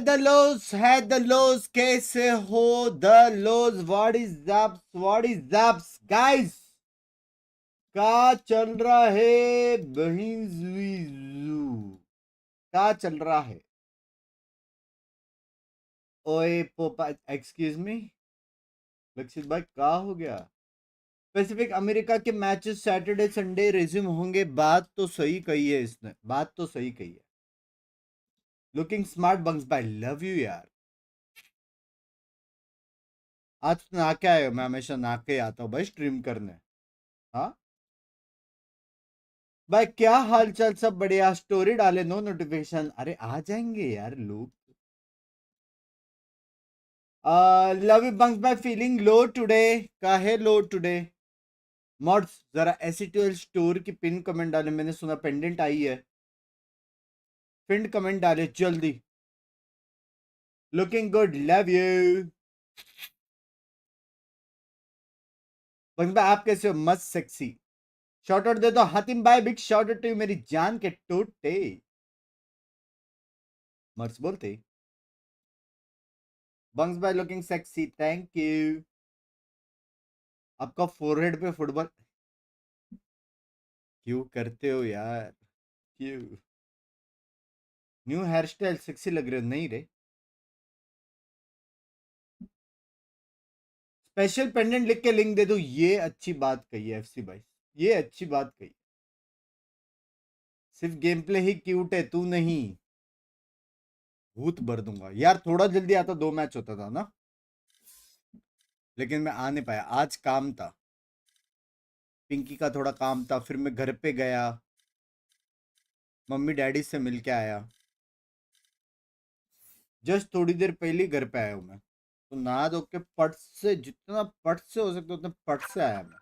The lows कैसे हो the lows what is up guys क्या चल रहा है बहिंजू क्या चल रहा है ओए पोपा एक्सक्यूज मी लक्षित भाई क्या हो गया पैसिफिक अमेरिका के मैचेस सैटरडे संडे रिज्यूम होंगे बात तो सही कही है इसने बात तो सही कही है लुकिंग स्मार्ट बंक्स भाई लव यू यार आज तो नाके आए हो मैं हमेशा नाके आता हूँ भाई स्ट्रीम करने हाँ भाई क्या हाल चाल सब बढ़िया स्टोरी डाले नो नोटिफिकेशन अरे आ जाएंगे यार लोग लव यू बंक्स भाई फीलिंग लो टुडे का है लो टुडे मॉड्स जरा एसिट्यूल स्टोर की पिन कमेंट डाले मैंने सुना पेंडेंट आई है पिन कमेंट डाले जल्दी looking good love you bunks भाई आप कैसे हो मस्त सेक्सी शॉर्ट आउट दे दो हातिम भाई बिग शॉर्ट आउट टू मेरी जान के टोटे मर्स बोलते बंक्स भाई लुकिंग सेक्सी थैंक यू आपका फोरहेड पे फुटबॉल क्यों करते हो यार क्यों न्यू हेयर स्टाइल सेक्सी लग रहे हो नहीं रे स्पेशल पेंडेंट लिख के लिंक दे दो ये अच्छी बात कही है एफसी भाई ये अच्छी बात कही सिर्फ गेम प्ले ही क्यूट है तू नहीं भूत भर दूंगा यार थोड़ा जल्दी आता 2 मैच होता था ना लेकिन मैं आ नहीं पाया आज काम था पिंकी का थोड़ा काम था फिर मैं घर पे गया मम्मी डैडी से मिल के आया जस्ट थोड़ी देर पहले ही घर पे आया हूं मैं तो नहा धो के पट से जितना पट से हो सकता उतना पट से आया मैं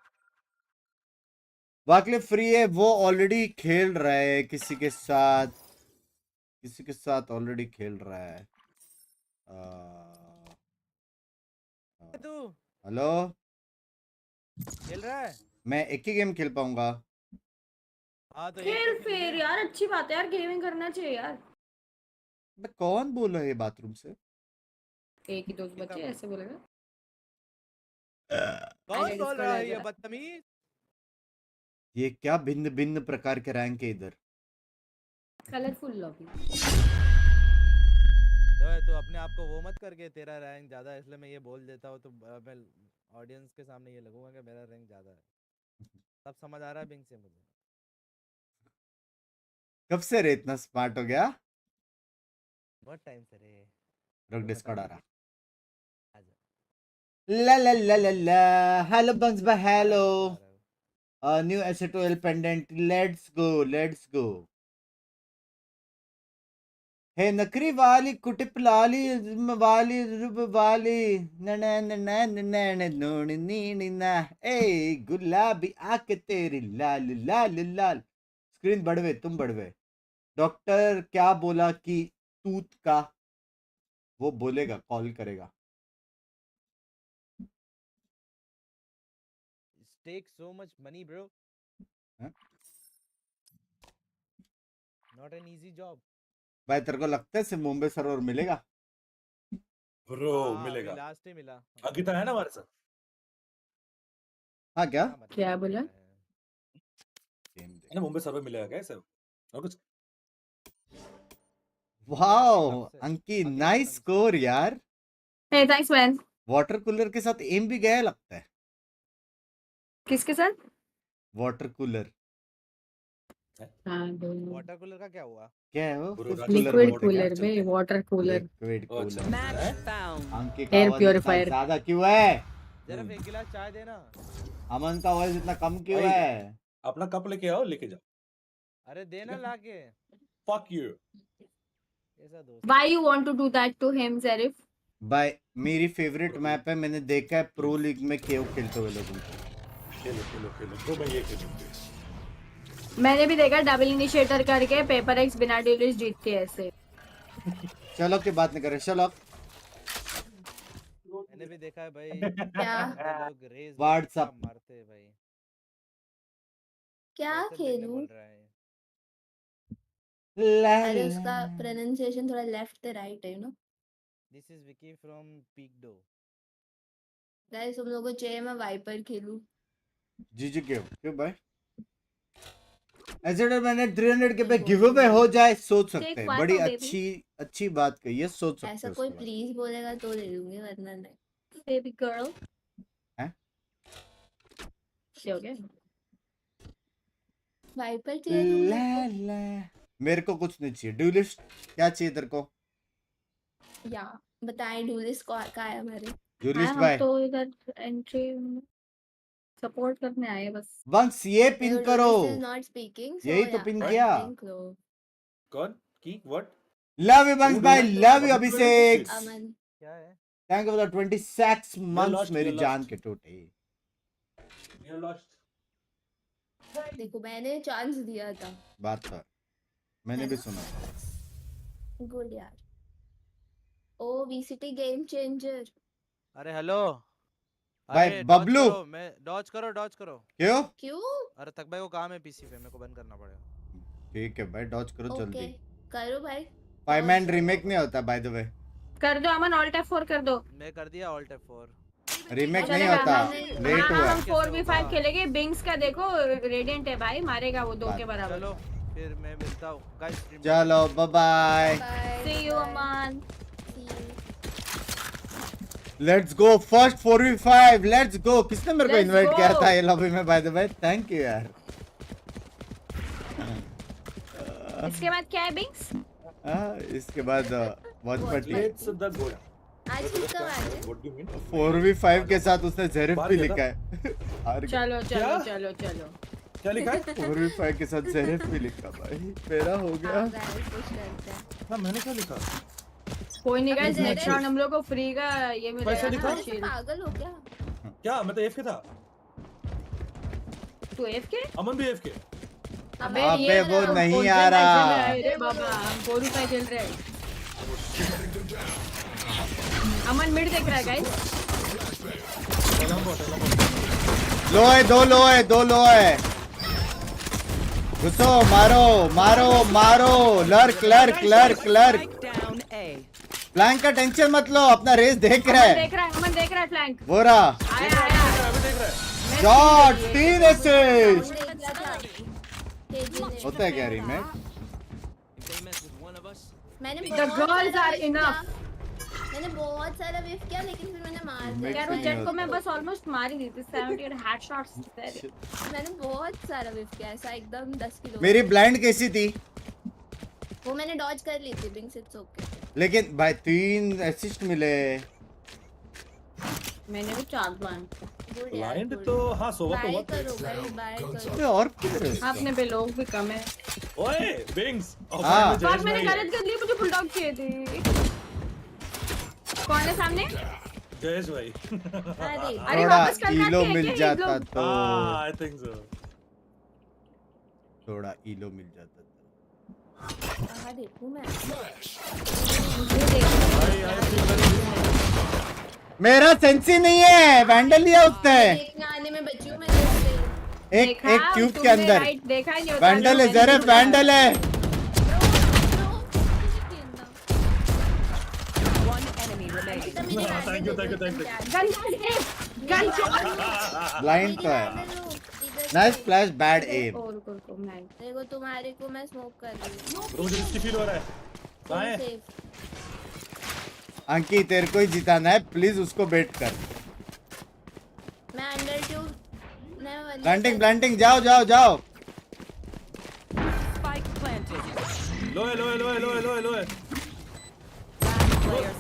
वाकई फ्री है वो ऑलरेडी खेल रहा है किसी के साथ ऑलरेडी खेल रहा है तू हेलो खेल रहा है मैं एक ही गेम खेल पाऊंगा हाँ तो खेल फिर यार अच्छी बात है यार गेमिंग करना चाहिए यार मैं कौन बोल रहा है बाथरूम से एक ही दोस्त बच्चे ऐसे बोलेगा कौन बोल रहा है ये बदतमीज ये क्या भिन्न भिन्न प्रकार के रैंक है इधर कलरफुल लॉबी तो अपने आप को वो मत करके तेरा रैंक ज्यादा है इसलिए मैं ये बोल देता हूँ तो मैं ऑडियंस के सामने ये लगूंगा कि मेरा रैंक ज्यादा है सब समझ आ रहा है बिंग से मुझे कब से रे इतना स्मार्ट हो गया बहुत टाइम से रे रुक डिस्कॉर्ड आ रहा आजा ला ला ला ला ला हेलो बंक्स भाई हेलो आ रहा है। न्यू एसेटोएल पेंडेंट लेट्स गो हे नकरी वाली कुटिप लाली वाली रुब वाली नैन नैन नैन नून नीन ना ए गुलाबी आके तेरी लाल लाल लाल स्क्रीन बढ़वे तुम बढ़वे डॉक्टर क्या बोला कि टूथ का वो बोलेगा कॉल करेगा Take so much money bro हाँ? not an easy job भाई तेरे को लगता है सिर्फ मुंबई सर्वर मिलेगा ब्रो हाँ, मिलेगा अभी लास्ट ही मिला अंकिता है ना हमारे साथ हाँ क्या हाँ, क्या बोला है ना मुंबई सर्वर मिलेगा क्या सर और कुछ वाओ से। अंकी अगले नाइस जन्म से। स्कोर यार हे थैंक्स मैन वाटर कूलर के साथ एम भी गया लगता है किसके साथ वाटर कूलर हाँ दोनों वाटर कूलर का क्या हुआ क्या है वो ब्रो लिक्विड water कूलर क्या में चलता है? वाटर कूलर लिक्विड ओ, अच्छा। Cooler Match found. अंकी का Air आवाज इतना purifier. ज्यादा क्यों है जरा एक गिलास चाय देना अमन का आवाज इतना कम क्यों भाई, है अपना कप लेके आओ लेके जाओ अरे देना लाके फक यू ऐसा दोस्त Why you want to do that to him, Zarif? भाई मेरी फेवरेट मैप है मैंने देखा है प्रो लीग में केओ खेलते हुए लोगों को खेलो खेलो खेलो तो मैं ये खेलूंगा मैंने भी देखा डबल इनिशिएटर करके पेपर एक्स बिना डिलीट जीतती है ऐसे चलो की बात नहीं करे चलो मैंने भी देखा है भाई क्या लोग रेस WhatsApp मारते हैं भाई क्या कैसे देखने खेलूं बोल रहा है ला अरे ला उसका प्रोनाउंसिएशन थोड़ा लेफ्ट से राइट है you know This is Vicky from Peakdo. Guys तुम लोगों को चाहिए मैं वाइपर खेलूं? जीजी क्यों भाई? एजेडर मैंने 300 के पे गिव अवे हो जाए सोच सकते हैं, बड़ी अच्छी बात कही है, सोच सकते हैं। ऐसा कोई प्लीज बोलेगा तो दे दूंगी, वरना नहीं। बेबी गर्ल हैं? क्या हो गया? वाइपर चाहिए ला मेरे को कुछ नहीं चाहिए। ड्यूलिस्ट क्या चाहिए तेरे को? या बताएं ड्यूलिस्ट को का है हमारे। ड्यूलिस्ट हम भाई तो इधर एंट्री सपोर्ट करने आए बस। बंक्स ये पिन करो। नॉट स्पीकिंग यही तो पिन किया। कौन की व्हाट? लव यू बंक्स भाई, लव यू अभिषेक। अमन क्या है? Thank you for the 26 months lost, मेरी you're जान lost. के टूटे। You lost. देखो मैंने चांस दिया था। बात तो है, मैंने भी सुना। गुड यार। ओ वीसीटी गेम चेंजर। अरे हेलो भाई बबलू मैं डॉज करो क्यों? अरे तक भाई को काम है पीसी पे, मेरे को बंद करना पड़ेगा। ठीक है भाई, डॉज करो जल्दी। करो भाई। 5 मैन रीमेक नहीं होता बाय द वे। कर दो अमन, ऑल्ट F4 कर दो। मैं कर दिया ऑल्ट F4। रीमेक नहीं होता, लेट हुआ। हम 4v5 खेलेंगे। बिंक्स का देखो रेडिएंट है भाई, मारेगा वो 2 के बराबर। चलो फिर मैं मिलता हूँ गाइस। चलो bye bye, see you Aman. Let's go first 4v5, let's go. किसने मेरे को Let's इनवाइट go. किया था ये लॉबी में by the way? Thank you यार। इसके बाद क्या है बिंक्स? इसके बाद watch party. Let's the go. आज किसका बात है? What do you mean? 4v5 के साथ उसने जेरिफ बाहर भी गया लिखा है। हार गया। चलो चलो क्या? चलो चलो। क्या लिखा है? 4v5 के साथ जेरिफ भी लिखा भाई, मेरा हो गया। हाँ मैंने क्या लिखा? कोई नहीं गाइस, नेक्स्ट राउंड हम लोग को फ्री का ये मिलेगा। पैसा दिखा? पागल हो क्या? क्या मैं तो एफ के था। तू एफ के? अमन भी एफ के। अबे वो नहीं आ रहा। अरे बाबा हम 4 रुपए चल रहे हैं। अमन मिड देख रहा है गाइस। दो लो है। घुसो, मारो। लर्क। फ्लैंक का टेंशन मत लो, अपना रेस देख रहा है। अमन देख रहा है फ्लैंक। वो रहा आया। Shot 3 assist. होता है क्या रीमेक? मैंने बहुत सारा वेव किया लेकिन फिर मैंने मार दिया। यार वो नहीं जेट को होता। मैं बस ऑलमोस्ट मार ही दी थी। 70 हेडशॉट्स थे। मैंने बहुत सारा वेव किया, ऐसा एकदम 10 किलो। मेरी ब्लाइंड कैसी थी? वो मैंने डॉज कर ली थी। Binks it's okay. लेकिन भाई 3 असिस्ट मिले। मैंने भी 4 ब्लाइंड। ब्लाइंड तो हाँ सोवा तो बाय हुआ। करो गाइस, बाय करो। अबे और किधर है? आपने पे लोग भी कम है। ओए बिंग्स। हाँ। बात मैंने गलत कर ली, मुझे बुलडॉग चाहिए थी। कौन है सामने? जयेश भाई। अरे थोड़ा वापस कर ईलो मिल जाता तो। I think so. थोड़ा ईलो मिल जाता तो। कहां देखूं मैं? भाई आई थिंक मेरा सेंसी नहीं है, वैंडल लिया उसने। देखने आने में बची हूं मैं जैसे। एक क्यूब के अंदर देखा ही नहीं होता। वैंडल है, जरा वैंडल है। Thank you. ब्लाइंड तो है। Nice flash, bad aim. देखो तुम्हारे को मैं स्मोक कर रही हूं। मुझे इसकी फील हो रहा है। बाएं। अंकी तेरे को ही जिताना है, प्लीज उसको बेट कर। मैं अंडर ट्यूब प्लांटिंग जाओ। लो है।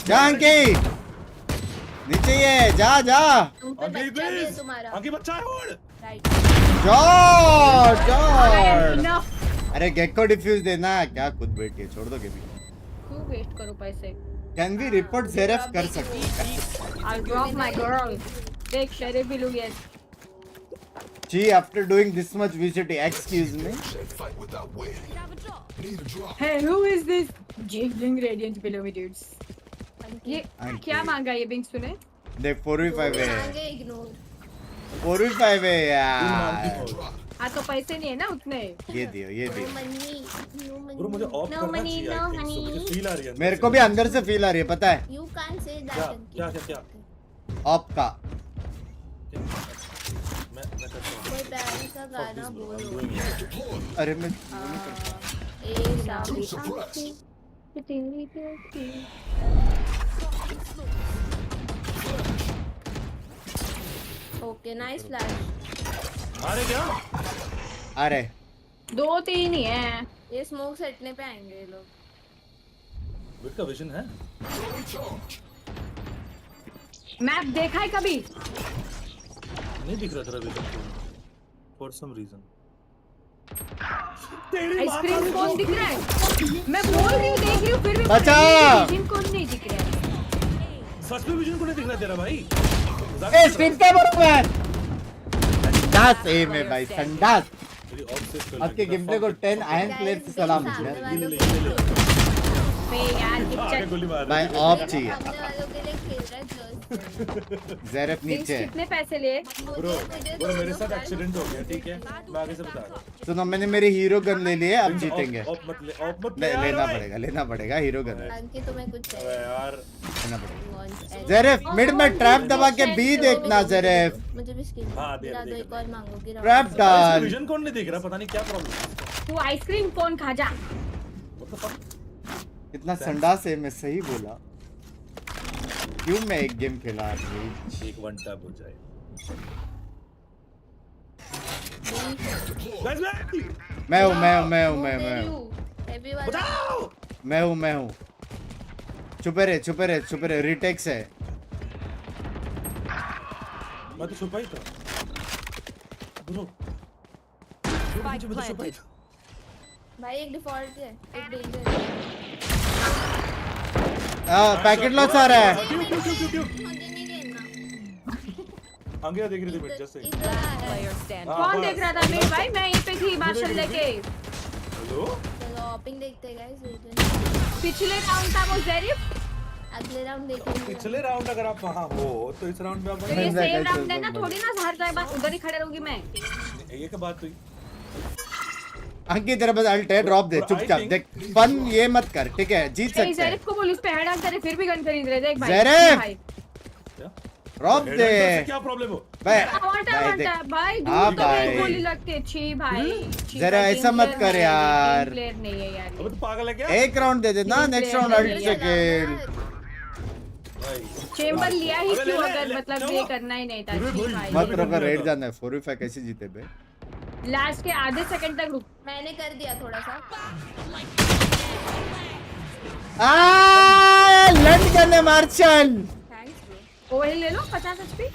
जा अंकी, नीचे ये जा। तुम पे अंकी बच्चा भी है प्लीज। तुम्हारा। अंकी बच्चा है और। राइट। जॉर्ज। अरे गेको डिफ्यूज देना, क्या खुद बैठिए, छोड़ दो गेम। क्यों वेस्ट करो पैसे? कैन वी रिपोर्ट जेरेफ कर सकते हैं? I'll drop my girl. देख शेरिफ भी लूंगी। जी after doing this much visit, excuse me. Hey, who is this? Jiggling radiant below me, dudes. ये क्या मांगा ये बिंक्स तूने? देख 4v5 है। मांगे इग्नोर। 4v5 है यार। हाँ तो पैसे नहीं है ना उतने। ये दियो ये दियो। ब्रो मुझे ऑफ No करना money, चाहिए no I think so, honey. मुझे फील आ रही है मेरे को भी अंदर से फील आ रही है पता है You can't say क्या that. क्या ऑप का। मैं करता हूँ कोई प्यार सा गाना बोलो. अरे मैं ए साथी. Okay, nice flash. अरे क्या अरे 2-3 ही है। ये स्मोक सेटने पे आएंगे ये लोग. विट का विजन है मैप देखा है कभी? नहीं दिख रहा तेरा vision for some reason ice cream कौन दिख रहा है? मैं बोल रही हूँ देख रही हूँ फिर भी बचा! विजन कौन नहीं दिख रहा है? सच में विजन को नहीं दिख रहा तेरा भाई ए स्क्रीन क्या बरोबर संडास ए में भाई संडास तेरी ऑफ से आज के गेम प्ले को 10 आयन प्लेयर से सलाम सामने यार वालों ले बे यार आगे किचन गोली मार भाई ऑफ चाहिए सामने वालों के लिए खेल रहा है जस्ट. ज़ेरेफ नीचे कितने पैसे लिए? ब्रो मेरे साथ एक्सीडेंट हो गया ठीक है मैं आगे से बता रहा हूँ सुनो मैंने मेरी हीरो गन ले ली है अब जीतेंगे ऑफ मत ले लेना पड़ेगा हीरो गन अंकित तुम्हें कुछ अबे चाहिए. यार लेना पड़ेगा Want and- ज़ेरेफ मिड में ट्रैप दबा के बी देखना ज़ेरेफ मुझे भी स्किन हाँ, दे दिला दो. दे, एक और मांगोगी ट्रैप डाल विजन कौन नहीं दिख रहा पता नहीं क्या प्रॉब्लम तू आइसक्रीम कौन खा जा? व्हाट द फक कितना संडास है मैं सही बोला क्यों मैं एक गेम खेला आज एक वन टैप हो जाए मैं हूँ मैं हूँ छुपे रहे रिटेक्स है मैं तो छुपा ही था ब्रो भाई एक डिफॉल्ट है एक डेंजर. पैकेट लॉस आ रहा है मुझे नहीं खेलना. अंगे देख रही थी मिड जस्ट इधर आ रहा है. कौन देख रहा था मेरे भाई? मैं यहीं पे थी भाषण लेके। हेलो चलो ओपिंग देखते हैं गाइस. पिछले राउंड था वो ज़ेरिफ। अगले राउंड देखेंगे. पिछले राउंड अगर आप वहां हो तो इस राउंड में आप तो ये सेम राउंड है ना थोड़ी ना हर बार उधर ही खड़े रहूंगी मैं। ये क्या बात हुई अंकित तेरे पास अल्ट है ड्रॉप दे चुपचाप देख फन ये मत कर ठीक है जीत सकते हैं ज़ेरिफ को बोल उस पे हेड ऑन करे फिर भी गन खरीद रहे देख भाई। ज़ेरिफ! भाई ड्रॉप दे क्या प्रॉब्लम हो भाई वाटा देख भाई हाँ दूर तो भाई। मेरी गोली लगती है छी भाई छी जरा भाई, ऐसा टीम मत प्लेयर कर नहीं है, यार। टीम प्लेयर नहीं है यार अबे तू पागल है क्या एक राउंड दे देना नेक्स्ट राउंड अल्ट से खेल भाई चेंबर लिया ही अबे क्यों ले, अगर ले, मतलब ले, ये ले। करना ही नहीं था छी भाई। मत रोका रेड जाना है 4v5 कैसे जीते बे लास्ट के आधे सेकंड तक रुक। मैंने कर दिया थोड़ा सा. लंड करने मार्शल थैंक्स ब्रो. ओवर ले लो 50 एचपी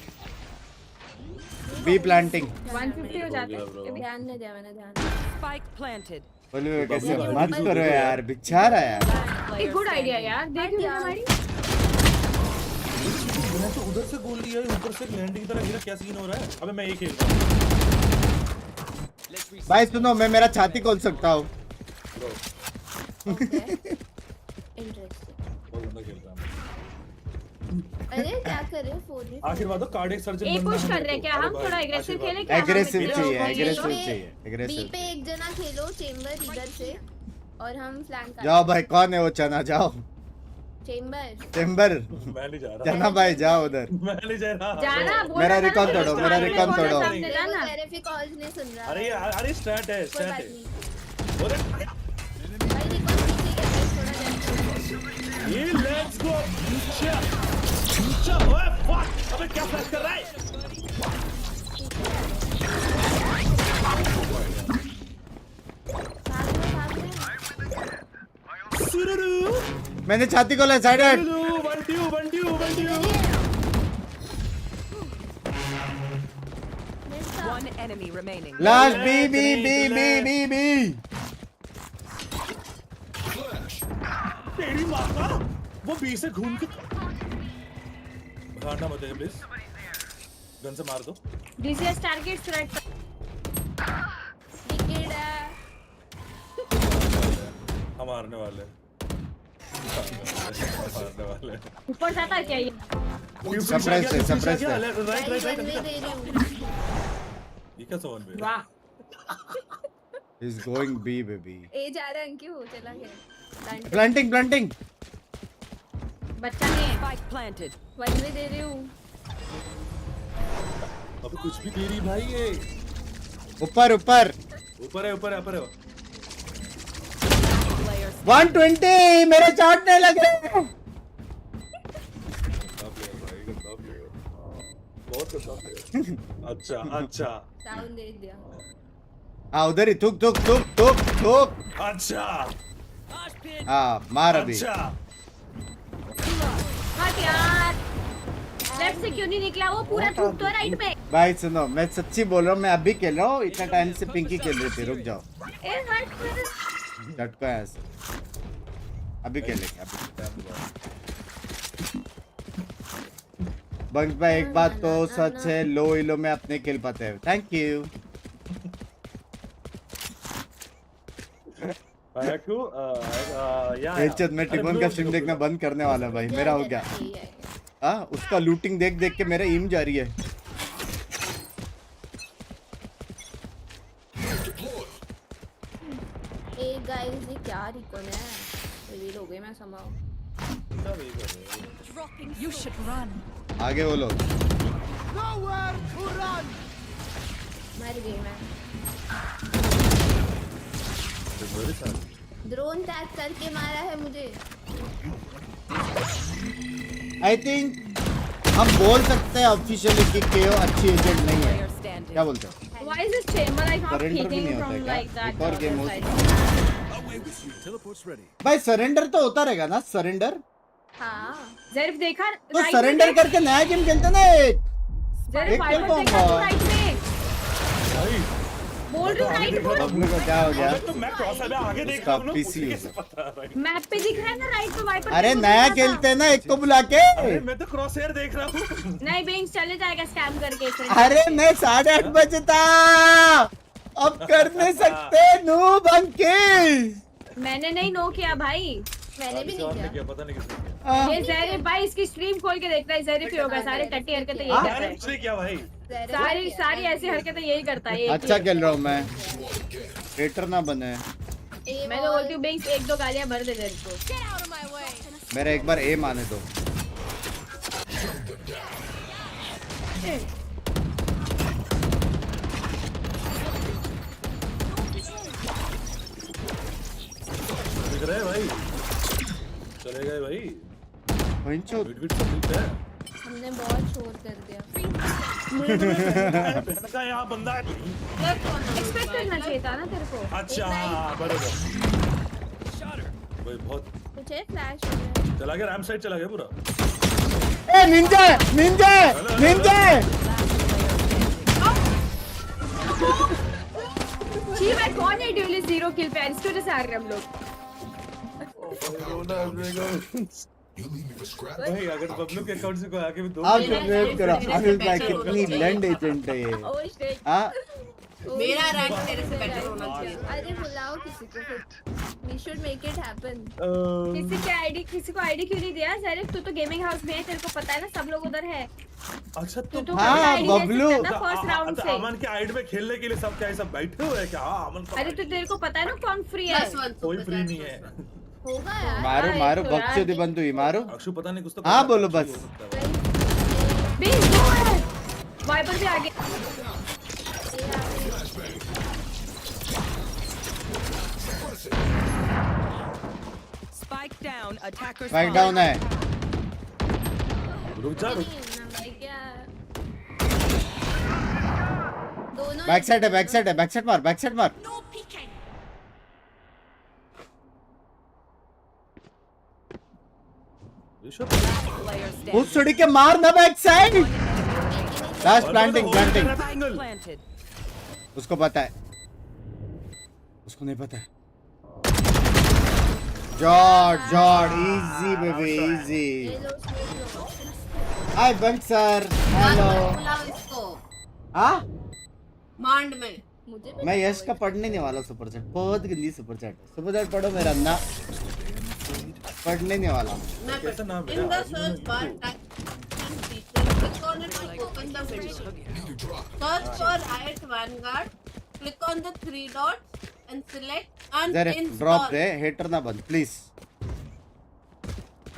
बी प्लांटिंग 150 हो जाते हैं। ध्यान नहीं दिया मैंने ध्यान. Spike planted. बोलो कैसे मत करो यार बेचारा यार एक गुड आइडिया यार देख लो हमारी। मैंने तो उधर से गोल लिया है ऊपर से लैंडिंग की तरह गिरा क्या सीन हो रहा है अबे मैं ये खेल रहा हूं भाई सुनो मैं मेरा छाती खोल सकता हूँ इंटरेस्टिंग. बहुत गंदा खेल रहा हूं अरे क्या कर रहे हो 4v? आखिर बात तो कार्डियक सर्जन ए पुश कर रहे हैं क्या हम थोड़ा एग्रेसिव खेलें क्या? एग्रेसिव हम चाहिए इतने एग्रेसिव लोग- चाहिए बी एग्रेसिव पे एक जना खेलो चेंबर इधर से और हम फ्लैंक कर. जाओ भाई कौन है वो चना जाओ चेंबर. चेंबर मैं नहीं जा रहा चना भाई जाओ उधर मैं नहीं जा रहा जाना बोल मेरा रहा था रिकॉर्ड ना, तोड़ो, मेरा सामने रिकॉर्ड बोला तोड़ो। सामने जाना। टेरिफिक कॉल्स नहीं सुन रहा. अरे स्टैट है कोई स्टैट बात है नहीं. बोले भाई रिकॉर्ड नीचे कर रहे थोड़ा ध्यान. ये लेट्स गो ओए फक अबे क्या फ्लैश कर रहा है सुरुरु मैंने छाती खोला साइड हट बंटियो One enemy remaining. Last B B B B B B तेरी माँ का वो बी से घूम के भागना मत है प्लीज गन से मार दो डीसीएस टारगेट्स राइट विकेट है. हम मारने वाले ऊपर जाता है क्या ये? सरप्राइज है, सरप्राइज है। राइट भाई वन वे दे रही हूँ. ये क्या वन वे वाह He's going B baby. ए जा रहा है क्यों चला गया Planting. बच्चा नहीं है। Spike planted. वन में दे रही हूँ अब कुछ भी दे रही भाई ये। ऊपर ऊपर है। 120 मेरे चाटने लगे। बहुत अच्छा साउंड दे दिया हाँ उधर ही थूक। अच्छा हाँ मार अभी। हट यार लेफ्ट से क्यों नहीं निकला वो पूरा थूक तो राइट में। भाई सुनो मैं सच्ची बोल रहा हूँ, मैं अभी खेल रहा हूँ, इतना टाइम से पिंकी खेल रही थी। रुक जाओ ए हट झटका है ऐसे। अभी खेलेंगे अभी। बंक्स भाई एक बात तो सच है, लो इलो में अपने खेल पाते हैं। Thank you. हेडशॉट में टिमोन का स्ट्रीम देखना बंद करने वाला भाई, मेरा हो गया। हाँ उसका लूटिंग देख के मेरा ईम जा रही है। ए गाइस ये क्या रिकॉन है रिवील हो गई मैं समाओ You should run. आगे बोलो। मर गई मैं ड्रोन टैग करके मारा है मुझे। आई थिंक हम बोल सकते हैं ऑफिशियली कि केओ अच्छी एजेंट नहीं है। Player standing. क्या बोलते हैं? Why is this chamber like not Surrender भी peeking नहीं होता from है क्या? like that? एक और game हो side? भाई सरेंडर तो होता रहेगा ना? सरेंडर हाँ ज़रिफ देखा तो सरेंडर करके नया गेम खेलते ना एक। ज़रिफ एक वाइपर खेल देखा पाऊंगा। तो राइट में बोल रही हूँ राइट बोल। अपने को क्या हो गया? तो मैं क्रॉसर में आगे देख उसका रहा हूँ PC मुझे यूज़र। कैसे पता भाई। मैप पे दिख रहा है ना राइट पे वाइपर। अरे नया खेलते हैं ना एक को बुला के। अरे मैं तो क्रॉसर देख रहा हूँ। नहीं बिंग्स चले जाएगा स्कैम करके इस तरह। अरे मैं 8:30 बजे था, अब कर नहीं सकते नूब अंकित। मैंने नहीं नो किया भाई। मैंने भी नहीं किया पता नहीं किसने किया। ये ज़रिफ भाई इसकी स्ट्रीम खोल के देखता है। ज़रिफ ही होगा, सारे टट्टी हरकतें यही करता मैंने है। कुछ नहीं किया भाई। सारी ऐसी हरकतें यही करता है। अच्छा खेल रहा हूँ मैं, ट्रेटर ना बने। मैं तो बोलती हूँ बिंग्स 1-2 गालियां भर दे ज़रिफ को। मेरा एक बार एम आने दो। दिख रहे हैं भाई, चले गए भाई। पंचो विट सब दिखता है। हमने बहुत शोर कर दिया बहन का यहाँ बंदा है। एक्सपेक्ट करना चाहिए था ना तेरे को। अच्छा बराबर भाई। बहुत कुछ है फ्लैश हो गया चला गया, रैम साइड चला गया पूरा। ए निंजा जी मैं कौन है ड्यूलिस्ट 0 किल पे इसको जैसे हार रहे हम लोग। भाई अगर पब्लिक अकाउंट से कोई आके भी दो आप वेट करो। अनिल भाई कितनी लैंड एजेंट है ये। ओह शिट हाँ मेरा रैंक तेरे से बेटर होना चाहिए। अरे बुलाओ किसी को फिर we should make it happen. किसी को आईडी क्यों नहीं दिया ज़रिफ? तू तो गेमिंग हाउस में है, तेरे को पता है ना सब लोग उधर है। अच्छा तू तो हाँ, बबलू। फर्स्ट राउंड से। अमन के आइड में खेलने के लिए सब क्या सब बैठे हुए हैं क्या? हाँ अमन अरे तो तेरे को पता है ना कौन फ्री है। कोई फ्री नहीं है। होगा यार मारो बक्चोदी बंदू ही मारो। अक्षु पता नहीं कुछ तो हाँ बोलो बस। बिंग्स दो है वाइपर भी आगे। Spike down. Attacker back spawn. Down है। रुक जा रुक। दोनों बैक साइड मार। Rishabh Player standing. उस सुड़ी के मार ना back side. Last planting. Planted. उसको पता है, उसको नहीं पता है। George easy baby easy. Hi बंक सर हेलो। बुलाओ इसको हाँ मांड में। मुझे भी मैं यश का पढ़ने नहीं वाला सुपर चैट, बहुत गंदी सुपर चैट है। सुपर चैट पढ़ो मेरा ना, पढ़ने नहीं वाला। मैं कैसा नाम है? In the search bar type click on it to open the window. Search for Riot Vanguard click on the 3 dots and select Zaref, uninstall. drop they, hater ना बन, please.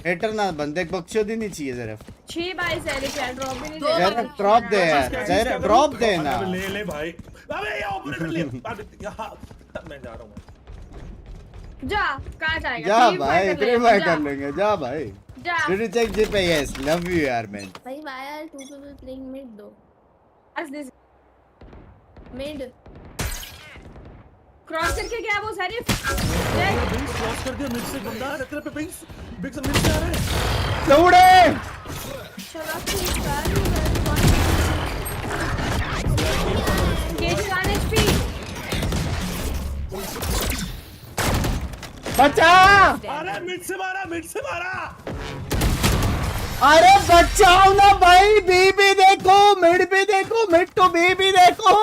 Hater ना बन, देख बख्शोदी नहीं चाहिए Zaref. 6 बाय Zaref यार drop भी नहीं दो दे रहा। Zaref, drop दे यार, Zaref, drop दे ना. ले ले भाई, अबे ये ऑपरेटर ले, यहाँ मैं जा रहा हूँ। जा, कहाँ जाएगा? जा Free भाई, fire कर फ्री लेगा, फायर जा, कर लेंगे, जा भाई. जा। Did you check GP? Yes, love you यार man. भाई why are two people playing mid though? As this Mid. Cross करके गया वो Zaref। बिंक्स क्रॉस कर दिया, मिड से बंदा आ रहा है तेरे पे, बिंक्स मिड से आ रहा है। दौड़े. चलो ठीक है, केजी 1 HP। बचा. अरे मिड से मारा। अरे बचाओ ना भाई, बी भी देखो, मिड भी देखो, मिड टू बी भी देखो.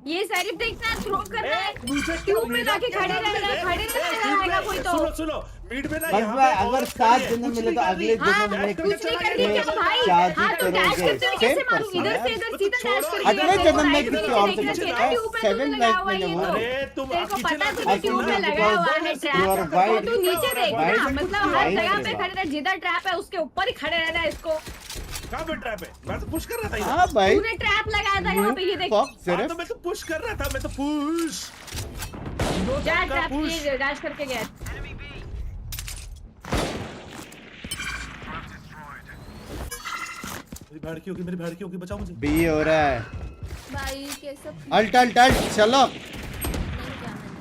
ये Zaref देखना थ्रो कर रहा है। मुझे ट्यूब में जाके खड़े रहेगा कोई तो। सुनो मिड में ना बस यहाँ भाई, पे अगर और 7 खड़ी है, जन्म कुछ मिले तो नहीं अगले करनी। जन्म में कुछ नहीं करनी क्या भाई? शादी हाँ तो डैश करोगे. करते हुए कैसे मारूं? 10% इधर से इधर सीधा डैश करके अगले देखो, जन्म में right किसी में और देखना से चाहिए करते ना, हैं. ट्यूब में तो 7 लगा हुआ लाइफ है ये में तो। अरे तुम तेरे को किचन पता है में तुझे ट्यूब में लगा हुआ है You are ट्रैप। white. तो तू नीचे देखना, white. मतलब हर white जगह है पे बाप. खड़े रह, जिधर ट्रैप है उसके ऊपर ही खड़े रहना है इसको। कहाँ पे ट्रैप है? मैं तो पुश कर रहा था इधर। हाँ भाई. तूने ट्रैप लगाया था यहाँ पे, ये देख। Fuck, हाँ Zaref. तो मैं तो पुश कर रहा था, मैं तो पुश। जा ट्रैप ये डैश करके गया। मेरी भेड़ की होगी, बचाओ मुझे। बी हो रहा है. भाई कैसा अल्ट अल्ट अल्ट, चलो. नहीं क्या मैंने।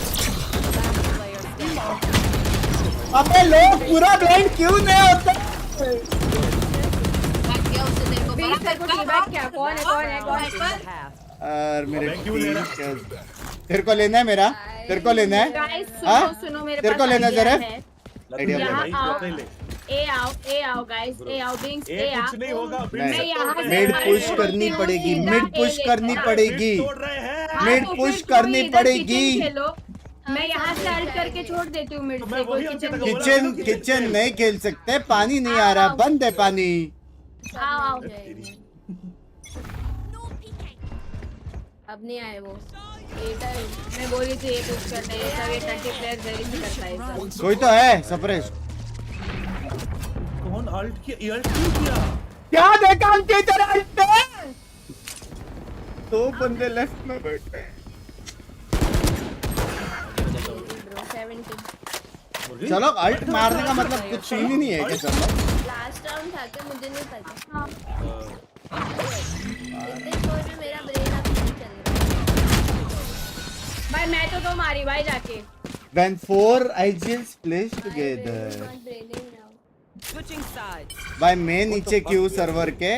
Player standing. अबे लोग पूरा ब्लाइंड क्यों नहीं होता? बैठ गया उससे तेरे को Binks तेरे को टीबैग क्या? कौन है? Half. और मेरे अबे क्यों ले रहा? तेरे को लेना है मेरा? तेरे को लेना है? गाइस हाँ? सुनो मेरे तेरे पास को लेना idea Zaref? है। आइडिया ले यहाँ भाई, आओ। नहीं ले। ए आओ गाइस, ए आओ Binks, ए ए कुछ नहीं होगा, आओ। बिंक्स नहीं. मैं यहाँ से मिड मार पुश रही करनी हूँ, पड़ेगी, सीधा मिड A पुश लेके करनी जा। पड़ेगी. तोड़ रहे हैं। हाँ, मिड तो पुश फिर तू करनी इधर पड़ेगी. किचन खेलो। मैं यहाँ से अल्ट करके छोड़ देती हूँ मिड तो से, मैं कोई वही किचन आपके खेलो। किचन किचन नहीं खेल सकते, पानी नहीं आ रहा, बंद है पानी. आओ अब नहीं आए वो। एटर मैं बोल रही थी ये पुश करते हैं, सब ये 30 प्लेयर वेरी नहीं करता है सब। कोई तो है सप्रेस. कौन अल्ट किया? अल्ट क्यों किया? क्या देखा उनके इधर अल्ट है? 2 बंदे लेफ्ट में बैठे हैं. 70 चलो अल्ट मारने का मतलब कुछ सीन ही नहीं है क्या? चलो लास्ट राउंड था क्या? मुझे नहीं पता। इतने स्कोर में मेरा ब्रेन अभी नहीं चल रहा। भाई मैं तो दो मारी भाई जाके। when 4 IGLs placed together Not braining now. Switching sides. by मैं नीचे क्यू सर्वर के.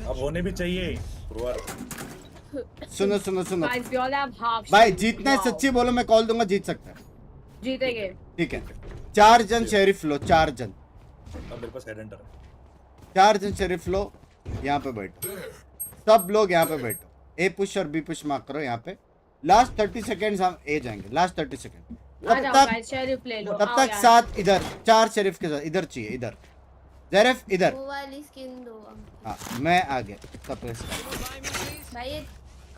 अब होने भी चाहिए। सुनो सुनो सुनो Guys, we all have half भाई, shield. जीतना है Wow. सच्ची बोलो, मैं कॉल दूंगा, जीत सकता है. जीतेंगे। ठीक है, 4 जन शेरिफ लो, 4 जन, अब मेरे पास हेड एंटर है। 4 जन शेरिफ लो. यहाँ पे बैठो, सब लोग यहाँ पे बैठो. ए पुश और बी पुश मार्क करो यहाँ पे. लास्ट 30 सेकेंड्स हम ए जाएंगे, लास्ट 30 सेकेंड. आ तब जाओ तक guys, शेरिफ ले लो। तब आओ तक यार। 7 इधर, 4 शेरिफ के साथ इधर चाहिए, इधर. जेरेफ इधर. वो वाली स्किन दो हाँ, मैं आगे सप्रेस. भाई ये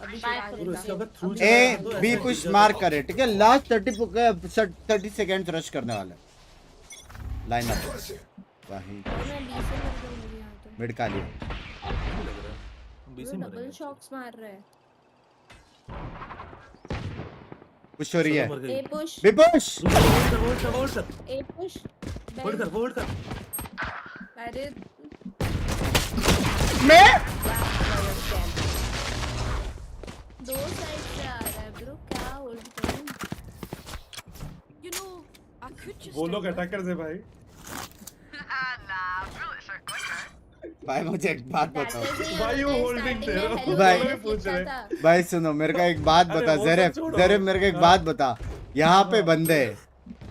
अभी इसका अगर through A B push mark करे, ठीक है. लास्ट 30 सेकेंड रश करने वाले. लाइन अप वही मैं 20 से मर गई यहाँ तो। मिड का लिए. वो डबल शॉट्स मार रहा है। पुश हो रही है. ए पुश बी पुश. ए पुश होल्ड कर। अरे मैं Player standing. दो साइड से आ रहा है ब्रो, क्या होल्ड करूं? You know, I could just. वो लोग अटैकर से भाई। भाई मुझे एक बात बताओ. भाई, वो holding थे, भाई, पूछ रहे। भाई सुनो, मेरे को एक बात अरे बता वो जेरेफ. सब छोड़ो. जेरेफ मेरे को एक बात बता. यहाँ पे बंदे हैं.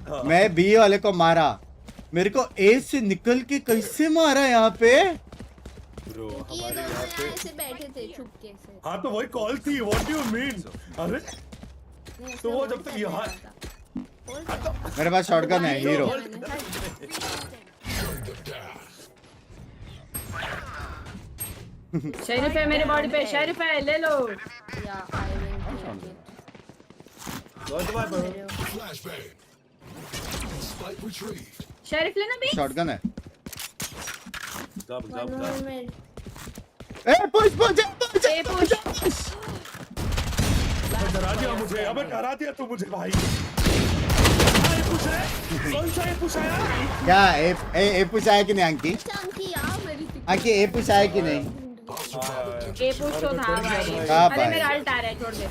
हाँ। मैं बी वाले को मारा, मेरे को ए से निकल के कैसे मारा यहाँ पे? ब्रो ये हमारे दोनों यहाँ पे यहाँ ऐसे बैठे थे चुपके से। हाँ तो वही कॉल थी। What do you mean? अरे नहीं, तो वो ऐसे जब तक hold यहाँ- कर रहा था। मेरे पास शॉटगन है, हीरो. शरीफ है मेरे बॉडी पे, शरीफ है, ले लो। Yeah, I will take it. Go to my bro. शरीफ लेना भी। शॉटगन है। Jump, One jump, more jump. minute. ए पुश पुश ए पुश। डरा दिया मुझे, अबे डरा दिया तू मुझे भाई। ये पुश है? कौन सा ये पुश आया? क्या ए पुश आया कि नहीं अंकी? चंकी यार मेरी अंकी ए पुश आया कि नहीं? ए पुश तो था भाई। कहाँ अरे भाई? मेरा अल्ट आ रहा है, छोड़ दे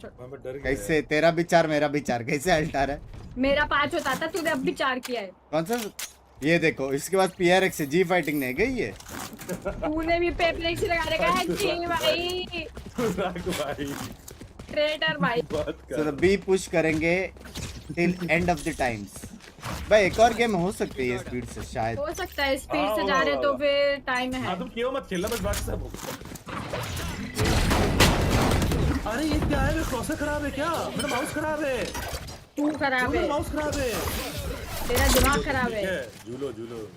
छोड़। मैं डर गया। कैसे तेरा विचार मेरा विचार कैसे अल्टा रहा है? मेरा 5 होता था, तूने अब भी 4 किया है। कौन सा? ये देखो इसके बाद PRX से जी फाइटिंग नहीं गई है। तूने भी पेप्लेक्स लगा रखा है जी भाई। राग भाई। ट्रेटर भाई। बात So कर। the B push करेंगे till end of the times। भाई एक और गेम हो सकती है स्पीड से शायद। हो सकता है स्पीड से जा रहे तो फिर टाइम है। हाँ तुम क्यों मत खेलना बस बात सब। अरे ये क्या है? मेरा क्रॉसर खराब है क्या? मेरा माउस खराब है। तू खराब मेरा है, माउस खराब है। तेरा दिमाग खराब है। झूलो झूलो।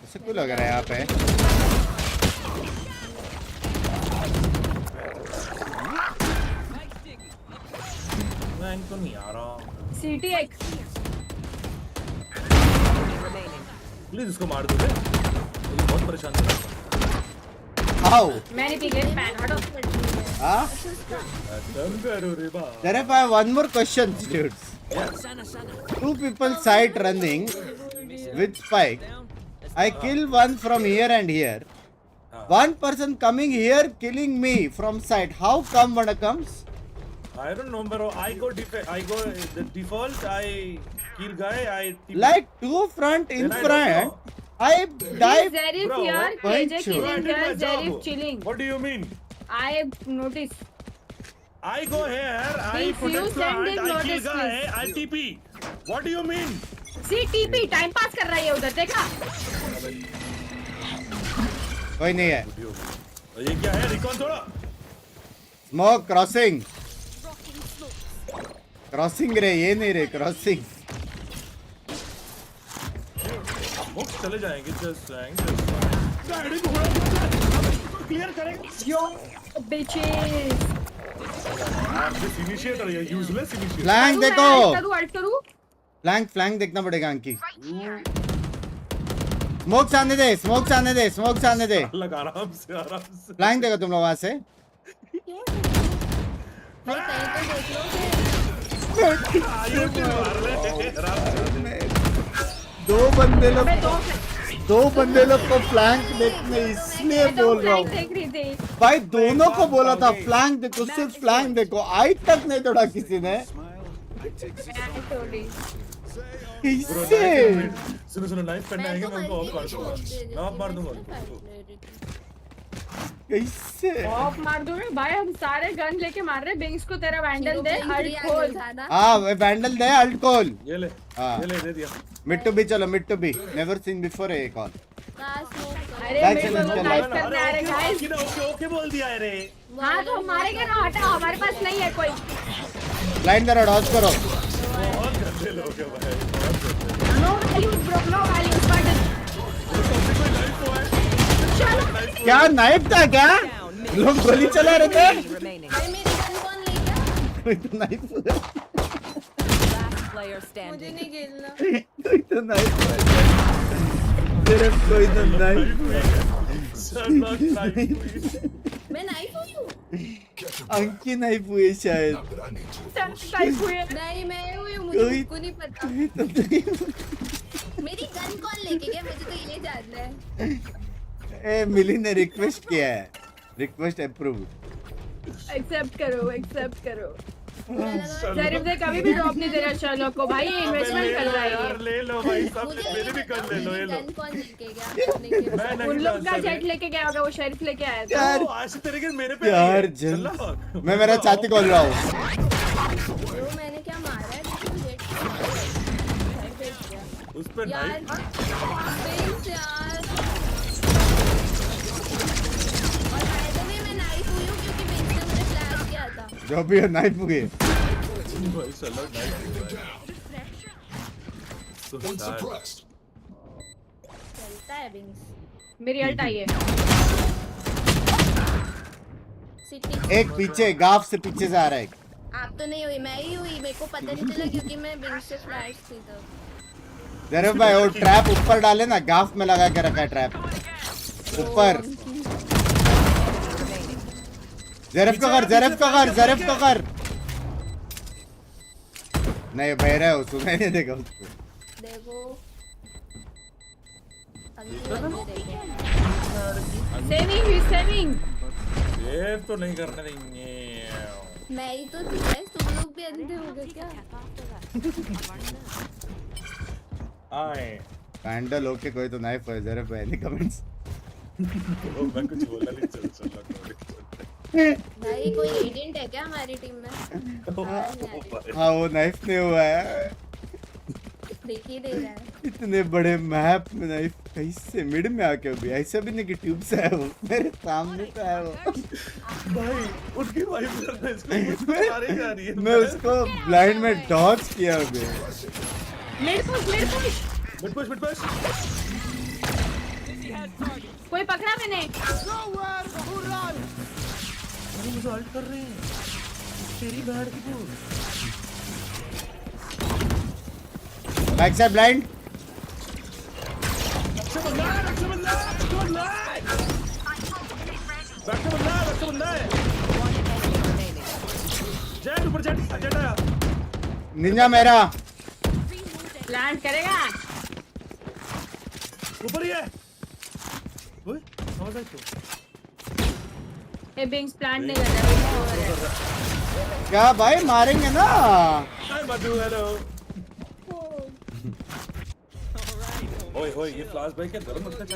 ऐसे क्यों लग रहा है यहाँ पे? मैं इनको नहीं आ रहा। सीटी एक। प्लीज इसको मार दो बे। मुझे बहुत परेशान कर रहा है। आओ मैंने पी गया पैन हटो। हाँ तुम करो रे बा। there if I have one more question dudes. Two people sight running with spike. I kill one from here and here. One person coming here killing me from side. How come one comes? I don't know bro. I go the default. I kill guy. I Like two front in Then I don't front. know. I dive. Zarif Bro, here, why KJ should- I killing did my here, job. Zarif chilling. What do you mean? I notice. I go here. I If protect you send plant. him I kill notice, guy. please. I TP. What do you mean? C TP time pass कर रहा है उधर, देखा? कोई नहीं है। ये क्या है? रिकॉन थोड़ा। Smoke crossing. Crossing रे ये नहीं रे crossing. वो चले जाएंगे just गाड़ी क्लियर करेंगे। यो bitches. This initiator ये useless initiator। Flank देखो। अल्ट करूँ? फ्लैंक देखना पड़ेगा अंकी। स्मोक आने दे, स्मोक आने दे, स्मोक आने दे। अलग आराम से। फ्लैंक देखो तुम लोग वहां से। भाई कहीं तो देख लो दो बंदे लोग को फ्लैंक देखने इसलिए बोल रहा हूँ देख रही थी। भाई, दोनों को बोला था फ्लैंक देखो, सिर्फ फ्लैंक देखो, आज तक नहीं तोड़ा किसी ने। किससे? सुनो नाइफ करने आएंगे मैं उनको ऑफ कर दूंगा। मैं ऑफ मार दूंगा उनको। कैसे? ऑफ मार दूंगा भाई, हम सारे गन लेके मार रहे। बिंग्स को तेरा वैंडल दे, अल्ट खोल। हाँ वैंडल दे, अल्ट कॉल। ये ले। हाँ। ये ले दे दिया। मिड टू बी चलो, mid to B, never seen before a call. अरे Back मेरे channel को चल लाइव रहा है। करने आ रहे गाइस। ओके ओके बोल दिया है रे। हाँ तो हम मारेंगे ना, हटाओ, हमारे पास नहीं है कोई। लाइन करो, डॉज करो। बहुत गंदे लोग हैं भाई, बहुत गंदे। No values bro, no values but कोई लाइफ हुआ है। क्या नाइफ था क्या? लोग गोली चला रहे थे। भाई मेरी गन कौन ले गया? कोई तो नाइफ, मुझे नहीं खेलना। कोई तो नाइफ, सिर्फ कोई तो नाइफ। मैं नाइफ हुई। अंकी नाइफ हुई शायद। टाइप हुए। नहीं मैं हुई, मुझे को नहीं पता। कोई तो नहीं। मेरी गन कौन लेके गया, मुझे तो ये जानना है। ए मिली ने रिक्वेस्ट किया है, रिक्वेस्ट अप्रूव। एक्सेप्ट करो, एक्सेप्ट करो। मुझे लगा जरीफ ने कभी भी ड्रॉप नहीं दे रहा शर्लॉक को भाई, ये इन्वेस्टमेंट कर रहा है यार ये। ले लो भाई सब, मुझे मेरे भी कर ले लो ये लो। गन कौन लेके गया अपने के मैं नहीं उन लोग का जानता जेट लेके गया होगा, वो शरीफ लेके आया था। यार ओ, आज तेरे के मेरे पे यार आई है। जल, चलो। मैं मेरा छाती खोल रहा हूँ। ब्रो मैंने क्या मारा है, जेट भेज दिया उस पे यार। बिंग्स यार, और बाय द वे मैं नाइफ हुई हूँ क्योंकि बिंग्स ने मुझे फ्लैश किया था। जो भी है नाइफ हुई। भाई चलो नाइस। चलता है बिंग्स। मेरी अल्ट आई है। सिटी एक पीछे गाफ से पीछे से आ रहा है। आप तो नहीं हुई, मैं ही हुई, मेरे को पता नहीं चला क्योंकि मैं बिंग से फ्लैश थी तब। जरफ भाई वो ट्रैप ऊपर डाले ना, गाफ में लगा के रखा है ट्रैप ऊपर। जरफ को कर, जरफ को कर, जरफ को कर। नहीं बह रहा है, सुनाई नहीं देगा उसको। देखो सेविंग ही सेविंग। ये तो नहीं करने देंगे। मैं ही तो थी गाइस, तुम लोग भी अंधे हो गए क्या? आए पैंडल ओके, कोई तो नाइफ है जरफ भाई ने कमेंट्स। मैं कुछ बोला नहीं, चल चल भाई कोई एजेंट है क्या हमारी टीम में? हाँ वो नाइफ नहीं हुआ है। दिख ही नहीं रहा है। इतने बड़े मैप में नाइफ कहीं से मिड में आके भी ऐसा भी नहीं कि ट्यूब से है, वो मेरे सामने तो है वो। भाई उनकी वाइफ करना इसको मारे जा रही है। मैं उसको ब्लाइंड में डॉज किया अभी। Mid push mid push. Mid push mid push. कोई पकड़ा मैंने। अरे मुझे अल्ट कर रहे हैं तेरी बैड की तू। Back side blind. अच्छा बंदा है, अच्छा बंदा है, अच्छा बंदा है। बैक से बंदा है, बैक से बंदा है। जेट ऊपर जेट जेट आया। निंजा मेरा लैंड करेगा। ऊपर ही है। ओए आवाज आई तो। ये बिंग्स प्लांट नहीं कर रहा है। क्या भाई मारेंगे ना। हाय मधु हेलो। ओए ओए ये फ्लैश भाई क्या गरम मत कर।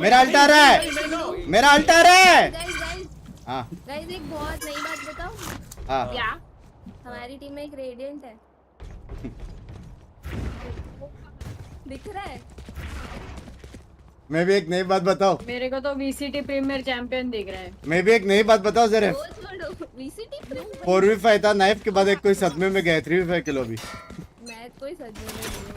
मेरा अल्टा रहा है, मेरा अल्टा रहा है। गाइस हाँ गाइस एक बहुत नई बात बताऊं? हाँ क्या? हमारी टीम में एक रेडिएंट है। दिख रहा है? मैं भी एक नई बात बताऊं। मेरे को तो वीसीटी प्रीमियर चैंपियन दिख रहा है। मैं भी एक नई बात बताऊं जरा। वो छोड़ो, वीसीटी प्रीमियर 4v5 था, नाइफ के बाद एक कोई सदमे में गए 3v5 किलो भी। मैं कोई सच में नहीं हूं।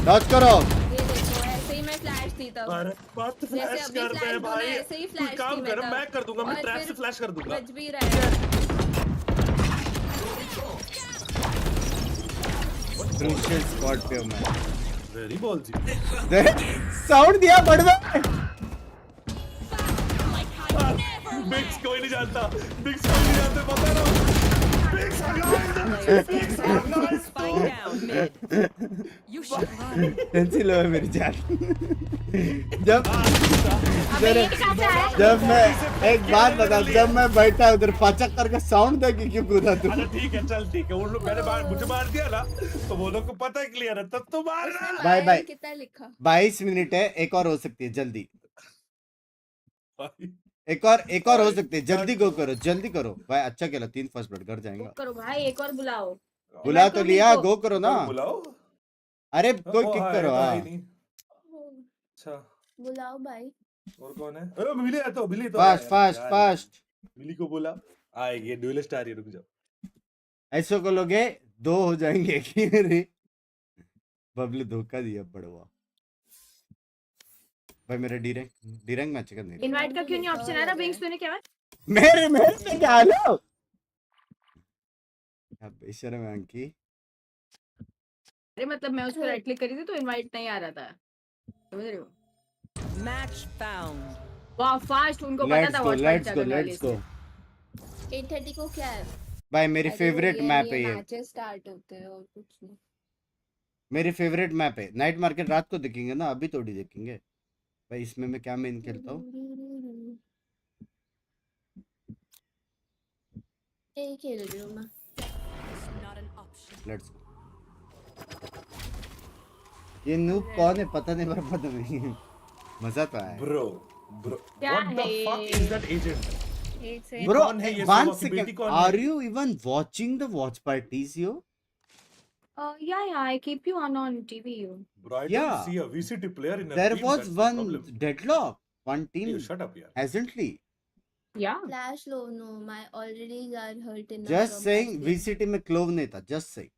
डॉज करो। ये देखो ऐसे ही मैं फ्लैश थी तब। अरे बात जैसे फ्लैश अभी कर फ्लैश रहे दूंगा, भाई। ऐसे ही कोई फ्लैश काम थी कर, तब। मैं कर दूंगा, मैं और ट्रैप फिर से फ्लैश कर दूंगा। बच भी रहा है। क्रूशियल स्पॉट पे हूं मैं। वेरी बॉल जी। साउंड दिया बढ़वा। बिग्स कोई नहीं जानता, बिग्स कोई नहीं जानते, पता ना। बिग्स Spike down mid. You should run. Tension लो है मेरी जान। जब अबे ये कहाँ से आया? जब मैं एक बात बता, जब मैं बैठा उधर पाचक करके साउंड दे कि क्यों कूदा तू। अच्छा ठीक है, चल ठीक है। उन लोग मैंने मुझे मार दिया ना, तो वो लोग को पता है क्लियर है, तब तो मार रहा। Bye bye. कितना लिखा? 22 मिनट है, एक और हो सकती है जल्दी। एक और हो सकती है, जल्दी गो करो, जल्दी करो भाई। अच्छा खेला, 3 फर्स्ट ब्लड कर जाएंगे। करो भाई, एक और बुलाओ। बुला तो लिया, गो करो ना। बुलाओ। अरे कोई किक करो। हाँ अच्छा बुलाओ भाई। और कौन है? अरे मिली है तो, मिली तो फास्ट फास्ट फास्ट। मिली को बोला आएगी, ड्यूलिस्ट आ रही है, रुक जाओ। ऐसो को लोगे 2 हो जाएंगे। अरे बबलू धोखा दिया बड़वा भाई। मेरा डी रैंक मैच कर नहीं। इनवाइट का क्यों नहीं ऑप्शन आ रहा? बिंग्स तूने क्या बात? मेरे से क्या लो। अब बेशर्म है अंकी। अरे मतलब मैं उस पर राइट क्लिक करी थी तो इनवाइट नहीं आ रहा था, समझ रहे हो? Match found. वाह फास्ट, उनको पता था watch let's go let's go. 8:30 को क्या है? भाई मेरी फेवरेट मैप है ये। मैचेस स्टार्ट होते हैं और कुछ नहीं। मेरी फेवरेट मैप है। नाइट मार्केट रात को देखेंगे ना, अभी थोड़ी देखेंगे भाई। इसमें मैं क्या मेन खेलता हूँ। यही खेल रही हूँ मैं। Not an option. Let's go. ये नूब कौन है पता नहीं, पर पता नहीं। मजा तो आया। ब्रो क्या व्हाट द है ये? Fuck is that agent? Bro कौन है ये? 1 सोमा की बेटी second, कौन are है? you even watching the watch parties yo? Yeah, I keep you on TV. Bro, I Yeah. don't see a VCT player in a There team. was That's the one problem. deadlock, one team You shut up yaar. hasn't lead. Yeah. Flash low, no, my already are hurt enough. Just from saying last game. VCT में clove नहीं था, just saying.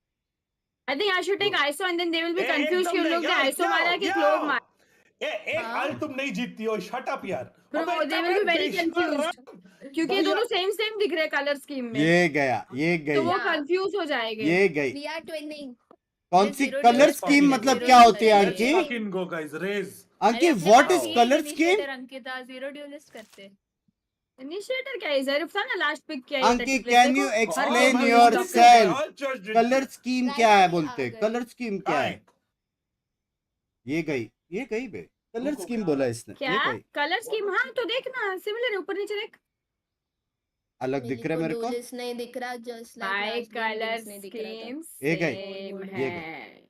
I think I should take ISO and then they will be A, confused कि एकदम उन लोग ने नहीं, ISO मारा कि clove मारा. एक आल तुम नहीं जीतती हो, शट अप यार. Bro, they will be very confused. क्योंकि ये दोनों सेम दिख रहे हैं कलर स्कीम में. ये गया, ये तो वो गई, कंफ्यूज हो जाएंगे. ये गई. We are twinning. कौन सी Zero कलर duelist स्कीम है, मतलब zero क्या duelist होती है है. अंकी? Fucking go guys, raise. अंकी, अरे व्हाट अपने is pass colour he scheme? initiator Ankita zero dualist करते. इनिशिएटर क्या है? ज़रूफ था ना लास्ट पिक क्या है? अंकी, कैन यू Oh, एक्सप्लेन भाई, yourself? all judged it. Colour scheme क्या है बोलते? कलर स्कीम क्या है? Right. ये गई बे. कलर स्कीम बोला इसने. क्या ये गई. Colour scheme? हाँ तो देखना सिमिलर है, ऊपर नीचे देख. अलग दिख रहा है मेरे को. duelist नहीं दिख रहा, just like भाई last game कलर Binks नहीं दिख रहा था. स्कीम ये गई, सेम ये है.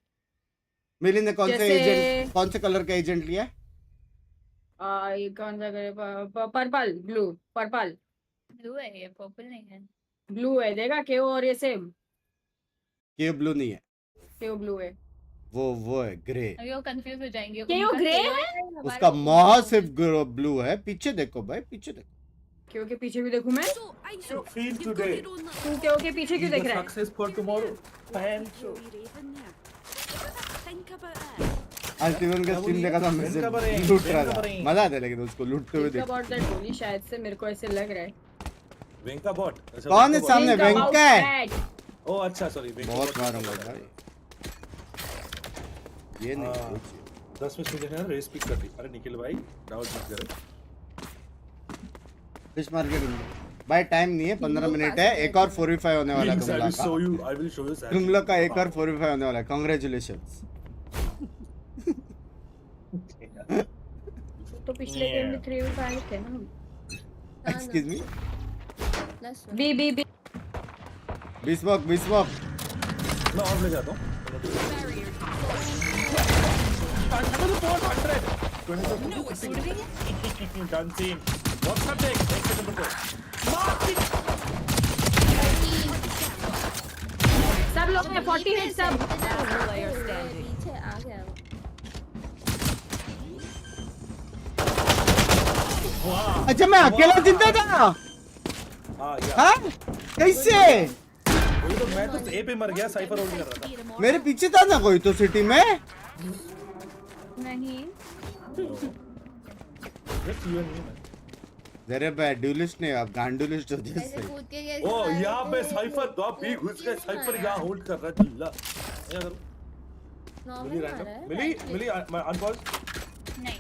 मिली ने कौन से जैसे- एजेंट, कौन से कलर का एजेंट लिया? ये कौन सा colour? Purple, blue, purple, blue है ये, पर्पल नहीं है. ब्लू है. देखा केओ और ये सेम. ये ब्लू नहीं है, केओ ब्लू है. वो है ग्रे. अभी वो कंफ्यूज हो जाएंगे. केओ उनका ग्रे KO है? हमारा उसका KO माह सिर्फ ब्लू है. पीछे देखो भाई, पीछे देखो. केओ के पीछे भी देखूं मैं? So, ISO, Feel you've got today. it on that. तू केओ के पीछे क्यों देख रहा है? Success for tomorrow. Fan show. You're even there. Think about it. अल्टीवन का स्ट्रीम देखा था, मैं से इनका बरे, लूट रहा इनका था. बरे. मजा आता है लेकिन उसको लूटते हुए Think देख. about that गोली शायद से मेरे को ऐसे लग रहा है. वेंका बॉट. कौन है सामने? Think about वेंका है. that. ओ अच्छा, सॉरी. बहुत मारूंगा भाई. ये नहीं. हाँ. 10 मिनट मुझे ना रेस पिक कर दी. अरे निखिल भाई, डाउट मत करो. फिश मार्केट भाई, टाइम नहीं है. 15 मिनट है. एक और 45 होने वाला है Binks, I तुम will लोग का. show you. I will show you. तुम लोग का एक और 45 होने वाला है. कांग्रेचुलेशंस. तो पिछले गेम में 3 5 थे ना. Excuse me. Plus one. B B smoke. मैं और ले जाता हूँ. Done scene. What's happening? Next second before. सब लोग ने 40 हिट सब. पीछे आ गया वो. अच्छा, मैं अकेला जिंदा था. हाँ यार. हाँ, कैसे? वही तो, मैं तो ए पे मर गया. साइफर होल्ड कर रहा था. मेरे पीछे था ना कोई तो सिटी में. नहीं. Just you and me, man. जरे भाई, ड्यूलिस्ट नहीं, आप गांडुलिस्ट हो ऐसे जैसे. कूद के कैसे ओ मारे यहाँ पे थे? साइफर दो भी घुस गए. साइफर यहाँ होल्ड कर रहा है. चिल्ला. क्या करूँ? Normal मिली मारा है, रैंडम. मिली मैं अनकॉल. नहीं.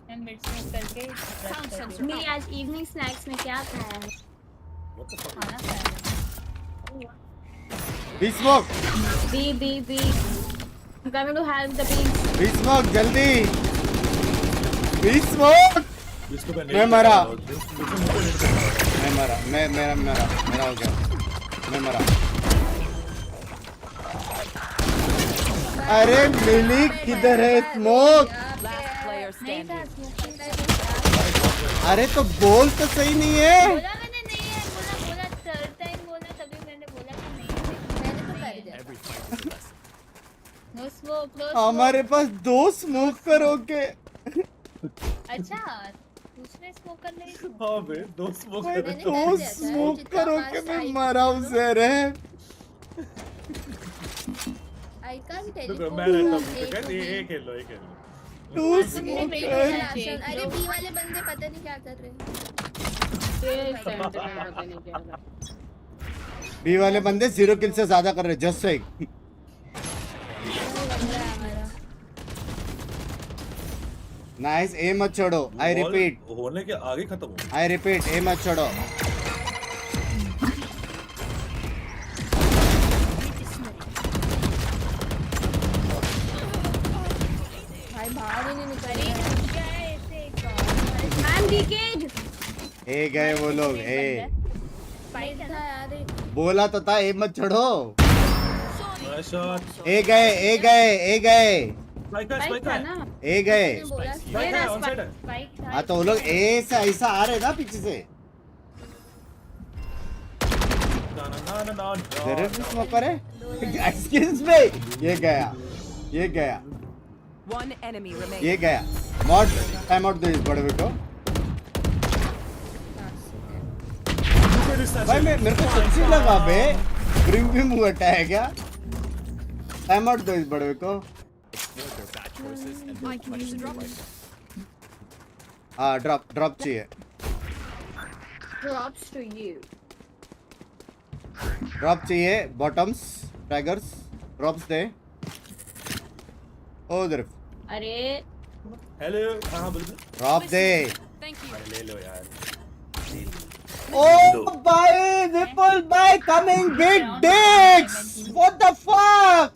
मैं मिड स्मोक करके Sound sensor मैं आज इवनिंग स्नैक्स में क्या खाया है? What the fuck? खाना खाया. B smoke. B I'm coming to help the beans. B smoke जल्दी. बिस्मोक. इसको मैं मरा. इसको मुझे नहीं पता. मैं मरा. मेरा हो गया. मैं मरा. अरे मिली किधर है स्मोक? Last player नहीं था standing. स्मोक. अरे तो बोल तो सही नहीं है. बोला मैंने नहीं है. बोला थर्ड टाइम बोला तभी मैंने बोला कि नहीं है. मैंने तो कर दिया. No smoke. हमारे पास 2 स्मोक करोगे. अच्छा दूसरे स्मोक करने की. हाँ बे, 2 स्मोक भाई, कर. 2 स्मोक करोगे. मैं मरा हूँ सर. आई कांट टेल रुको, यू. मैं रहता हूँ. गाइस ये खेल लो. 2 स्मोक कर. अरे बी वाले बंदे पता नहीं क्या कर रहे हैं. पता नहीं क्या था. बी वाले बंदे 0 किल से ज्यादा कर रहे. Just say nice. ए मत छोड़ो. I repeat. होने के आगे खत्म हो. आई रिपीट, ए मत छोड़ो. भाई बाहर ही नहीं निकल रहे हैं. क्या है ऐसे एक I'm geeked. ए गए वो लोग. ए फाइट था यार. बोला तो था ए मत छोड़ो. Nice shot. ए गए. स्पाइकर Fight था ना. ए गए. बोला स्पाइकर है, ऑन साइड है. फाइट था. हाँ तो वो लोग ऐसा आ रहे ना पीछे से. ना. जरूर भी स्मोकर है. Excuse me. ये गया. One enemy remaining. ये गया. मॉड टाइम आउट दे इस बड़े को. भाई मेरे को सच्ची लगा बे. ब्रिम भी मुंह हटा है क्या? टाइम आउट दो इस बड़े को। हाँ ड्रॉप चाहिए। Props to you. ड्रॉप चाहिए बॉटम्स टाइगर्स ड्रॉप्स दे। ओ उधर अरे हेलो हाँ बोल ड्रॉप दे। Thank you. ले लो यार ओ भाई विपुल भाई coming big dicks what the fuck.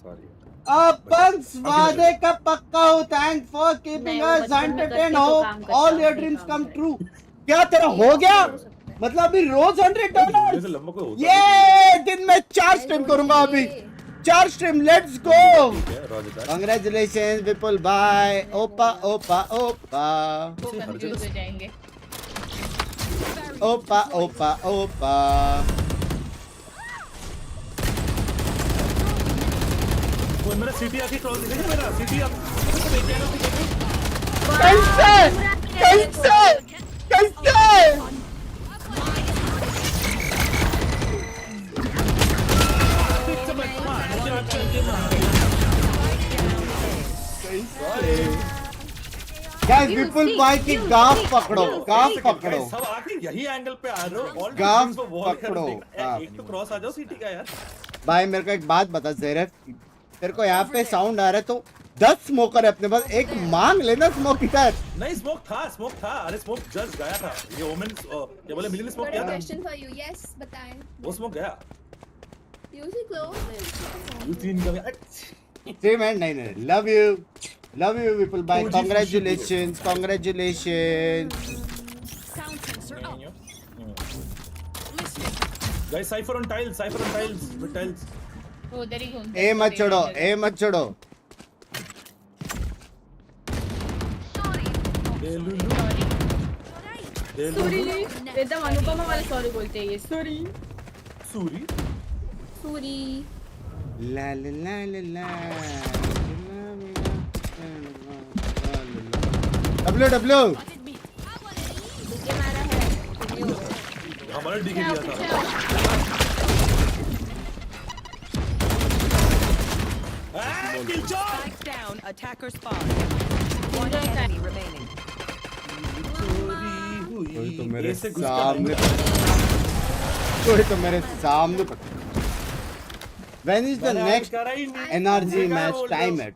Binks वादे का पक्का हूँ। Thank for keeping us entertain हो all your dreams come true. क्या तेरा हो गया मतलब अभी रोज $100 लंबा कोई होता ये दिन में 4 स्ट्रीम करूंगा अभी 4 स्ट्रीम लेट्स गो। कांग्रेचुलेशन विपुल भाई ओपा ओपा ओपा वो कंफ्यूज हो जाएंगे। ओपा ओपा ओपा। वो मेरा सिटी आके क्रॉस दिखेगा मेरा सिटी आप कैसे गाइस विपुल भाई की गाफ पकड़ो सब आके यही एंगल पे आ रहे हो ऑल गाफ को वॉल पकड़ो। एक तो क्रॉस आ जाओ सिटी का यार। भाई मेरे को एक बात बता ज़ेरफ तेरे को यहाँ पे साउंड आ रहा है तो 10 स्मोकर है अपने पास एक मांग लेना स्मोक इधर। नहीं स्मोक था अरे स्मोक जस्ट गया था ये ओमेन क्या बोले मिली ने स्मोक किया था क्वेश्चन फॉर यू यस बताएं। वो स्मोक गया यूज इट क्लोज। यू तीन का जी मैन नहीं लव यू विपुल भाई congratulations Sound sensor up. Guys cipher on tiles with tiles वो उधर ही घूमते ए मत छोड़ो सॉरी एकदम अनुपमा वाले सॉरी बोलते हैं ये सॉरी सूरी ला ला ला ला ला डब्ल्यू के मारा है। हमारा डीके दिया था Spike down. Attacker spawn. One enemy remaining. कोई तो मेरे सामने When is the next NRG match? Time है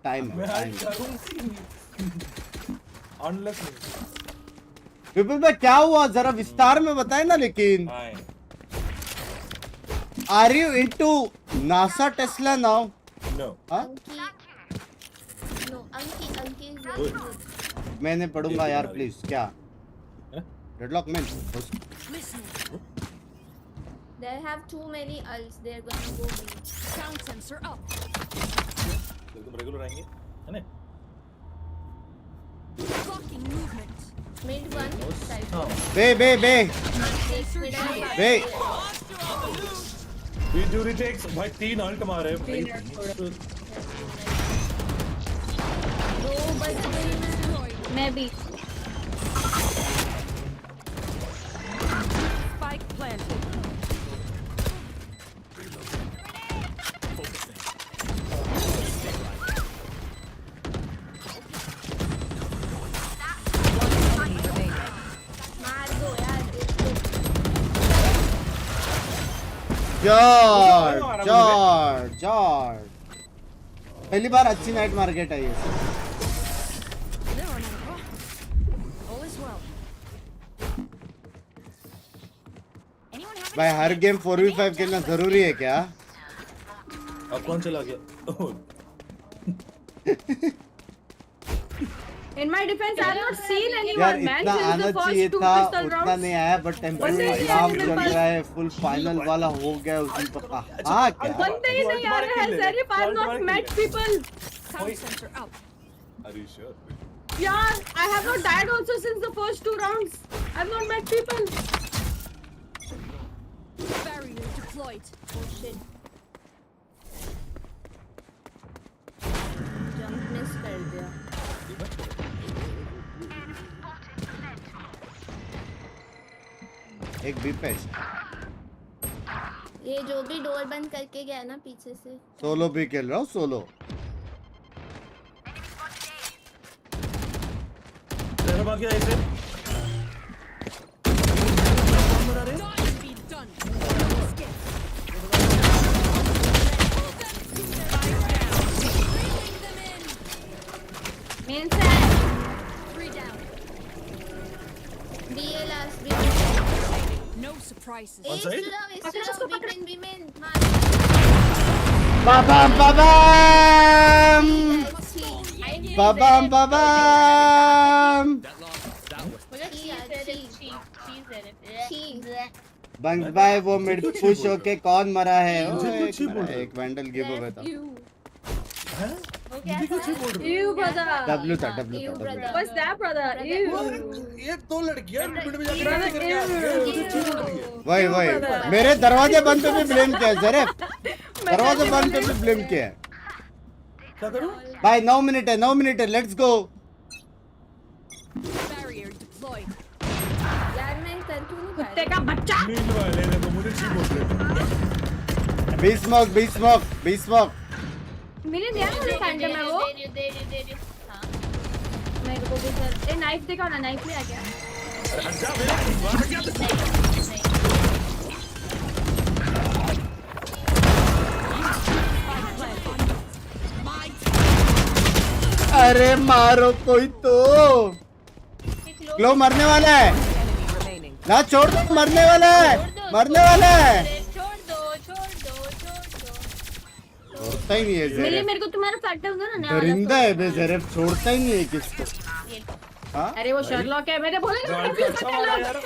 Unless विपुल भाई क्या हुआ जरा विस्तार में बताए ना। लेकिन Are you into NASA Tesla now? No. अंकी is very good. मैंने पढ़ूंगा यार प्लीज। क्या deadlock man They have too many ults. They're gonna go B. Sound sensor up. एकदम रेगुलर आएंगे है ना Blocking movement. Mid one side. Bay We do retakes भाई 3 अल्ट मार रहे हैं दो बच गई मैं भी। Spike planted. मार दो यार जॉर्ज पहली बार अच्छी नाइट मार्केट आई है। All is well. भाई हर गेम 4v5 खेलना जरूरी है क्या? अब कौन चला गया In my defense, I have not seen यार anyone, man. इतना Since आना the चाहिए first two था pistol उतना rounds. नहीं आया बट टेम्परेरी काम चल रहा है फुल फाइनल वाला हो गया उसमें तो हाँ क्या बंदे ही नहीं आ रहे हैं, Zarif. I have not met people. Sound sensor up. Are you sure? Yeah, I have not died also since the first 2 rounds. I have not met people. Barrier deployed. Oh shit. Jump miss कर दिया। एक B पे ये जो भी door बंद करके गया ना पीछे से। सोलो भी खेल रहा हूँ सोलो। तेरा बाकी ऐसे मेन से BA last B. No surprises. On side? B-main. Babam babam babam babam। Bunks भाई वो मिड पुश होके कौन मरा है? एक वैंडल गिव अवे था। Ew, brother. W था। What's that, brother? Ew. ये दो लड़कियां मिड में जाके Brother, करके आ रही है, मुझे चीज बोल रही है। वही मेरे दरवाजे बंद पे भी ब्लेम किया है सर। दरवाजे बंद पे भी ब्लेम किया है क्या करूं? भाई। 9 मिनट है लेट्स गो। Barrier deployed. यार मैं कर क्यों नहीं कुत्ते का बच्चा। नींद वाले ने तो मुझे चीज बोल रहे थे। B smoke. मिले दिया ना मुझे फैंटम में वो। दे रही। हाँ मेरे को भी सर ए नाइफ दिखाओ ना, नाइफ ले आ गया। अच्छा मेरा बाहर क्या? अरे मारो कोई तो। ग्लो मरने वाला है ना, छोड़ दो। मरने वाला है। छोड़ दो छोड़ता ही नहीं है मिले ज़ेरेफ। मेरे को तुम्हारा फैंटम दो ना। दरिंदा है बे ज़ेरेफ, छोड़ता ही नहीं है किसको। हाँ अरे वो शर्लॉक है, मैंने बोला ना। अच्छा मारा यार।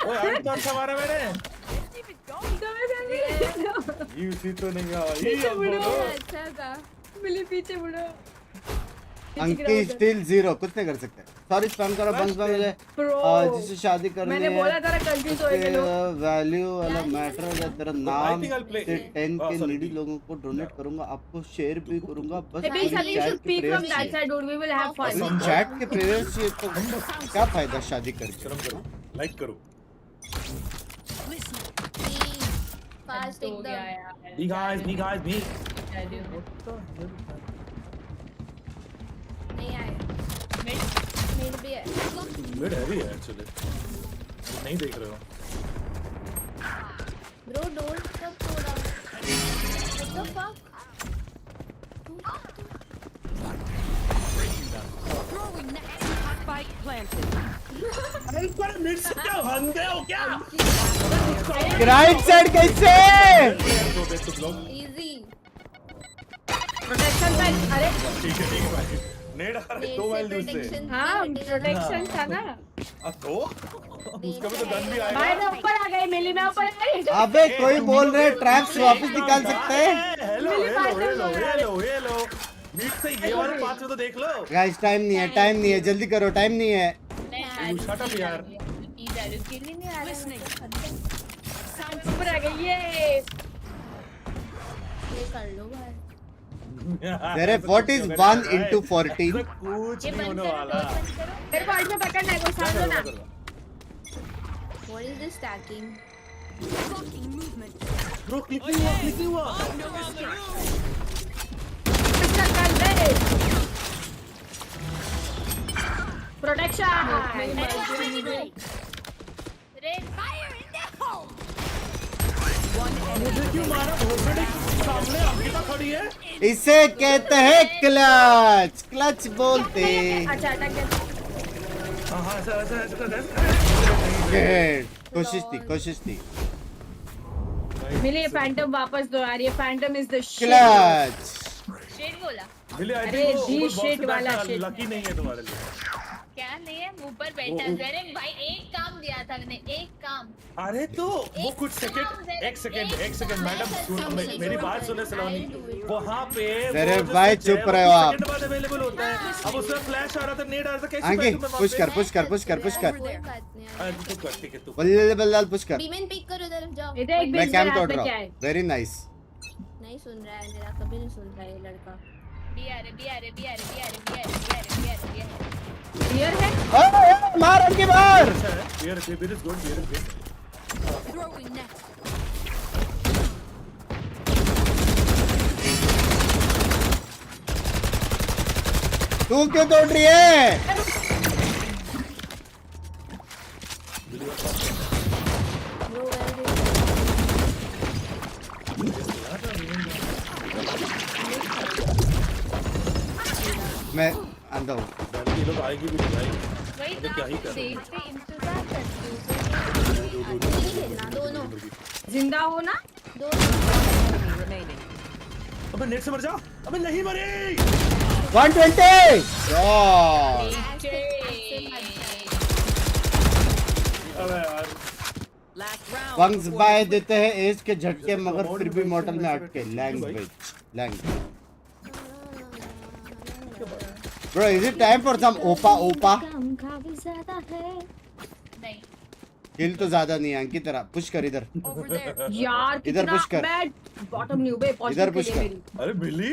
ओए हट कौन सा मारा मैंने? ये उसी तो नहीं आ ये अब बोलो। अच्छा का मिले पीछे मुड़ो। अंकी स्टिल 0, कुछ नहीं कर सकते। सॉरी स्पैम करो बंक्स भाई मुझे। जिससे शादी करनी मैंने है बोला था कंफ्यूज हो गए लोग। वैल्यू वाला मैटर है। तेरा नाम think I'll play- से 10 के sorry. नीडी लोगों को डोनेट करूंगा, आपको शेयर भी करूंगा। बस Hey, Binks, I think you should speak from that side, dude. We will have fun. Chat के प्रेयर्स से तो क्या फायदा शादी करके। शर्म करो, लाइक करो। फास्ट हो गया एकदम। यार। Be guys, be guys, be. नहीं आए। मिड भी है। Mid heavy है actually. नहीं देख रहे हो? Bro, don't कब तोड़ा? What the fuck? Throwing net. Spike planted. अरे पर मिड से क्या हंगे हो क्या? राइट साइड कैसे? Easy. Protection side. अरे ठीक है भाई। नेड आ रहा है 2 वाइल दूर से। हाँ प्रोटेक्शन था ना। तो उसका भी तो गन भी आएगा। भाई मैं ऊपर आ गई, मिली मैं ऊपर आ गई। अबे कोई बोल रहे ट्रैप्स वापस निकाल सकते हैं। हेलो मीट से ये वाले 5 में तो देख लो। गाइस टाइम नहीं है, जल्दी करो, टाइम नहीं है। शट अप यार। गिल्ली नहीं आ रहा है। ऊपर आ गई ये। ये कर लो भाई। There what is 1 into 14? कुछ ये नहीं बंद होने करो, वाला। डोर बंद करो। मेरे को ऐसे पकड़ना है, कोई साथ दो ना। What is this stacking? Blocking movement. Bro click नहीं हुआ। पिस्टल कर दे। Protection. Red fire in the hole. मुझे क्यों मारा? भोसड़ी सामने अंकिता खड़ी है। इसे कहते हैं क्लच बोलते। अच्छा अटक गया। हाँ ऐसा कोशिश थी। मिली फैंटम वापस दो यार, ये Phantom is the shit. Clutch Shit बोला। मिले आई अरे थिंक जी वो shit वाला shit। लकी नहीं है तुम्हारे लिए। क्या नहीं है मुंह पर बैठा जरे भाई, एक काम दिया था मैंने, एक काम। अरे तो वो कुछ सेकंड एक सेकंड मैडम मेरी बात सुने सलोनी। वहाँ पे अरे भाई चुप रहे हो आप। सेकंड बाद अवेलेबल होता है। अब उसमें फ्लैश आ रहा था, नेट आ रहा था, कैसे आगे बैठूं मैं वहाँ पुश पे? कर कोई बात नहीं। तू कर ठीक है तू। बल्लाल पुश कर। बीमेन पिक करो, तरफ जाओ। इधर एक मैं बिल्ड कैंप है, तोड़ पे रहा क्या हूँ। है? Very nice. नहीं सुन रहा है मेरा, कभी नहीं सुन रहा है ये लड़का। बिहार क्लियर है? मार उनकी मार। अच्छा है, here is good, here is good. Throwing net. तू क्यों तोड़ रही है? मैं आंदा हूँ। ये लोग आएगी भी नहीं भाई। वही अबे क्या ही कर रहे हैं? देखते इंतजार करती हूँ नहीं खेलना दोनों जिंदा हो ना? Enemy remaining. अबे नेट से मर जा। अबे नहीं मरी। 120 यार। अबे यार Last round. वंग्स बाय देते हैं एज के झटके मगर फिर भी मॉडल में अटके। Language bro, is it time for some ओपा? नहीं किल तो ज्यादा नहीं है अंकित, तरह पुश कर इधर। Over there. यार इधर कितना push कर। मैं बॉटम न्यू बे इधर push कर। अरे मिली।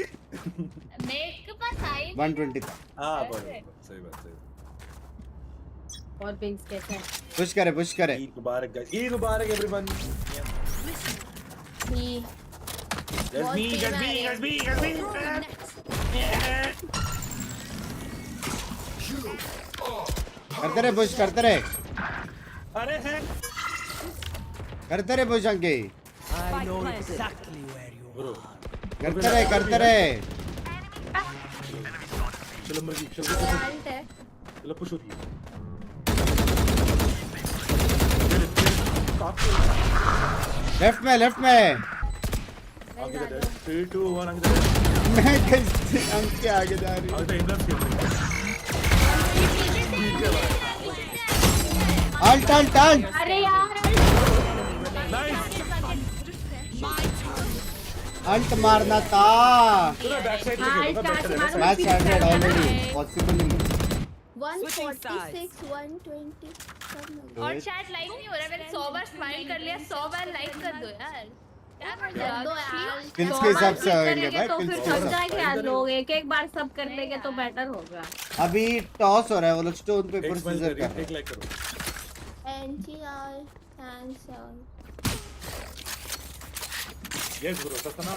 मेरे पास आई 120 था। हाँ बराबर सही बात सही। और बिंग्स कैसे है? पुश करे। ईद मुबारक गाइस। ईद मुबारक एवरीवन। करते रहे पुश, करते रहे। अरे हैं करते रहे push Ankit. I know exactly where you bro करते रहे। चलो मर्जी चलो आल्ट है चलो पुश होती है। लेफ्ट में आगे जा 3 2 1 आगे जा। मैं कैसे अंक के आगे जा रही हूँ? आगे इधर खेल रहे अल्ट। अरे यार अल्ट मारना था। पूरा बैक साइड पे खेलो ना बेटर है ना। मैच स्टार्टेड ऑलरेडी, पॉसिबल नहीं। 146 120 और चैट लाइक नहीं हो रहा। मैंने 100 बार स्माइल कर लिया, 100 बार लाइक कर दो यार। क्या कर दो यार। किल्स के हिसाब से होंगे भाई, तो फिर किल्स थक जाएंगे यार लोग। एक बार सब कर लेंगे तो बेटर होगा। अभी टॉस हो रहा है, वो लोग स्टोन पेपर एक सीजर कर रहे हैं। एक लाइक करो। एनटीआर थैंक्स यार। यस ब्रो सतना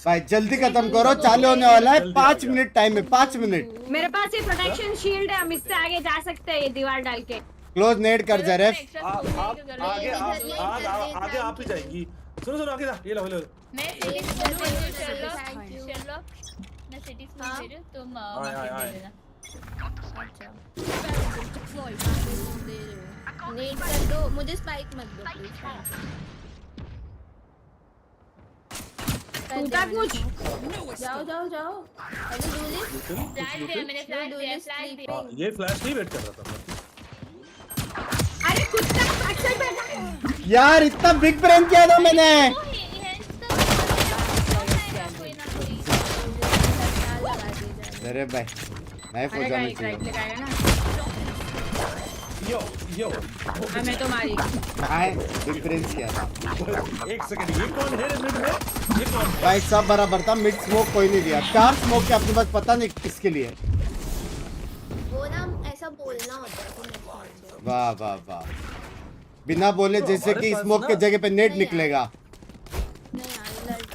भाई जल्दी खत्म करो, चालू होने वाला है। 5 मिनट टाइम है, 5 मिनट। मेरे पास ये प्रोटेक्शन शील्ड है, हम इससे आगे जा सकते हैं। ये दीवार डाल के क्लोज नेट कर जा रेफ। आगे आप ही जाएंगी। सुनो आगे जा। ये लो मैं सिटी स्कूल चलो मैं सिटी स्कूल भेज रही हूं, तुम आए। देना। अच्छा नेट कर दो, मुझे स्पाइक मत दो प्लीज। टूटा कुछ। जाओ अरे दूली फ्लैश दिया मैंने, फ्लैश दिया। ये फ्लैश नहीं वेट कर रहा था। अरे कुत्ता एक्शन बैठा है यार इतना बिग ब्रेन किया था मैंने। अरे भाई नाइफ हो जाना चाहिए। लगाएगा ना। यो मैं तो मारी। हाय बिग ब्रेन किया था। एक सेकंड ये कौन है मिड में? ये कौन? भाई सब बराबर था, मिड स्मोक कोई नहीं दिया। 4 स्मोक के अपने पास पता नहीं किसके लिए। वो ना ऐसा बोलना होता है। वाह बिना बोले जैसे कि स्मोक के जगह पे नेट निकलेगा।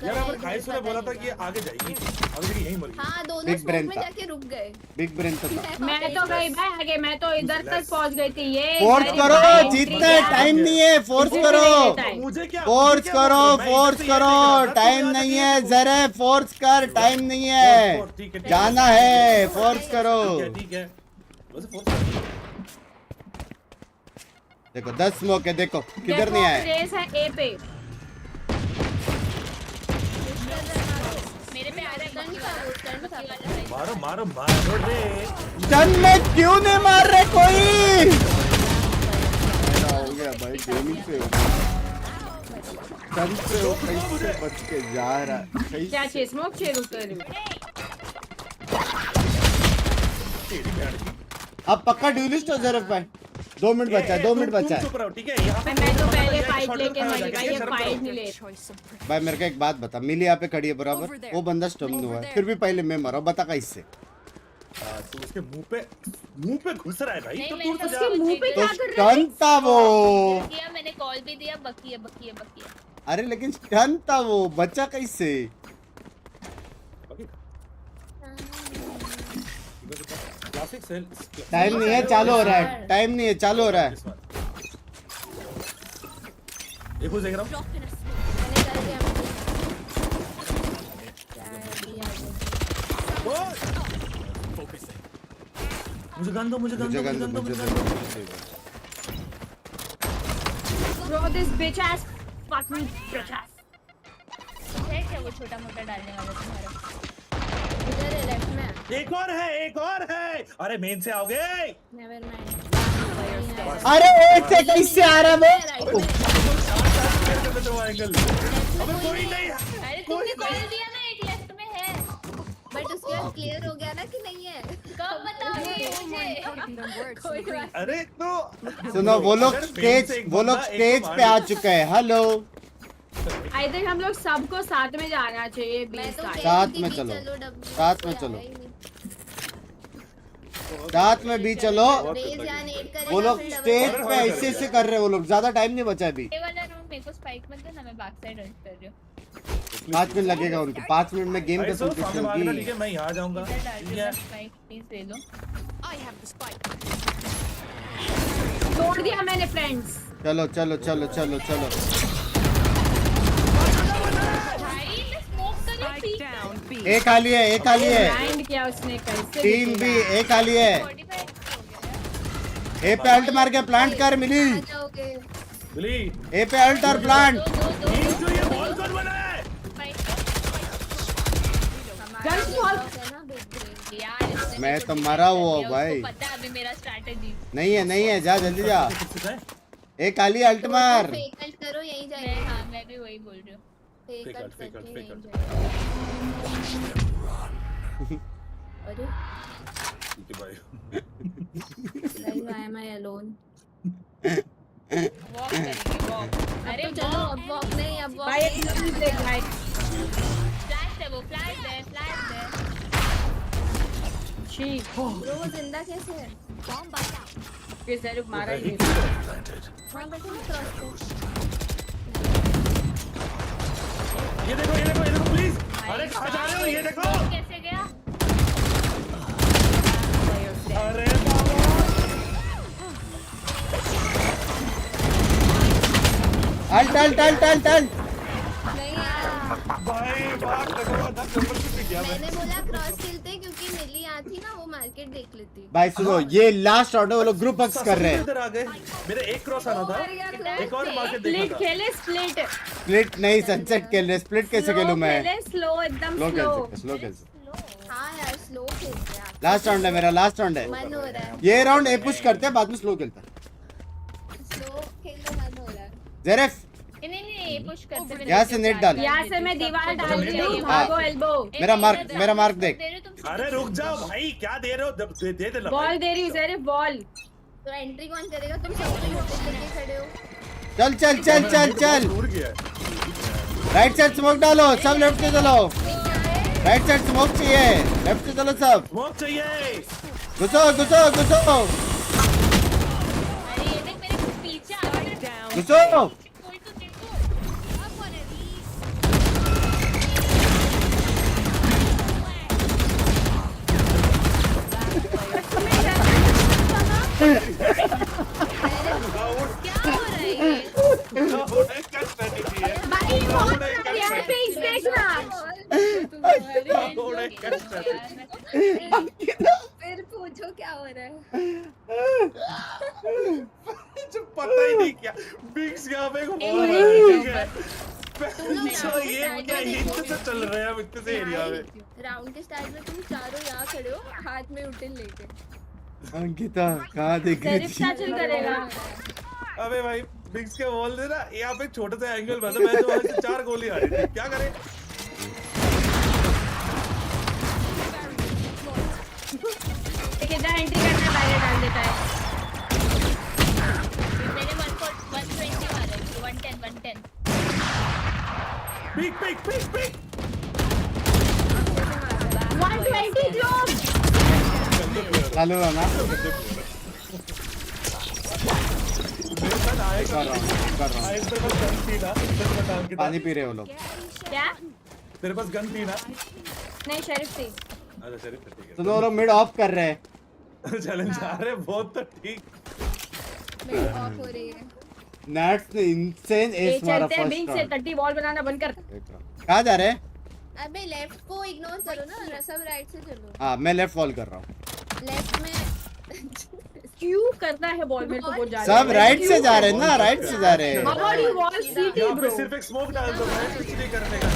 यार अगर खाइस ने बोला था कि ये आगे जाएगी, अभी भी यहीं मर गई। हां दोनों बिग स्मोक ब्रेन में था। जाके रुक गए। बिग ब्रेन तो था। मैं तो गई भाई आगे, मैं तो इधर तक पहुंच गई थी। ये फोर्स करो, जीतना है, टाइम नहीं है। फोर्स करो, मुझे क्या फोर्स करो, टाइम नहीं है। जरा फोर्स कर, टाइम नहीं है, जाना है। फोर्स करो। ठीक है बस फोर्स। देखो 10 स्मोक है, देखो किधर नहीं आए। रेस है ए पे। मेरे पे आ रहा है गन का मारो रे। टन में क्यों नहीं मार रहे कोई? हो गया भाई, गेमिंग से टन से वो कैसे बच के जा रहा है। क्या चाहिए? स्मोक चाहिए? रुक कर। अब पक्का ड्यूलिस्ट हो जरा भाई। 2 मिनट बचा है, 2 मिनट बचा है। ठीक है यहाँ पे मैं तो पहले फाइट लेके मरी भाई। ये फाइट नहीं ले। भाई मेरे को एक बात बता, मिली यहाँ पे खड़ी है बराबर, वो बंदा स्टम्प हुआ है, फिर भी पहले मैं मरा। बता कैसे? तू उसके मुंह पे घुस रहा है भाई। तो तू उसके मुंह पे तो क्या कर रहा है? स्टन था वो। किया मैंने कॉल भी दिया। बकिया अरे लेकिन स्टन था वो, बचा कैसे? क्लासिक सेल टाइम नहीं है, चालू हो रहा है, टाइम नहीं है, चालू हो रहा है। ये कुछ देख रहा हूँ। मैंने कर दिया मुझे गन दो, मुझे गन दो, मुझे गन दो, मुझे गन दो। Bro, this bitch ass fucking bitch ass. है क्या वो छोटा मोटा डालने वाला तुम्हारा? इधर है लेफ्ट में। एक और है, एक और है। अरे मेन से आओगे? Never mind. अरे एक से कैसे आ रहा है वो? अबे कोई नहीं। अरे तुमने कॉल दिया ना, एक लेफ्ट में है। बट उसके बाद क्लियर हो गया ना कि नहीं है? कब बताओगे मुझे? कोई बात। अरे तो सुनो, वो लोग स्टेज पे आ चुके हैं। हेलो, I think हम लोग सबको साथ में जाना चाहिए। मैं तो साथ में चलो, साथ में चलो, साथ में भी चलो। वो लोग स्टेज पे ऐसे ऐसे कर रहे हैं, वो लोग। ज्यादा टाइम नहीं बचा अभी। ये वाला रूम मेरे को स्पाइक मत देना, मैं बैक साइड रन कर रही हूं। 5 मिनट लगेगा उनको, 5 मिनट में गेम भाई खत्म सामने भागना, ठीक होगी। है, मैं यहाँ जाऊंगा। इधर डाल ठीक दो है। स्पाइक, प्लीज दे दो। I have the spike. तोड़ दिया मैंने फ्रेंड्स। चलो चलो चलो चलो चलो। भाई मैं स्मोक कर रही Spike थी। down B. एक खाली है, एक खाली है। ब्लाइंड किया उसने कैसे? 3 भी, एक खाली है। 45 हो गया। ए पे अल्ट मार के प्लांट कर मिली। आ जाओगे। बिली, ए पे अल्ट और प्लांट। ये जो ये बॉल कौन बना है? Guns fall. यार मैं तो मरा हुआ हूँ भाई। पता है अभी मेरा स्ट्रैटेजी। नहीं है, नहीं है, जा जल्दी जा। एक खाली अल्ट मार। फेक कट करो, यहीं जाएंगे। हां मैं भी वही बोल रही हूं। फेक कट फेक कट, करके फेक यहीं कट। जाएंगे। अरे ठीक है भाई। Guys why am I alone? Walk करेंगे, वॉक। अरे चलो अब वॉक नहीं, अब वॉक भाई नहीं। एक देख भाई। फ्लैश है वो, फ्लैश है, फ्लैश है। शी ब्रो वो जिंदा कैसे है? किसे रुक मारा ही। हां बैठो मैं क्रॉस कर। ये देखो, ये देखो, ये देखो प्लीज। अरे कहाँ जा रहे हो? ये देखो। कैसे गया? अरे बाबा। Alt alt alt alt alt. नहीं यार, भाई बात देखो, अदब नंबर पे गया मैं। मैंने बोला क्रॉस खेलते क्योंकि मिली यहाँ थी ना, वो मार्केट देख लेती। भाई सुनो, ये लास्ट राउंड है, वो लोग ग्रुप हक्स कर रहे हैं। इधर आ गए। मेरे एक क्रॉस आना था, एक और मार्केट देखना स्प्लिट था। खेले, स्प्लिट। स्प्लिट नहीं, सनसेट खेल रहे। स्प्लिट कैसे खेलूं मैं? स्लो, एकदम स्लो खेल स्लो। सकते, स्लो खेल सकते। हाँ यार स्लो खेलते हैं। लास्ट राउंड है मेरा, लास्ट राउंड है। मन हो रहा है, ये राउंड ए पुश करते हैं, बाद में स्लो खेलता है। स्लो खेलने मन हो रहा है। जेरेफ नहीं नहीं, ये पुश करते हैं। यहाँ से नेट डाल। यहाँ से मैं दीवार डाल रही हूँ, हाँ। भागो एल्बो। मेरा मार्क देख। अरे रुक जाओ भाई, क्या दे रहे हो? दे दे दे बॉल दे रही हूँ सिर्फ बॉल। तो एंट्री कौन करेगा? तुम सब लोग होटल खड़े हो। चल चल चल चल चल। दूर गया। राइट साइड स्मोक डालो, सब लेफ्ट से चलो। राइट साइड स्मोक चाहिए, लेफ्ट से चलो सब। स्मोक चाहिए। घुसो घुसो घुसो अरे ये देख मेरे को पीछे आ रहा है। Down. घुसो। कोई तो देखो। क्या हो रहा है ये? भाई बहुत यार पेज देखना। फिर पूछो क्या हो रहा है? जो पता ही नहीं क्या बिग्स यहाँ पे को बोल रहा है, ठीक है? ये क्या हिट से चल रहे हैं इतने से एरिया में। राउंड के स्टार्ट में तुम चारों यहाँ खड़े हो, हाथ में उठन लेके। अंकिता कहाँ देख रही सिर्फ थी? सचिन करेगा। अबे भाई बिग्स के बॉल दे ना, यहाँ पे छोटा सा एंगल बना, मैं तो वहाँ से 4 गोली आ रही थी, क्या करें? किधर एंट्री करना है, पहले डाल देता है। मैंने 120 मारा है, 110। Pick pick pick pick 120 close. चालू है ना? मेरे साथ आए कर रहा हूँ। आए तेरे पास गन थी ना, सच बता अंकिता। पानी पी रहे हो लोग। क्या? तेरे पास गन थी ना? नहीं शरीफ थी। अच्छा शरीफ ठीक है। सुनो, वो लोग मिड ऑफ कर रहे हैं। चैलेंज आ रहे बहुत तो ठीक। मेरी ऑफ हो रही है। नैट्स ने इंसेन एस मारा चलते हैं फर्स्ट बिंग से राउंड। 30 बॉल बनाना बंद कर। कहाँ जा रहे हैं? अबे लेफ्ट को इग्नोर करो ना, सब राइट से चलो। हाँ मैं लेफ्ट फॉल कर रहा हूँ। लेफ्ट में क्यों करना है बॉल में तो वो जा रहे सब राइट से जा रहे हैं ना, राइट से जा रहे हैं। हमारी वॉल सीटी यहाँ पे ब्रो। सिर्फ एक स्मोक डाल दो, मैं कुछ नहीं करने का।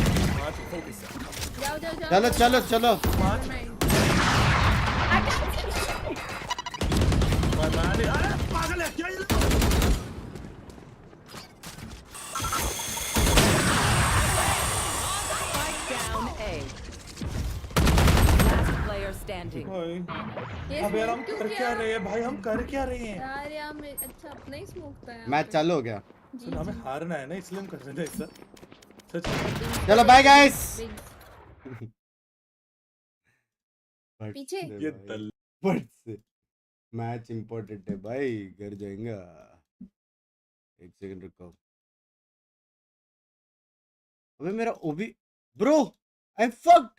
जाओ जाओ जाओ। चलो चलो चलो। अरे पागल है क्या ये? Down A. Last player standing. अब यार हम कर क्या रहे हैं भाई, हम कर क्या रहे हैं यार यार मैं अच्छा अपना ही स्मोक था। मैच चालू हो गया। सुन हमें हारना है ना, इसलिए हम कर रहे थे ऐसा। सच चलो बाय गाइस। पीछे ये दल बट से मैच इंपॉर्टेंट है भाई, घर जाएंगे। एक सेकंड रुको। अबे मेरा ओबी ब्रो, आई फक्ड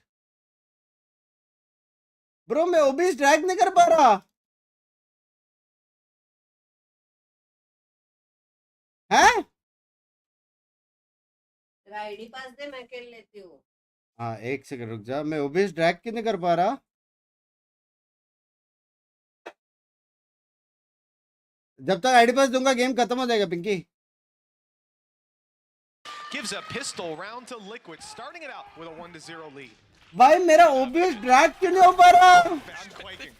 ब्रो, मैं ओबी ड्रैग नहीं कर पा रहा। हैं? आईडी पास दे, मैं खेल लेती हूँ। हाँ एक सेकंड रुक जा, मैं ओबी ड्रैग क्यों नहीं कर पा रहा? जब तक आईडी पास दूंगा गेम खत्म हो जाएगा Pinky. Gives a pistol round to Liquid, starting it out with a 1-0 lead. भाई मेरा ओबी ड्रैग क्यों नहीं हो पा रहा? I'm quaking.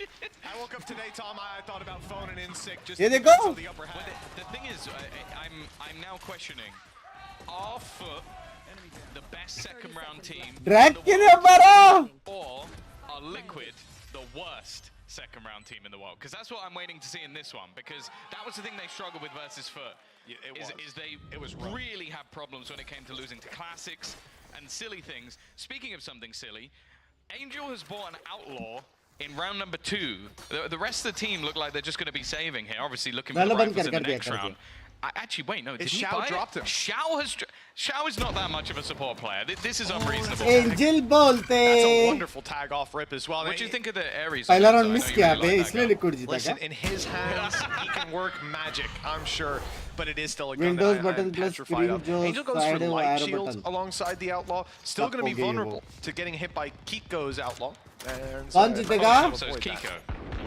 I woke up today, Tom. I thought about phoning in sick just ये to देखो। cancel the upper hand. The thing is, I'm now questioning, are Foot the best second round team drag क्यों नहीं हो पा रहा? or are Liquid the worst second round team in the world? Because that's what I'm waiting to see in this one, because that was the thing they struggled with versus Foot. It was rough. Really had problems when it came to losing to classics and silly things. Speaking of something silly, Angel has bought an Outlaw in round number 2. The rest of the team look like they're just going to be saving here, obviously looking for the rifles in the next round. Actually, wait, no, did he Xiao buy it? dropped him. Xiao is not that much of a support player. This is unreasonable. Angel बोलते। That's a wonderful tag off rip as well. What do you think of the Ares? पहला offense? Round I miss know you किया really bay, like that इसलिए guy. Liquid जीता Listen, क्या? in his hands, he can work magic, I'm sure, but it is still a gun Windows that button I'm plus petrified screen of. जो Angel goes side for है वो light arrow shields button। alongside the Outlaw, still Fuck going to be हो गई है vulnerable to getting hit by Kiko's Outlaw. And कौन जीतेगा? So is Kiko,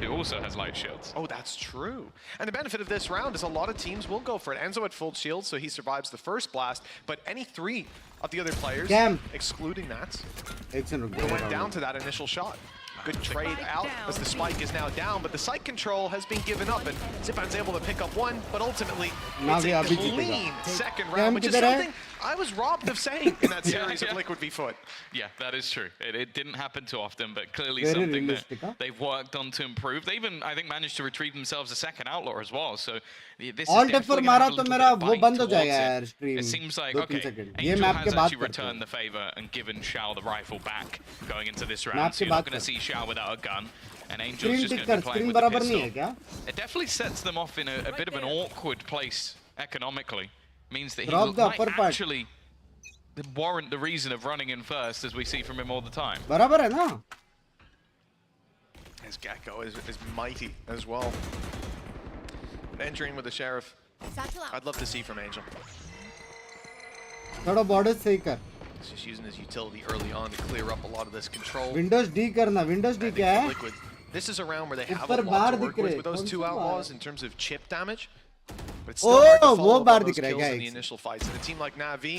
who also has light shields. Oh, that's true. And the benefit of this round is a lot of teams will go for it. Enzo had full shield, so he survives the first blast, but any 3 of the other players, Cam. excluding Nats, एक second रुक went जा। down to that initial shot. Good trade Spike out down. as the spike is now down, but the site control has been given up, and Zipan's able to pick up one, but ultimately Now it's we a are beating clean Tiga. second Cam round, which is किधर है? something I was robbed of saying in that series Yeah. of Liquid v Foot. Yeah, that is true. It didn't happen too often, but clearly Very something realistic, huh? that they've worked on to improve. They even, I think, managed to retrieve themselves a second Outlaw as well. So this All is tap for definitely मारा gonna have a तो little मेरा bit of वो bite बंद हो towards जाएगा it. यार stream. It seems like, 2-3 okay, second. ये Angel map के has बात actually करते हैं। returned the favor and given Shao the rifle back going into this map round. So की you're not बात going to करते see Shao without a gun. And Angel's screen just tick going कर, to be playing screen with the बराबर नहीं है pistol. क्या? It definitely sets them off in a bit of an awkward place economically. Means that he Drop the might upper part. actually warrant the reason of running in first, as we see from him all the time. बराबर है ना? His Gecko is mighty as well. Entering with the Sheriff, I'd love to see from Angel. थोड़ा border सही कर। He's just using his utility early on to clear up a lot of this control. Windows D करना, Windows D I think क्या for है? Liquid, this is a round where they have a ऊपर lot bar to दिख work रहे, with those कौन 2 सा Outlaws bar? in terms of chip damage. But it's still hard to Oh, follow वो up bar on those दिख रहा है, kills in the guys. initial fights. And a team like Navi,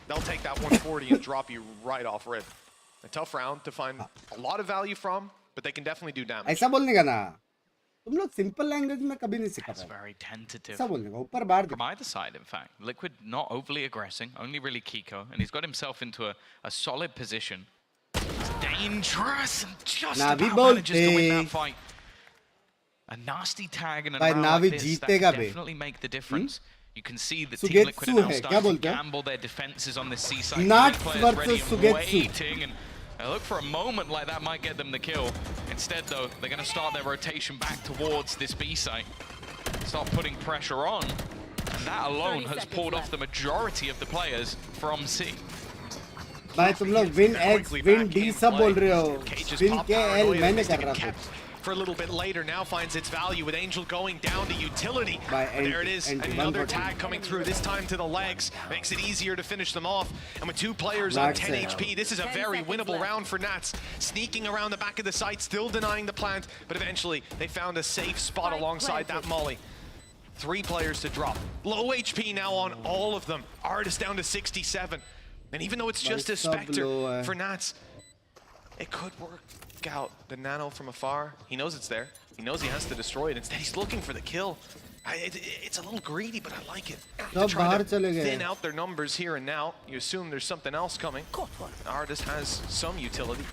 they'll take that 140 and drop you right off rip. A tough round to find a lot of value from, but they can definitely do damage. ऐसा बोलने का ना। तुम लोग simple language में कभी नहीं सीखा That's था। very tentative. ऐसा बोलने का, ऊपर बार From either side, in fact. Liquid not overly aggressing, only really Kiko, and he's got himself into a solid position. It's dangerous and just Navi about manages to win bolte. that fight. A nasty tag and a भाई round Navi like this that जीतेगा can bay. definitely make the difference. You can see the Sugetsu Team Liquid are now है, क्या starting to बोलते हैं? gamble their defenses on this seaside. Nuts Players ready versus and Sugetsu. waiting, and they look for a moment like that might get them the kill. Instead, though, they're going to start their rotation back towards this B site. Start putting pressure on. And that alone 30 has seconds pulled off left. the majority of the players from C. भाई तुम लोग win x, win D सब बोल रहे हो। Cage's win pop के L paranoia, मैंने Mystic कर and रहा था। kept for a little bit later now finds its value with Angel going down to utility. By But there it is, and another 140. tag coming through, this time to the legs. Makes it easier to finish them off. And with 2 players on 10 HP, this is a very winnable round for Nats. Sneaking around the back of the site, still denying the plant, but eventually they found a safe spot alongside that molly. 3 players to drop. Low HP now on all of them. AORUS down to 67. And even though it's just a Spectre for Nats, it could work out. The nano from afar, he knows it's there. He knows he has to destroy it. Instead, he's looking for the kill. It's a little greedy, but I like it. To try to thin out their numbers here and now. You assume there's something else coming. AORUS has some utility.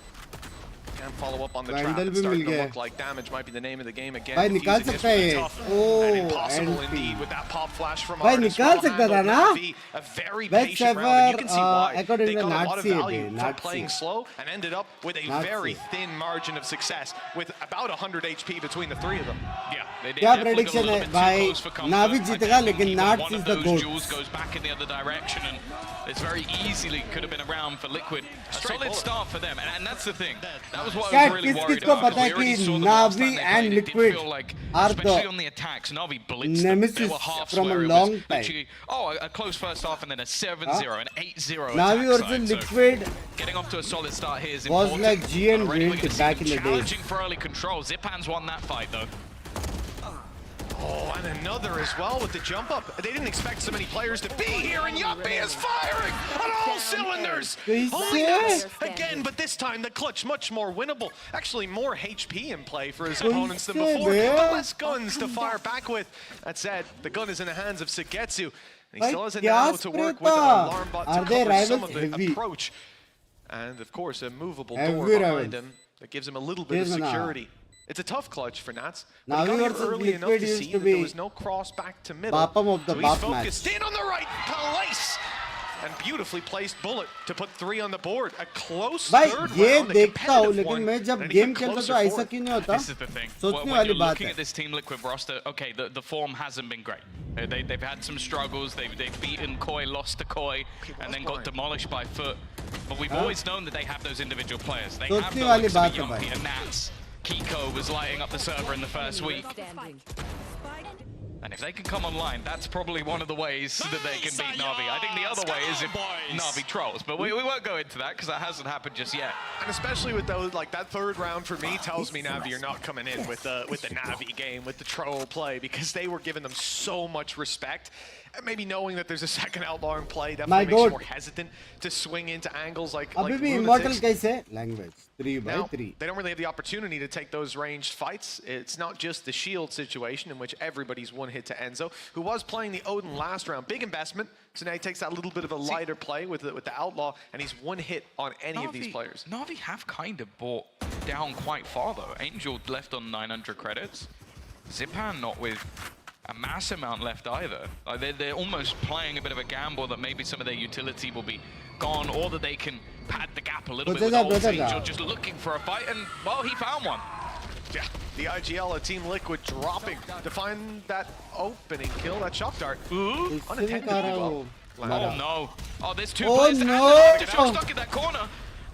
Can follow up on the trap. It's starting to look like damage might be the name of the game again. निकाल सकता है. And impossible indeed with that pop flash from AORUS. निकाल सकता था ना? A very Best patient round. You can see ever, why. according They to got a lot of Nazi, value from Nazi. playing slow and ended up with a very thin margin of success with about 100 HP between the 3 of them. Yeah, they did क्या definitely got a prediction little है bit too भाई? close for comfort. Navi I जीतेगा think लेकिन either नाट्स one is of the those goat. jewels goes back in the other direction, and it's very easily could have been a round for Liquid. A solid start for them, and that's the thing. That was what I was really worried किसको about. पता है We already कि saw them last time Navi they and played. It did Liquid feel like, are especially the on the attacks, Navi blitzed them. They nemesis were half from a square. It long was time. literally, a close first half and then a 7-0, an 8-0 Navi attack versus side. So Liquid getting off to a solid start here is was important. like G and Already we're Wind gonna see back them in the days. challenging for early control. Zipan's won that fight though. Oh, and another as well with the jump up. They didn't expect so many players to be here, and Yuppie is firing on all cylinders. Holy nuts again, but this time the clutch much more winnable. Actually, more HP in play for his opponents than before, but less guns to fire back with. That said, the gun is in the hands of Sugetsu. And he still has a nano to work with, an alarm bot to cover some of the approach. And of course, a movable door behind him that gives him a little bit of security. It's a tough clutch for Nats. But he got here early enough to see that there was no cross back to middle. So he's focused in on the right place. And beautifully placed bullet to put 3 on the board. A close third round, a competitive one. And an even closer fourth. This is the thing. When you're looking at this Team Liquid roster, okay, the form hasn't been great. They've had some struggles. They've beaten Koi, lost to Koi, and then got demolished by Foot. But we've always known that they have those individual players. They have the likes of Yumpy and Nats. Kiko was lighting up the server in the first week. And if they can come online, that's probably one of the ways that they can beat Na'Vi. I think the other way is if Na'Vi trolls, but we won't go into that because that hasn't happened just yet. And especially with those, like that third round for me tells me Na'Vi you're not coming in with the Na'Vi game, with the troll play, because they were giving them so much respect. And maybe knowing that there's a second outlaw in play definitely makes you more hesitant to swing into angles like Immortal कैसे? Language 3x3. They don't really have the opportunity to take those ranged fights. It's not just the shield situation in which everybody's one hit to Enzo, who was playing the Odin last round. Big investment. So now he takes that little bit of a lighter play with the outlaw, and he's one hit on any of these players. Na'Vi have kind of brought down quite far though. Angel left on 900 credits. Zipan not with a mass amount left either. Like they're almost playing a bit of a gamble that maybe some of their utility will be gone, or that they can pad the gap a little bit with old Angel just looking for a fight, and well, he found one. Yeah, the IGL, Team Liquid dropping to find that opening kill, that shock dart. Ooh, unattended. Oh no. Oh, there's 2 players. No. Just stuck in that corner.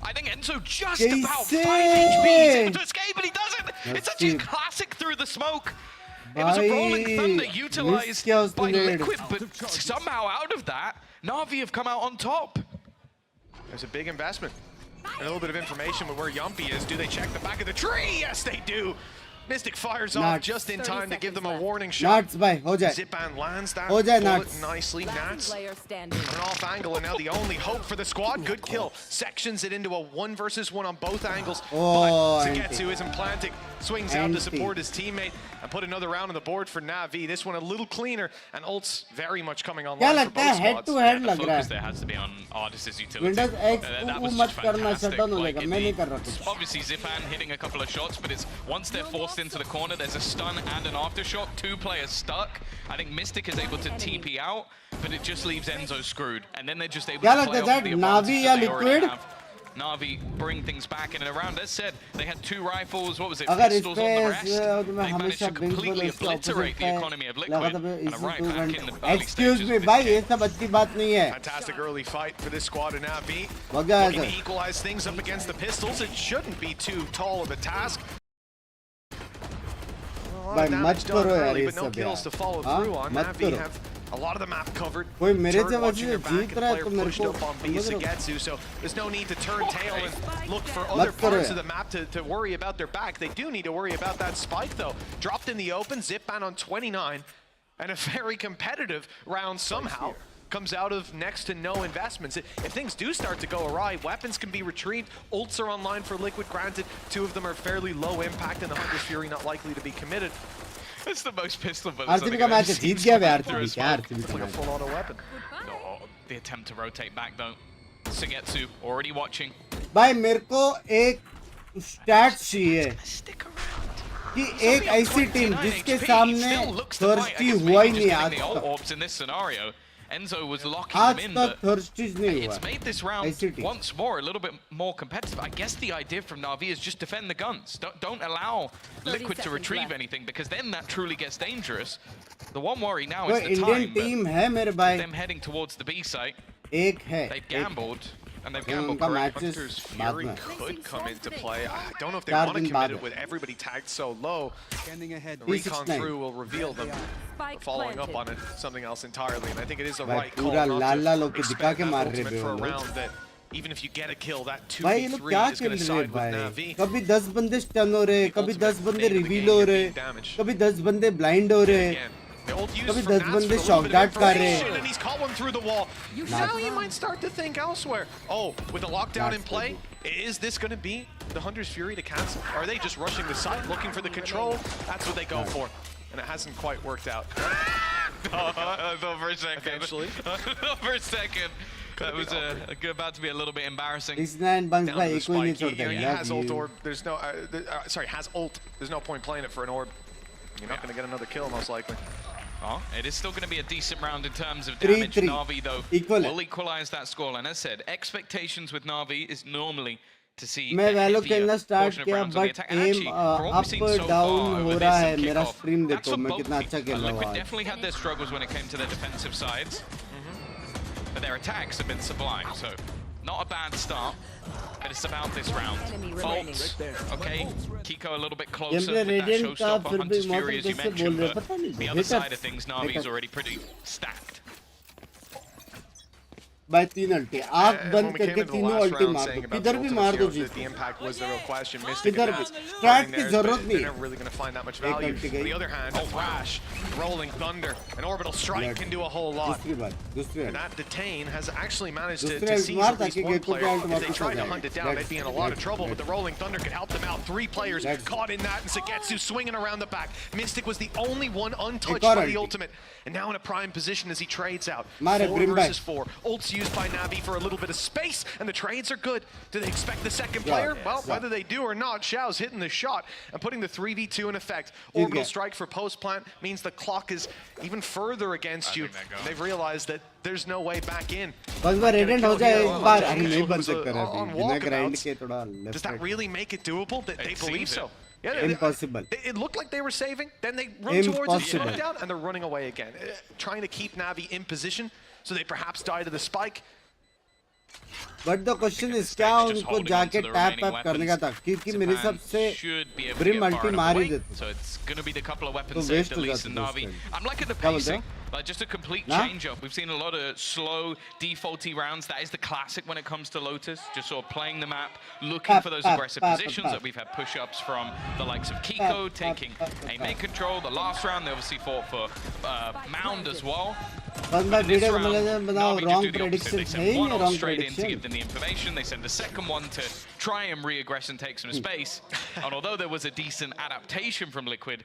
I think Enzo just about 5 HP. He's able to escape, but he doesn't. It's such a classic through the smoke. It was a rolling thunder utilized by Liquid, but somehow out of that, Na'Vi have come out on top. There's a big investment. And a little bit of information with where Yumpy is. Do they check the back of the tree? Yes, they do. Mystic fires off just in time to give them a warning shot. Nats bhai, ho jaye. Zipan lands that Ho jaye, bullet Nats. nicely. Nats on an off angle, and now the only hope for the squad. Good kill. Sections it into a 1 versus 1 on both angles. Oh, but Sugetsu isn't planting. Swings out to support his teammate and put another round on the board for Na'Vi. This one a little cleaner, and ult's very much coming online for both squads. Head to head The लग रहा focus है. there has to be on Artis's utility. Windows X That was मत just करना, fantastic. shutdown हो Like, जाएगा. मैं नहीं कर रहा कुछ. obviously Zipan hitting a couple of shots, but it's once they're forced into the corner, there's a stun and an aftershock. 2 players stuck. I think Mystic is able to TP out, but it just leaves Enzo screwed. And then they're just able to play off the advantage Na'Vi that या they already Liquid? have. Na'Vi bring things back in and around. As said, they had 2 rifles, what was it, अगर pistols on the इस rest. पे मैं They managed हमेशा to Binks completely बोले इसका obliterate the opposite economy of है. Liquid लगा था and इसी right 2 back in the early Excuse stages me of this भाई, game. ये सब अच्छी बात नहीं है. Fantastic early fight for this squad in Na'Vi. Looking to equalize things up against the pistols. It shouldn't be too tall of a task. lot भाई of मत damage done करो यार early, ये but no सब kills to यार follow हाँ through on. मत Navi करो have a lot of the map covered. कोई मेरे Turret से watching वजह their से back जीत and रहा है player तो मेरे pushed को up on B समझ रहे हो Sagetsu, so there's no need to turn tail and look for मत other करो parts यार of the map to worry about their back. They do need to worry about that spike though. Dropped in the open, zip ban on 29, and a very competitive round somehow comes out of next to no investments. If things do start to go awry, weapons can be retrieved, ults are online for Liquid, granted, two of them are fairly low impact, and the Hunter's Fury not likely to be committed. It's the most pistol bullets. RCB का match है जीत गया वे RCB क्या RCB का Like a match full-auto weapon. Oh, the attempt to rotate back though. Sagetsu already watching. भाई मेरे को एक stats चाहिए Stick around. कि He's एक only on ऐसी टीम 29 जिसके HP, सामने still looks to fight. I thirsty guess हुआ ही maybe नहीं just आज getting the ult तक orbs in this scenario. Enzo was locking आज them in, तक but थर्स्टीज नहीं हुआ it's made this round ऐसी team once more a little bit more competitive. I guess the idea from Na'Vi is just defend the guns. Don't allow Liquid to retrieve anything, because then that truly gets dangerous. The one worry now वो is the Indian time. Team है मेरे भाई Them heading towards the B site. एक है They've gambled, and they've एक gambled उनका correctly. Matches Hunter's बाद Fury में could come into play. I don't know if they चार want to दिन commit बाद it with everybody tagged so low. Standing ahead. The recon 369 through will reveal them. Spike Following up planted. on it, something else entirely, and I think it is a भाई right call पूरा not Lal Lal to होके दिखा expect के that मार रहे ultimate थे for a वो लोग round that even if you get a kill, that भाई ये लोग 2v3 क्या is खेल going to रहे हैं side with भाई Navi. कभी 10 बंदे स्टन हो रहे कभी 10 बंदे रिवील हो रहे Damage. कभी 10 बंदे ब्लाइंड हो रहे Again, the ult used कभी from 10 Nats बंदे for a little shock bit of dart कर रहे information, and he's caught one through the wall. Now you might start to think elsewhere. Oh, with the lockdown in play, is this going to be the Hunter's Fury to cancel? Are they just rushing the site, looking for the control? That's what they go for, and it hasn't quite worked out. I thought for a second. Eventually. I thought for a second. That was about to be a little bit embarrassing. 69 bunks Down भाई to the एक कोई नहीं spike. छोड़ता He यार has ult orb. There's no, sorry, has ult. There's no point playing it for an orb. You're not going to get another kill, most likely. Oh, it is still going to be a decent round in terms of 3-3. damage. Navi, though, Equal. will equalize that score. And as said, expectations with Navi is normally to see मैं the Valo heavier खेलना start portion of किया rounds on the but attack. And एम actually, from what we've seen so down far हो with रहा this है मेरा kickoff, stream that's देखो for मैं both कितना teams. अच्छा खेल रहा हूँ Liquid आज definitely had their struggles when it came to their defensive sides, but their attacks have been sublime. So not a bad start, but it's about this round. Enemy remaining. Bolts, okay, Kiko a little bit closer game with that radiant का showstopper. फिर भी Hunter's Fury, मौसम as you कैसे बोल mentioned, रहे हैं but पता नहीं the other side of things, Navi is already pretty stacked. भाई तीन अल्टी आंख And बंद when we came करके into the तीनों last अल्टी round मार saying दो about किधर the भी ultimates, मार you दो know, Jeet the impact was the real question. Mystic किधर and भी Nats स्ट्रैट running की theirs, जरूरत but नहीं they're है never really going to find that much एक value. अल्टी On the गई other hand, a flash, rolling thunder, an orbital strike can do a whole lot. दूसरी बात दूसरी And that detain has actually managed to दूसरे seize मार at least ताकि one gecko player. के alt If they वापस आ tried to जाए hunt it down, they'd be in a lot of trouble, but the rolling thunder could help them out. Three players caught in that, and Sagetsu swinging around the back. Mystic was the only one untouched by the ultimate, and now in a prime position as he trades out. 4 versus 4. Ults used by Navi for a little bit of space, and the trades are good. Do they expect the second player? Well, whether they do or not, Xiao's hitting the shot and putting the 3v2 in effect. Orbital strike for post-plant means the clock is even further against you. They've realized that there's no way back in. बस बार radiant हो जाए एक बार अरे नहीं बन सकता है अभी बिना ग्राइंड के थोड़ा Does left that really make it doable? They believe so. Yeah, Impossible. It looked like they were saving, then they run towards it, slow Impossible. it down, and they're running away again. Trying to keep Navi in position so they perhaps die to the spike. But the question is क्या उनको जाके tap up करने का था क्योंकि मेरे हिसाब से ब्रिम अल्टी मार ही देते So it's going to be the couple of weapons तो saved वेस्ट at हो least in जाते Navi. हैं I'm liking the क्या बोलते pacing. हो Like just a complete Nah? change up. We've seen a lot of slow, defaulty rounds. That is the classic when it comes to Lotus. Just sort of playing the map, looking for those aggressive positions that we've had push-ups from the likes of Kiko, taking a main control. The last round, they obviously fought for Mound as well. बस मैं This video round, बनाओ बनाओ Navi just wrong do the opposite. They prediction send है ही one नहीं on wrong straight in to give prediction them the information. They send the second one to try and re-aggress and take some space. And although there was a decent adaptation from Liquid,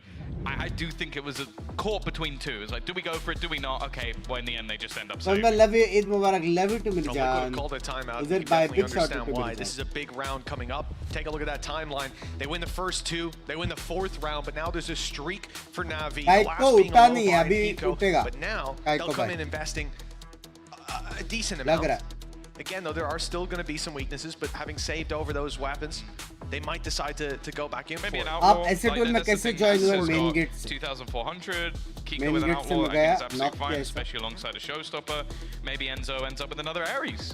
I do think it was a caught between two. It's like, do we go for it? Do we not? Okay, well, in the end, they just end up बस saving. मैं love you Eid मुबारक love you too Liquid मिर्जान called a timeout. उधर You bye definitely big shot understand to why. This is a big round coming up. Take a look at that timeline. They win the first 2. They win the 4th round, but now there's a streak for Navi. The काइको last being उठा a नहीं low है by अभी Kiko, उठेगा but now काइको they'll come भाई in investing a decent लग amount. रहा है Again, though, there are still going to be some weaknesses, but having saved over those weapons, they might decide to go back in Maybe for an it. outlaw. आप ऐसे tool में कैसे join हुए main gate से? 2,400. Kiko Main with an gate से outlaw. मैं I think गया, it's absolutely knock fine, किया इसको। especially alongside a showstopper. Maybe Enzo ends up with another Ares.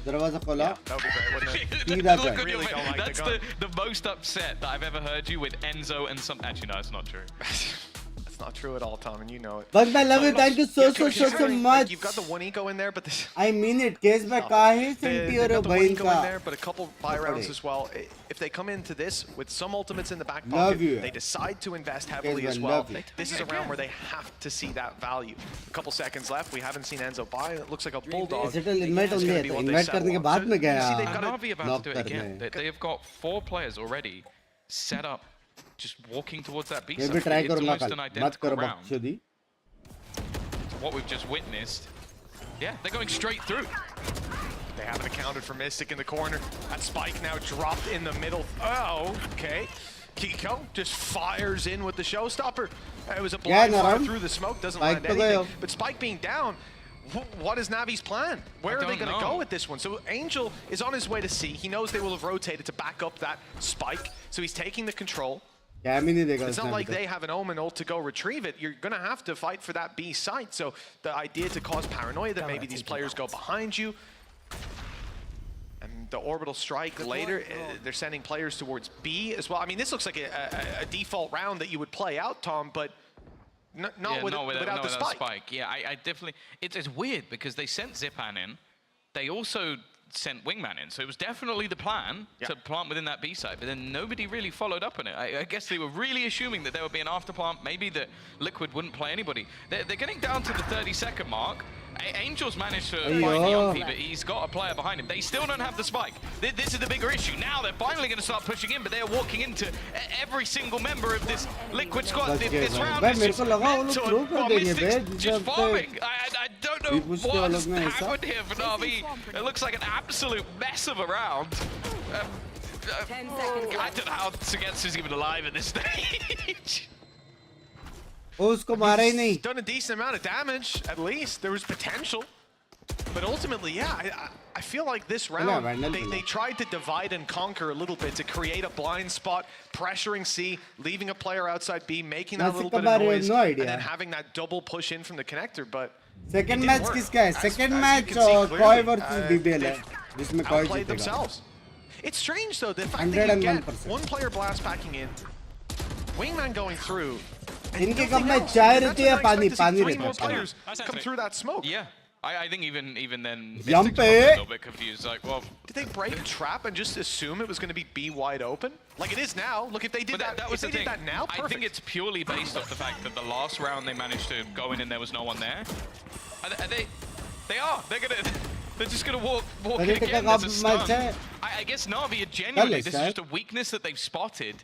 दरवाजा खोला That would be great, wouldn't it? सीधा Look कर on your Really face. don't like That's the most upset that I've ever heard you with Enzo and some. Actually, no, it's not true. That's not true at all, Tom, and you know it. बस मैं love you, thank you so Considering, much. like, you've got the one eco in there, but this. I mean it, case में काहे senti They've और got the भाई one eco in का there, but a couple buy rounds as well. If they come into this with some ultimates in the back Love pocket, you. they decide to invest heavily Yes, as I well. love you. This is a round where they have to see that value. A couple seconds left. We haven't seen Enzo buy. It looks like a bulldog. settle invite It's only gonna है be तो what they invite settle करने के on. बाद So में you गया see they've And got Navi about knock to do it again. करने They've got 4 players already set up, just walking towards that B ये side. भी try It's करूँगा almost कल an मत identical करो round बकचोदी to what we've just witnessed. Yeah, they're going straight through. They haven't accounted for Mystic in the corner. That spike now dropped in the middle. Oh, okay. Kiko just fires in with the showstopper. It was a blind fire through the smoke. Doesn't land anything. But Spike being down, what is Navi's plan? Where are they going to go with this one? So Angel is on his way to C. He knows they will have rotated to back up that spike. So he's taking the control. It's not like they have an Omen ult to go retrieve it. You're going to have to fight for that B site. So the idea to cause paranoia that maybe these players go behind you. And the orbital strike later, they're sending players towards B as well. I mean, this looks like a default round that you would play out, Tom, but not without the spike. Yeah, I definitely... It's weird because they sent Zipan in. They also sent Wingman in. So it was definitely the plan to plant within that B site, but then nobody really followed up on it. I guess they were really assuming that there would be an after plant, maybe that Liquid wouldn't play anybody. They're getting down to the 30-second mark. Angel's managed to find the Yonki, but he's got a player behind him. They still don't have the spike. This is the bigger issue. Now they're finally going to start pushing in, but they're walking into every single member of this Liquid squad. This round is just mental. While Mystic's just farming. I don't know what's happened here for Navi. It looks like an absolute mess of a round. 10 seconds. I don't know how Sugetsu is even alive at this stage. उसको मारा ही नहीं. He's done a decent amount of damage, at least. There was potential. But ultimately, yeah, I feel like this round, they tried to divide and conquer a little bit to create a blind spot, pressuring C, leaving a player outside B, making that little bit of noise, and then having that double push in from the connector, but second match किसका है? Second match Koi versus BBL है, जिसमें Koi जीतेगा. It's strange though, the fact that you get one player blast packing in, Wingman going through, इनके cup में चाय रहती है पानी रहता है. Come through that smoke. Yeah. I think even then, Mystic's a little bit confused. Like, well, did they break trap and just assume it was going to be B wide open? Like it is now. Look, if they did that was the thing. Did that now, perfect. I think it's purely based off the fact that the last round they managed to go in and there was no one there. They're just gonna walk in again. There's a stun. I guess Navi are genuinely, this is just a weakness that they've spotted.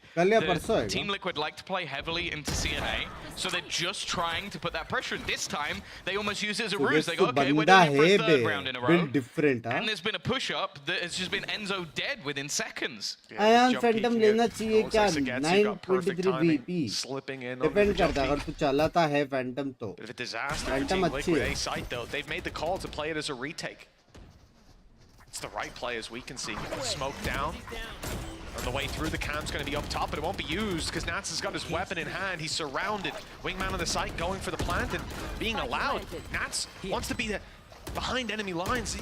Team Liquid like to play heavily into CNA, so they're just trying to put that pressure in. This time, they almost use it as a ruse. They go, okay, we're doing it for a third round in a row. And there's been a push-up that has just been Enzo dead within seconds. Ion Phantom लेना चाहिए क्या? 923 VP. Depend करता है, अगर तू चलाता है Phantom तो. Bit of a disaster for Team Liquid A site though. They've made the call to play it as a retake. It's the right play as we can see. Smoke down. On the way through, the cam's going to be up top, but it won't be used because Nats has got his weapon in hand. He's surrounded. Wingman on the site going for the plant and being allowed. Nats wants to be behind enemy lines.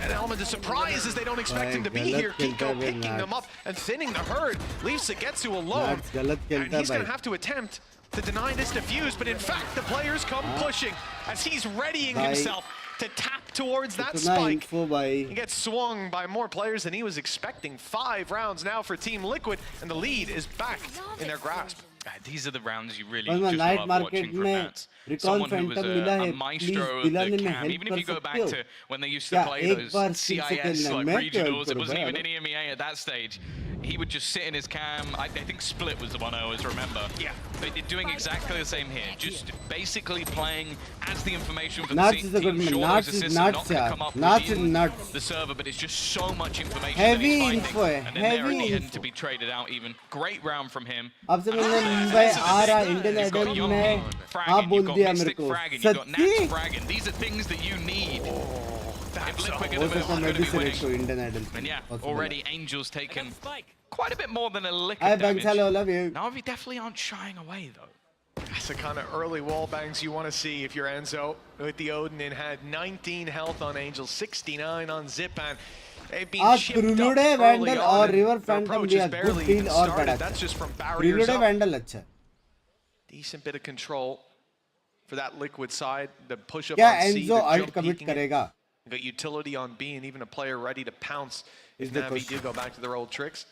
An element of surprise as they don't expect him to be here. Kiko picking them up and thinning the herd. Leaves Sugetsu alone. And he's going to have to attempt to deny this defuse, but in fact, the players come pushing as he's readying himself to tap towards that spike. He gets swung by more players than he was expecting. 5 rounds now for Team Liquid, and the lead is back in their grasp. These are the rounds you really just love watching from Nats. Someone who was a maestro of the cam. Even if you go back to when they used to play those CIS like regionals, it wasn't even in EMEA at that stage. He would just sit in his cam. I think Split was the one I always remember. Yeah. But they're doing exactly the same here. Just basically playing as the information for the team. Sure, there's a system not going to come up within the server, but it's just so much information that he's finding. And then they're at the end to be traded out even. Great round from him. अब से मैंने मुंबई आ रहा Indian idol में हाँ बोल दिया मेरे को सच्ची these are things that you need. And yeah, already Angel's taken quite a bit more than a lick of damage. I love you. Navi definitely aren't shying away though. the kind of early wall bangs you want to see if you're Enzo. With the Odin in had 19 health on Angel, 69 on Zipan. They've been chipped up early Vandal on, or and River their Phantom approach liya is barely good even feel और started. बड़ा That's अच्छा just from barriers Prelude up. Vandal अच्छा Decent bit of control for that Liquid side. The push up क्या on C, Enzo the ult jump commit peeking it. करेगा Got utility on B and even a player ready to pounce if Is the Navi question. do go back to their old tricks.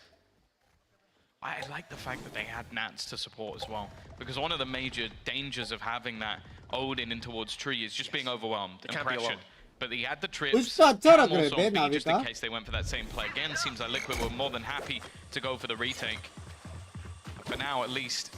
I like the fact that they had Nats to support as well, because one of the major dangers of having that Odin in towards tree is just being overwhelmed and can't be pressured. alone. But he had the trips, उसका अच्छा Cam रख रहे also थे on B, Navi just का in case they went for that same play again. Seems like Liquid were more than happy to go for the retake. For now, at least,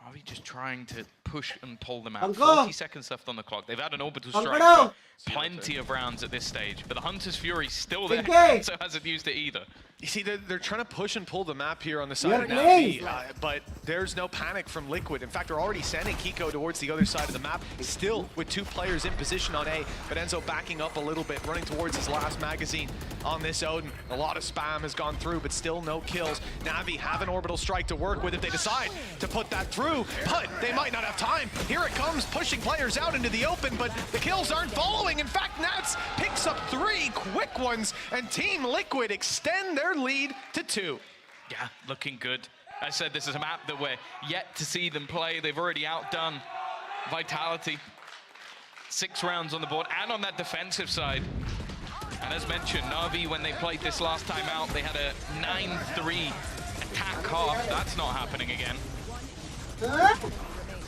are we just trying to push and pull them out? 40 seconds left on the clock. They've had an orbital strike for plenty of rounds at this stage, but the Hunter's Fury's still there, so hasn't used it either. You see, they're trying to push and pull the map here on the side of playing. Navi, but there's no panic from Liquid. In fact, they're already sending Kiko towards the other side of the map, still with 2 players in position on A, but Enzo backing up a little bit, running towards his last magazine on this Odin. A lot of spam has gone through, but still no kills. Navi have an orbital strike to work with if they decide to put that through, but they might not have time. Here it comes, pushing players out into the open, but the kills aren't following. In fact, Nats picks up 3 quick ones, and Team Liquid extend their lead to 2. Yeah, looking good. I said this is a map that we're yet to see them play. They've already outdone Vitality. 6 rounds on the board and on that defensive side. And as mentioned, Na'Vi, when they played this last time out, they had a 9-3 attack half. That's not happening again.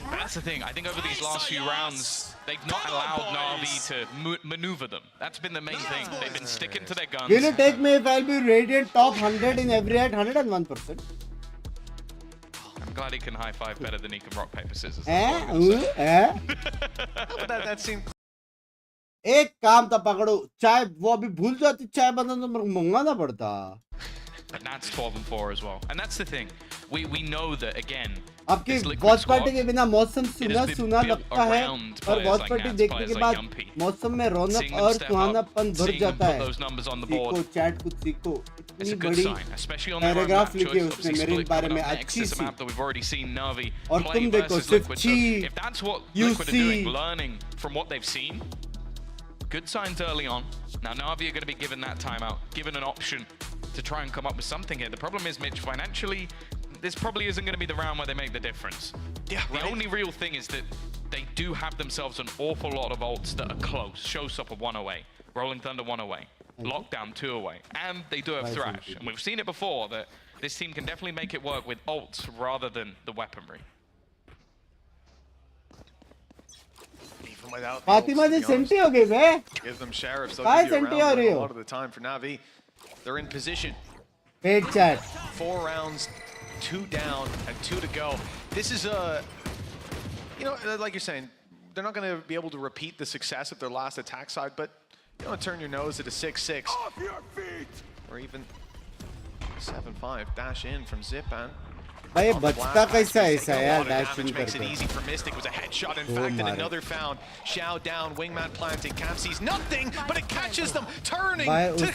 That's the thing. I think over these last few rounds, they've not allowed Na'Vi to maneuver them. That's been the main thing. They've been sticking to their guns. Will you take me if I'll be Radiant top 100 in every at 101%? I'm glad he can high five better than he can rock, paper, scissors. That seemed एक काम था पकड़ो चाय वो अभी भूल जाती चाय बनाना तो मंगाना पड़ता But Nat's 12-4 as well. And that's the thing. We know that, again, आपकी वॉच पार्टी के बिना मौसम सुना लगता है और वॉच पार्टी देखने के बाद मौसम में रौनक और सुहानापन भर जाता है सीखो चैट कुछ सीखो इतनी बड़ी पैराग्राफ लिखे उसने मेरे बारे में अच्छी सी और तुम देखो सिर्फ ची you see learning from what they've seen. Good signs early on. Now Na'Vi are going to be given that timeout, given an option to try and come up with something here. The problem is, Mitch, financially, this probably isn't going to be the round where they make the difference. Yeah, the only real thing is that they do have themselves an awful lot of ults that are close. Showstopper 1 away, Rolling Thunder 1 away, Lockdown 2 away, and they do have Thrash. And we've seen it before that this team can definitely make it work with ults rather than the weaponry. Fatima ji senti हो गई बे give them sheriffs, they'll give you a round a lot of the time for Navi. They're in position. Paid chat. 4 rounds, 2 down, and 2 to go. This is a, you know, like you're saying, they're not going to be able to repeat the success of their last attack side, but you don't turn your nose at a 6-6. Off your feet! Or even 7-5 dash in from Zipan. भाई बचता कैसा ऐसा यार dash in Makes it करके easy for Mystic. Was a headshot, in fact, and another found. Xiao down, wingman planting. Cam sees nothing, but it catches them, turning to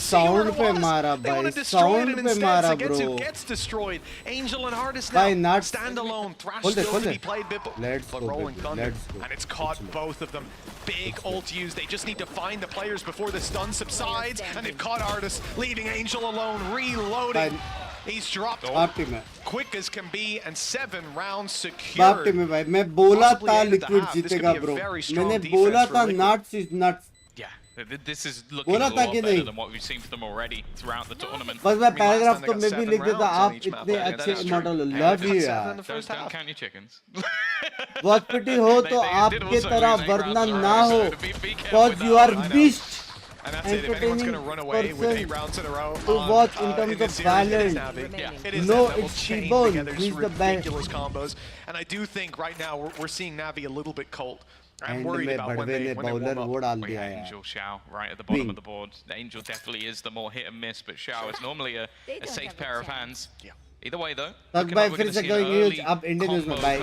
see where it was. They want to destroy it, and instead Sagetsu gets destroyed. Angel and Artist now stand alone. Thrash still to be played, but Rolling Thunder, and it's caught both of them. Big ult use. They just need to find the players before the stun subsides, and they've caught Artist, leaving Angel alone, reloading. He's dropped quick as can be, and 7 rounds secured. बाप में भाई मैं बोला था liquid जीतेगा bro मैंने बोला था nuts is nuts Yeah, this is looking a lot better than what we've seen for them already throughout the tournament. बस मैं पैराग्राफ तो मैं भी लिख देता आप इतने अच्छे इमॉर्टल love you यार Don't count your chickens. वॉचपैटी हो तो आपके तरह वरना ना हो because you are beast. And that's it. If anyone's going to run away with 8 rounds in a row to watch in terms of balance, it is no, that it's Shibon. He's the best. Ridiculous combos, and I do think right now we're seeing Navi a little bit cold. I'm worried about when they warm up. Angel Xiao right at the bottom of the board. The Angel definitely is the more hit and miss, but Xiao is normally a safe pair of hands. Yeah. Either way though, तक भाई फिर से कोई news अब Indian news में भाई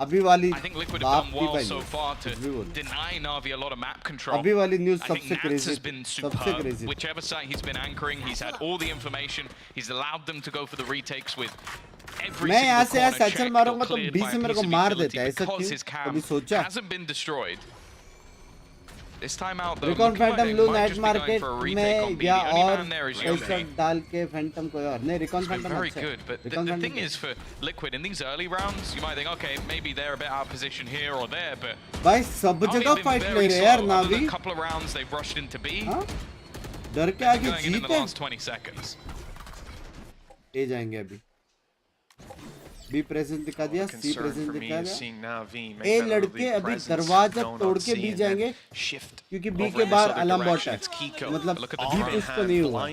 अभी वाली I think Liquid have done well so far to deny Na'Vi a lot of map control. अभी वाली न्यूज़ I think सबसे Nats crazy has been superb. Whichever site he's been anchoring, he's had all the information. He's allowed them to go for the retakes with every मैं यहाँ single से corner satchel check मारूंगा got तो cleared 20 by से a मेरे piece को of मार utility देता है, ऐसा because क्यों? his कभी cam सोचा? hasn't been destroyed. This time out though, recon looking like Phantom they blue might night just be going market for a retake में on B. या The only और man there is पैसा Yummy. डाल के Phantom कोई और नहीं recon It's been Phantom very अच्छा good, but recon the thing Phantom is for Liquid in these early rounds, you might think, okay, maybe they're a bit out of position here or there, but भाई सब Navi जगह have been fight ले very रहे हैं यार slow. Other Navi than a couple of rounds, they've rushed into B. हाँ? डर के They're आगे going in the जीते last 20 seconds. ए जाएंगे अभी बी प्रेजेंट दिखा दिया सी प्रेजेंट दिखा दिया ए लड़के अभी दरवाजा तोड़ के बी जाएंगे क्योंकि बी के बाहर अलार्म बॉट है मतलब बी पुश तो नहीं हुआ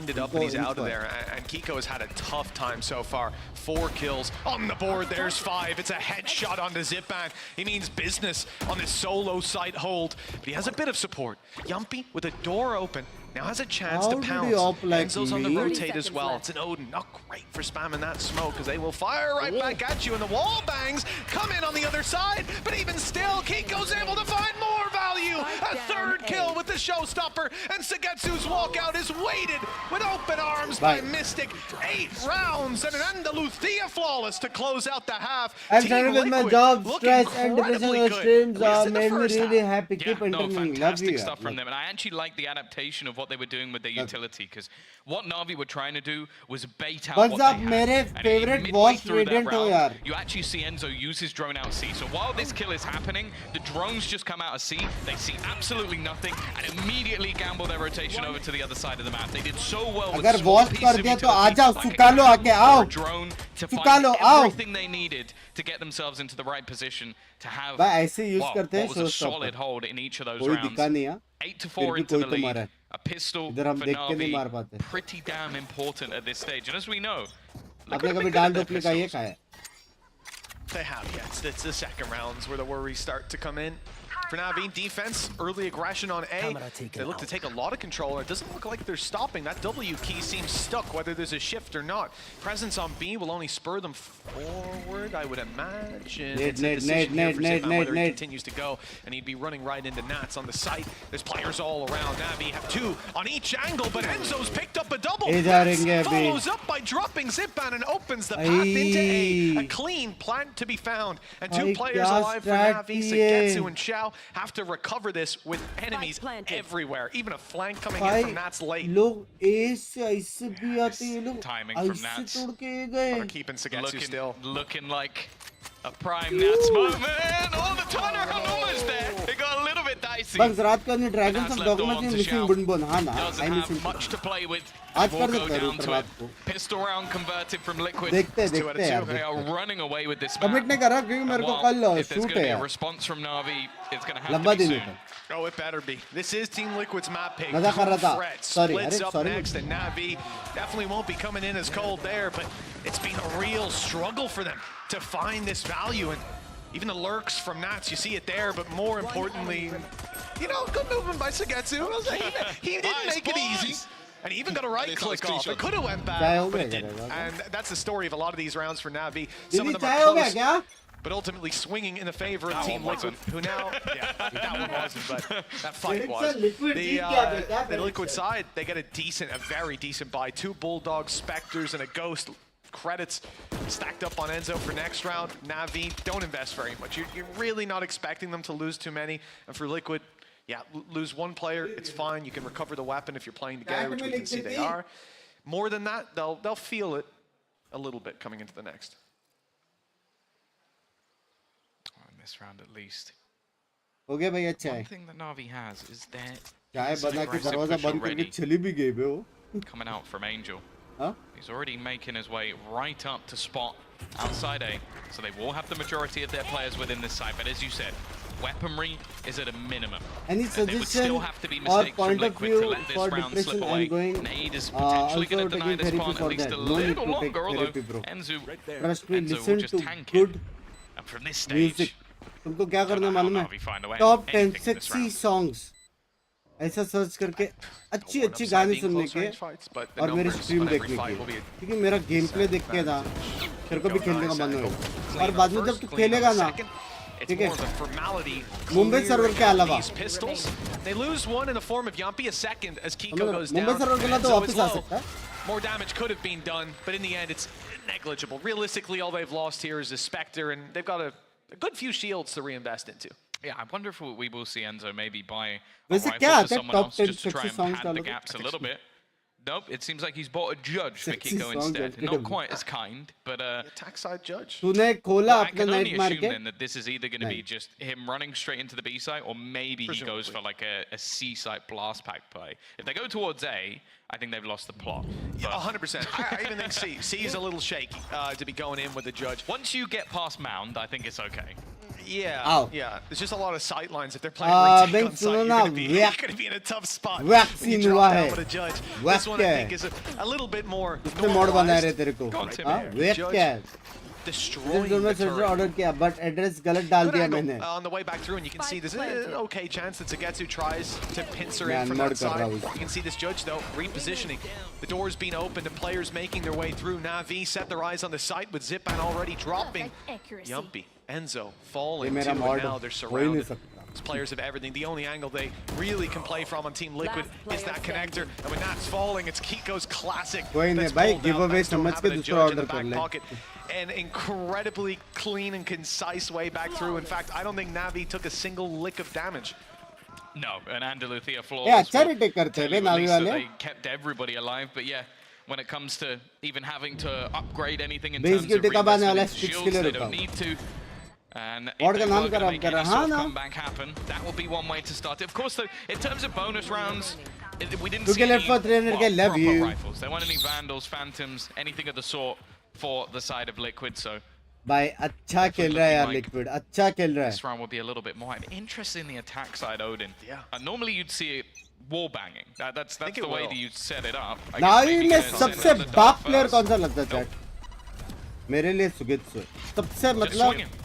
and Kiko has had a tough time so far. 4 kills on the board. There's 5. It's a headshot onto Zipan. He means business on this solo site hold, but he has a bit of support. Yumpy with a door open now has a chance to pounce. Enzo's on the rotate as well. It's an Odin, not great for spamming that smoke because they will fire right back at you, and the wall bangs come in on the other side. But even still, Kiko's able to find more value. A third kill with the showstopper, and Sagetsu's walkout is weighted with open arms by Mystic. 8 rounds and an Andalusia flawless to close out the half. I'm started with my job, stress and depression of streams made me really happy. Keep entertaining. Love you. Fantastic stuff from them, and I actually like the adaptation of what they were doing with their utility, because what Na'Vi were trying to do was bait out what they had. मेरे And favorite midway watch through that radiant हो round, यार. you actually see Enzo use his drone out C. So while this kill is happening, the drones just come out of C. They see absolutely nothing and immediately gamble their rotation over to the other side of the map. They did so well with अगर small watch pieces कर of दिया तो utility, आ जाओ, like सुका लो आके, आओ. a drone to सुका find लो, आओ. everything they needed to get themselves into the right position to have भाई ऐसे यूज what करते हैं was a showstopper. solid hold in each of those कोई rounds. दिक्कत नहीं है 8 to फिर 4 भी into कोई the तो lead. मारा है A pistol इधर हम for देख के नहीं मार Na'Vi, पाते pretty damn important at this stage. And as we know, look आपने at कभी the डांड their डोपले का ये pistols. खाया They have, yes. It's the second rounds where the worries start to come in. For Na'Vi, defense, early aggression on A. They look to take a lot of control. It doesn't look like they're stopping. That W key seems stuck, whether there's a shift or not. Presence on B will only spur them forward, I would imagine. It's a decision here for Zipan whether he continues to go, and he'd be running right into Nats on the site. There's players all around. Na'Vi have 2 on each angle, but Enzo's picked up a double. Nats follows up by dropping Zipan and opens the path into A. A clean plant to be found, and 2 players alive for Na'Vi. Sagetsu and Xiao have to recover this with enemies everywhere. Even a flank coming in from Nats late. लोग ऐसे ऐसे भी आते हैं लोग Timing from ऐसे Nats. तोड़ के गए Keeping Sagetsu still. Looking like a prime Nats moment. Oh, the turnaround almost there. It got a little bit dicey. बस रात को नहीं ड्रैगन Nats सब left डॉगमा on से to मिसिंग Xiao. बुनबुन हाँ ना Doesn't I have missing much to play with. आज We'll कर go देते हैं down ऊपर to रात a को pistol round converted from Liquid. देखते हैं Two out of देखते हैं two. यार They are देखते हैं running away with this commit map. नहीं कर रहा क्योंकि मेरे को कल If there's shoot going to है be a यार response from Na'Vi, it's going to have लंबा to be दिन soon. है Oh, it better be. This is Team Liquid's map pick. मजा कर रहा था Fred सॉरी splits अरे up sorry next, and Na'Vi definitely won't be coming in as cold there, but it's been a real struggle for them to find this value. And even the lurks from Nats, you see it there, but more importantly, you know, good movement by Sagetsu. He didn't make it easy. And he even got a right click off. It could have went bad, but it didn't. And that's the story of a lot of these rounds for Na'Vi. Some of them are close, but ultimately swinging in the favor of Team Liquid, who now, yeah, that one wasn't, but that fight was. The Liquid side, they get a very decent buy. 2 Bulldogs, Spectres, and a Ghost. Credits stacked up on Enzo for next round. Na'Vi, don't invest very much. You're really not expecting them to lose too many. And for Liquid, yeah, lose 1 player, it's fine. You can recover the weapon if you're playing together, which we can see they are. More than that, they'll feel it a little bit coming into the next. In this round at least. हो गया भाई अच्छा है One thing that Na'Vi has is their चाय बना के दरवाजा बंद करके चली भी गई बे वो coming out from Angel. हाँ He's already making his way right up to spot outside A, so they will have the majority of their players within this site. But as you said, weaponry is at a minimum. Any And it would suggestion still have to be or mistakes from point of Liquid to view let this for round depression? slip I'm away. going Nade is potentially also going to deny taking this therapy spawn for at least that. a No need little to take longer, although therapy, bro. Enzo Trust me, will listen just to tank good it. And from this music. stage, तुमको क्या करना मालूम है? Na'Vi find a way Top 10 anything in this sexy round. songs. ऐसा search करके अच्छी गाने सुनने के और मेरी स्ट्रीम देखने की क्योंकि मेरा गेम प्ले देख के ना तेरे को भी खेलने का मन होगा और बाद में जब तू खेलेगा ना ठीक है मुंबई सर्वर के अलावा They lose 1 in the form of Yumpy, a second as Kiko goes down. Mumbai server के अलावा तो वापस आ सकता है More damage could have been done, but in the end, it's negligible. Realistically, all they've lost here is a Spectre, and they've got a good few shields to reinvest into. Yeah, I wonder if we will see Enzo maybe buy a वैसे rifle क्या for आता है someone top else 10 just to try sexy and songs pad the डालोगे? gaps a little bit. Nope, it seems like he's bought a judge for Sexy Kiko song instead. जल्दी Not डालो। quite as kind, but Attack side judge. तूने खोला I अपना can only night मार assume के then that this is either going to be नहीं। just him running straight into the B site, or maybe he goes for like a C site blast pack play. If they go towards A, I think they've lost the plot. Yeah, 100%. I even think C. C is a little shaky to be going in with the judge. Once you get past Mound, I think it's okay. Yeah, Ow. yeah. There's just a lot of sight lines. If they're playing retake on Binks, site, you're सुनो going ना, to be in a tough spot. vaccine when you हुआ drop down है। with a judge. Whack This one, I है। think, is a little bit more कितने mode बना रहे normalized. तेरे को? Go on, Tim. हाँ, वेट Judge क्या है? Destroying जो मैं the turret. ऑर्डर किया, but एड्रेस गलत डाल Good दिया angle मैंने। on the way back through, and you can see there's an okay chance that Zagetsu tries to pincer मैं in from unload that कर रहा side. हूँ You can see this judge, though, repositioning. The door's being opened and players making their way through. Navi set their eyes on the site with Zipan already dropping. Accuracy. Yumpy, Enzo ये falling मेरा too, mod and now they're हो ही नहीं surrounded. सकता। These players have everything. The only angle they really can play from on Team Liquid Last is that player connector. And when that's falling, it's Kiko's classic. कोई नहीं that's भाई, pulled out. giveaway That's still समझ के having a दूसरा judge in the order कर back ले। pocket. An incredibly clean and concise way back through. In fact, I don't think Navi took a single lick of damage. No, and Andaluthia flawless. ये अच्छा will retake करते हैं tell bay you at Navi least that वाले। they kept everybody alive, but yeah, when it comes to even having to upgrade anything in Base terms of duty कब आने वाला है? reinvestment into 6 shields, के लिए they रुका don't हूँ। need to. And if What they का were नाम going to खराब make कर any रहा है? sort हाँ of ना? comeback happen, that will be one way to start it. Of course, though, in terms of bonus rounds, we didn't Look see at any Left 4 300 के love proper you. rifles. There weren't any Vandals, Phantoms, anything of the sort for the side of Liquid, so भाई अच्छा खेल रहा है यार Like liquid, अच्छा खेल रहा है। this round will be a little bit more. I'm interested in the attack side, Odin. Yeah. Normally you'd see it wall banging. That's think the it way will. that you set it up. I guess Navi maybe में going सबसे in the बाप dark player first. कौन सा लगता है Nope. Chat? मेरे लिए सुगित्सु है। सबसे Just मतलब swinging.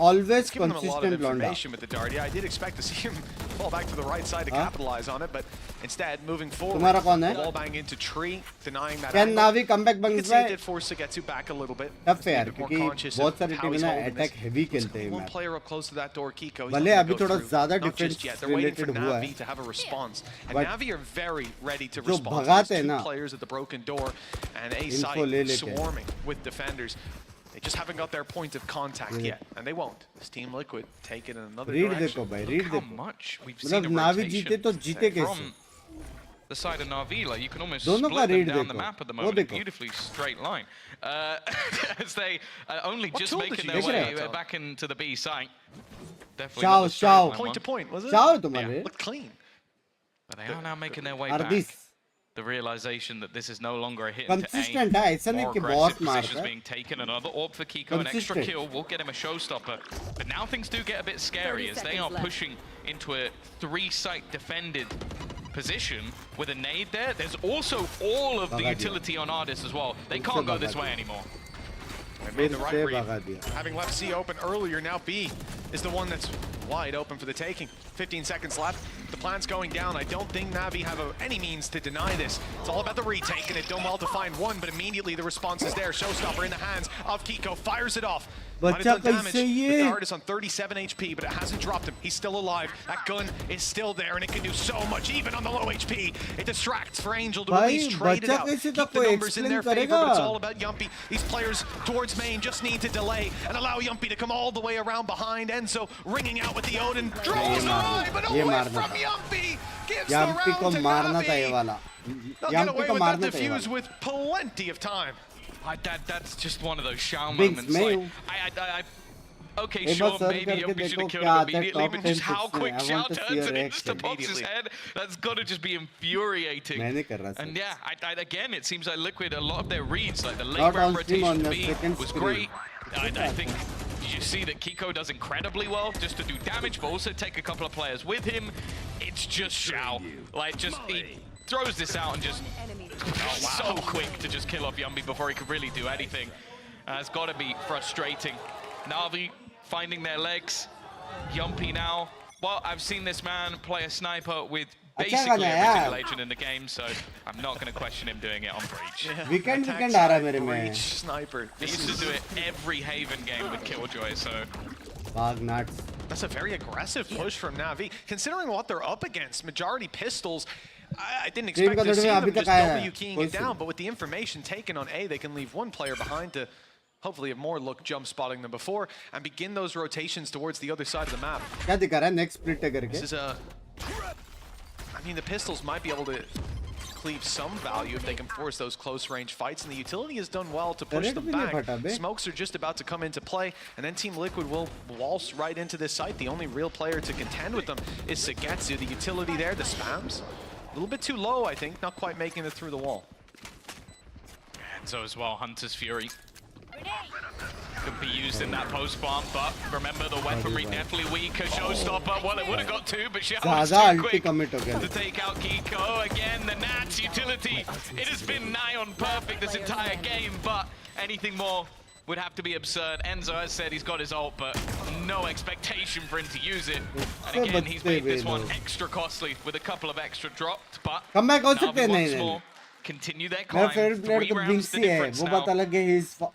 always Giving them a lot of consistent लौंडा। information with the dart. Yeah, I did expect to see him fall back to the right side to Huh? capitalize on it, but instead, moving forward, तुम्हारा कौन है? the wall bang into tree, denying that Can angle. Navi come back You can Binks see it भाई? did force Zagetsu back a little bit. Tough है A यार bit more क्योंकि conscious बहुत of सारी how टीमें he's ना holding attack this. Heavy There's खेलते हैं one match. player up close to that door, Kiko. He's भले not अभी gonna go थोड़ा through. ज़्यादा Not just defense yet. They're waiting for related हुआ Navi है। to have a response, and But Navi are very ready to जो respond. भगाते There's हैं ना, two players at the broken door, and A इनको side ले लेते हैं। swarming with defenders. They just haven't got their point of contact ये yet, and they won't. This Team Liquid take it in another read direction. देखो भाई, Look read how देखो। much we've मतलब seen a Navi rotation जीते तो जीते कैसे? from the side of Navi. Like you can almost दोनों का split them read down the देखो, map at the वो moment. A देखो। beautifully straight line. As they only What just tool did making you their use way for that? back into the B site. Definitely Shao, not the straight Shao. line Point to one. point, was it? चाहो तुम्हारे? Looked clean. But they are now making their way back. अर्दिस The realization that this is no longer a hit Consistent into है, A. ऐसा नहीं More कि aggressive बहुत मारता positions है। being taken. Another orb for Kiko, an extra Consistent. kill will get him a showstopper. But now things do get a bit scary 30 as they are seconds left. pushing into a 3-site defended position with a nade there. There's also all of the भगा दिया। utility on Ardis as well. They उससे can't go भगा this दिया। way anymore. They made the फिर right से read. भगा दिया। Having left C open earlier, now B is the one that's wide open for the taking. 15 seconds left. The plan's going down. I don't think Navi have any means to deny this. It's all about the retake, and it done well to find one, but immediately the response is there. Showstopper in the hands of Kiko, fires it off. Might have done damage. The dart is on 37 HP, but it hasn't dropped him. He's still alive. That gun is still there, and it can do so much, even on the low HP. It distracts for Angel to at least trade it out. Keep the numbers in their favor, but it's all about Yumpy. These players towards main just need to delay and allow Yumpy to come all the way around behind. Enzo ringing out with the Odin. Draws the eye, but away from Yumpy. Gives the यम्पी को round to मारना था ये Navi. वाला। They'll get यम्पी away को with that मारना था ये defuse वाला। with plenty of time. That's just one of those Shao Binks, moments. मैं Like, हूँ। Okay, एक sure, बार सर्च maybe करके Yumpy should have देखो killed क्या him आता है immediately, top but 10 just how picks में। quick I Shao want to see turns your it in just to reaction. box his head, that's got to just be infuriating. मैं नहीं कर रहा And sir. yeah, again, it seems like Liquid, a lot of their reads, like the late Not round on stream, rotation on to the B second was screen. great. I think you see that Kiko does incredibly well just to do damage, but also take a couple of players with him. It's just Shao. Like, just he throws this out and just so quick to just kill off Yumpy before he could really do anything. It's got to be frustrating. Na'Vi finding their legs. Yumpy now. Well, I've seen this man play a sniper with basically every single agent in the game, so I'm not going to question him doing it on Breach. Weekend Attack weekend आ रहा है side, मेरे में। Breach, Sniper. He used to do it every Haven game with Killjoy, so भाग nuts। That's a very aggressive push from Navi. Considering what they're up against, majority pistols, I didn't expect to see them just आया W keying it down, but with the information taken on A, they can leave one player behind to hopefully have more look jump spotting than before and begin those rotations towards the other side of the map. क्या दिखा रहा है next split करके? This is a, I mean, the pistols might be able to cleave some value if they can force those close range fights, and the utility has done well to push them back. Smokes are just about to come into play, and then Team Liquid will waltz right into this site. The only real player to contend with them is Sagetsu. The utility there, the spams, a little bit too low, I think, not quite making it through the wall. And so as well, Hunter's Fury could be used in that post bomb, but remember the weaponry definitely weaker. Showstopper, well, it would have got two, but Xiao was too quick to take out Kiko. Again, the Nats utility, it has been nigh on perfect this entire game, but anything more would have to be absurd. Enzo has said he's got his ult, but no expectation for him to use it. And again, he's made this one extra costly with a couple of extra dropped, but Navi once more continue their climb. 3 rounds the difference now.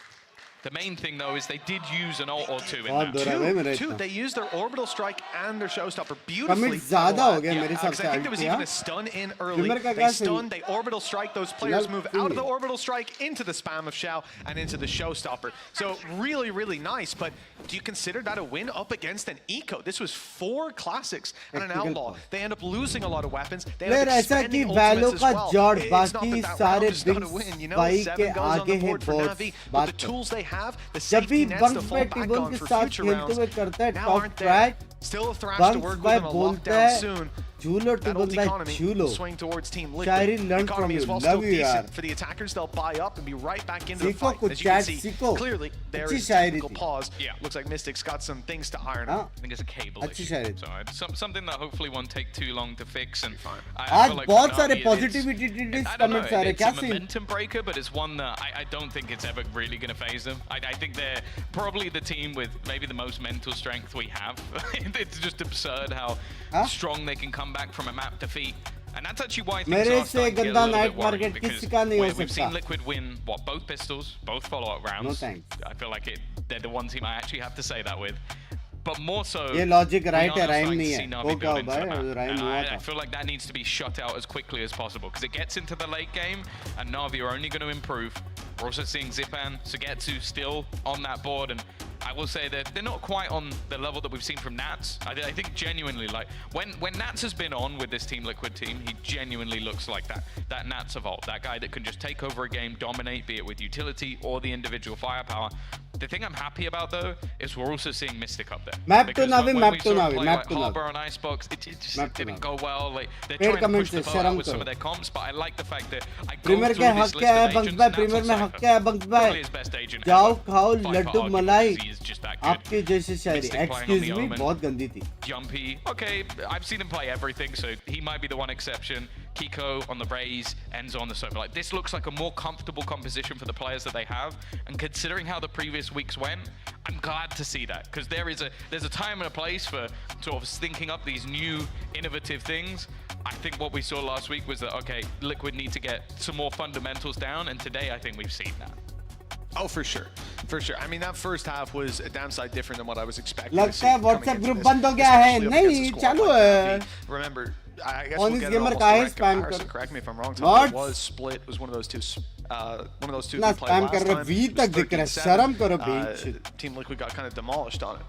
The main thing, though, is they did use an ult or two in that. Two. They used their orbital strike and their showstopper beautifully. Because I think there was even a stun in early. They stun, they orbital strike. Those players move out of the orbital strike into the spam of Xiao and into the showstopper. So really, really nice. But do you consider that a win up against an eco? This was 4 classics and an outlaw. They end up losing a lot of weapons. They end up expending ultimates as well. It's not that that round is not a win. You know, 7 goes on the board for Navi with the tools they have, the safety nets to fall back on for future rounds. Now aren't there. Still a thrash to work with and a lockdown soon. That old economy swing towards Team Liquid. The economy is well still decent for the attackers. They'll buy up and be right back into the fight. As you can see, clearly there is a technical pause. Yeah. Looks like Mystic's got some things to iron out. I think it's a cable issue. So it's something that hopefully won't take too long to fix. And आज बहुत सारे positivity comments आ रहे हैं. क्या It's a momentum breaker, but it's one that I don't think it's ever really going to phase them. I think they're probably the team with maybe the most mental strength we have. It's just absurd how strong they can come back from a map defeat. And that's actually why things are starting to get a little bit worrying, because we've seen Liquid win, both pistols, both follow-up rounds. No thanks. I feel like they're the one team I actually have to say that with. But more so, ये logic right है, rhyme नहीं है. I feel like that needs to be shut out as quickly as possible, because it gets into the late game, and Na'Vi are only going to improve. We're also seeing Zipan, Sagetsu still on that board, and I will say that they're not quite on the level that we've seen from Nats. I think genuinely, like, when Nats has been on with this Team Liquid team, he genuinely looks like that Nats of old, that guy that can just take over a game, dominate, be it with utility or the individual firepower. The thing I'm happy about, though, is we're also seeing Mystic up there. Map to Navi, map to Navi. Harbor on Icebox, it just didn't go well. Like, they're trying to push the bar with some of their comps, but I like the fact that I go through this list of agents, probably his best agent जाओ खाओ लड्डू मलाई. he's just that आपके जैसे शायरी. Excuse me, बहुत गंदी थी. Jumpy, okay, I've seen him play everything, so he might be the one exception. Kiko on the Raze, Enzo on the Sofa. Like, this looks like a more comfortable composition for the players that they have, and considering how the previous weeks went, I'm glad to see that, because there's a time and a place for sort of thinking up these new innovative things. I think what we saw last week was that, okay, Liquid need to get some more fundamentals down, and today I think we've seen that. Oh, for sure. For sure. I mean, that first half was a downside different than what I was expecting. लगता है WhatsApp group बंद हो गया है. नहीं, चालू है. Remember, I guess On we'll this get gamer an का है almost spam direct कर. correct me if I'm wrong. It was split. It was one of those two. ना spam कर रहे. V तक दिख रहा है. शर्म करो bitch. Team Liquid got kind of demolished on it.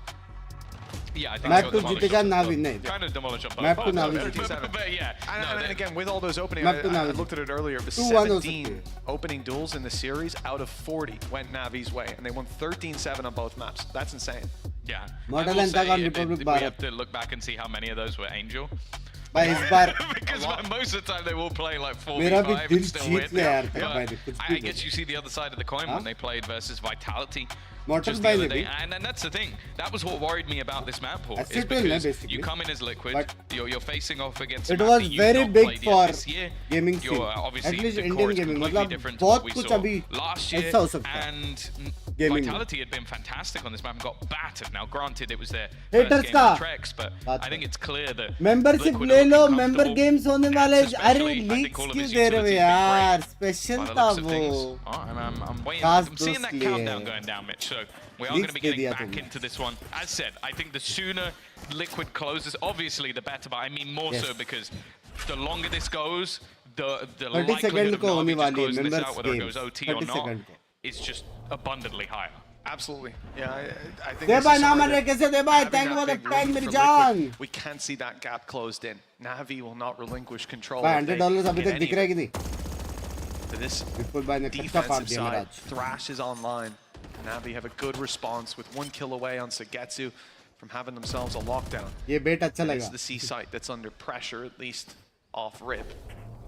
Yeah, I think Map to जीतेगा Navi नहीं. Kind of demolish up. Map to Navi. But yeah. And again, with all those opening, I looked at it earlier. It was 17 opening duels in the series out of 40 went Navi's way, and they won 13-7 on both maps. That's insane. Yeah. Model and Republic we have to look back and see how many of those were Angel. भाई इस बार because most of the time they will play like 4v5 and still win. But I guess you see the other side of the coin when they played versus Vitality. Just the other day. And that's the thing. That was what worried me about this map pool. Is because you come in as Liquid, you're facing off against it was very big for gaming scene. Obviously, at least the Indian core is gaming. completely different to what we saw last year. And Vitality had been fantastic on this map and got battered. Now, granted, it was their first game of Trex, but I think it's clear that membership ले लो, member games होने वाले. अरे leaks क्यों दे रहे हो यार? Special था वो. I'm waiting. I'm seeing that countdown going down, Mitch. So we are going to be getting back into this one. As said, I think the sooner Liquid closes, obviously the better, but I mean more so because the longer this goes, the 30 likelihood second of को होने Na'Vi just वाली है closing this members out, whether it games goes OT 30 or not, second को is just abundantly higher. Absolutely. Yeah, I think they this भाई is नाम somewhere रे that कैसे दे भाई having thank you that for the big tag lead मेरी from जान Liquid, we can't see that gap closed in. Na'Vi will not relinquish control. भाई if they $100 अभी get तक any दिख रहा है कि नहीं to this विपुल भाई ने कच्चा पार defensive दिया मेरा side. आज Thrash is online. Na'Vi have a good response with 1 kill away on Sagetsu from having themselves a lockdown. ये बेट अच्छा And लगा it's the C site that's under pressure, at least off rip.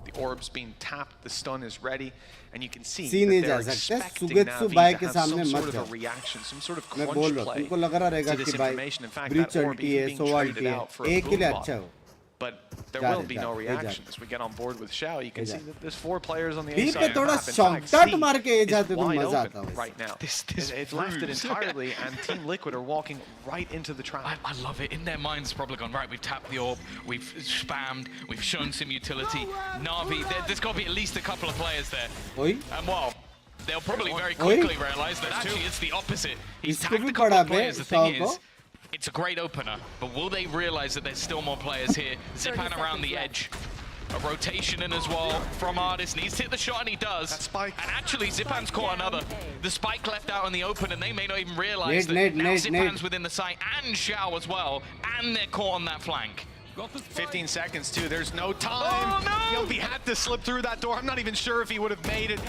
The orb's being tapped, the stun is ready, and you can see C that नहीं they're जा सकते expecting सुगेत्सु Na'Vi भाई to के have सामने some मत sort of जाओ a reaction, some sort of मैं crunch बोल रहा हूँ play तुमको लग रहा रहेगा to this कि भाई information. In fact, breach that orb अल्टी है even being सोवाल्टी traded है out for a एक के लिए boom अच्छा bot. हो But there जा will रहे, be जा no रहे, जा reaction रहे। as we get on board with Xiao. You can जा see रहे। that there's 4 players on the A B side पे of the थोड़ा map. In शॉट fact, डट C मार के ए is जाते तो wide मजा open आता है right now. This It's left it proves- entirely, and Team Liquid are walking right into the trap. I love it. In their minds, probably gone, right, we've tapped the orb, we've spammed, we've shown some utility. Na'Vi, there's got to be at least a couple of players there. ओई And well, they'll probably very Oi. quickly realize that actually it's the opposite. He's इसको tagged भी a couple पड़ा of bay players. The thing सौ is, it's a great opener, but will they realize that there's still more players here? Zipan around the edge. A rotation in as well from Artist. Needs to hit the shot, and he does. That spike. And actually, Zipan's caught another. The spike left out in the open, and they may not even realize Nade, that now nade, Zipan's nade. within the site, and Xiao as well, and they're caught on that flank. 15 seconds too. There's no time. Oh, no! Yopi had to slip through that door. I'm not even sure if he would have made it.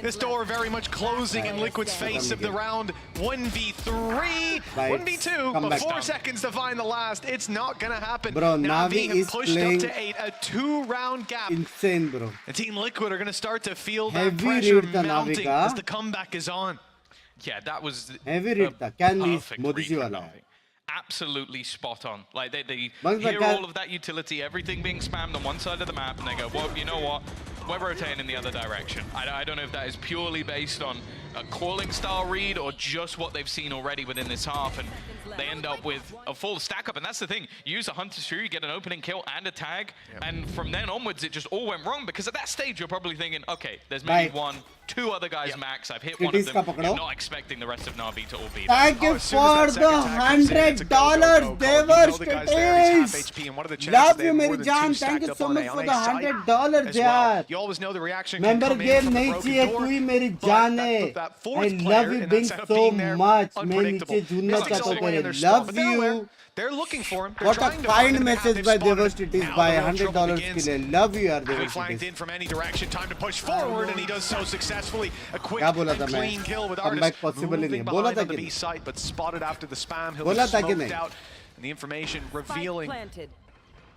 This door very much closing in Liquid's face of the round. 1v3, 1v2, Come but back 4 down. seconds to find the last. It's not gonna happen. Bro, Na'Vi Na'Vi have is pushed up playing to 8, a 2-round gap. insane bro And Team Liquid are gonna start to feel that Heavy pressure read था Na'Vi mounting का as the comeback is on. Yeah, that was heavy read था क्या नहीं perfect Modi read ji from वाला Na'Vi. Absolutely spot on. Like they Bugs, hear but all of that utility, everything being spammed on one side of the map, and they go, well, you know what? We're rotating in the other direction. I don't know if that is purely based on a calling style read or just what they've seen already within this half, and they end up with a full stack up. And that's the thing. You use a Hunter's Fury, you get an opening kill and a tag, and from then onwards, it just all went wrong, because at that stage, you're probably thinking, okay, there's maybe Right. 1, 2 other guys max. I've hit It one of is them. का पकड़ो। You're not expecting the rest of Na'Vi to all be there. thank you as soon as for that the second tag comes in, it's a go, go, $100 go, go. Devar You know the guy's there, he's half Statis HP, and what are the chances love they you have मेरी more than जान two thank stacked you up so on much A for on the A site $100 as well? यार You always know the reaction can member come in game from the नहीं broken चाहिए door, तू ही मेरी but जान that- है that I fourth love player you ends Binks up so being there much मैं unpredictable. नीचे झूलना Mystics चाहता हूँ away in तेरे their spot, love but they're you aware. They're looking for him. They're what a trying to kind find him. message They've by spotted Devar him. Statis Now by the real trouble $100 begins. के लिए love you यार Heavy Devar flanked Statis in from any direction. Time to push forward, and he does so successfully. A quick क्या बोला and था मैं? clean kill with Comeback Artist possible he moving नहीं। बोला behind था on the कि B नहीं? site, but spotted after the spam. He'll बोला be था कि smoked नहीं? out, and the information revealing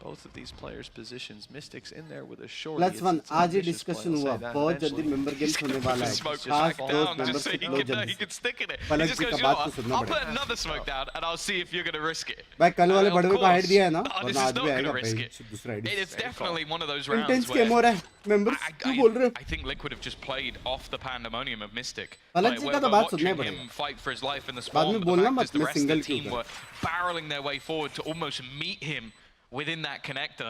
both of these players' positions. Mystics in there with a short. +1 आज ही डिस्कशन हुआ बहुत जल्दी मेंबर गेम्स होने वाला है Smoke खास back दोस्त down मेंबर just so से he लो can, जल्दी he can stick in it. He पलक just जी goes, का you know बात what? तो सुनना I'll put पड़ेगा another smoke down and I'll see if you're going to risk it. भाई कल वाले Of बड़े को course. हाइड दिया है ना Artist वरना is आज not भी gonna आएगा risk भाई it. दूसरा ID It's definitely one of those rounds intense where game हो रहा है मेंबर्स क्यों बोल रहे हो I think Liquid have just played off the pandemonium of Mystic. पलक जी का तो we're बात सुनना ही watching him पड़ेगा fight for his life in the बाद spawn, में but the बोलना fact मत is the मैं rest of the single team क्यों were barreling their way forward to almost meet him within that connector.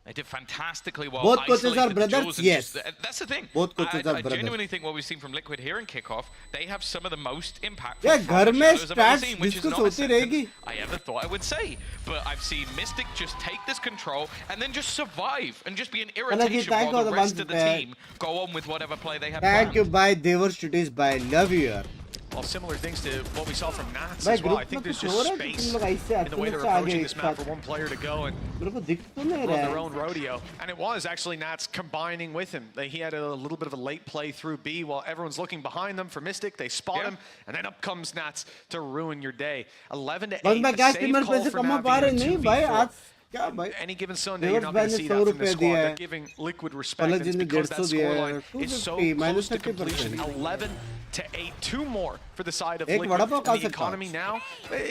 They did fantastically well. Both coaches isolated are the brothers, Jules and yes. That's the thing. Both coaches are I brothers. genuinely think what we've seen from Liquid here in kickoff, they have some of the most impactful यार घर में shadows I've ever stats seen, which is discuss not a होती रहेगी sentence I ever thought I would say. But I've seen Mystic just take this control and then just survive and just be an irritation thank while you, the rest of the man. team go on with whatever play they have thank planned. You bye देवर studies bye love you यार All similar things to what we saw from Nats भाई as well. I group think में there's कुछ just हो रहा है space तुम लोग ऐसे in the way आते they're से आगे approaching एक this map for साथ one player to go and मेरे को दिख तो नहीं run रहा their है own rodeo. And it was actually Nats combining with him. He had a little bit of a late play through B while everyone's looking behind them for Mystic. They spot him, and then up comes Nats to ruin your day. 11 to 8, बस मैं a क्या save streamer call पैसे for कमा Na'Vi पा रहे in a नहीं भाई 2v4. आज क्या भाई Any given Sunday, you're not going to see that from the squad. They're giving Liquid respect, Palak and ji it's ने because that 150 दिया है scoreline is so 250 close to 30%। completion. 11 to 8, 2 more for the side of एक Liquid. Vada pav खा And the सकता economy now,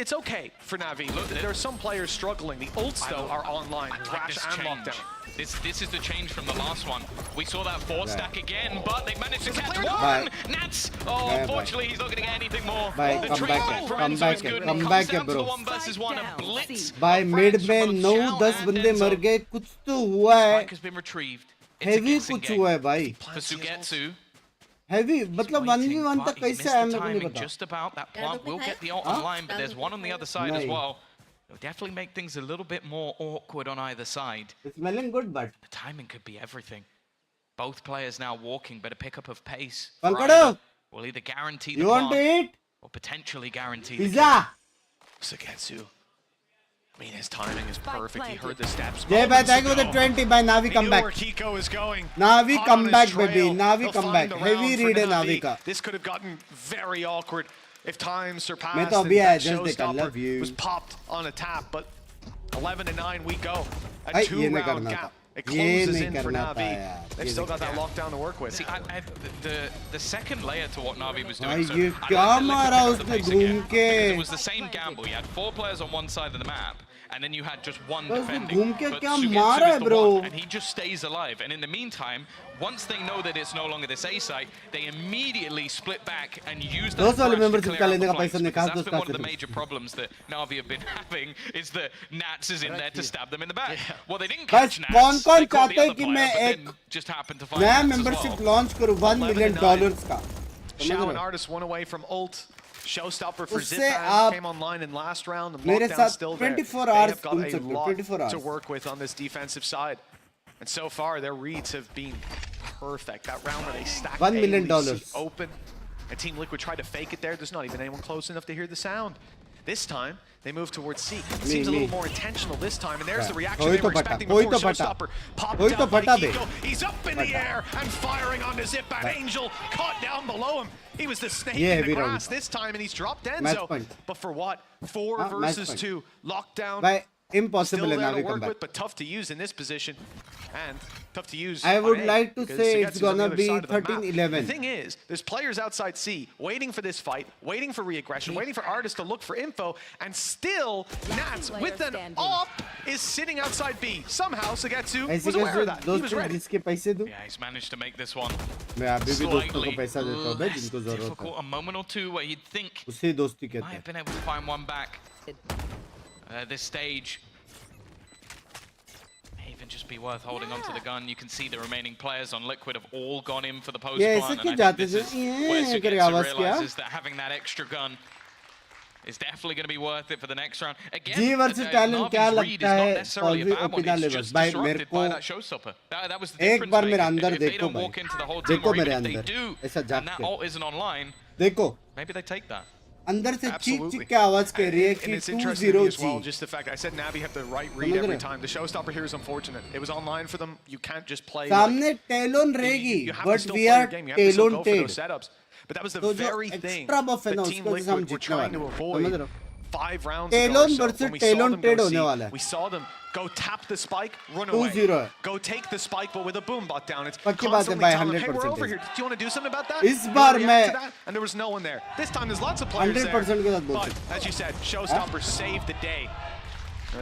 it's okay for Na'Vi. Look, there are some players struggling. The ults though are online. I like Thrash this and change. lockdown. This is the change from the last one. We saw that 4 stack again, but they managed to catch Bye. one. Nats. Oh, Bye, unfortunately, he's not going to get anything more. Bye. The Come trade back, for come Enzo back, is good. come It back, comes down to bro. the 1v1 and blitz. भाई from mid France में from 9-10 Xiao बंदे and मर Enzo. गए कुछ तो हुआ है Spike has been retrieved. It's a heavy guessing कुछ game हुआ है भाई for Sugetsu. हेवी मतलब 1v1 But तक he's कैसे missed आया the मेरे को नहीं timing पता just about. That Shadow plant will पे get the ult हाँ? online, but there's one on the other side as नहीं। well. It'll definitely make things a little bit more awkward on either side. It's smelling good, but The timing could be everything. Both players now walking, but a pickup of pace. Pankado, Will either guarantee the you want to plant eat or potentially guarantee the kill. pizza? Sugetsu. I mean, his timing is perfect. He heard the steps. Jay, bye, moments thank you for the ago. 20. Bye, Navi, He come knew back. where Kiko is going. Navi, Hot come on his back, trail. baby. Navi, He'll come find back. the Heavy round for read है Navi. Navi का. This could have gotten very awkward if time surpassed मैं तो and अभी आया, that just देख, I love showstopper you. was popped on a tap, but 11-9 we go. A भाई, ये नहीं 2-round करना gap. था. It ये closes नहीं in for करना था Navi. यार. They've ये still नहीं got that करना. lockdown to work with. See, the second layer to what Navi was भाई doing. So ये I क्या like the मारा pick up the उसने pace घूम again, के? because it was the same gamble. You had 4 players on one side of the map, and then you had just one बस defending. घूम के But क्या Sugetsu मारा is है, the bro? one, and he just stays alive. And in the meantime, once they know that it's no longer this A site, they immediately split back and use that दोस्त वाले flash to membership clear का out लेने the का पैसा flanks, निकाल because दो that's been one of the उसका major problems that Navi have been having, is that Nats is in there to stab them in the back. Well, they didn't बस catch कौन Nats. कौन They caught the चाहते हैं other कि player, मैं but एक then just happened to find नया Nats as membership well. launch करूँ $1 million का. Shao and Artist one away from ult. Showstopper for उससे Zip आप came online in last round. The मेरे lockdown's साथ still there. 24 They hours have got घूम a सकते हो, lot 24 to hours. work with on this defensive side. And so far, their reads have been perfect. That round where they stacked $1 million. open. And Team Liquid tried to fake it there. There's not even anyone close enough to hear the sound. This time, they move towards C. It seems a little more intentional this time, and there's the reaction they were expecting before. Showstopper popped down by Kiko. He's up in the air and firing onto Zip. And Angel caught down below him. He was the snake in the grass this time, and he's dropped Enzo. But for what? 4 versus 2. Lockdown. भाई impossible Still है there to Navi work come back. with, but tough to use in this position. And tough to use. I on would A, like to because say Sugetsu's it's on the gonna other be side of the map. 13-11. The thing is, there's players outside C waiting for this fight, waiting for re-aggression, waiting for artists to look for info, and still Nats with an op is sitting outside B. Somehow Sugetsu ऐसे was aware of that. कैसे He was दोस्त ready. जिसके पैसे दूं? Yeah, he's managed to make this one मैं अभी भी दोस्तों को slightly पैसा देता हूँ भाई less जिनको जरूरत difficult. है. A moment or two where you'd think उसे दोस्ती कहते might हैं. have been able to find one back. This stage may even just be worth holding onto the gun. You can see the remaining players on Liquid have all gone in for the post ये plant, ऐसे and क्यों I think जाते this थे? is where ये करके Sugetsu आवाज क्या? realizes that having that extra gun is definitely going to be worth it for the next round. Again, G versus Talon क्या Navi's read is लगता not है? necessarily a bad one. Opina It's levels. just भाई मेरे disrupted by को that showstopper. That was the एक difference बार maker. मेरे अंदर If they देखो don't भाई. walk into the whole team, देखो or मेरे even if अंदर. they do, ऐसा and जाग that के. ult isn't online, देखो maybe they take that. अंदर से चीख Absolutely. चीख के आवाज कर रही है And कि it's interesting to me as well, 2-0 just the fact I said Navi have the right read every time. The showstopper here is unfortunate. It was online for them. You can't just play. सामने टेलोन You रहेगी have to but still we play are your game. You have to still टेलोन go for Ted. those setups. But that was the तो जो very thing extra buff है that ना Team उसको जैसे हम Liquid were जीतने trying वाले to हैं. avoid. समझ रहे हो? 5 rounds ago Talon or so, versus when we saw Talon them go trade होने see, वाला है. we saw them go tap the spike, run 2-0 away. है. Go take the spike, but with a boom bot down. It's पक्की बात है constantly भाई, telling them, hey, we're 100% over here. Do you want to do something about that? इस You bar wanna मैं react to that? And there was no one there. This time there's lots of players 100% के there. साथ बोल But as you said, Showstopper saved the day.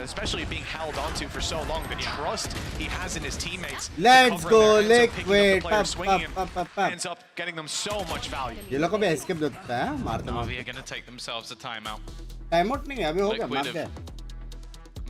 Especially being held onto for so long, the trust he has in his teammates. Let's go, ends up picking up the Liquid. player, Pap, swinging him, pap, pap, pap. ends up getting them so much value. ये लोग को भी escape देता है मारते Navi are going to take themselves a timeout. Time out नहीं है अभी हो गया Liquid मार दे.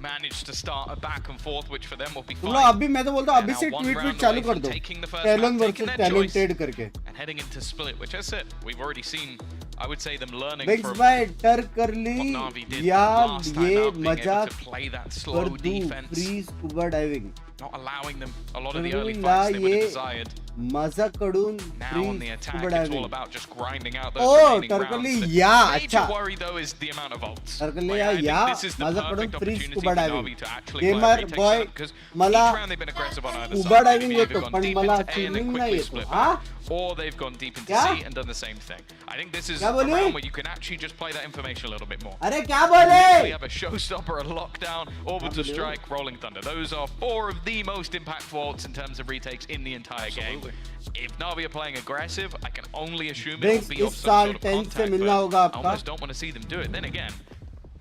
Managed to start a back and forth, which for them will be तुम fine. लोग अभी मैं तो बोलता हूँ अभी Now से one ट्वीट round ट्वीट चालू away कर from दो. taking the first टेलोन map, taking versus their choice. Talented करके. And heading into split, which I said, we've already seen, I would say, them learning Bigs from भाई डर कर what Lee Navi did या last time ये out, being able मजाक to play that कर slow दूं defense, free scuba diving. not allowing them a lot of the early करूंगा fights they would have ये desired. मजा करूं Now on the free attack, scuba it's all diving. about just grinding out those Oh, remaining Turkali, rounds. yeah, The major अच्छा. worry though is the amount of ults. Turkali, Like, I think yeah, this is the मजा करूं perfect free opportunity scuba for diving. Navi to actually play a gamer retake boy setup, because मला each round they've been aggressive on either उबा side. Diving They've either येतो gone पण deep मला into A and then swimming quickly नाही split येतो. back, हां or they've gone deep into क्या? C and done the same thing. I think this is क्या a बोले? round where you can actually just play that information a little bit more. अरे क्या We बोले? have a showstopper, a lockdown, orbital strike, rolling thunder. Those are 4 of the most impactful ults in terms of retakes in the entire game. If Navi are playing aggressive, I can only assume it Binks, will be off इस some साल sort of 10 से contact, मिलना but होगा I आपका. almost don't want to see them do it. Then again,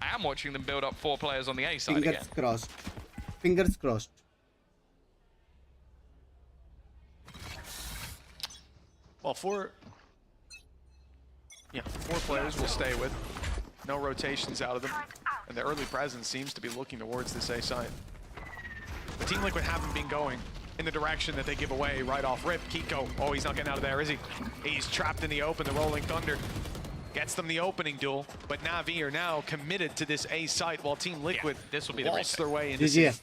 I am watching them build up 4 players on the A side again. Fingers crossed. Fingers crossed. Well, 4 players will stay with. No rotations out of them. And the early presence seems to be looking towards this A side. The Team Liquid haven't been going in the direction that they give away right off rip. Kiko, oh, he's not getting out of there, is he? He's trapped in the open, the rolling thunder. gets them the opening duel, but Na'Vi are now committed to this A site while Team Liquid this will be the waltz their way into GG.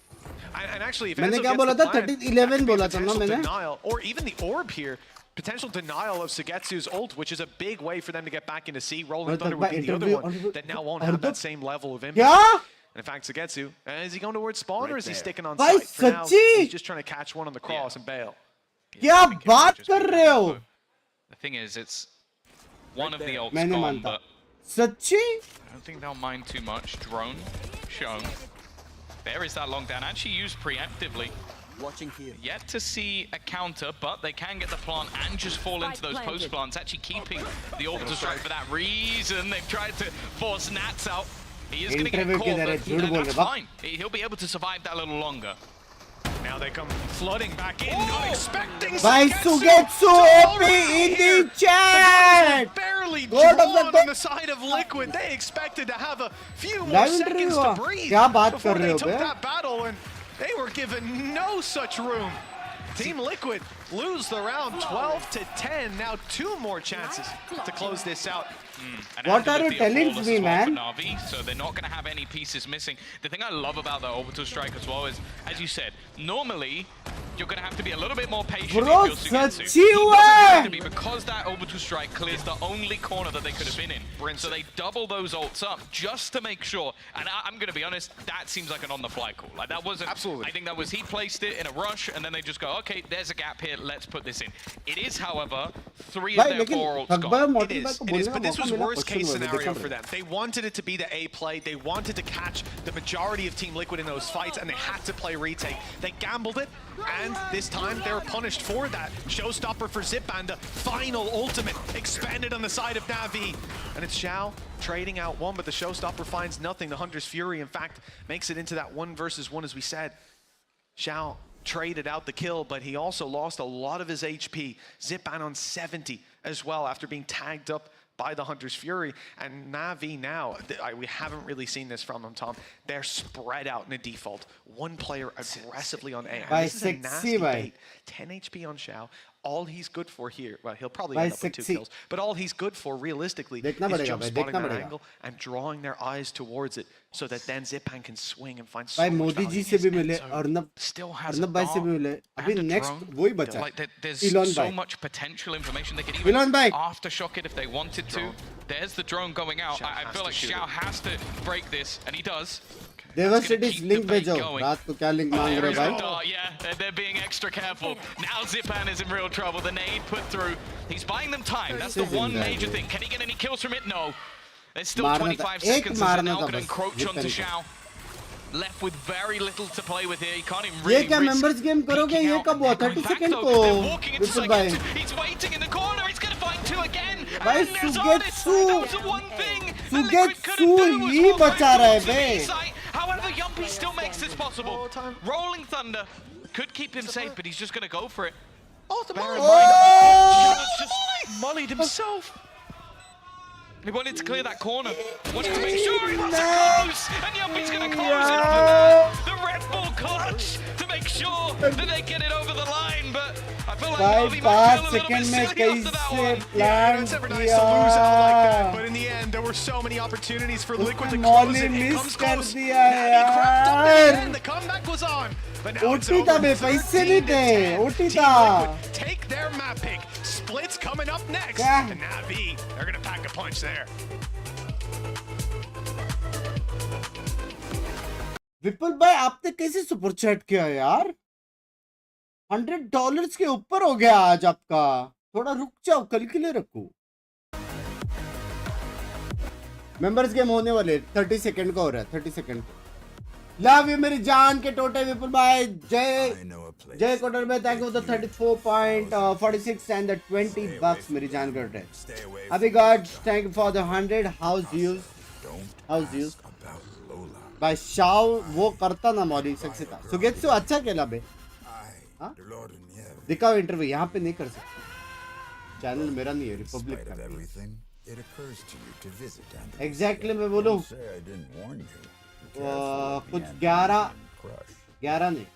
And actually, if मैंने Enzo क्या gets बोला the था? planet, 13-11 that could be बोला था ना potential मैंने? denial, or even the orb here, potential denial of Sugetsu's ult, which is a big way for them to get back into C. Rolling Thunder would be the other one that now won't have that same level of impact. क्या? And in fact, Sugetsu, is he going towards spawn or is he sticking on भाई site? For now, सच्ची? he's just trying to catch one on the cross and bail. क्या बात कर रहे हो? The thing is, it's one of the ults मैं नहीं gone, मानता. but सच्ची? I don't think they'll mind too much. Drone shown. There is that long down, actually used preemptively. Watching here. Yet to see a counter, but they can get the plant and just fall into those post plants, actually keeping the orbital strike for that reason. They've tried to force Nats out. He is going to get caught, but that's fine. He'll be able to survive that a little longer. Now they come flooding back in, not expecting By Sugetsu OP in the chat! Barely God drawn of the on the side of Liquid. They expected to have a few more seconds to breathe क्या बात before कर रहे they हो took bay? that battle, and they were given no such room. Team Liquid lose the round 12-10. Now 2 more chances to close this out. And What are you the telling flawless me, as well for man? Na'Vi, so they're not going to have any pieces missing. The thing I love about the orbital strike as well is, as you said, normally you're going to have to be a little bit more patient Bro, if you're Sugetsu. सच्ची He हुआ doesn't है! have to be, because that orbital strike clears the only corner that they could have been in. So they double those ults up just to make sure. And I'm going to be honest, that seems like an on-the-fly call. Like that wasn't. Absolutely. I think that was he placed it in a rush, and then they just go, okay, there's a gap here, let's put this in. It is, however, 3 of भाई their लेकिन 4 ults gone. It is, but this was worst case scenario for them. They wanted it to be the A play. They wanted to catch the majority of Team Liquid in those fights, and they had to play retake. They gambled it, and this time they were punished for that. Showstopper for ZipBanda, final ultimate, expanded on the side of Na'Vi. And it's Xiao trading out one, but the Showstopper finds nothing. The Hunter's Fury, in fact, makes it into that 1 versus 1, as we said. Xiao traded out the kill, but he also lost a lot of his HP. ZipBanda on 70 as well after being tagged up by the Hunter's Fury. And Na'Vi now, we haven't really seen this from them, Tom. They're spread out in a default. One player aggressively on A. By This is a nasty by bait. 10 HP on Xiao. All he's good for here, well, he'll probably end up with 2 kills, but all he's good for realistically is jump spotting that angle and drawing their eyes towards it so that then Zipan can swing and find so भाई much Modi value. जी से भी मिले, अर्नब भाई से भी मिले. अभी next वही बचा. Like there's Elon so भाई. much potential information. They could even Elon भाई. aftershock it if they wanted to. There's the drone going out. I feel like Xiao has to break this, and he does. Devastating link भेजो. रात को क्या link मांग रहे हो भाई? Yeah, they're being extra careful. Now Zipan is in real trouble. The nade put through. He's buying them time. That's the one major thing. Can he get any kills from it? No. There's still 25 seconds as they're now going to encroach onto Xiao. Left with very little to play with here. He can't even really ये क्या members game करोगे? ये कब हुआ? 30 second को. Mithul भाई. He's waiting in the corner. He's going to find 2 again. भाई Sugetsu. That was the one thing Sugetsu ही बचा रहा है बे. However, Yumpy still makes this possible. Rolling Thunder could keep him safe, but he's just going to go for it. Oh, the Bear in Molly! mind, Xiao's just mollied himself. He wanted to clear that corner. Wanted to make sure he wasn't close. And Yumpy's going to close it with the Red Bull clutch to make sure that they get it over the line. But I feel like भाई Navi might feel 5 a little bit second में silly after that one. कैसे plan It's never nice to lose out like that, but किया. in the end, there were so many opportunities for Liquid to उसने close Molly it. It miss comes कर close. दिया Navi crept up in the यार. end. The comeback was on. But now it's OT था over. बे, पैसे नहीं थे. 13-10. OT Team था. Liquid take their map pick. Splits coming up next. क्या? And Navi, they're going to pack a punch there. विपुल भाई आपने कैसे सुपर चैट किया यार? $100 के ऊपर हो गया आज आपका. थोड़ा रुक जाओ, कल के लिए रखो. मेंबर्स गेम होने वाले 30 सेकंड का हो रहा है. 30 सेकंड. लव यू मेरी जान के टोटे विपुल भाई. जय कोटर में thank you for the 34.46 and the $20 मेरी जान के टोटे. अभी God thank you for the 100 house views. भाई शाव वो करता ना मॉली सक्से था. सुगेत्सु अच्छा खेला बे. हाँ दिखाओ इंटरव्यू. यहाँ पे नहीं कर सकते. चैनल मेरा नहीं है, रिपब्लिक का. एग्जैक्टली मैं बोलूँ कुछ 11 नहीं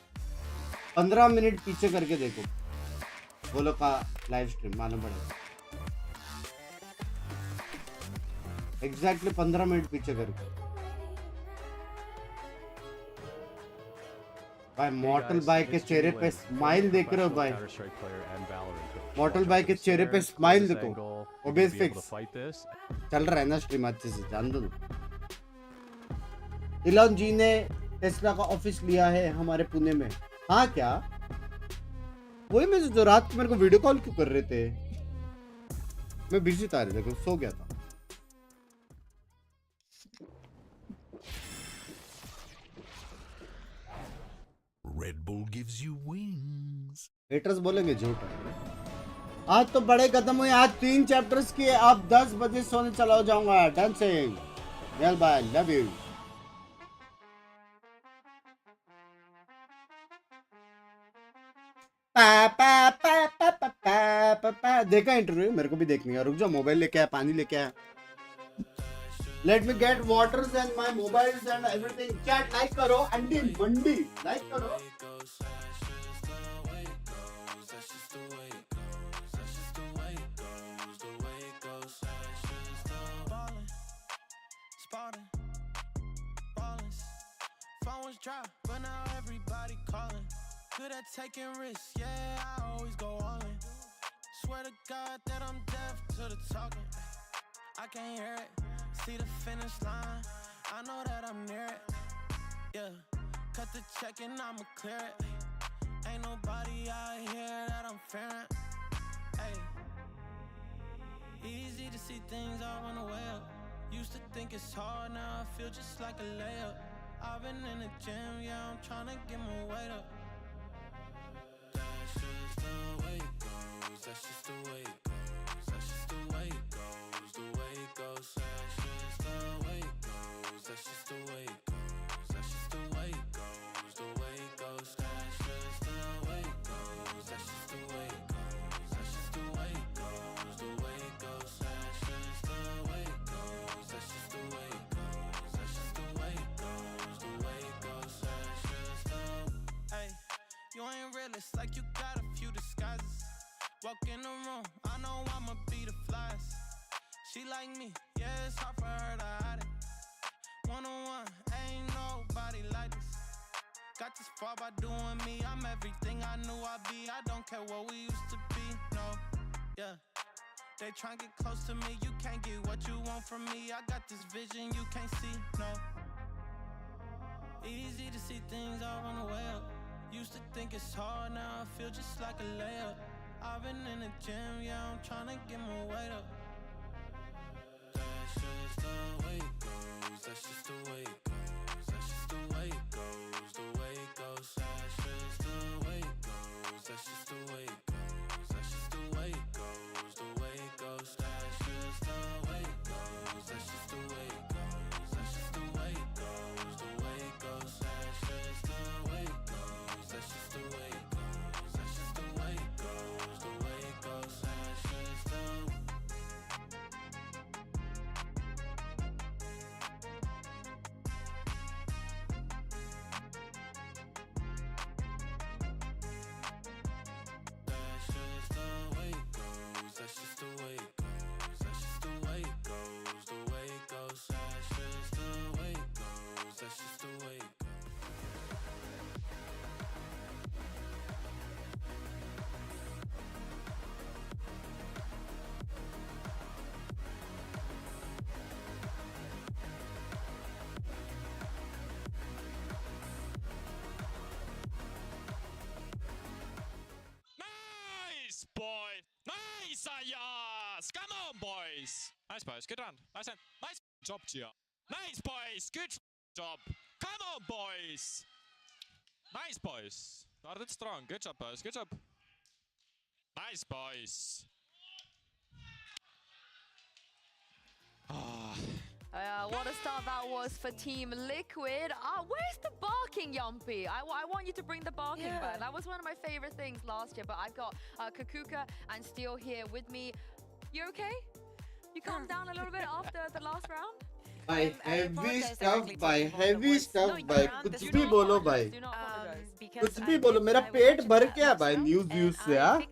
15 मिनट पीछे करके देखो वो लोग का लाइव स्ट्रीम मालूम पड़ेगा. एग्जैक्टली 15 मिनट पीछे करके। भाई मॉर्टल भाई के चेहरे पे स्माइल देख रहे हो भाई, मॉर्टल भाई के चेहरे पे स्माइल देखो। ओबेस फिक्स चल रहा है ना स्ट्रीम अच्छे से, जान दो। इलॉन जी ने टेस्ला का ऑफिस लिया है हमारे पुणे में। हाँ क्या? वही मैं जो रात को मेरे को वीडियो कॉल क्यों कर रहे थे? मैं बिजी था, देखो सो गया था। Red Bull gives you wings. Haters बोलेंगे झूठ है। आज तो बड़े कदम हुए, आज 3 चैप्टर्स किए, अब 10 बजे सोने चला जाऊंगा। Dancing well bye, love you. देखा इंटरव्यू? मेरे को भी देखनी है। रुक जाओ, मोबाइल लेके आया, पानी लेके आया। Let me gate waters and my mobiles and everything. Chat like करो, अंडी मंडी लाइक करो। Good at taking risks, yeah, I always go all in. Swear to God that I'm deaf to the talking. I can't hear it, see the finish line, I know that I'm near it. Yeah, cut the check and I'ma clear it. Ain't nobody out here that I'm fearing. Hey, easy to see things all on the way up. Used to think it's hard, now I feel just like a layup. I've been in the gym, yeah, I'm tryna get my weight up. That's just the way it goes, that's just the way it goes, that's just the way it goes, the way it goes. That's just the way it goes, that's just the way it goes, that's just the way it goes, the way it goes. That's just the way it goes, that's just the way it goes, that's just the way it goes, the way it goes. That's just the way it goes, that's just the way it goes, that's just the way it goes, the way it goes. That's just the. Hey, you ain't real, it's like you got a few disguises. Walk in the room, I know I'ma be the flyest. She like me, yeah, it's hard for her to hide it. One-on-one, ain't nobody like this. Got this far by doing me, I'm everything I knew I'd be. I don't care what we used to be, no, yeah. They try and get close to me, you can't get what you want from me. I got this vision you can't see, no. Easy to see things all on the way up. Used to think it's hard, now I feel just like a layup. I've been in the gym, yeah, I'm tryna get my weight up. That's just the way it goes, that's just the way it goes, that's just the way it goes, the way it goes. That's just the way it goes, that's just the way it goes, that's just the way it goes, the way it goes. That's just the way it goes, that's just the way it goes, that's just the way it goes, the way it goes. That's just the way it goes, that's just the way it goes, that's just the way it goes, the way it goes. That's just the. That's just the way it goes, that's just the way it goes, that's just the way it goes, the way it goes. That's just the way it goes, that's just the way it goes. Nice, boy! Nice, yes! Come on, boys! Nice, boys. Good run. Nice job, Gia. Nice, boys. Good job. Come on, boys! Nice, boys. Started strong. Good job, boys. Good job. Nice, boys. What a start that was for Team Liquid. Where's the barking, Yumpy? I want you to bring the barking back. That was one of my favorite things last year, but I've got Kakuka and Steel here with me. You okay? You calmed down a little bit after the last round? भाई heavy stuff भाई, heavy stuff भाई, कुछ भी बोलो भाई, कुछ भी बोलो, मेरा पेट भर गया भाई न्यूज़ से। यार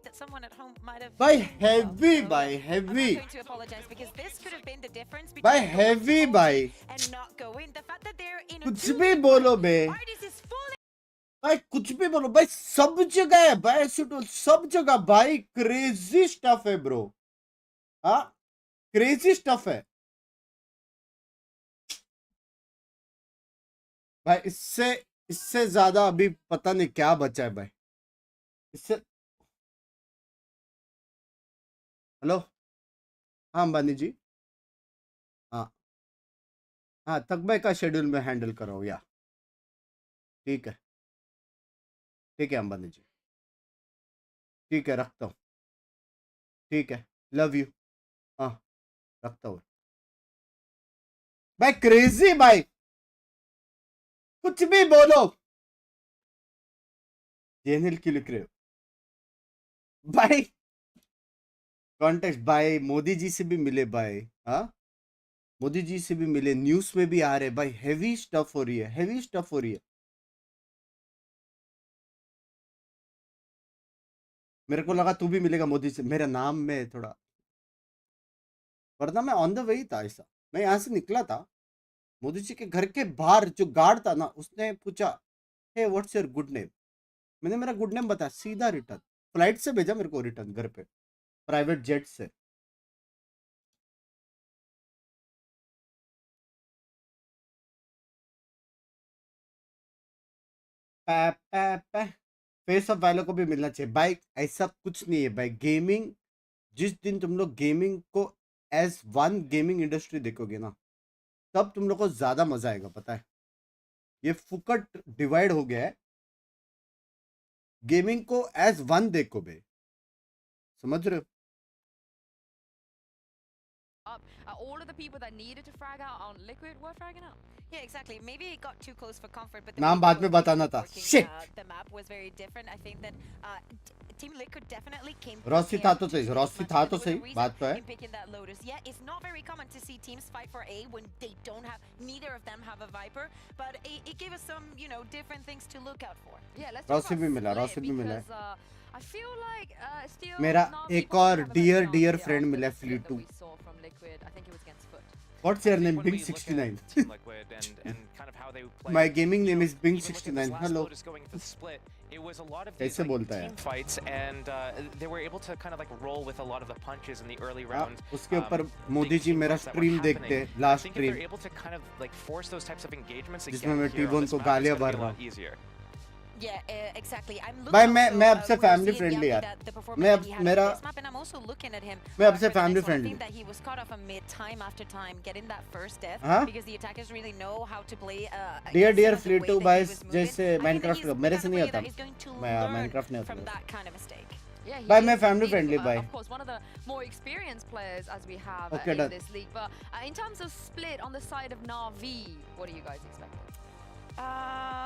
might have. By heavy, by heavy. I'm going to apologize because this could have been the difference between By heavy, by. and not going. The fact that they're in a कुछ भी बोलो बे. Artist is fully. भाई कुछ भी बोलो भाई, सब जगह है भाई, सब जगह भाई. क्रेजी स्टफ है ब्रो. हाँ, क्रेजी स्टफ है भाई. इससे ज्यादा अभी पता नहीं क्या बचा है भाई. इससे हेलो, हाँ अंबानी जी, हाँ हाँ, तकबे का शेड्यूल में हैंडल करो या. ठीक है, ठीक है अंबानी जी, ठीक है, रखता हूँ. ठीक है, लव यू. हाँ, रखता हूँ भाई. क्रेजी भाई, कुछ भी बोलो. जेनिल क्यों लिख रहे हो भाई? कॉन्टेक्स्ट भाई, मोदी जी से भी मिले भाई. हाँ, मोदी जी से भी मिले, न्यूज में भी आ रहे भाई. हेवी स्टफ हो रही है, हेवी स्टफ हो रही है. मेरे को लगा तू भी मिलेगा मोदी से. मेरा नाम में थोड़ा, वरना मैं ऑन द वे ही था. ऐसा मैं यहाँ से निकला था, मोदी जी के घर के बाहर जो गार्ड था ना, उसने पूछा hey what's your good name. मैंने मेरा गुड नेम बताया, सीधा रिटर्न. फ्लाइट से भेजा मेरे को रिटर्न घर पे, प्राइवेट जेट से. फेस ऑफ वालों को भी मिलना चाहिए भाई. ऐसा कुछ नहीं है भाई. गेमिंग, जिस दिन तुम लोग गेमिंग को एज वन गेमिंग इंडस्ट्री देखोगे ना, तब तुम लोग को ज्यादा मजा आएगा. पता है, ये फुकट डिवाइड हो गया है. गेमिंग को एज वन देखो बे, समझ रहे हो? All of the people that needed to frag out on Liquid were fragging out. Yeah, exactly. Maybe it got too close for comfort, but नाम बाद में बताना था. Shit. The map was very different. I think that Team Liquid definitely came. Rossi था तो सही, Rossi था तो सही, बात तो है. Picking that Lotus. Yeah, it's not very common to see teams fight for A when they don't have, neither of them have a Viper, but it gave us some, you know, different things to look out for. Yeah, let's Rossi भी मिला, Rossi भी मिला. I feel like still मेरा एक और dear friend मिला, फ्लीटू. What's your name? Binks 69. My gaming name is Binks 69. Hello. कैसे बोलता है? Fights and they were able to kind of like roll with a lot of the punches in the early round. उसके ऊपर मोदी जी मेरा stream देखते, last stream, they're able to kind of like force those types of engagements जिसमें मैं T-bone को गालियां भर रहा हूँ. Yeah, exactly. भाई मैं आपसे फैमिली फ्रेंडली यार. मैं आपसे family friendly. that he was caught off a mid time after time getting that first death because the attackers really know how to play dear fleetu भाई, जैसे माइनक्राफ्ट का मेरे से नहीं आता. मैं माइनक्राफ्ट नहीं from that kind of mistake. Yeah, भाई मैं फैमिली फ्रेंडली भाई. Of course, one of the more experienced players as we have Okay, in this league. But in terms of split on the side of Na'Vi, what are you guys expecting?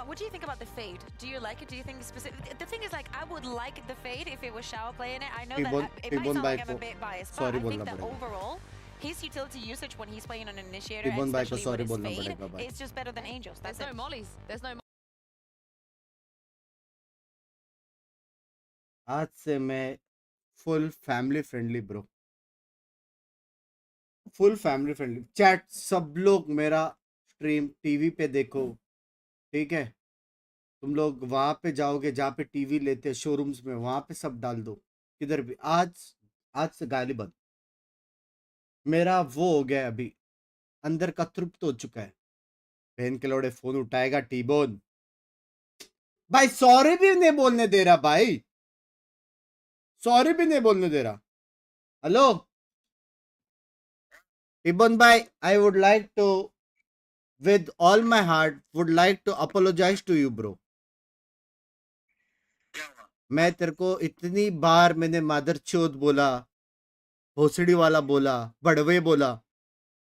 What do you think about the fade? Do you like it? Do you think specific? The thing is, like, I would like the fade if it was Shao playing it. I know that it might sound like I'm a bit biased, but I think that overall, his utility usage when he's playing on an initiator, and especially with his fade, is just better than Angels. There's no mollies. There's no. आज से मैं full family friendly bro, full family friendly. Chat सब लोग मेरा stream TV पे देखो, ठीक है? तुम लोग वहां पे जाओगे जहाँ पे टीवी लेते हैं शोरूम्स में, वहां पे सब डाल दो. किधर भी आज से गाली बंद. मेरा वो हो गया अभी, अंदर का तृप्त हो चुका है. बहन के लौड़े फोन उठाएगा टीबोन भाई, सॉरी भी नहीं बोलने दे रहा भाई, सॉरी भी नहीं बोलने दे रहा. हेलो टीबोन भाई, I would like to with all my heart would like to apologize to you bro. मैं तेरे को इतनी बार मैंने मादर चोद बोला, भोसड़ी वाला बोला, बड़वे बोला.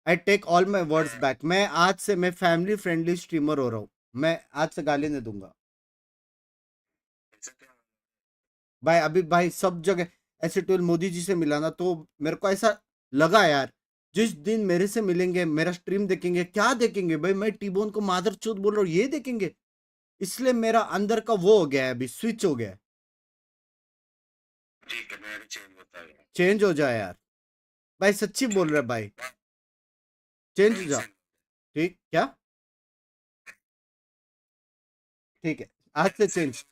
I take all my words back. मैं आज से मैं फैमिली फ्रेंडली स्ट्रीमर हो रहा हूँ. मैं आज से गाली नहीं दूंगा भाई. अभी भाई सब जगह ऐसे टोल मोदी जी से मिला ना, तो मेरे को ऐसा लगा यार, जिस दिन मेरे से मिलेंगे, मेरा स्ट्रीम देखेंगे, क्या देखेंगे भाई, मैं टीबोन को मादर चोद बोल रहा हूँ, ये देखेंगे. इसलिए मेरा अंदर का वो हो गया है, अभी स्विच हो गया है. चेंज हो जा यार भाई, सच्ची बोल रहे भाई, चेंज हो जा। ठीक क्या? ठीक है, आज से चेंज।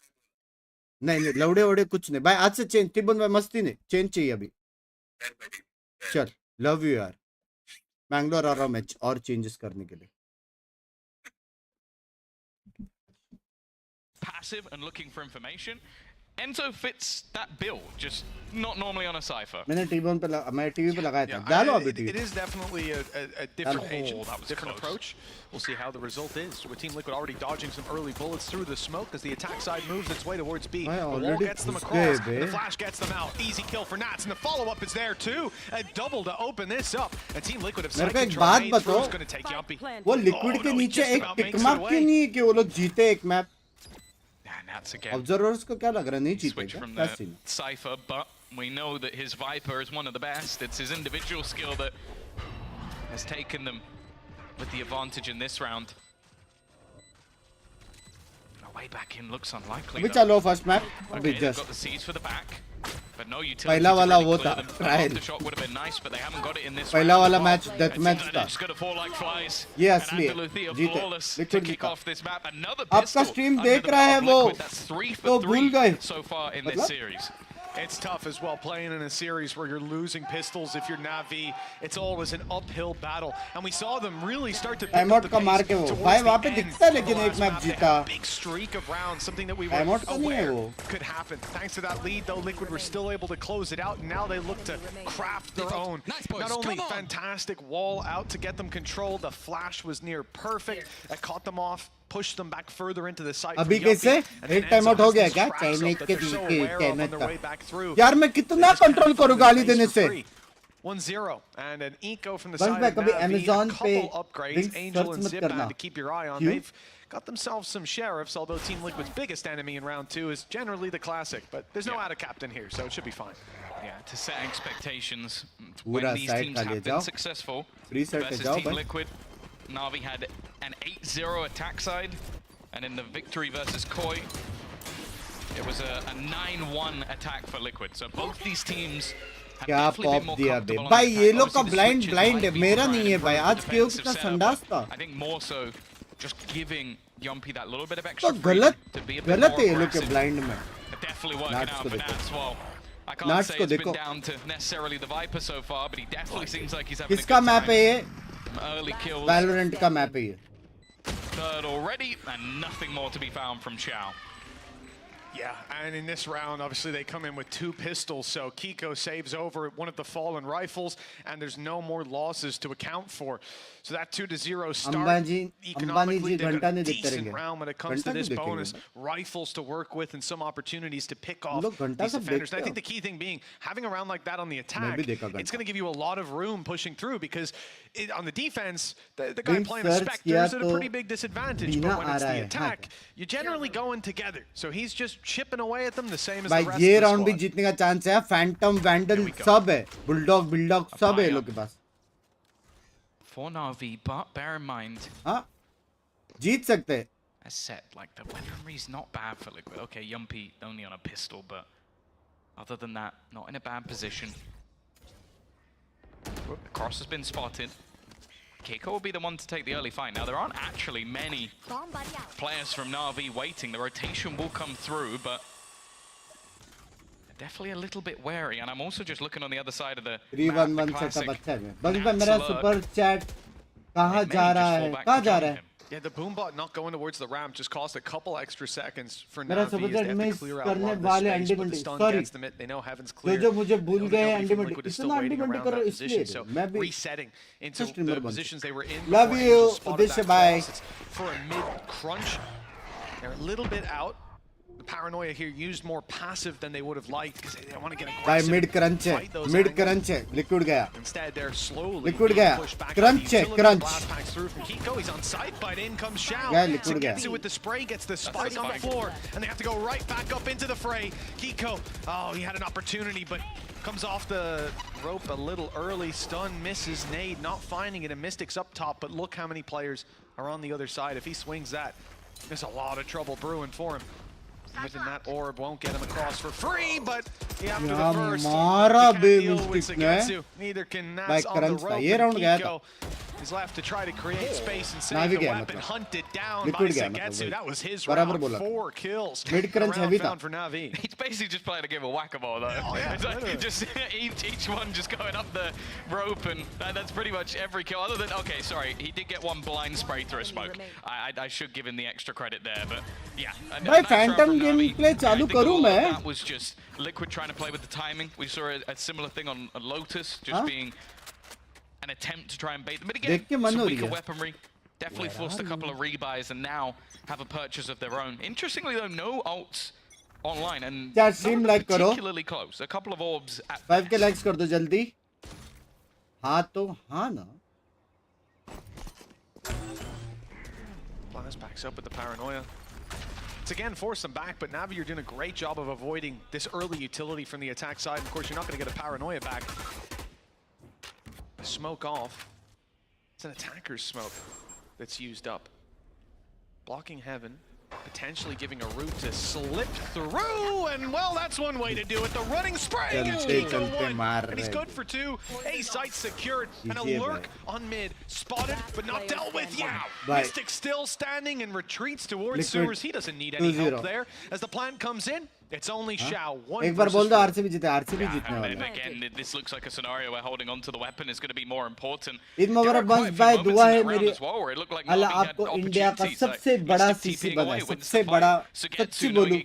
नहीं लौड़े वोड़े कुछ नहीं भाई, आज से चेंज। तिब्बन भाई मस्ती नहीं, चेंज चाहिए अभी। चल लव यू यार, बैंगलोर आ रहा हूँ मैच और चेंजेस करने के लिए। Passive and looking for information. Enzo fits that bill, just not normally on a Cypher. मैंने टीवी पे लगाया था। डालो अभी TV. It is definitely a different agent, different approach. We'll see how the result is. With Team Liquid already dodging some early bullets through the smoke as the attack side moves its way towards B. The wall gets them across, the flash gets them out. Easy kill for Nats, and the follow-up is there too. A double to open this up. And Team Liquid have psyched control main through is going to take Yuppie. वो liquid के नीचे एक tick mark क्यों नहीं है कि वो लोग जीते एक मैप? Observers को क्या लग रहा है, नहीं जीतेगा? क्या scene? Cypher, but we know that his Viper is one of the best. It's his individual skill that has taken them with the advantage in this round. A way back in looks unlikely. अभी चलो first map, अभी Okay, they've just got the C's for the back. But no utility पहला to वाला really वो clear था them. Trial. The shot would have been nice, but they haven't got it in this पहला round. वाला match death match They're था। just gonna fall like flies. ये And असली है, Andalusia जीते। flawless to लिक्विड kick जीता। off this map. Another आपका pistol stream under देख the रहा है belt of वो, Liquid. That's 3 for तो 3 भूल गए। so far in this series. It's tough as well playing in a series where you're losing pistols if you're Navi. It's always an uphill battle, and we saw them really start to pick up the pace towards the end. लेकिन एक match जीता। Big streak of rounds, something that we were aware could happen. Thanks to that lead, though, Liquid were still able to close it out, and now they look to craft their own. Not only fantastic wall out to get them controlled, the flash was near perfect. That caught them off. Pushed them back further into the site. अभी कैसे एक time out हो गया क्या? Chinese के cannot का यार मैं कितना कंट्रोल करूं गाली देने से। 1-0 and an eco from the बंस side भाई of कभी Navi. Amazon A पे couple upgrades, Angel and मत Zip करना। to keep your eye on. They've got themselves some sheriffs, although Team Liquid's biggest enemy in round 2 is generally the classic, but there's no out of captain here, so it should be fine. Yeah, to set expectations पूरा when these side teams का ले have जाओ, been successful free side पे versus जाओ Team भाई। Liquid. Navi had an 8-0 attack side, and in the victory versus Koi, it was a 9-1 attack for Liquid. So both these teams have क्या definitely been pop more दिया बे comfortable on भाई, attack. ये लोग का Obviously, the blind switches blind है, might be मेरा trying नहीं to है भाई। improve आज the क्यों defensive कितना setup, संडास but था। I think more so just giving Yumpy that little bit of तो extra freedom to be a bit गलत more है ये लोग के aggressive. ब्लाइंड में। Definitely working Nats out को for देखो। Nats. Well, I can't Nats say को it's been देखो। down to necessarily the Viper so far, but he definitely seems like he's having a किसका good मैप है ये? time. Some early kills. Valorant का map है ये। Third already, and nothing more to be found from Chow. Yeah, and in this round, obviously they come in with 2 pistols, so Kiko saves over one of the fallen rifles, and there's no more losses to account for. So that 2-0 start, economically, they've got a decent round when it comes to this bonus. Rifles to work with and some opportunities to pick off these defenders. And I think the key thing being, having a round like that on the attack, it's going to give you a lot of room pushing through, because on the defense, the guy playing a Spectre is at a pretty big disadvantage, but when it's the attack, you're generally going together. So he's just chipping away at them the same as the rest of the ये round भी squad. जीतने का chance है। Phantom vandal सब है, bulldog बिल्डॉग सब है लोग के पास। For Navi, but bear in mind, हाँ जीत सकते हैं। as said, like the weaponry's not bad for Liquid. Okay, Yumpy only on a pistol, but other than that, not in a bad position. The cross has been spotted. Keiko will be the one to take the early fight. Now, there aren't actually many players from Navi waiting. The rotation will come through, but they're definitely a little bit wary. And I'm also just looking on the other side of the 3-1-1 setup अच्छा है। बस भाई मेरा super chat कहाँ जा रहा है? कहाँ जा रहा है? Yeah, the boombot not going towards the ramp just cost a couple extra seconds for मेरा Navi super as they chat have में to clear out करने one of the वाले space, अंडी but the Mandi stun sorry gets them. They know heaven's clear. जो मुझे भूल Nobody गए from अंडी Liquid मंडी is still इतना अंडी waiting मंडी around कर रहा that हूँ इसलिए position, so मैं भी resetting into streamer the बन positions they were in. Love before you, Angel spotted Udesha, that bye. cross. It's for a mid crunch. They're a little bit out. The paranoia here used more passive than they would have liked because they want to get भाई aggressive. Mid crunch है, mid crunch है, liquid गया, Instead, they're slowly liquid being गया, pushed back. Crunch है, crunch Blast packs through from Kiko. He's on site, but in comes Shao. गया, liquid गया, Gets it with the spray, gets the spike on the floor, and they have to go right back up into the fray. Kiko, oh, he had an opportunity, but comes off the rope a little early. Stun misses nade, not finding it, and Mystics up top, but look how many players are on the other side. If he swings that, there's a lot of trouble brewing for him. Within that orb won't get him across for free, but after the first, Mara he be can't deal with mistake ne. Sagetsu. Neither can Nats on the rope. Ye round gaya tha. He's left to try to create space and save the weapon. Hunted down by Sagetsu. That was his round. 4 kills. Mid crunch heavy tha. For Navi. He's basically just playing a game of whack-a-mole though. Oh, yeah, it's like just each one just going up the rope, and that's pretty much every kill. Other than, okay, sorry, he did get one blind spray through a smoke. I should give him the extra credit there, but yeah. भाई Phantom gameplay चालू करूँ मैं? That was just Liquid trying to play with the timing. We saw a similar thing on Lotus, just being an attempt to try and bait them. But again, some weaker weaponry. Definitely forced a couple of rebuys and now have a purchase of their own. Interestingly though, no ults online and particularly close. A couple of orbs at 5k likes कर दो जल्दी. हाँ तो हाँ ना. Blast backs up with the paranoia. It's again forced them back, but Navi, you're doing a great job of avoiding this early utility from the attack side. And of course, you're not going to get a paranoia back. Smoke off. It's an attacker's smoke that's used up. Blocking heaven, potentially giving a route to slip through, and well, that's one way to do it. The running spray against Kiko 1, and he's good for 2. A site secured, and a lurk on mid, spotted but not dealt with. Yeah, Mystic still standing and retreats towards sewers. He doesn't need any help there. As the plan comes in, it's only Shao. एक बार बोल दो RCB जीते, RCB जीतने वाला. Again, this looks like a scenario where holding on to the weapon is going to be more important. Eid मुबारक बंस भाई, दुआ है मेरी. अल्लाह आपको इंडिया का सबसे बड़ा सीसी बनाए, सबसे बड़ा, सच्ची बोलूं,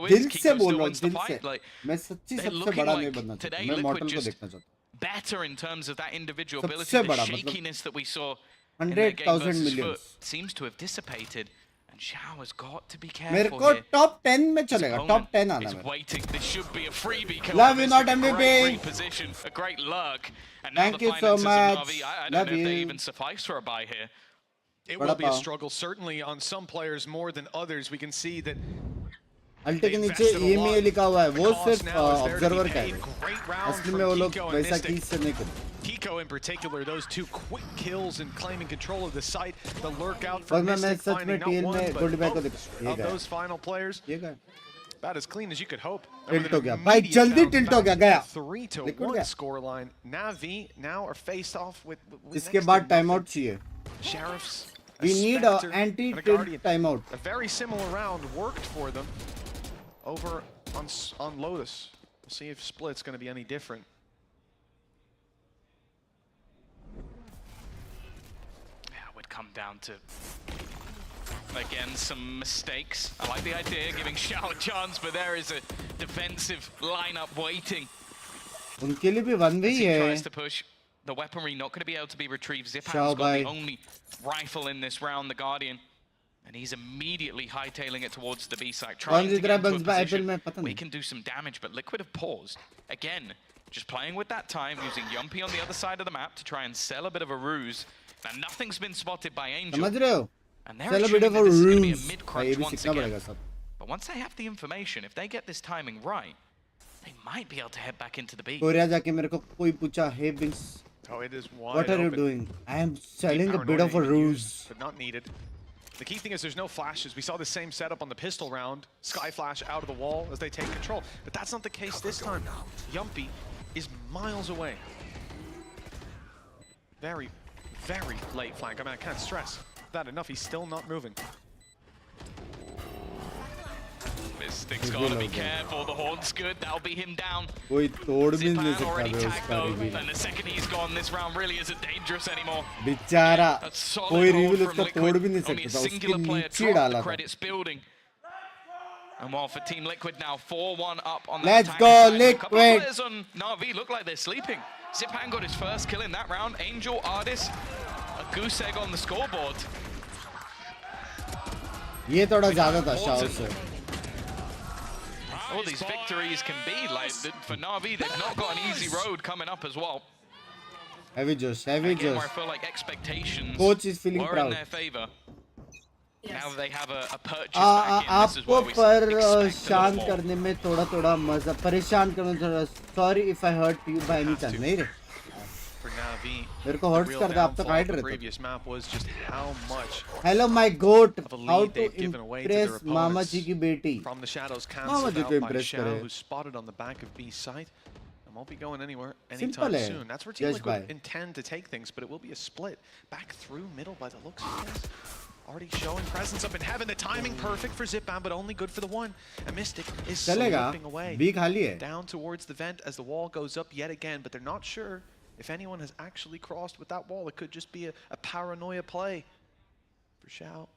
दिल से बोल रहा हूँ, दिल से. मैं सच्ची सबसे बड़ा नहीं बनना चाहता. मैं मॉडल को देखना चाहता हूँ. Better in terms of that individual ability, the shakiness that we saw in their game 100,000 versus millions Foot seems to have dissipated. Shao has got to be मेरे careful को here. टॉप 10 में चलेगा, top 10 आना Is मेरा. waiting. This should be a freebie kill. Love you, not MVP. Great position, a great lurk. And now Thank the you so finances much. of Navi, I Love don't know if they you. even suffice for a buy here. It will be a struggle, certainly on some players more than others. We can see that अल्टे के नीचे EMEA लिखा हुआ है, वो सिर्फ observer का है. असली में वो लोग वैसा कीज से नहीं करते. Kiko in particular, those 2 quick kills and claiming control of the site, the lurk out और from मैं Mystic सच में finding not टीम one में but गोल्डबैक को both of those final players. About as clean as you could hope. Tilt हो गया भाई, जल्दी tilt हो गया, गया. 3-1 scoreline. Navi now are faced off with इसके बाद टाइम आउट चाहिए. Sheriffs. We need an anti-tilt timeout. A very similar round worked for them over on Lotus. We'll see if Split's going to be any different. Come down to, again, some mistakes. I like the idea of giving Shao a chance, but there is a defensive lineup waiting. उनके लिए भी 1v He है. tries to push the weaponry, not going to be able to be retrieved. Ziphan's got the only rifle in this round, the Guardian. And he's immediately hightailing it towards the B side, trying to get into a position. We can do some damage, but Liquid have paused. Again, just playing with that time, using Yumpy on the other side of the map to try and sell a bit of a ruse. And nothing's been spotted by Angel. समझ रहे हो? And they're assuming that this is going to be a mid-crunch once again. सब. But once they have the information, if they get this timing right, they might be able to head back into the B. Korea जाके मेरे को कोई पूछा, hey Binks, oh, it is wide what are you open. doing? I am selling a bit of a ruse. But not needed. The key thing is there's no flashes. We saw the same setup on the pistol round. Sky flash out of the wall as they take control. But that's not the case this time. Yumpy is miles away. Very late flank. I mean, I can't stress that enough. He's still not moving. Mystic's got to be careful. The horn's good. That'll be him down. कोई तोड़ भी नहीं Ziphan already सकता tagged though, and the second he's gone, this round really isn't dangerous anymore. बेचारा कोई reveal उसका Liquid. तोड़ भी नहीं Only a सकता था, उसके singular player नीचे dropped डाला the था. credits building. And while for Team Liquid now 4-1 up on the Let's attack go, side, a couple of Liquid. players on Na'Vi look like they're sleeping. Ziphan got his first kill in that round. Angel, Ardis, a goose egg on the scoreboard. ये थोड़ा ज़्यादा था Shao से. All these victories can be like for Na'Vi. They've not got an easy road coming up as well. Heavy juice, heavy Again, where I juice. feel like expectations Coach is feeling were proud. in their favor. Now that they have a purchase back in, this is आपको where we पर expect a शांत little more. करने में थोड़ा मजा, परेशान करने में थोड़ा. Sorry if I hurt you by any chance. नहीं रे. for Navi. मेरे को hurts कर दे, आप तो kite The रहते. previous map was just how much. Hello my goat. Of a lead How to they've given away to their impress Mama opponents. जी की बेटी. From the shadows Mama cancelled ji out को by impress Xiao, करे. who's spotted on the back of B's site. And won't be going anywhere Simple anytime है. soon. That's where Team Yes, Liquid bye. intend to take things, but it will be a split. Back through middle by the looks of things. Already showing presence up in heaven. The timing perfect for Zipan, but only good for the one. And Mystic is slipping away. B खाली है. Down towards the vent as the wall goes up yet again, but they're not sure if anyone has actually crossed with that wall. It could just be a paranoia play for Xiao.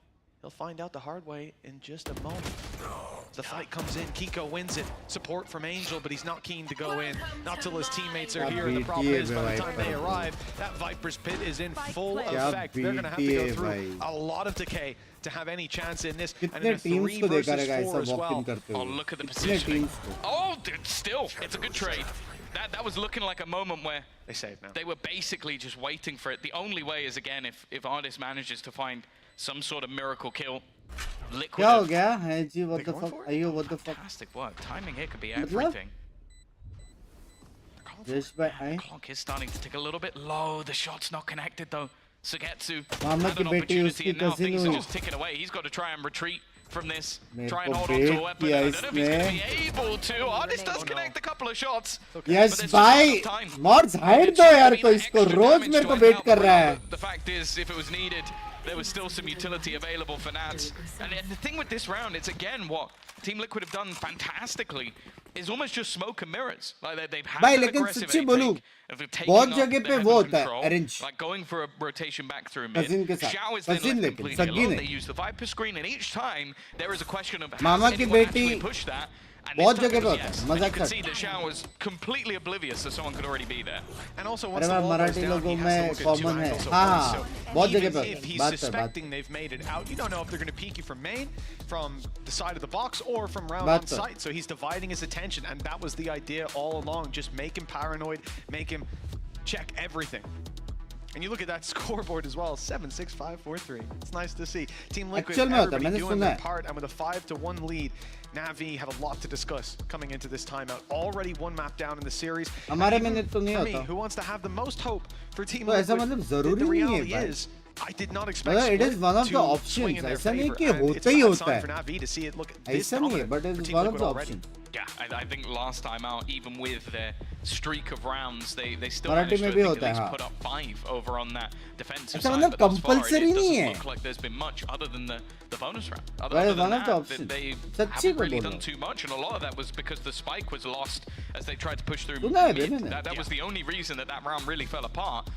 He'll find out the hard way in just a moment. The fight comes in, Kiko wins it. Support from Angel, but he's not keen to go in. Not till his teammates are here. And the problem is, by the time they arrive, that Viper's Pit is in full effect. They're going to have to go through a lot of decay to have any chance in this. And in a 3 versus 4 as well. Oh, look at the positioning. Oh, dude, still, it's a good trade. That was looking like a moment where they saved now. They were basically just waiting for it. The only way is, again, if Artist manages to find some sort of miracle kill. Liquid. क्या हो गया है जी? What the fuck? Are you what the fuck? Fantastic work. Timing here could be everything. Yes, but the clock is starting to tick a little bit low. The shot's not connected though. Sugetsu Mama had की an बेटी opportunity उसकी and now cousin things are हूँ. just ticking away. He's got to try and retreat from this. मेरे Try and को hold on to bait a weapon. किया I don't know if he's going to इसने. be able to. Artist does connect a couple of shots. Yes, bye. Mords hide दो यार को इसको. रोज मेरे को bait कर रहा है. The fact is, if it was needed, there was still some utility available for Nats. And the thing with this round, it's again what Team Liquid have done fantastically is almost just smoke and mirrors. Like they've had भाई that लेकिन aggressive सच्ची बोलूं, बहुत जगह पे वो होता है arrange. Like going for a rotation back through mid. cousin के साथ. Xiao is then cousin left लेकिन completely सगी alone. नहीं. They use the Viper screen, and each time there is a question of mama has की anyone बेटी actually pushed that. And बहुत this time जगह it पे was होता है. yes. And मजाक you can कर. see that Xiao was completely oblivious that someone could already be there. And also अरे once the मैं wall goes मराठी down, लोगों he has to में look at 2 common है. angles at हाँ once. हाँ. So बहुत जगह even पे if he's बात कर. suspecting they've made it out, you don't know if they're going to peek you from main, from the side of the box, or from round on site. So he's dividing his attention, and that was the idea all along. Just make him paranoid, make him check everything. And you look at that scoreboard as well, 7-6-5-4-3. It's nice to see. Team Liquid, everybody doing their part, and with a 5-1 lead, Navi have a lot to discuss coming into this timeout. Already 1 map down in the series. हमारे minute तो नहीं For me, होता. who wants to have the most hope for Team तो ऐसा Liquid? मतलब जरूरी The नहीं है reality भाई. is, I did not expect It is Split one of to the swing options. in their ऐसा नहीं favor, कि and होता it's a ही bad होता sign है. for Navi to see it look this ऐसा नहीं है, dominant but for it's Team one of Liquid the already. options. Yeah, I think last time out, even with their streak of rounds, they still Marathi managed में to भी at होता है, least हाँ. put up 5 over on that defensive ऐसा side. मतलब But thus far, compulsory it नहीं doesn't है. look like there's been much other than the bonus round. Well, Other one than of the that, options. they सच्ची haven't को really बोल done रहा too much, and a lot of that was because the spike was lost as they tried to push through सुना है mid. मैंने. That was the only reason that round really fell apart.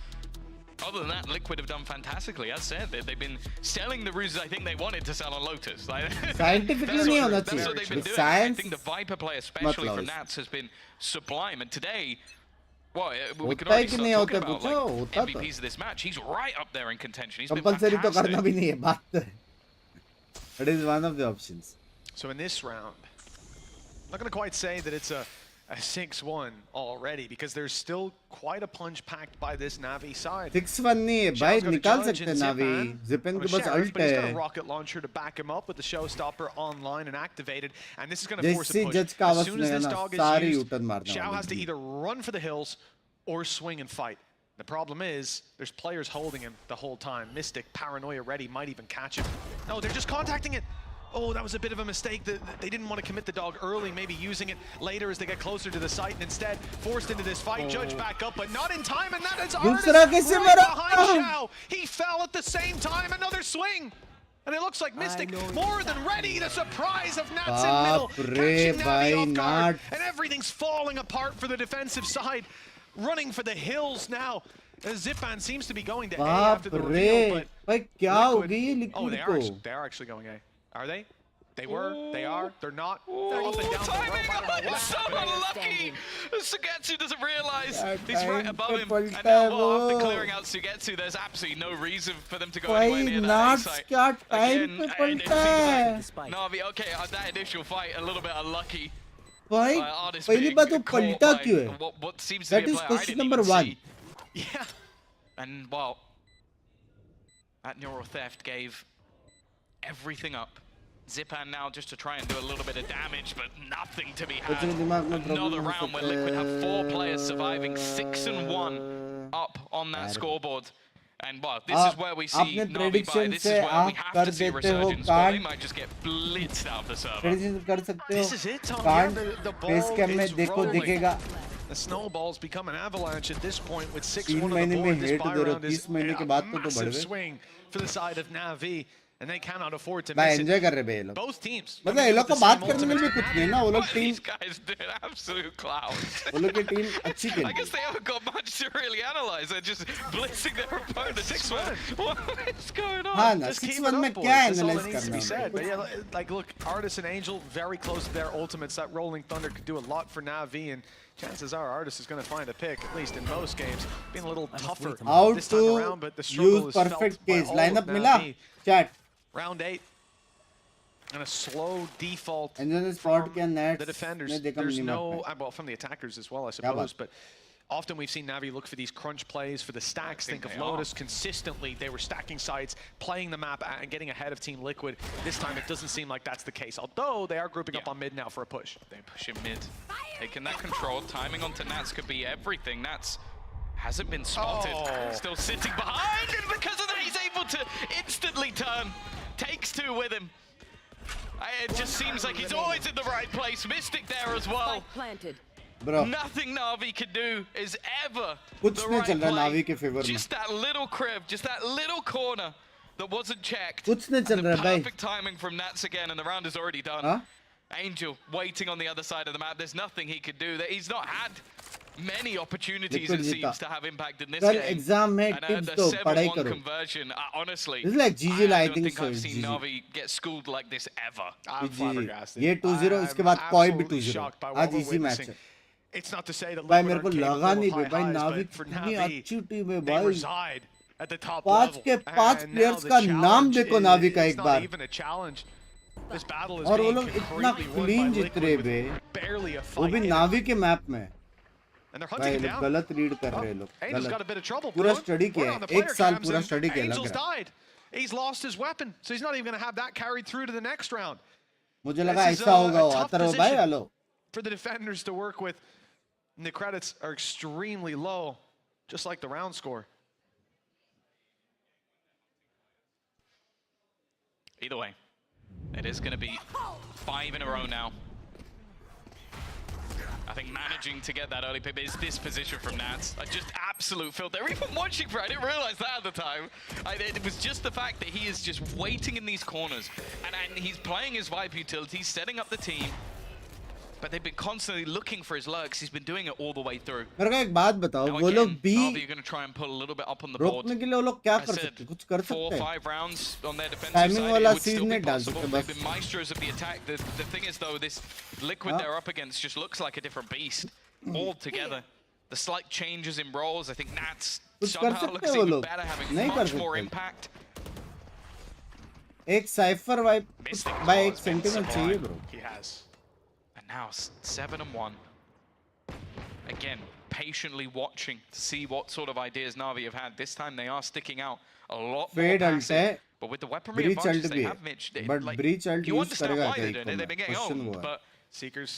Other than that, Liquid have done fantastically. As said, they've been selling the ruses I think they wanted to sell on Lotus. Like, Scientifically नहीं होना that's what they've been चाहिए. doing. I Science think the Viper play, especially मतलब from Nats, has been sublime. And today, well, we could होता है already कि start नहीं talking होता about पूछो. like, होता तो. MVPs of this match. He's right up there in contention. He's been Compulsory तो fantastic. करना भी नहीं है बात तो है. It is one of the options. So in this round, I'm not going to quite say that it's a 6-1 already, because there's still quite a punch packed by this Navi side. 6-1 नहीं है भाई, निकाल सकते हैं Navi. Zipan के पास ult But he's got a है. rocket launcher to back him up with the showstopper online and activated, and this is going to force a जैसे push. जज का As आवाज soon as this सुनेगा ना, dog सारी is used, U-turn मारने Xiao वाले has to हैं. either run for the hills or swing and fight. The problem is, there's players holding him the whole time. Mystic, Paranoia ready, might even catch him. No, they're just contacting it. Oh, that was a bit of a mistake. They didn't want to commit the dog early, maybe using it later as they get closer to the site, and instead forced into this fight. Judge back up, but not in time, and that is Artist right behind Xiao. He fell at the same time, another swing. And it looks like Mystic more than ready. The surprise of Nats in middle, catching Navi off guard, and everything's falling apart for the defensive side. Running for the hills now. Zipan seems to be going to A after the reveal, but Liquid, oh, they are actually going A. Are they? They were, they are, they're not. They're up and down the rope. I don't know what's So happening. unlucky! Sugetsu doesn't realize he's right above him. And now, well, after clearing out Sugetsu, there's absolutely no reason for them to go anywhere near that A site. क्या time पे पलटा है. Navi, okay, that initial fight, a little bit unlucky. भाई, पहली बात वो पलटा क्यों है? What seems to That be a is player I question didn't number even 1. see. Yeah. And, well, that neural theft gave everything up. Zipan now just to try and do a little bit of damage, but nothing to be had. Another round where Liquid have 4 players surviving, 6-1 up on that scoreboard. And well, this is where we see Navi by. This is where we have to see a resurgence. Or they might just get blitzed out of the server. This is it, Tom. The ball is rolling. The snowballs become an avalanche at this point with 6-1 on the board. This buy round is a massive swing for the side of Navi. And they cannot afford to miss it. Both teams. मतलब ये लोग को बात करने में भी कुछ नहीं ना वो लोग team These guys did absolute clowns. वो लोग की टीम अच्छी खेली. I guess they haven't got much to really analyze. They're just blitzing their opponent. 6-1. What is going on? हाँ ना 6-1 में क्या analyze करना है? But yeah, like look, Artis and Angel very close to their ultimates. That Rolling Thunder could do a lot for Navi, and chances are Artis is going to find a pick, at least in most games. Being a little tougher this time around, but the struggle is felt by all of Navi. Chat. Round 8. And a slow default and then from the defenders. There's no, well, from the attackers as well, I suppose. But often we've seen Navi look for these crunch plays, for the stacks. Think of Lotus. Consistently, they were stacking sites, playing the map, and getting ahead of Team Liquid. This time, it doesn't seem like that's the case. Although, they are grouping up on mid now for a push. They push in mid. Taking that control. Timing onto Nats could be everything. Nats hasn't been spotted. Still sitting behind, and because of that, he's able to instantly turn. Takes two with him. It just seems like he's always in the right place. Mystic there as well. Bro. Nothing Navi can do is ever कुछ the नहीं right चल रहा play. Navi के favour में. Just that little crib, just that little corner that wasn't checked. कुछ नहीं चल रहा भाई. Perfect timing from Nats again, and the round is already done. हाँ? Angel waiting on the other side of the map. There's nothing he could do. He's not had many opportunities, it seems, to have impact in this game. Exam में tips दो, पढ़ाई करो. Conversion, honestly, this is like GEELI, I don't think think I've seen Navi get schooled like this ever. I'm flabbergasted. ये 2-0 इसके बाद कोई भी 2-0. आज इसी मैच है. It's not to say that भाई मेरे को लगा नहीं भाई Navi कितनी अच्छी टीम है भाई. पांच के पांच प्लेयर्स का नाम देखो Navi का एक बार. और वो लोग इतना क्लीन जीत रहे बे. वो भी Navi के मैप में. भाई लोग गलत रीड कर रहे लोग. पूरा स्टडी किया है. एक साल पूरा स्टडी किया लग रहा है. He's lost his weapon, so he's not even going to have that carried through to the next round. मुझे लगा ऐसा होगा आता रहो भाई hello. For the defenders to work with, and the credits are extremely low, just like the round score. Either way, it is going to be 5 in a row now. I think managing to get that early pick is this position from Nats. Just absolute filth. They're even watching for it. I didn't realize that at the time. It was just the fact that he is just waiting in these corners. And he's playing his Vibe utility, setting up the team. But they've been constantly looking for his lurks. He's been doing it all the way through. मेरे को एक बात बताओ, वो लोग भी you're going to try and pull a little bit up on the board. रोकने के लिए वो लोग क्या कर सकते हैं? कुछ कर सकते हैं? 4 or 5 rounds on their defensive Timing side, वाला it would सीन still be नहीं डाल possible. सकते They've बस. been maestros of the attack. The thing is though, this Liquid they're up against just looks like a different beast altogether. The slight changes in roles, I think Nats somehow looks even better, having much more impact. एक cipher wipe by एक sentiment चाहिए bro. He has. And now 7-1. Again, patiently watching to see what sort of ideas Navi have had. This time they are sticking out a lot more passive. But with the weaponry advantage they have, Mitch, but breach ult you use understand करेगा why क्या they're doing it. They've been getting owned, but Seekers.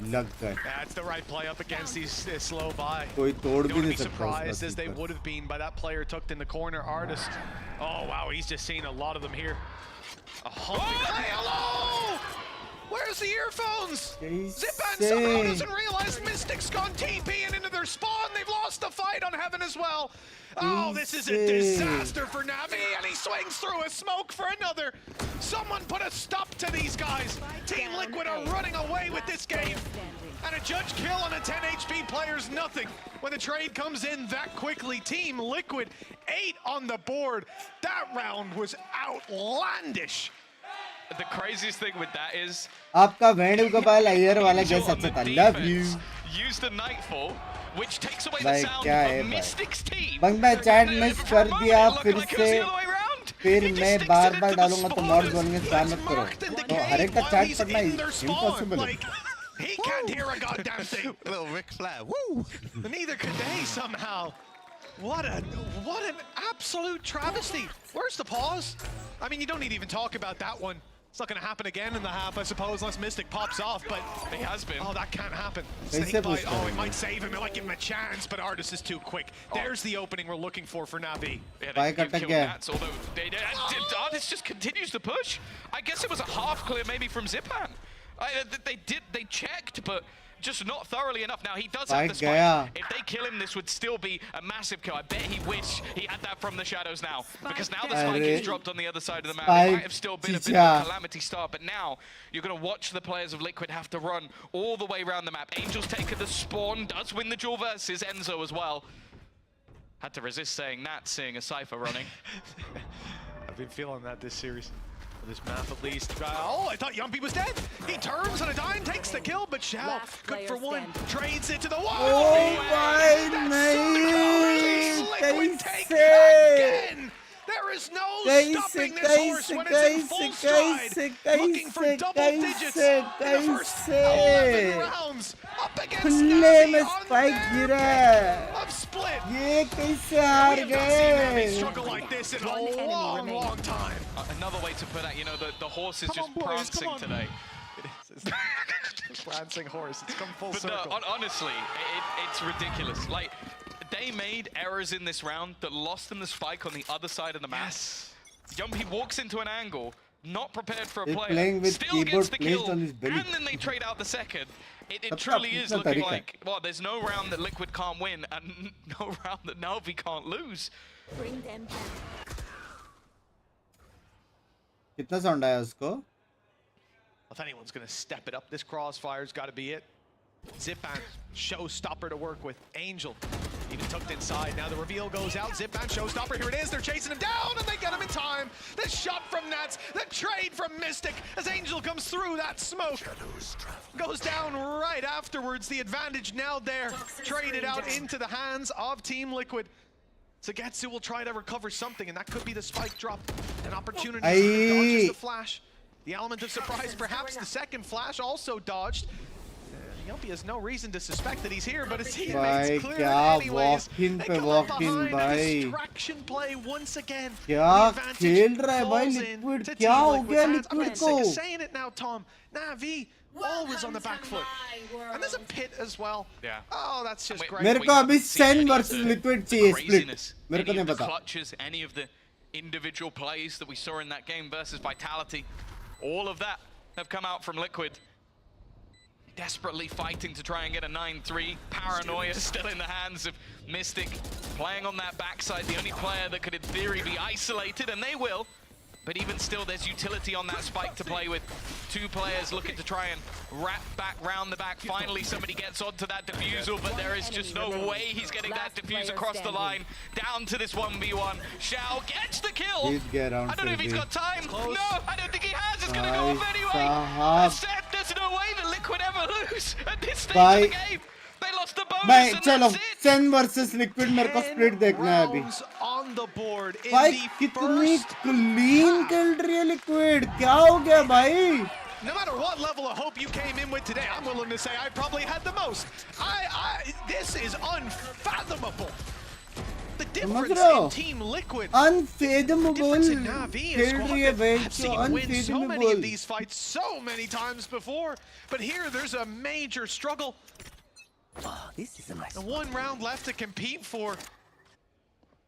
लग गए. That's the right play up against these slow buy. कोई तोड़ भी नहीं सकता. Surprised as they would have been by that player tucked in the corner. Artist. Oh wow, he's just seen a lot of them here. Hey, hello! Where's the earphones? Zipan somehow doesn't realize Mystic's gone TPing into their spawn. They've lost the fight on Heaven as well. Oh, this is a disaster for Navi, and he swings through a smoke for another. Someone put a stop to these guys. Team Liquid are running away with this game. And a judge kill on a 10 HP player's nothing. When the trade comes in that quickly, Team Liquid 8 on the board. That round was outlandish. The craziest thing with that is आपका वेणुगोपाल अय्यर वाला guess अच्छा था. Love you. Use the Nightfall, which takes away the sound of Mystic's team. बंदा chat miss कर दिया फिर से. फिर मैं बार-बार डालूंगा तो मॉड बोलेंगे स्पैम मत करो. तो हर एक का चैट पढ़ना इम्पॉसिबल है. He can't hear a goddamn thing. Little Ric Flair. Woo! Neither could they somehow. What an absolute travesty. Where's the pause? I mean, you don't need to even talk about that one. It's not going to happen again in the half, I suppose, unless Mystic pops off, but he has been. Oh, that can't happen. Snakebite, oh, it might save him, it might give him a chance, but AORUS is too quick. There's the opening we're looking for Navi. Yeah, they killed Nats, although AORUS just continues to push. I guess it was a half clear maybe from Zipan. They checked, but just not thoroughly enough. Now he does have the spike. If they kill him, this would still be a massive kill. I bet he wished he had that from the shadows now, because now the spike is dropped on the other side of the map. It might have still been a bit of a calamity start, but now you're going to watch the players of Liquid have to run all the way around the map. Angel's taken the spawn, does win the duel versus Enzo as well. Had to resist saying that, seeing a Cypher running. I've been feeling that this series. This map at least. Oh, I thought Yumpy was dead. He turns on a dime, takes the kill, but Shao, good for one, trades it to the wall. Oh my man! Liquid take that again. There is no stopping this horse when it's in full stride. Looking for double digits in the first 11 rounds. Up against Navi on their of split. ये कैसे हार We have not seen Navi गए? struggle like this in a long time. Another way to put that, you know, the horse is just prancing today. Prancing horse, it's come full But circle. no, honestly, it's ridiculous. Like, they made errors in this round that lost them the spike on the other side of the map. Yes. Yumpy walks into an angle, not prepared for a He's player, playing with still gets keyboard the placed kill, on his belly. and then they trade out the second. It That's truly not- is that's looking not like, well, there's no round that Liquid can't win, and no round that Navi can't lose. Bring them back. कितना sound आया उसको? If anyone's going to step it up, this Crossfire's got to be it. Zipan, showstopper to work with. Angel, even tucked inside. Now the reveal goes out. Zipan, showstopper, here it is. They're chasing him down, and they get him in time. The shot from Nats, the trade from Mystic, as Angel comes through that smoke. Goes down right afterwards. The advantage now there. Traded out into the hands of Team Liquid. Zagetsu will try to recover something, and that could be the spike drop. An opportunity dodges the flash. The element of surprise, perhaps the second flash also dodged. Yumpy has no reason to suspect that he's here, but his teammates clear it anyways. They come up behind a distraction play once again. क्या खेल रहा है भाई liquid? क्या हो गया liquid को? I'm saying it now, Tom. Navi always on the back foot, and there's a pit as well. Yeah. Oh, that's just great. मेरे को अभी Sen versus liquid चाहिए split. मेरे को नहीं पता. Clutches, any of the individual plays that we saw in that game versus Vitality, all of that have come out from Liquid. Desperately fighting to try and get a 9-3. Paranoia still in the hands of Mystic. Playing on that backside, the only player that could in theory be isolated, and they will. But even still, there's utility on that spike to play with. Two players looking to try and wrap back round the back. Finally, somebody gets onto that defusal, but there is just no way he's getting that defuse across the line. Down to this 1v1. Shao gets the kill. I don't know if he's got time. No, I don't think he has. It's going to go off anyway. There's no way that Liquid ever lose at this stage of the game. They lost the bonus, भाई and चलो that's it. Sen versus liquid मेरे को split देखना है अभी. On the board in भाई the कितनी first clean खेल रही है liquid. क्या हो गया भाई? No matter what level of hope you came in with today, I'm willing to say I probably had the most. This is unfathomable. The difference in Team Liquid, Unfathomable. difference in Navi and खेल रही है भाई I've seen तो you win so many of unfathomable. these fights so many times before, but here there's a major struggle. This is a nice And one round left to compete for.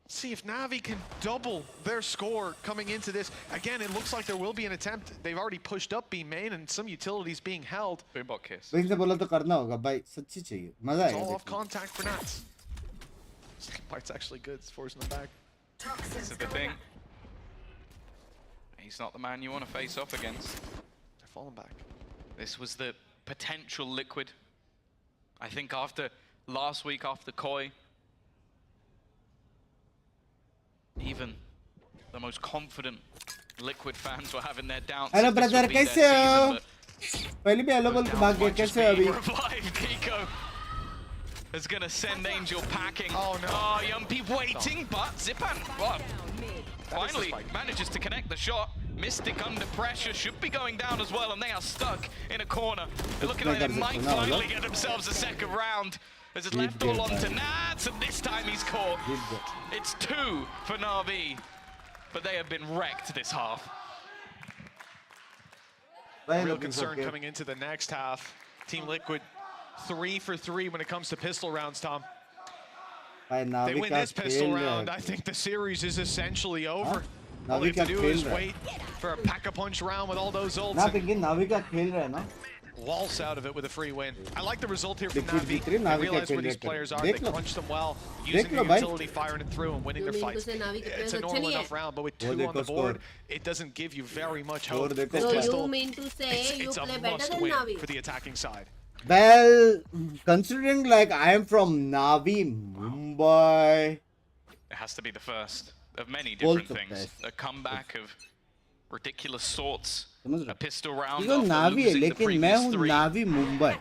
See if Navi can double their score coming into this. Again, it looks like there will be an attempt. They've already pushed up B main and some utilities being held. Boombot kiss. Binks ने बोला तो करना होगा भाई सच्ची चाहिए मजा It's आएगा all off देखने. contact for Nats. Second part's actually good. It's forcing them back. This is the thing. He's not the man you want to face off against. They're falling back. This was the potential Liquid. I think after last week, after Koi, even the most confident Liquid fans were having their doubts. Hello if this brother would be their कैसे हो? season, पहले भी hello बोल के भाग गया कैसे हो अभी? Revive Kiko is gonna send Angel packing. Oh no! Oh, Yumpy waiting, but Zipan finally manages to connect the shot. Mystic under pressure, should be going down as well, and they are stuck in a corner. They're looking like they might finally get themselves a second round. As it's left all on to Nats, and this time he's caught. It's 2 for Navi, but they have been wrecked this half. Real concern coming into the next half. Team Liquid 3 for 3 when it comes to pistol rounds, Tom. They win this pistol round, I think the series is essentially over. All they have to do is wait for a pack-a-punch round with all those ults. Waltz out of it with a free win. I like the result here from Navi. They realize where these players are. They crunch them well, using the utility, firing it through, and winning their fights. It's a normal enough round, but with 2 on the board, it doesn't give you very much hope. This pistol, it's a must-win for the attacking side. Well, considering like I am from Navi, Mumbai. It has to be the first of many different things. A comeback of ridiculous sorts. A pistol round after losing the previous 3. Navi Mumbai.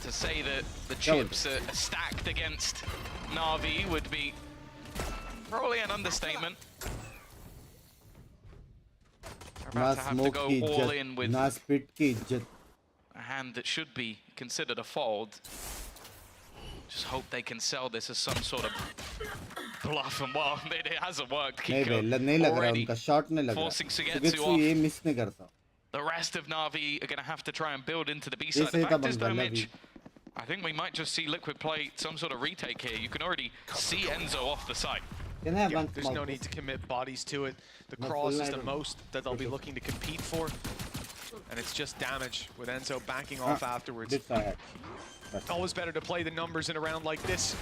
To say that the chips are stacked against Navi would be probably an understatement. They're about to have to go all in with a hand that should be considered a fold. Just hope they can sell this as some sort of bluff, and well, it hasn't worked. Kiko already forcing Sugetsu off. The rest of Navi are going to have to try and build into the B-side. The fact is, though, Mitch, I think we might just see Liquid play some sort of retake here. You can already see Enzo off the site. Yeah, there's no need to commit bodies to it. The cross is the most that they'll be looking to compete for. And it's just damage with Enzo backing off afterwards. Always better to play the numbers in a round like this.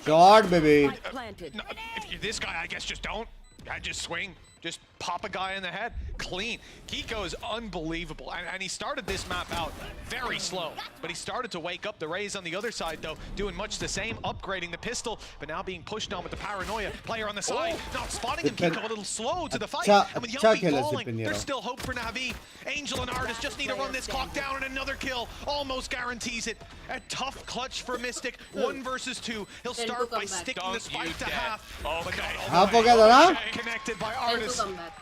Shot, baby. If you're this guy, I guess just don't. I just swing. Just pop a guy in the head. Clean. Kiko is unbelievable. And he started this map out very slow. But he started to wake up. The Rays on the other side, though, doing much the same, upgrading the pistol, but now being pushed on with the paranoia. Player on the side, not spotting him. Kiko a little slow to the fight. And with Yuppie falling, there's still hope for Navi. Angel and Artis just need to run this clock down, and another kill almost guarantees it. A tough clutch for Mystic. 1 versus 2. He'll start by sticking this fight to half. Connected by Artis.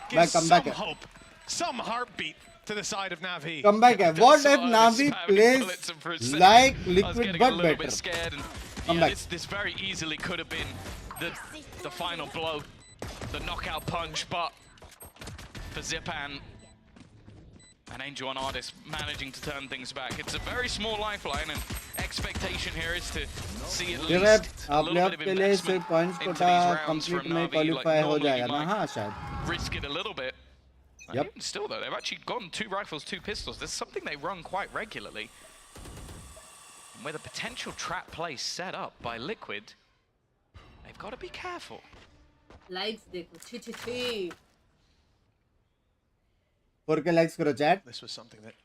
Gives some hope, some heartbeat to the side of Navi. Comeback. What if Navi plays like Liquid but better? This very easily could have been the final blow, the knockout punch, but for Zipan and Angel and Artis managing to turn things back. It's a very small lifeline, and expectation here is to see at least a little bit of investment into these rounds from Navi. Like normally you might risk it a little bit. Yep. Even still though, they've actually gotten 2 rifles, 2 pistols. This is something they run quite regularly. And with a potential trap play set up by Liquid, they've got to be careful. Likes dekho. 4K likes karo chat. This was something that,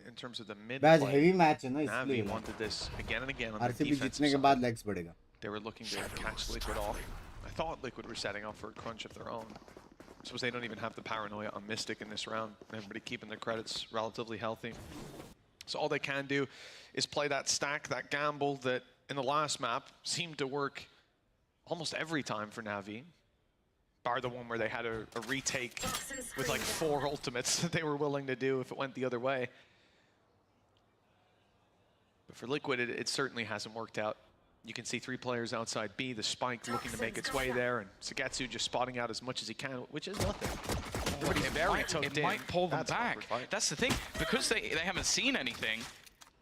in terms of the mid play, heavy match है ना Navi इसलिए wanted this again and again on the RCB defensive जीतने के बाद likes बढ़ेगा. They were looking to catch Liquid off. I thought Liquid were setting up for a crunch of their own. I suppose they don't even have the paranoia on Mystic in this round. Everybody keeping their credits relatively healthy. So all they can do is play that stack, that gamble that in the last map seemed to work almost every time for Navi. Bar the one where they had a retake with like 4 ultimates that they were willing to do if it went the other way. But for Liquid, it certainly hasn't worked out. You can see 3 players outside B, the spike looking to make its way there, and Sugetsu just spotting out as much as he can, which is nothing. Everybody's very tucked in. It might pull them back. That's the thing, because they haven't seen anything.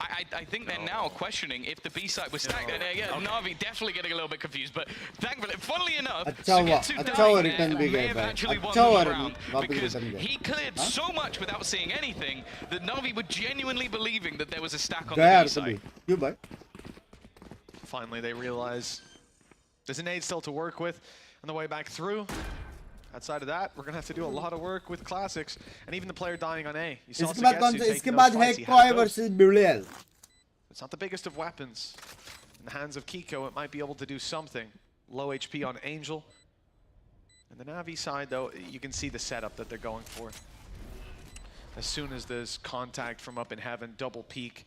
I think they're now questioning if the B side was stacked. Navi definitely getting a little bit confused, but thankfully, funnily enough, Sugetsu dying there may have actually won the round, because he cleared so much without seeing anything that Navi were genuinely believing that there was a stack on the B side. Finally, they realize there's a nade still to work with on the way back through. Outside of that, we're going to have to do a lot of work with classics, and even the player dying on A. You saw Sugetsu taking those fights, he had versus Burial. It's not the biggest of weapons. In the hands of Kiko, it might be able to do something. Low HP on Angel. And the Navi side, though, you can see the setup that they're going for. As soon as there's contact from up in heaven, double peek,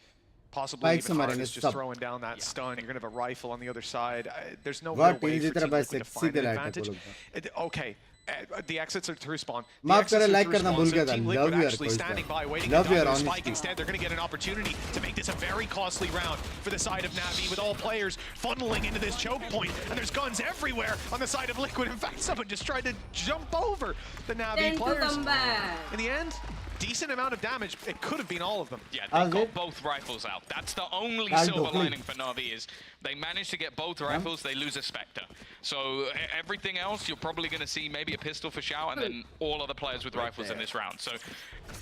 possibly even Artis just throwing down that stun. You're going to have a rifle on the other side. There's no real way for Team Liquid to find an advantage. Okay. The exits are to respawn. The exits are to respawn, so Team Liquid actually standing by, waiting to dodge the spike. Instead, they're going to get an opportunity to make this a very costly round for the side of Navi, with all players funneling into this choke point. And there's guns everywhere on the side of Liquid. In fact, someone just tried to jump over the Navi players. In the end, decent amount of damage. It could have been all of them. Yeah, they got both rifles out. That's the only silver lining for Na'Vi is they managed to get both rifles, they lose a Spectre. So everything else, you're probably going to see maybe a pistol for Xiao and then all other players with rifles in this round. So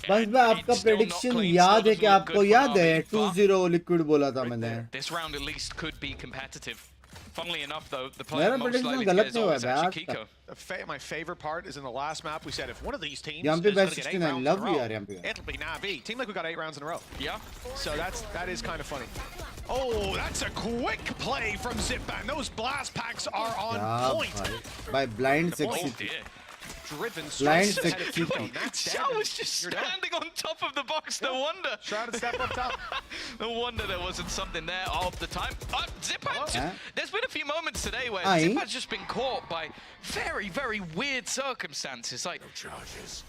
बस मैं आपका prediction याद है कि आपको याद है 2-0 Liquid बोला था मैंने. This round at least could be competitive. Funnily enough, though, the player most likely to get is actually Kiko. My favorite part is in the last map. We said if one of these teams is going to get 8 rounds in a row, it'll be Na'Vi. Team Liquid got 8 rounds in a row. Yeah. So that is kind of funny. Oh, that's a quick play from Zipban. Those blast packs are on point. By blind 60. Driven blind straight 60. Xiao was just standing on top of the box. No wonder. Shrouded step up top. No wonder there wasn't something there all the time. Zipban, there's been a few moments today where Zipban's just been caught by very, very weird circumstances. Like no charges.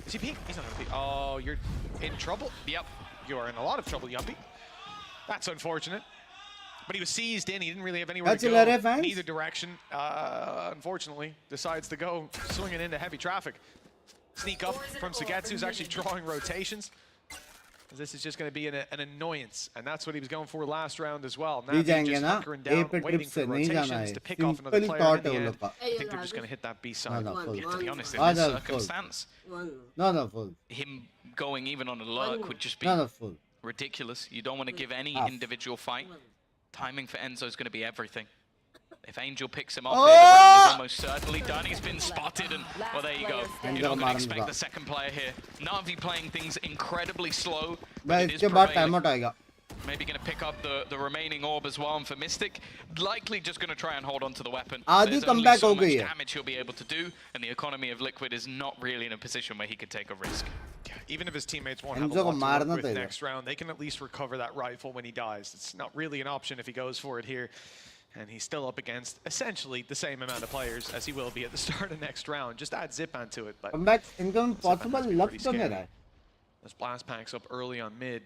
Is he peek? He's not gonna peek. Oh, you're in trouble. Yep. You are in a lot of trouble, Yumpy. That's unfortunate. But he was seized in. He didn't really have anywhere to go in either direction. Unfortunately, decides to go swinging into heavy traffic. Sneak up from Sugetsu, who's actually drawing rotations. This is just going to be an annoyance, and that's what he was going for last round as well. Now he's just hunkering down, waiting for rotations to pick off another player in the end. I think they're just going to hit that B side. To be honest, in this circumstance, full. Him going even on a lurk would just be ridiculous. You don't want to give any individual fight. Timing for Enzo is going to be everything. If Angel picks him off, the round is almost certainly done. He's been spotted, and well, there you go. You're not going to expect the second player here. Na'Vi playing things incredibly slow, but it is prevailing. Maybe going to pick up the remaining orb as well. And for Mystic, likely just going to try and hold on to the weapon. There's only so much damage he'll be able to do, and the economy of Liquid is not really in a position where he could take a risk. Yeah, even if his teammates won't have a lot to work with next round, they can at least recover that rifle when he dies. It's not really an option if he goes for it here. And he's still up against essentially the same amount of players as he will be at the start of next round. Just add Zipban to it. But those blast packs up early on mid.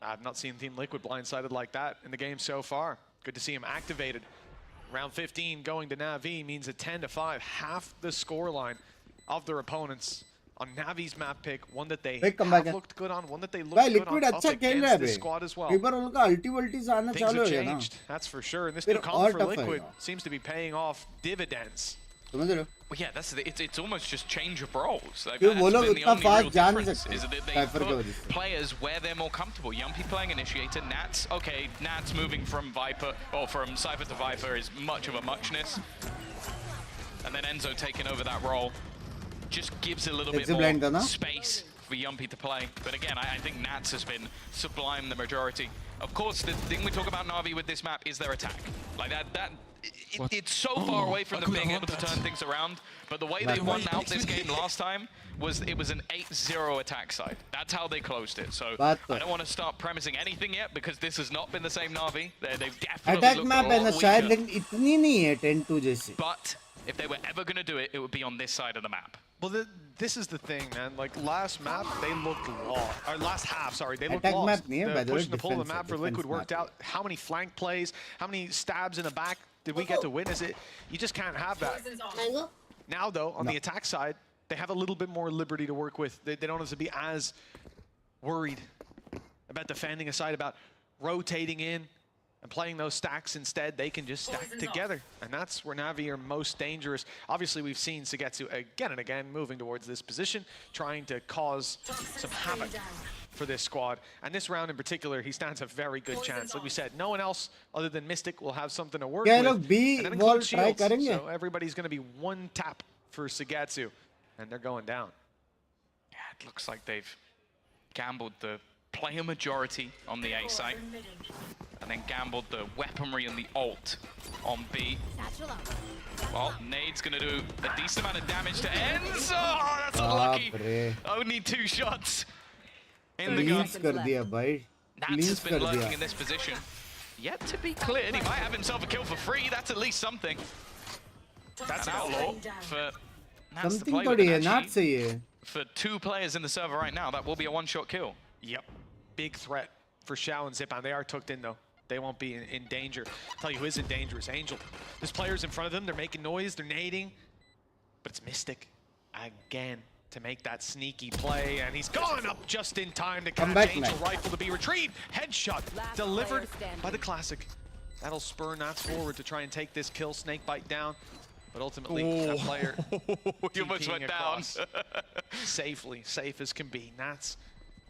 I've not seen Team Liquid blindsided like that in the game so far. Good to see him activated. Round 15 going to Na'Vi means a 10-5, half the scoreline of their opponents on Navi's map pick. One that they have looked good on, one that they looked good on up against this squad as well. Things have changed, that's for sure. And this new comp for Liquid seems to be paying off dividends. Well, yeah, it's almost just change of roles. That's been the only real difference, is that they put players where they're more comfortable. Yumpy playing Initiator, Nats. Okay, Nats moving from Viper, or from Cypher to Viper is much of a muchness. And then Enzo taking over that role just gives a little bit more space for Yumpy to play. But again, I think Nats has been sublime the majority. Of course, the thing we talk about Na'Vi with this map is their attack. Like it's so far away from them being able to turn things around, but the way they won out this game last time was it was an 8-0 attack side. That's how they closed it. So I don't want to start premising anything yet because this has not been the same Na'Vi. They've definitely looked a lot weaker. But if they were ever going to do it, it would be on this side of the map. Well, this is the thing, man. Like last map, they looked lost. Or last half, sorry, they looked lost. The push and the pull of the map for Liquid worked out. How many flank plays? How many stabs in the back did we get to witness it? You just can't have that. Now, though, on the attack side, they have a little bit more liberty to work with. They don't have to be as worried about defending a side, about rotating in and playing those stacks instead. They can just stack together. And that's where Na'Vi are most dangerous. Obviously, we've seen Sugetsu again and again moving towards this position, trying to cause some havoc for this squad. And this round in particular, he stands a very good chance. Like we said, no one else other than Mystic will have something to work with. And that includes shields. So everybody's going to be one tap for Sugetsu. And they're going down. Yeah, it looks like they've gambled the player majority on the A site. And then gambled the weaponry and the ult on B. Well, Nade's gonna do a decent amount of damage to Enzo. Oh, that's unlucky. Only 2 shots in the gun. Nats has been lurking in this position. Yet to be cleared. He might have himself a kill for free. That's at least something. That's an outlaw for Nats to play with. For 2 players in the server right now, that will be a 1-shot kill. Yep. Big threat for Xiao and Zipban. They are tucked in, though. They won't be in danger. I'll tell you who is in danger is Angel. There's players in front of them. They're making noise. They're nading. But it's Mystic again. to make that sneaky play, and he's gone up just in time to catch Angel Rifle to be retrieved. Headshot delivered by the Classic. That'll spur Nats forward to try and take this kill, Snakebite down, but ultimately that player you almost went down safely, safe as can be. Nats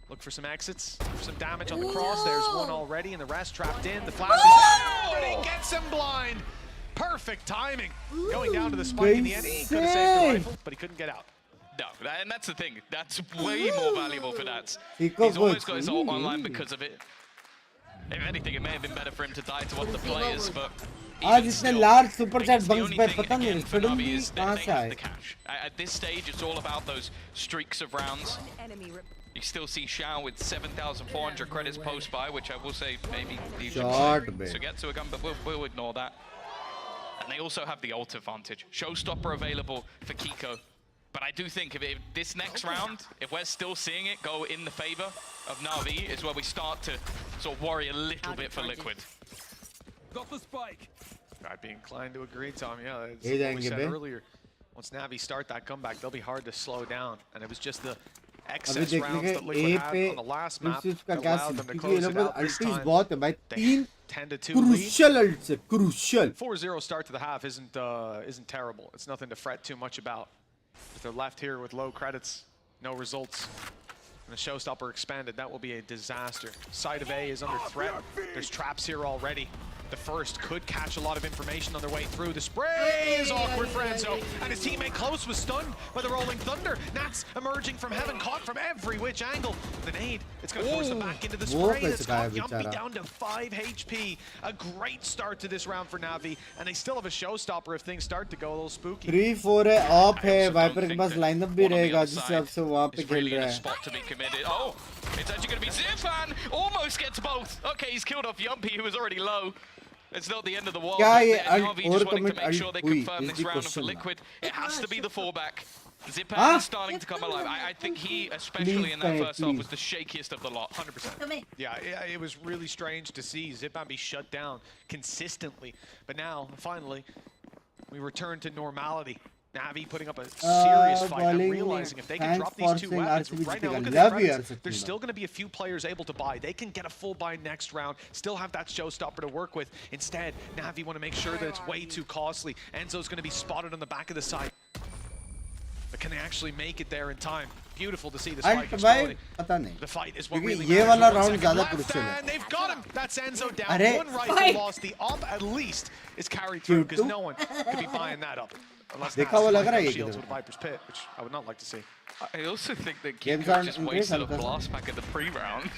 look for some exits, for some damage on the cross. There's one already, and the rest trapped in. The flash is down, and he gets him blind. Perfect timing. Going down to the spike in the end. He could have saved the rifle, but he couldn't get out. No, and that's the thing. That's way more valuable for Nats. He's always got his ult online because of it. If anything, it may have been better for him to die to one of the players, but आज इतने large super chat bunks पे पता नहीं suddenly कहाँ से आए? At this stage, it's all about those streaks of rounds. You still see Xiao with 7,400 credits post-buy, which I will say maybe he should get to a gun, but we'll ignore that. And they also have the ult advantage. Showstopper available for Kiko. But I do think if this next round, if we're still seeing it go in the favor of Na'Vi, is where we start to sort of worry a little bit for Liquid. Got the spike. I'd be inclined to agree, Tom. Yeah, it's what we said earlier. Once Na'Vi start that comeback, they'll be hard to slow down. And it was just the excess rounds that Liquid had on the last map that allowed them to close it out this time. They 10-2 lead. Crucial. 4-0 start to the half isn't terrible. It's nothing to fret too much about. If they're left here with low credits, no results, and the showstopper expanded, that will be a disaster. Side of A is under threat. There's traps here already. The first could catch a lot of information on their way through. The spray is awkward for Enzo, and his teammate Close was stunned by the Rolling Thunder. Nats emerging from heaven, caught from every which angle. The nade, it's going to force him back into the spray. That's got Yumpy down to 5 HP. A great start to this round for Na'Vi, and they still have a showstopper if things start to go a little spooky. 3-4 है, of है, wiper के पास lineup भी रहेगा जिस हिसाब से वहाँ पे खेल रहा है. Oh, it's actually going to be Zifan. Almost gets both. Okay, he's killed off Yumpy, who was already low. It's not the end of the world. Na'Vi just wanting to make sure they confirm this round for Liquid. It has to be the fallback. Zipan is starting to come alive. I think he, especially in that first half, was the shakiest of the lot. 100%. Yeah, it was really strange to see Zipan be shut down consistently. But now, finally, we return to normality. Na'Vi putting up a serious fight and realizing if they can drop these two weapons right now, look at the credits. There's still going to be a few players able to buy. They can get a full buy next round, still have that showstopper to work with. Instead, Na'Vi want to make sure that it's way too costly. Enzo's going to be spotted on the back of the site. But can they actually make it there in time? Beautiful to see the spike exploding. The fight is what really matters. And they've got him. That's Enzo down. One rifle lost. The op at least is carried through because no one could be buying that up. Unless that's shields with Viper's Pit, which I would not like to see. I also think that Kiko just wasted a blast pack at the pre-round.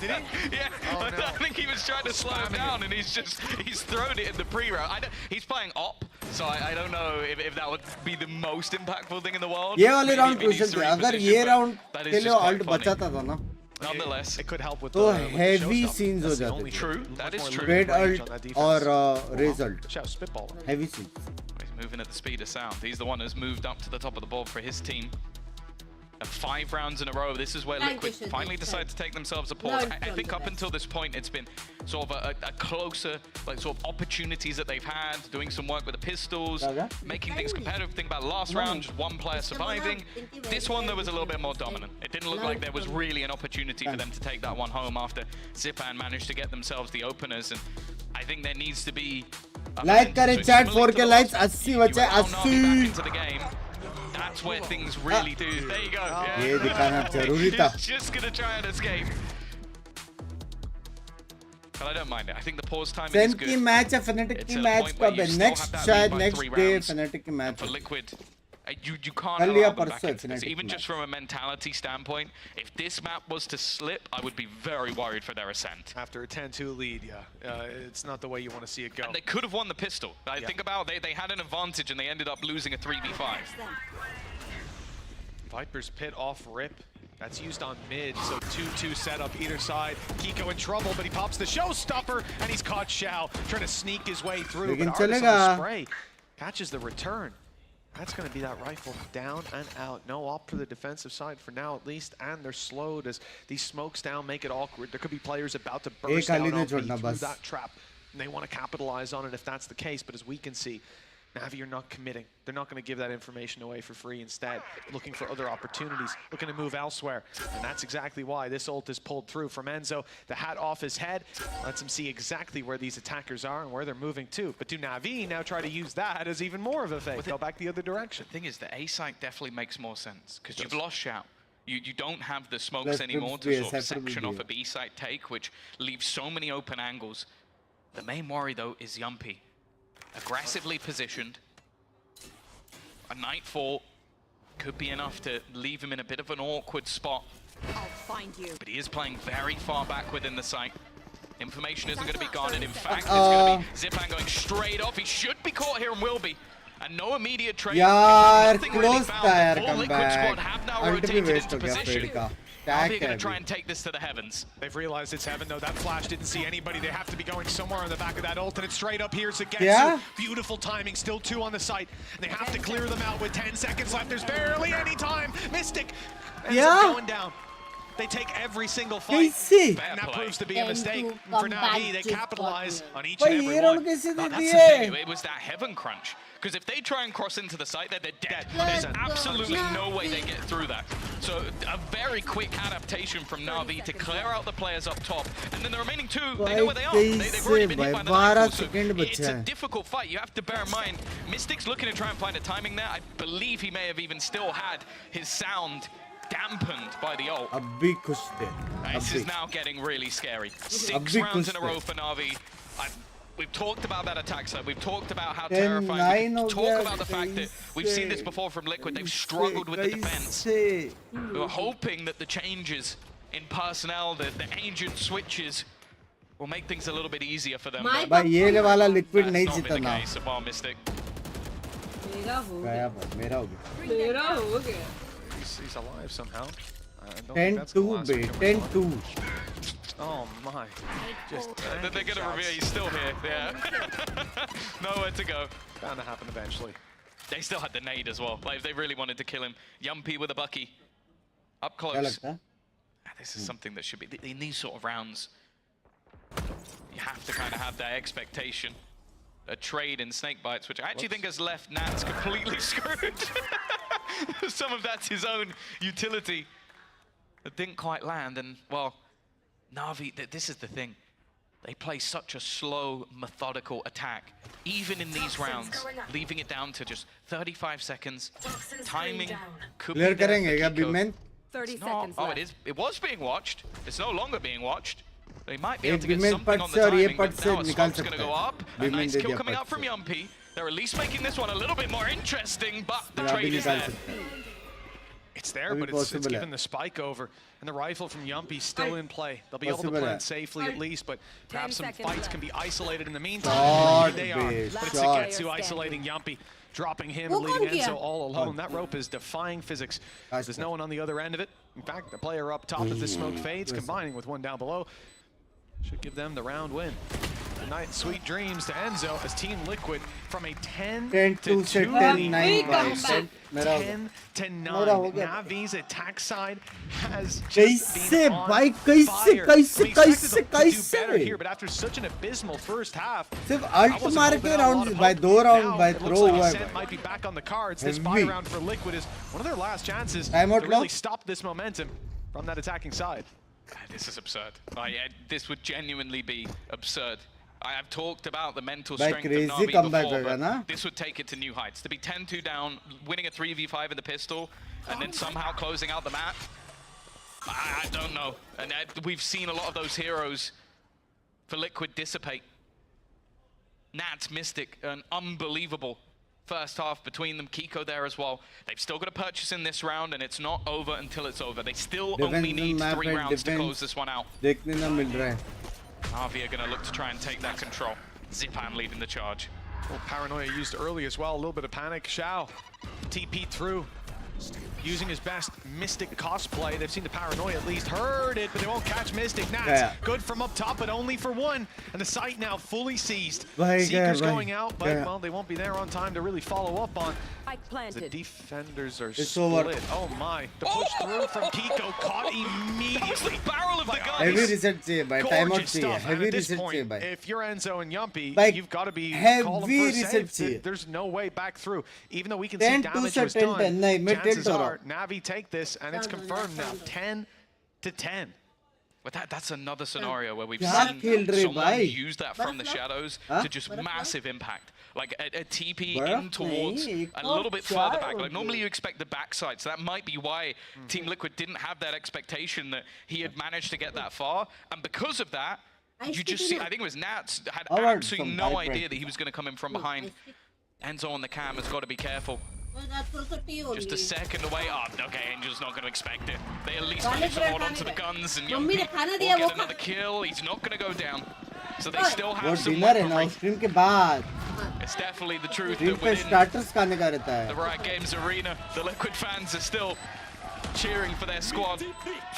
Did he? Yeah, oh, no. I think he was trying to slow him down, and he's thrown it in the pre-round. He's playing op, so I don't know if that would be the most impactful thing in the world. ये वाले round crucial थे. अगर ये round के लिए alt बचाता था ना. Nonetheless, it could help with तो heavy scenes हो जाते थे. True, that is true. Red alt or Razer. Spitball. Heavy scenes. He's moving at the speed of sound. He's the one who's moved up to the top of the board for his team. 5 rounds in a row. This is where Liquid finally decide to take themselves a pause. I think up until this point, it's been sort of a closer, like sort of opportunities that they've had, doing some work with the pistols, making things competitive. Think about last round, just one player surviving. This one, there was a little bit more dominant. It didn't look like there was really an opportunity for them to take that one home after Zipan managed to get themselves the openers. And I think there needs to be like करें chat 4K likes 80 बचे 80 into the game. That's where things really do. There you go. ये दिखाना जरूरी था. He's just gonna try and escape. But I don't mind it. I think the pause timing is good. की match है Fnatic की match कब है? Next शायद next day Fnatic की match. For Liquid, you can't allow them back into this. Even just from a mentality standpoint, if this map was to slip, I would be very worried for their ascent. After a 10-2 lead, it's not the way you want to see it go. And they could have won the pistol. Think about they had an advantage and they ended up losing a 3v5. Viper's Pit off rip. That's used on mid, so 2-2 setup either side. Kiko in trouble, but he pops the showstopper, and he's caught Xiao trying to sneak his way through. But AORUS on the spray catches the return. That's going to be that rifle down and out. No op for the defensive side for now, at least. And they're slowed as these smokes down make it awkward. There could be players about to burst out on through that trap. And they want to capitalize on it if that's the case. But as we can see, Navi are not committing. They're not going to give that information away for free. Instead, looking for other opportunities, looking to move elsewhere. And that's exactly why this ult is pulled through from Enzo. The hat off his head lets him see exactly where these attackers are and where they're moving to. But do Navi now try to use that as even more of a fake? Go back the other direction. The thing is, the A site definitely makes more sense because you've lost Shao. You don't have the smokes anymore to sort of section off a B site take, which leaves so many open angles. The main worry, though, is Yumpy. Aggressively positioned. A Nightfall could be enough to leave him in a bit of an awkward spot. I'll find you. But he is playing very far back within the site. Information isn't going to be guarded. In fact, it's going to be Zipan going straight off. He should be caught here and will be. And no immediate trade. Yaar, close tire comeback. Rotated into position. Are they going to try and take this to the heavens? They've realized it's heaven, though. That flash didn't see anybody. They have to be going somewhere on the back of that ult, and it's straight up here. Getsu, beautiful timing. Still 2 on the site. They have to clear them out with 10 seconds left. There's barely any time. Mystic ends up going down. They take every single fight, and that proves to be a mistake. For Navi, they capitalize on each and every one. That's the thing. It was that heaven crunch. Because if they try and cross into the site, they're dead. There's absolutely no way they get through that. So a very quick adaptation from Navi to clear out the players up top. And then the remaining 2, they know where they are. They've already been hit by the Nightfall, so it's a difficult fight. You have to bear in mind, Mystic's looking to try and find a timing there. I believe he may have even still had his sound dampened by the ult. This is now getting really scary. 6 rounds in a row for Navi. We've talked about that attack side. We've talked about how terrifying. We've talked about the fact that we've seen this before from Liquid. They've struggled with the defense. We were hoping that the changes in personnel, the ancient switches, will make things a little bit easier for them. But ये वाला Liquid नहीं जीता ना. मेरा हो गया. He's alive somehow. 10-2, 10-2. Oh my. Just they're going to reveal he's still here. Yeah. Nowhere to go. Bound to happen eventually. They still had the nade as well. Like, if they really wanted to kill him. Yumpy with a Bucky. Up close. This is something that should be... In these sort of rounds, you have to kind of have that expectation. A trade in snake bites, which I actually think has left Nats completely screwed. Some of that's his own utility. It didn't quite land, and, well... Navi, this is the thing. They play such a slow, methodical attack, even in these rounds, leaving it down to just 35 seconds. Timing could be there for 30 seconds left. It was being watched. It's no longer being watched. They might be able to get something on the timing, but now a smoke's going to go up. A nice kill coming out from Yumpy. They're at least making this one a little bit more interesting, but the trade is there. It's there, but it's given the spike over. And the rifle from Yumpy still in play. They'll be able to plant safely at least, but perhaps some fights can be isolated in the meantime. They are. But it's Getsu isolating Yumpy, dropping him, leaving Enzo all alone. That rope is defying physics. There's no one on the other end of it. In fact, the player up top as the smoke fades, combining with one down below, should give them the round win. Good night, sweet dreams to Enzo as Team Liquid from a 10-2 10-9. Navi's attack side has just been on fire. We expected them to do better here, but after such an abysmal first half, by 2 rounds by throw हुआ might be back on the cards. This buy round for Liquid is one of their last chances to really stop this momentum from that attacking side. This is absurd. This would genuinely be absurd. I have talked about the mental strength of Navi before, but this would take it to new heights. To be 10-2 down, winning a 3v5 in the pistol, and then somehow closing out the map, I don't know. And we've seen a lot of those heroes for Liquid dissipate. Nats, Mystic, an unbelievable first half between them. Kiko there as well. They've still got to purchase in this round, and it's not over until it's over. They still only need 3 rounds to close this one out. Navi are going to look to try and take that control. Zipan leading the charge. Well, paranoia used early as well. A little bit of panic. Shao TP through, using his best Mystic cosplay. They've seen the paranoia at least, heard it, but they won't catch Mystic. Nats, good from up top, but only for one. And the site now fully seized. Seekers going out, but well, they won't be there on time to really follow up on The defenders are It's over. split. Oh my. The push through from Kiko caught immediately. Barrel of the gun. Heavy reset चाहिए भाई. Time out Gorgeous चाहिए. stuff. And Heavy at this reset चाहिए point, भाई. if you're Enzo and Yumpy, Like, you've got to be heavy calling for a reset save. चाहिए. There's no way back through. Even though we can see 10 damage to was 10 done, नहीं मैं 10 chances हो रहा are Navi take this, and it's confirmed now. 10-10. But that's another scenario where we've क्या seen खेल रहे someone भाई? use that from the shadows Huh? to just massive impact. Like a TP बर्फ in towards नहीं, a little bit further back. चार Like normally you expect the backside, so that might be why Team Liquid didn't have that expectation that he had managed to get that far. And because of that, you just see, I think it was Nats had absolutely no idea that he was going to come in from behind. Enzo on the cam has got to be careful. Just a second away. Oh, okay, Angel's not going to expect it. They at least managed to hold on to the guns, and Yumpy will get another kill. He's not going to go down. So they still वो have some dinner है ना weaponry. Stream के बाद. It's definitely the truth stream that पे within starters खाने का रहता the है. Riot Games arena, the Liquid fans are still cheering for their squad.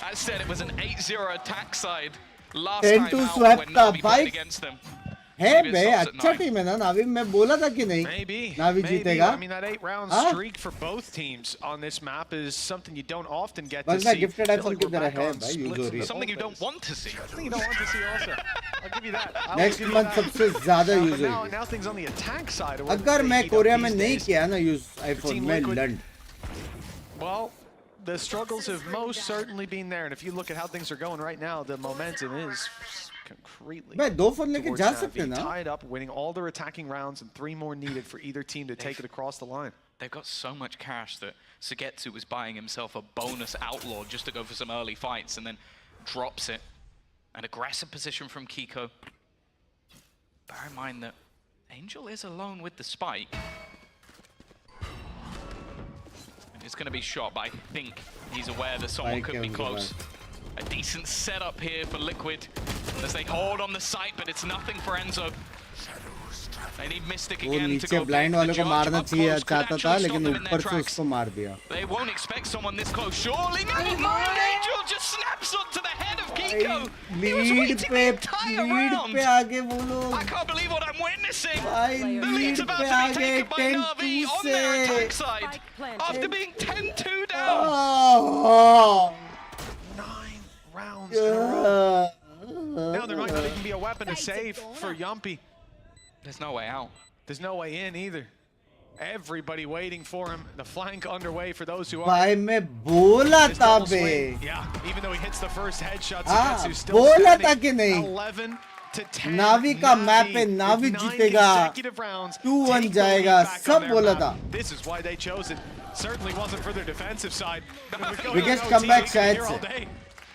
As said, it was an 8-0 attack side last 10 time to out swept when the Navi played bike. against them. है Maybe it bay stops at अच्छा 9. Team है ना नावी. मैं बोला था कि नहीं नावी Maybe. जीतेगा. I mean, that 8-round हाँ? streak for both teams on this map is something you don't often get to बस मैं see. Gifted Feel iPhone like की we're तरह back है on भाई. splits यूज हो in रही the है. Something you don't want to see. Something you don't want to see also. I'll give you that. I'll next give you month that. सबसे ज्यादा But use now, होगी. now things on the attack side. are what अगर they मैं heat up Korea में these नहीं days. किया ना use iPhone Team में Liquid- लंड. Well, the struggles have most certainly been there, and if you look at how things are going right now, the momentum is concretely भाई दो phone लेके towards जा Navi, सकते हैं ना. tied up, winning all their attacking rounds, and 3 more needed for either team to take it across the line. They've got so much cash that Sugetsu was buying himself a bonus outlaw just to go for some early fights and then drops it. An aggressive position from Kiko. Bear in mind that Angel is alone with the spike. And it's going to be shot, but I think he's aware that someone could be close. A decent setup here for Liquid as they hold on the site, but it's nothing for Enzo. They need Mystic वो again to नीचे go blind big. वाले The को charge मारना up चाहिए close could चाहता था actually stop लेकिन them in their ऊपर से tracks. उसको मार दिया. They won't expect someone this close. Surely, never mind. Angel just snaps onto the head of Kiko. He was lead waiting पे the entire round. पे आगे वो लोग. I can't believe what I'm witnessing. भाई The lead lead's about पे to be आगे taken by 10-2 Navi on से. their attack side after being 10-2 down. Oh. 9 rounds in a row. Now there might not even be a weapon to save for Yumpy. There's no way out. There's no way in either. Everybody waiting for him. The flank underway for those who are. भाई मैं बोला This था double bay. swing. Yeah, even though he hits the first headshot, हाँ, Sugetsu's still बोला standing. था कि नहीं. 11 to 10. नावी का मैप पे with नावी 9 जीतेगा. consecutive rounds, 2-1 take the lead जाएगा. back on सब their बोला map. था. This is why they chose it. Certainly wasn't for their defensive side. Biggest comeback शायद से.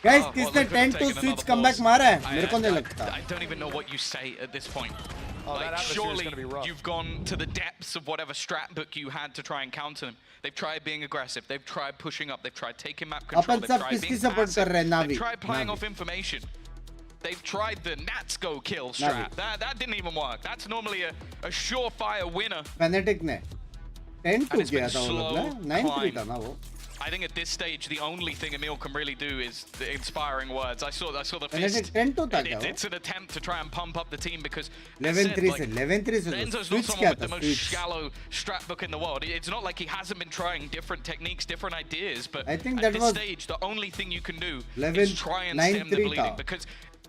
Guys, किसने 10 to switch comeback मारा है? मेरे को नहीं लगता. I don't even know what you say at this point. Oh, that Like, atmosphere is surely gonna be rough. you've gone to the depths of whatever strat book you had to try and counter them. They've tried being aggressive. They've tried pushing up. They've tried taking map control. Upon They've सब tried किसकी being support कर रहे हैं? passive. Navi. They've tried playing Navi. off information. They've tried the Nats go kill Navi. strat. That didn't even work. That's normally a surefire winner. Fnatic ने 10 to And it's been किया था वो लोग slow ना. 9-3 climb. था ना वो. I think at this stage, the only thing Emil can really do is the inspiring words. I saw the Fnatic fist. 10 to था क्या वो? It's an attempt to try and pump up the team because 11-3 से 11-3 से Enzo's not switch someone किया with the था most switch. shallow strat book in the world. It's not like he hasn't been trying different techniques, different ideas, but I think at that this was stage, the only thing you can do 11, is try and stem the 9-3 bleeding था. because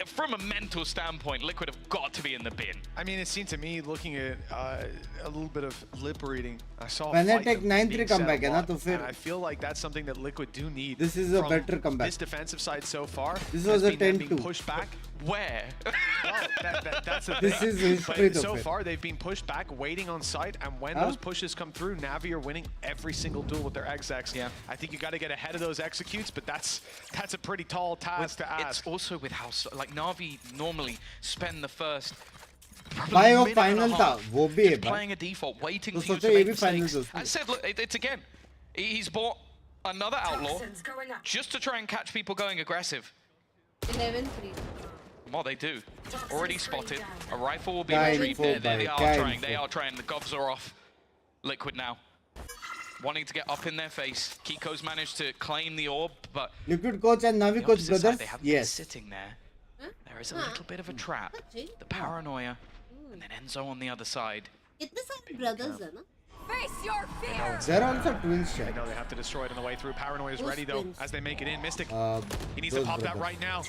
from a mental standpoint, Liquid have got to be in the bin. I mean, it seemed to me, looking at a little bit of lip reading, I saw Fnatic 9-3 comeback है ना तो फिर. and I feel like that's something that Liquid do need. This is a from better comeback. This defensive side so far. This has was a been them 10-2. being pushed back. Where? Well, that's the This thing. is history But though, so फिर. far, they've been pushed back, waiting on site, and when Huh? those pushes come through, Navi are winning every single duel with their XX. Yeah. I think you got to get ahead of those executes, but that's a pretty tall task to It's ask. also with how, like, Na'Vi normally spend the first भाई वो minute and a final था half वो भी है just भाई. playing a default, waiting तो for you सोचो to ये make भी फाइनल mistakes. दोस्तों. I said, look, it's again, he's bought another outlaw just to try and catch people going aggressive. 11-3. Well, they do. Already spotted. A rifle will be Guy retrieved. info, They guy are trying. info. They are trying. The govs are off. Liquid now. Wanting to get up in their face. Kiko's managed to claim the orb, but Liquid coach and Navi the coach opposite side, brothers. they haven't been Yes. sitting there. There is a little bit of a trap. The paranoia, and then Enzo on the other side. कितने सारे brothers है ना? Face your fear. They're also twins. They know they have to destroy it on the way through. Paranoia is ready though as they make it in. Mystic, he needs to pop that right now.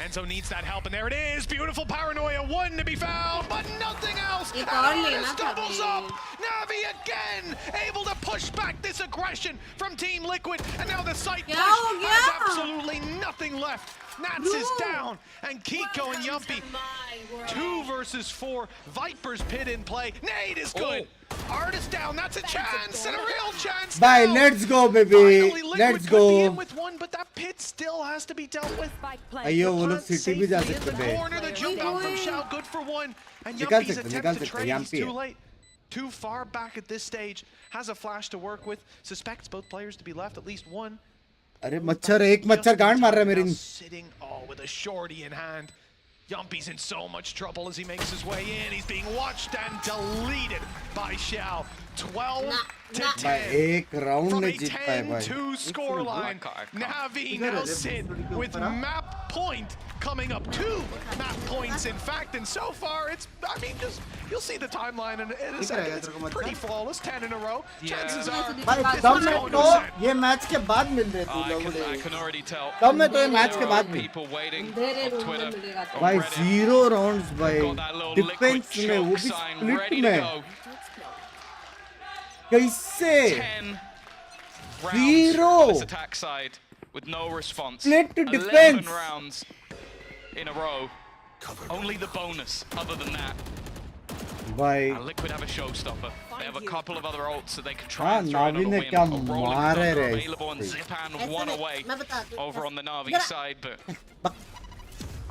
Enzo needs that help, and there it is. Beautiful Paranoia, one to be found, but nothing else. AORUS doubles up. Navi again, able to push back this aggression from Team Liquid, and now the site push has absolutely nothing left. Nats is down, and Kiko and Yumpy, 2 versus 4. Viper's pit in play. Nade is good. Artist down. That's a chance and a real chance. Bye. Let's go, baby. Let's go. With one, but that pit still has to be dealt with. अयो वो लोग city भी जा सकते हैं. Corner, the jump out from Shao, good for one. And Yumpy's attempt to trade, he's too late. Too far back at this stage. Has a flash to work with. Suspects both players to be left, at least one. अरे मच्छर एक मच्छर गांड मार रहा है मेरी. Sitting with a shorty in hand. Yumpy's in so much trouble as he makes his way in. He's being watched and deleted by Xiao. 12 to 10. एक राउंड From में a जीत पाए भाई. 10-2 scoreline. Navi now sit with map point coming up. 2 map points, in fact, and so far it's, I mean, just you'll see the timeline and it's pretty flawless. 10 in a row. Chances are भाई तब मैं तो ये match के बाद मिल रहे तू लोग. I can already tell. तब मैं तो ये मैच के बाद मिल. People waiting on Twitter. भाई 0 राउंड्स भाई. डिफेंस में वो भी स्प्लिट में. कैसे? 0 this attack side with no response. Split to 11 defense. rounds in a row. Only the bonus other than that. भाई. Liquid have a showstopper. They have a couple of other ults that they can try हाँ and throw in Navi on ने a win. क्या A rolling मारे thunder रे. available and Zipan one away over on the Navi side, but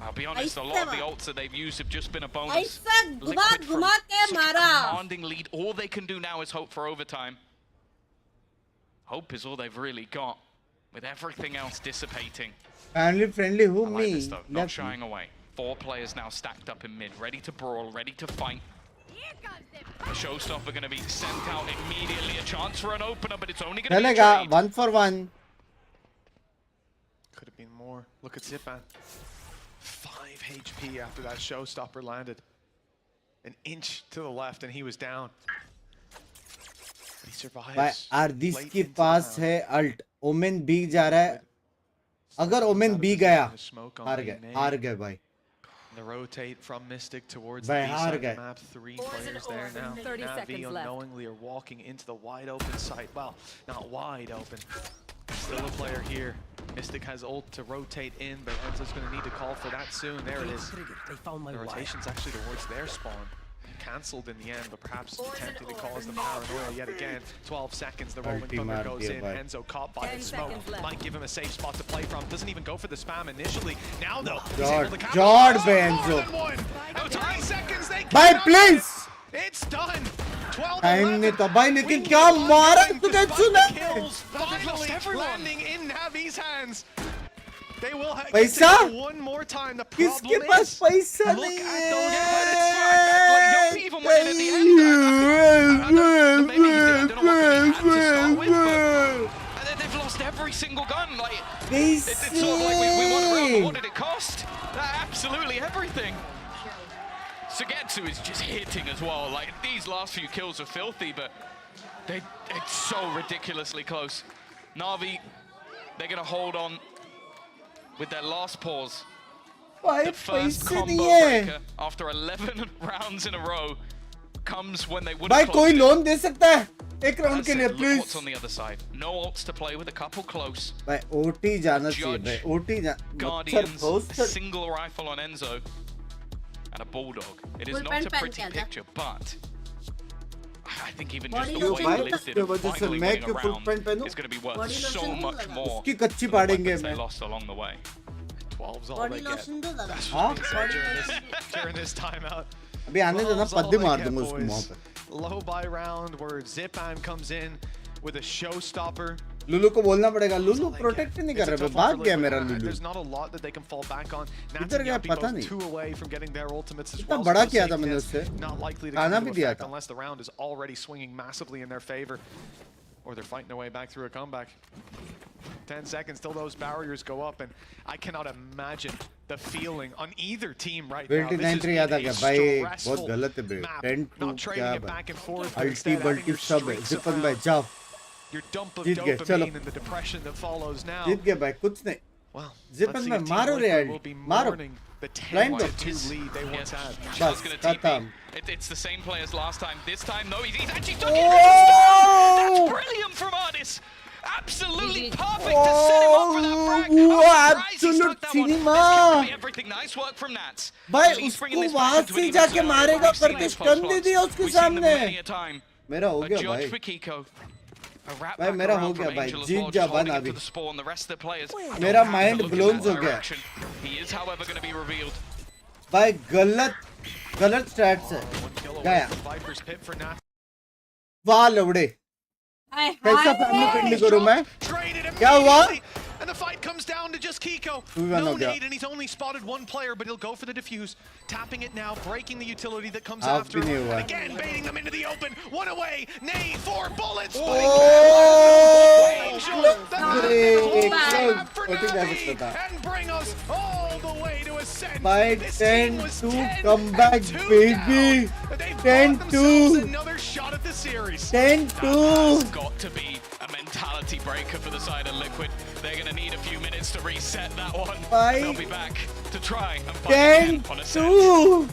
I'll be honest, a lot of the ults that they've used have just been a bonus. Liquid from such a commanding lead. All they can do now is hope for overtime. Hope is all they've really got, with everything else dissipating. Friendly, who I like me? this though, not shying away. 4 players now stacked up in mid, ready to brawl, ready to fight. The showstopper going to be sent out immediately. A chance for an opener, but it's only going to be a trade. 1 for 1. could have been more. Look at Zipan. 5 HP after that showstopper landed. An inch to the left and he was down. He survives. भाई आरदिस के पास है alt. Women B जा रहा है. अगर women B गया हार गए भाई. The rotate from Mystic towards भाई the हार side of the गए. map. 3 players there now. Navi unknowingly are walking into the wide open site. Well, not wide open. Still a player here. Mystic has ult to rotate in, but Enzo's going to need to call for that soon. There it is. The rotation's actually towards their spawn. Cancelled in the end, but perhaps attempting to cause the paranoia yet again. 12 seconds, the rolling thunder goes in. Enzo caught by the smoke. Might give him a safe spot to play from. Doesn't even go for the spam initially. Now though, he's able to capture. Enzo. 3 seconds, they भाई please. It's done. 12 time ने तो भाई लेकिन क्या मारा तुझे सुना. Finally landing in Navi's hands. They will have पैसा? one more time. The किसके problem पास is, पैसा look नहीं at those credits. Like, Young even went in at the end. Maybe he did. I don't know what he had to start with, but and they've lost every single gun. Like it's sort of like we won a round, but what did it cost? Absolutely everything. Sugetsu is just hitting as well. Like these last few kills are filthy, but it's so ridiculously close. Navi, they're gonna hold on with their last pause. The first combo breaker after 11 rounds in a row comes when they would have भाई कोई loan दे सकता है एक round के लिए Look please. what's on the other side. No ults to play with, a couple close. भाई OT जाना चाहिए भाई. ओटी जा. Guardians, a single rifle on Enzo, and a bulldog. It is not a pretty picture, but I think even just the way he lifted and finally winning a round is going to be worth so much more उसकी कच्ची पाड़ेंगे they lost along the way. 12's all they get. That's what they said during this timeout. अभी आने देना पद्दी मार दूंगा उसको वहाँ पे. Low buy round where Zipan comes in with a showstopper. Lulu को बोलना पड़ेगा. लुलू प्रोटेक्ट नहीं कर रहा है. भाग गया मेरा Lulu. There's not a lot that they can fall back on. इधर गया पता नहीं. 2 away from getting their ultimates as इतना well. बड़ा किया था मैंने उससे. Not likely to खाना come भी into दिया effect था. unless the round is already swinging massively in their favor. or they're fighting their way back through a comeback. 10 seconds till those barriers go up, and I cannot imagine the feeling on either team right now. This is a stressful map. Not trading it back and forth, but instead having your streaks around. Your dump of dopamine and the depression that follows now. Well, Zipan mein maro re will be mourning the 10-2 lead they once had. Shell's gonna TP. It's the same play as last time. This time, no, he's actually stuck in That's brilliant from Artis. Absolutely perfect to set him up for that frag. Absolute cinema. Everything nice work from Nats. भाई उसको वहां से जाके मारेगा करके stun दे दिया उसके सामने. मेरा हो गया भाई. भाई मेरा हो गया भाई. जीत जा बन अभी. मेरा माइंड ब्लोन हो गया. भाई गलत स्टैट्स है. गया. वाह लवड़े. कैसा फैमिली पिंड करूं मैं? क्या हुआ? And the fight comes down to just Kiko. No nade, and he's only spotted one player, but he'll go for the defuse. Tapping it now, breaking the utility that comes after him. And again, baiting them into the open. One away. Nade, 4 bullets. And bring us all the way to Ascent. By 10-2 comeback, baby. 10-2. Another shot at the series. 10-2. That's got to be a mentality breaker for the side of Liquid. They're going to need a few minutes to reset that one. They'll be back to try and fight again on Ascent.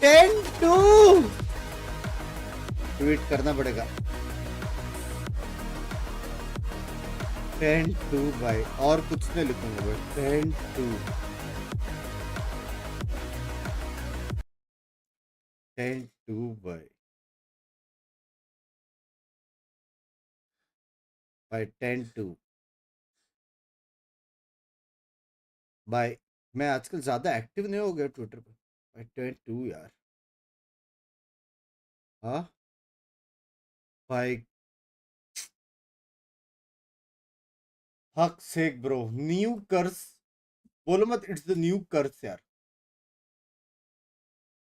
10-2. Tweet करना पड़ेगा. 10-2 भाई. और कुछ नहीं लिखूंगा भाई. 10-2. 10-2 भाई. भाई 10-2 भाई. मैं आजकल ज्यादा एक्टिव नहीं हो गया ट्विटर पे. भाई 10-2 यार. हाँ भाई. हक सेक ब्रो. न्यू कर्स बोलो मत. इट्स द न्यू कर्स यार.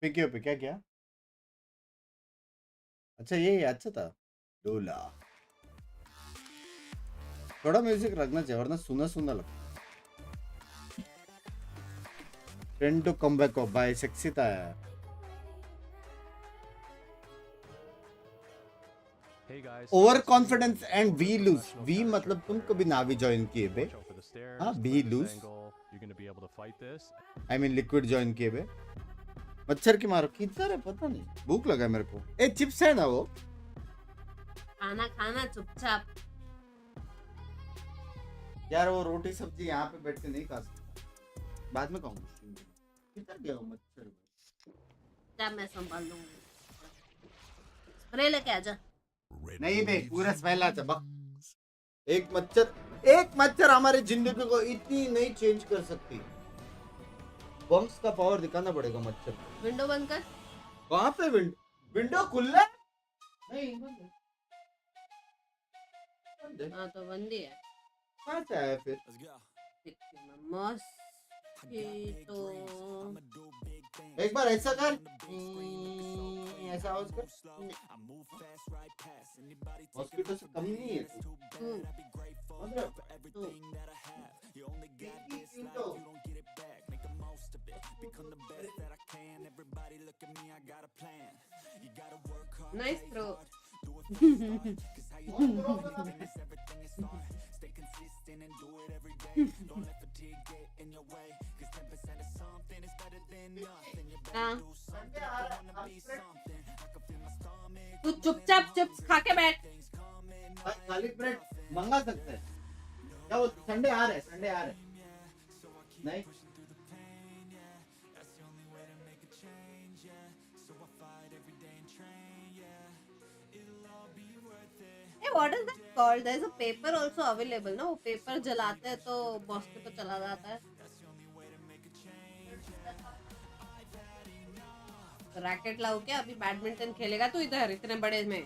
पे क्या अच्छा ये अच्छा था. डोला थोड़ा म्यूजिक रखना चाहिए वरना सुना लगता. ट्रेंड टू कम बैक हो भाई. सेक्सी था यार. Over confidence and we lose. We मतलब तुम कभी नावी ज्वाइन किए बे. हाँ we lose. I mean Liquid join किए बे. मच्छर की मारो किधर है पता नहीं. भूख लगा मेरे को. ए चिप्स है ना वो. खाना चुपचाप. यार वो रोटी सब्जी यहाँ पे बैठ के नहीं खा सकता. बाद में खाऊंगा. किधर गया वो मच्छर. क्या मैं संभाल लूंगी. स्प्रे लेके आजा. नहीं बे पूरा स्मेल आता. एक मच्छर हमारी जिंदगी को इतनी नहीं चेंज कर सकती. बंक्स का पावर दिखाना पड़ेगा मच्छर. विंडो बंद कर. कहाँ पे विंडो खुला नहीं. हाँ तो बंद ही है. कहाँ से आया फिर. एक बार ऐसा कर. ऐसा आवाज कर. मॉस्किटो से कम नहीं है. Nice throw. तू चुपचाप चिप्स खा के बैठ. खाली ब्रेड मंगा सकते हैं क्या. वो संडे आ रहे. नहीं Hey, what is that called? There is a paper also available, no? वो पेपर जलाते हैं तो मॉस्किटो चला जाता है. रैकेट लाओ क्या. अभी बैडमिंटन खेलेगा तू इधर इतने बड़े में.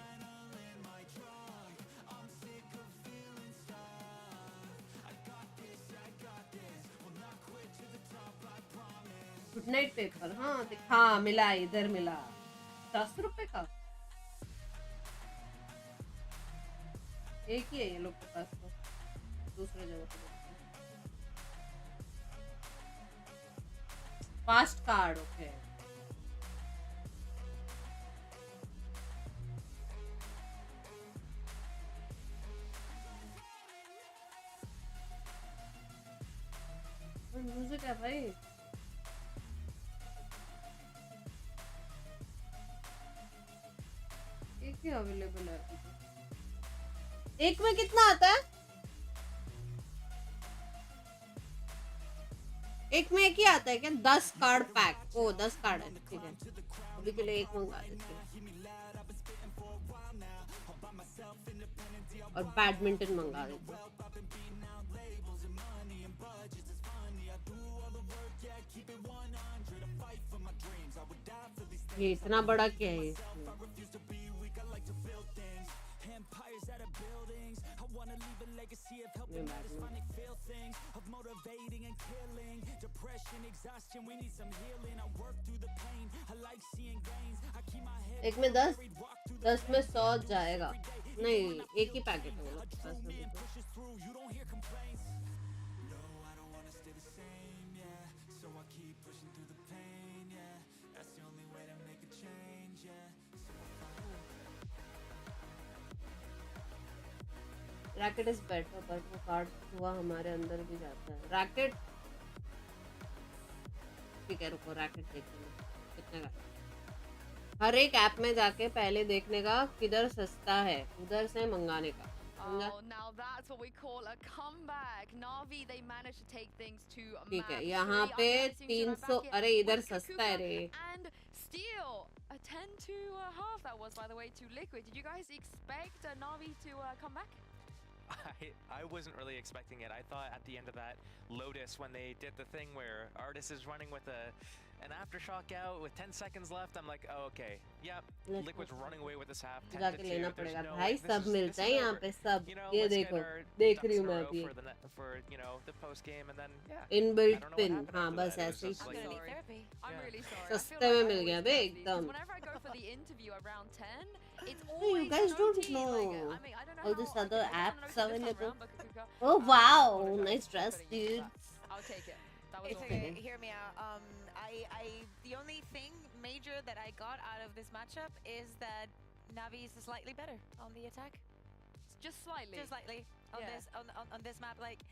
Good night paper. हाँ मिला. इधर मिला 10 रुपए का. एक ही है ये लोग के पास तो दूसरे जगह पे फास्ट कार्ड ओके म्यूजिक है भाई एक ही अवेलेबल है एक में कितना आता है एक में एक ही आता है क्या 10 कार्ड पैक ओ 10 कार्ड है ठीक है अभी के लिए एक मंगा देते हैं और बैडमिंटन मंगा देते हैं ये इतना बड़ा क्या है एक में 10 में 100 जाएगा नहीं एक ही पैकेट होगा रैकेट इज बेटर बट वो कार्ड हुआ हमारे अंदर भी जाता है रैकेट ठीक है रुको रैकेट देखेंगे कितने का हर एक ऐप में जाके पहले देखने का किधर सस्ता है उधर से मंगाने का now that's what we call a comeback. Navi they managed to take things to ठीक है यहाँ पे 300 अरे इधर सस्ता है रे and still a 10 to half that was by the way to Liquid. Did you guys expect Navi to come back? I wasn't really expecting it. I thought at the end of that Lotus when they did the thing where AORUS is running with an aftershock out with 10 seconds left, I'm like, oh, okay, yep, Liquid's running away with this half. जाके लेना पड़ेगा भाई सब मिलता है यहाँ पे सब ये देखो देख रही हूँ मैं अभी for you know the post game and then inbuilt pin हाँ बस ऐसे ही I'm really sorry. सस्ते में मिल गया बे एकदम Whenever I go for the interview around 10, it's you always guys don't know I mean, I don't know all these how other everyone apps knows available different round, but oh wow nice dress dude I'll take it. That was it's okay. Hear me out. The only thing major that I got out of this matchup is that Navi is slightly better on the attack. Just slightly. Just slightly on this on this map. Like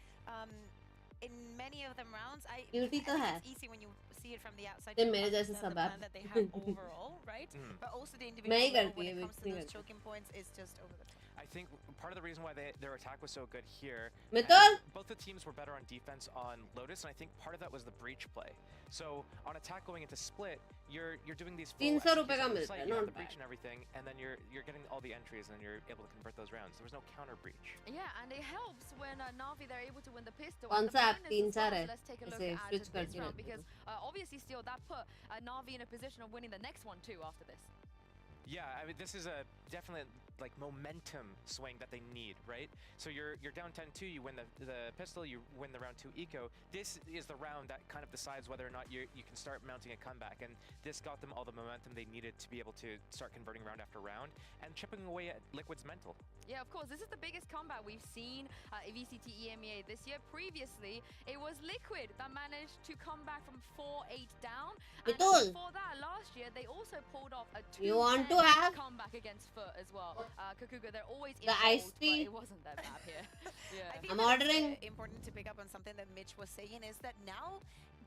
in many of them rounds, I Beauty think hai. it's easy when you see it from the outside. ये मेरे जैसे सब plan आप that they have overall, right? But also the individual मैं ही level करती when है it comes to नहीं those करती choking points is just over the top. I think part of the reason why their attack was so good here, Mithul? both the teams were better on defense on Lotus, and I think part of that was the breach play. So on attack going into split, you're doing these full 300 रुपए का executions on the मिलता site, है you have not the breach and everything, and then you're getting all the entries, and you're able to convert those rounds. There was no counter breach. Yeah, and it helps when Navi they're able to win the pistol. कौन And the सा app plan is 3 as well, 4 है so let's take a look ऐसे at switch this करती round रहती because obviously still that put Navi in a position of winning the next one too after this. Yeah, I mean this is a definite like momentum swing that they need, right? So you're down 10-2, you win the pistol, you win the round 2 eco. This is the round that kind of decides whether or not you can start mounting a comeback, and this got them all the momentum they needed to be able to start converting round after round and chipping away at Liquid's mental. Yeah, of course, this is the biggest comeback we've seen VCT EMEA this year. Previously, it was Liquid that managed to come back from 4-8 down. And before that, last year, they also pulled off a 2-10 comeback against Foot as well. Kakuga, they're always involved, but it wasn't that bad here. I think I'm ordering. Important to pick up on something that Mitch was saying is that now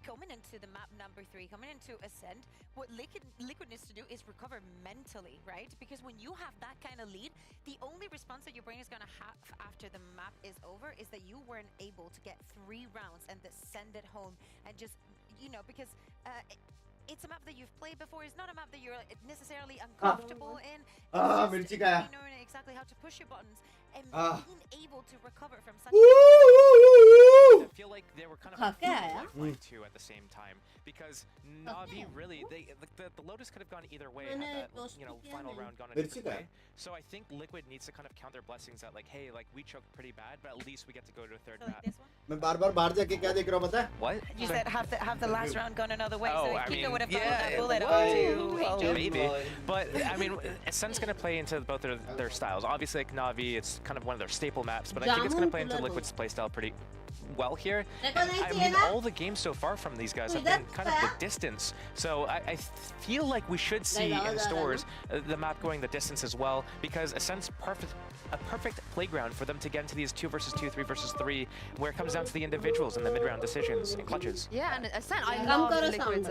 coming into the map number 3, coming into Ascent, what Liquid needs to do is recover mentally, right? Because when you have that kind of lead, the only response that your brain is going to have after the map is over is that you weren't able to get 3 rounds and then send it home and just, you know, because it's a map that you've played before. It's not a map that you're necessarily uncomfortable in. It's just knowing exactly how to push your buttons and being able to recover from such. I feel like they were kind of lifeline too at the same time because Navi really the Lotus could have gone either way had that final round gone a different way. So I think Liquid needs to kind of count their blessings that like hey like we choked pretty bad but at least we get to go to a third map. मैं बार-बार बाहर जाके क्या देख रहा हूँ पता है? What? You said have the last round gone another way, so if Kiko would have followed that bullet maybe. But I mean, Ascent's going to play into both their styles. Obviously, like Navi, it's kind of one of their staple maps, but I think it's going to play into Liquid's playstyle pretty well here. I mean, all the games so far from these guys have been kind of the distance. So I feel like we should see in stores the map going the distance as well, because a perfect playground for them to get into these 2 versus 2, 3 versus 3, where it comes down to the individuals and the mid-round decisions and clutches. Yeah, and Ascent, I love Liquid's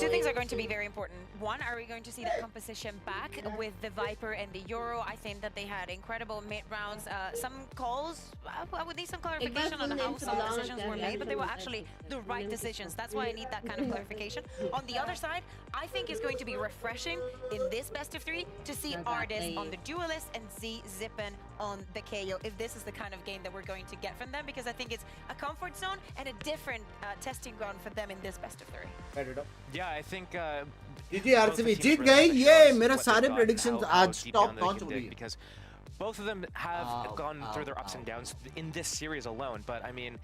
Two things are going to be very important. One, are we going to see that composition back with the Viper and the Euro? I think that they had incredible mid-rounds. Some calls, I would need some clarification on how some decisions were made, but they were actually the right decisions. That's why I need that kind of clarification. On the other side, I think it's going to be refreshing in this best of 3 to see Artist on the Duelist and see Zippen on the KO, if this is the kind of game that we're going to get from them, because I think it's a comfort zone and a different testing ground for them in this best of 3. Yeah, I think GG RCB जीत गए ये मेरा सारे predictions आज top notch हो गई because both of them have gone through their ups and downs in this series alone, but I mean,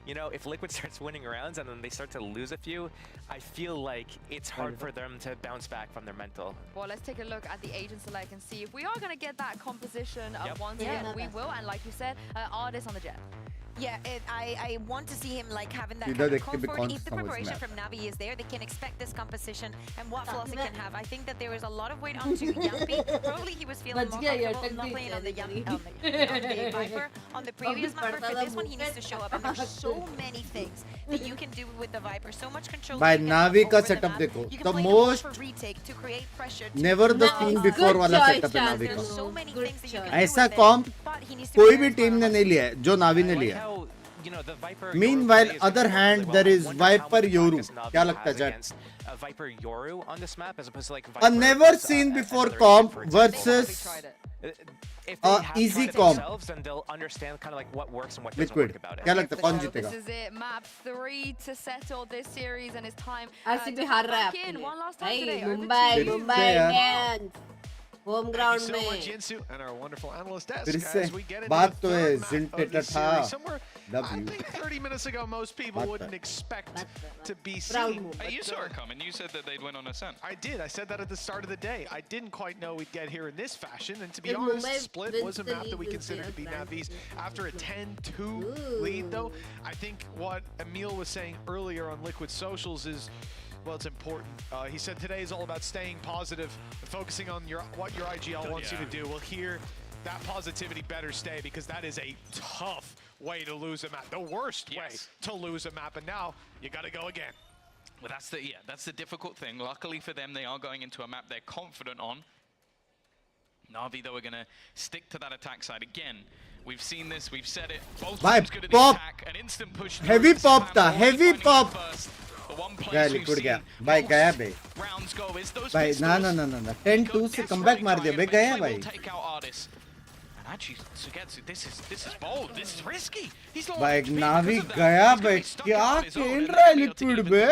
you know, if Liquid starts winning rounds and then they start to lose a few, I feel like it's hard for them to bounce back from their mental. Well, let's take a look at the agent select and see if we are going to get that composition once again. We will, and like you said, Artist on the Jet. Yeah, I want to see him like having that kind of comfort. If the preparation from Navi is there, they can expect this composition and what flaws it can have. I think that there was a lot of weight onto Yampi. Probably he was feeling more comfortable not playing on the Viper on the previous map. For this one, he needs to show up. And there's so many things that you can do with the Viper. So much control. By Navi ka setup dekho. The most never the seen before wala setup है Navi का. So many things that you can ऐसा comp कोई भी team ने नहीं लिया है जो Navi ने लिया. Meanwhile, other hand, there is Viper Yoru. क्या लगता है Jack? Viper Yoru on this map as opposed to like a never seen before comp versus easy comp. Then they'll understand kind of like what works and what doesn't Liquid. work about it. क्या लगता है कौन जीतेगा? This is it, map 3 to settle this series, and it's time RCB हार रहा है in one last time भाई today. Mumbai Indians home ground में फिर से बात तो है जिंटेटर था. I think 30 minutes ago, most people wouldn't expect to be seen. You saw it coming. You said that they'd win on Ascent. I did. I said that at the start of the day. I didn't quite know we'd get here in this fashion. And to be honest, Split was a map that we consider to be Navi's. After a 10-2 lead, though, I think what Emil was saying earlier on Liquid Socials is, well, it's important. He said today is all about staying positive and focusing on what your IGL wants you to do. Well, here, that positivity better stay, because that is a tough way to lose a map. The worst way to lose a map, and now you got to go again. Well, that's the difficult thing. Luckily for them, they are going into a map they're confident on. Na'Vi, though, are going to stick to that attack side again. We've seen this, we've said it. Both teams good at the attack, an instant push. Heavy pop था, heavy pop. गया Liquid गया, भाई गया बे. भाई ना 10-2 से comeback मार दिया बे, गया भाई. Actually, Sugetsu, this is bold. This is risky. He's भाई Navi गया बे, क्या खेल रहा है Liquid bay?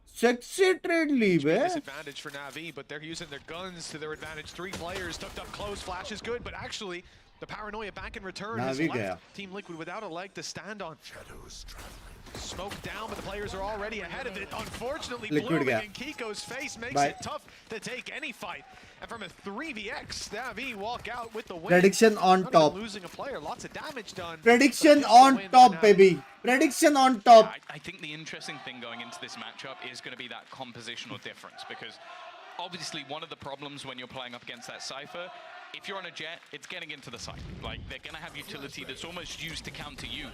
Sexy trade Lee bay. Disadvantage for Navi, but they're using their guns to their advantage. 3 players tucked up close. Flash is good, but actually the paranoia back in return has left Team Liquid without a leg to stand on. Shadows traveling. Smoke down, but the players are already ahead of it. Unfortunately, blooming in Kiko's face makes it tough to take any fight. And from a 3vx, Navi walk out with the win. Prediction on top. Losing a player, lots of damage done. Prediction on top, baby. Prediction on top. I think the interesting thing going into this matchup is going to be that compositional difference, because obviously one of the problems when you're playing up against that Cypher, if you're on a Jet, it's getting into the site. Like, they're going to have utility that's almost used to counter you.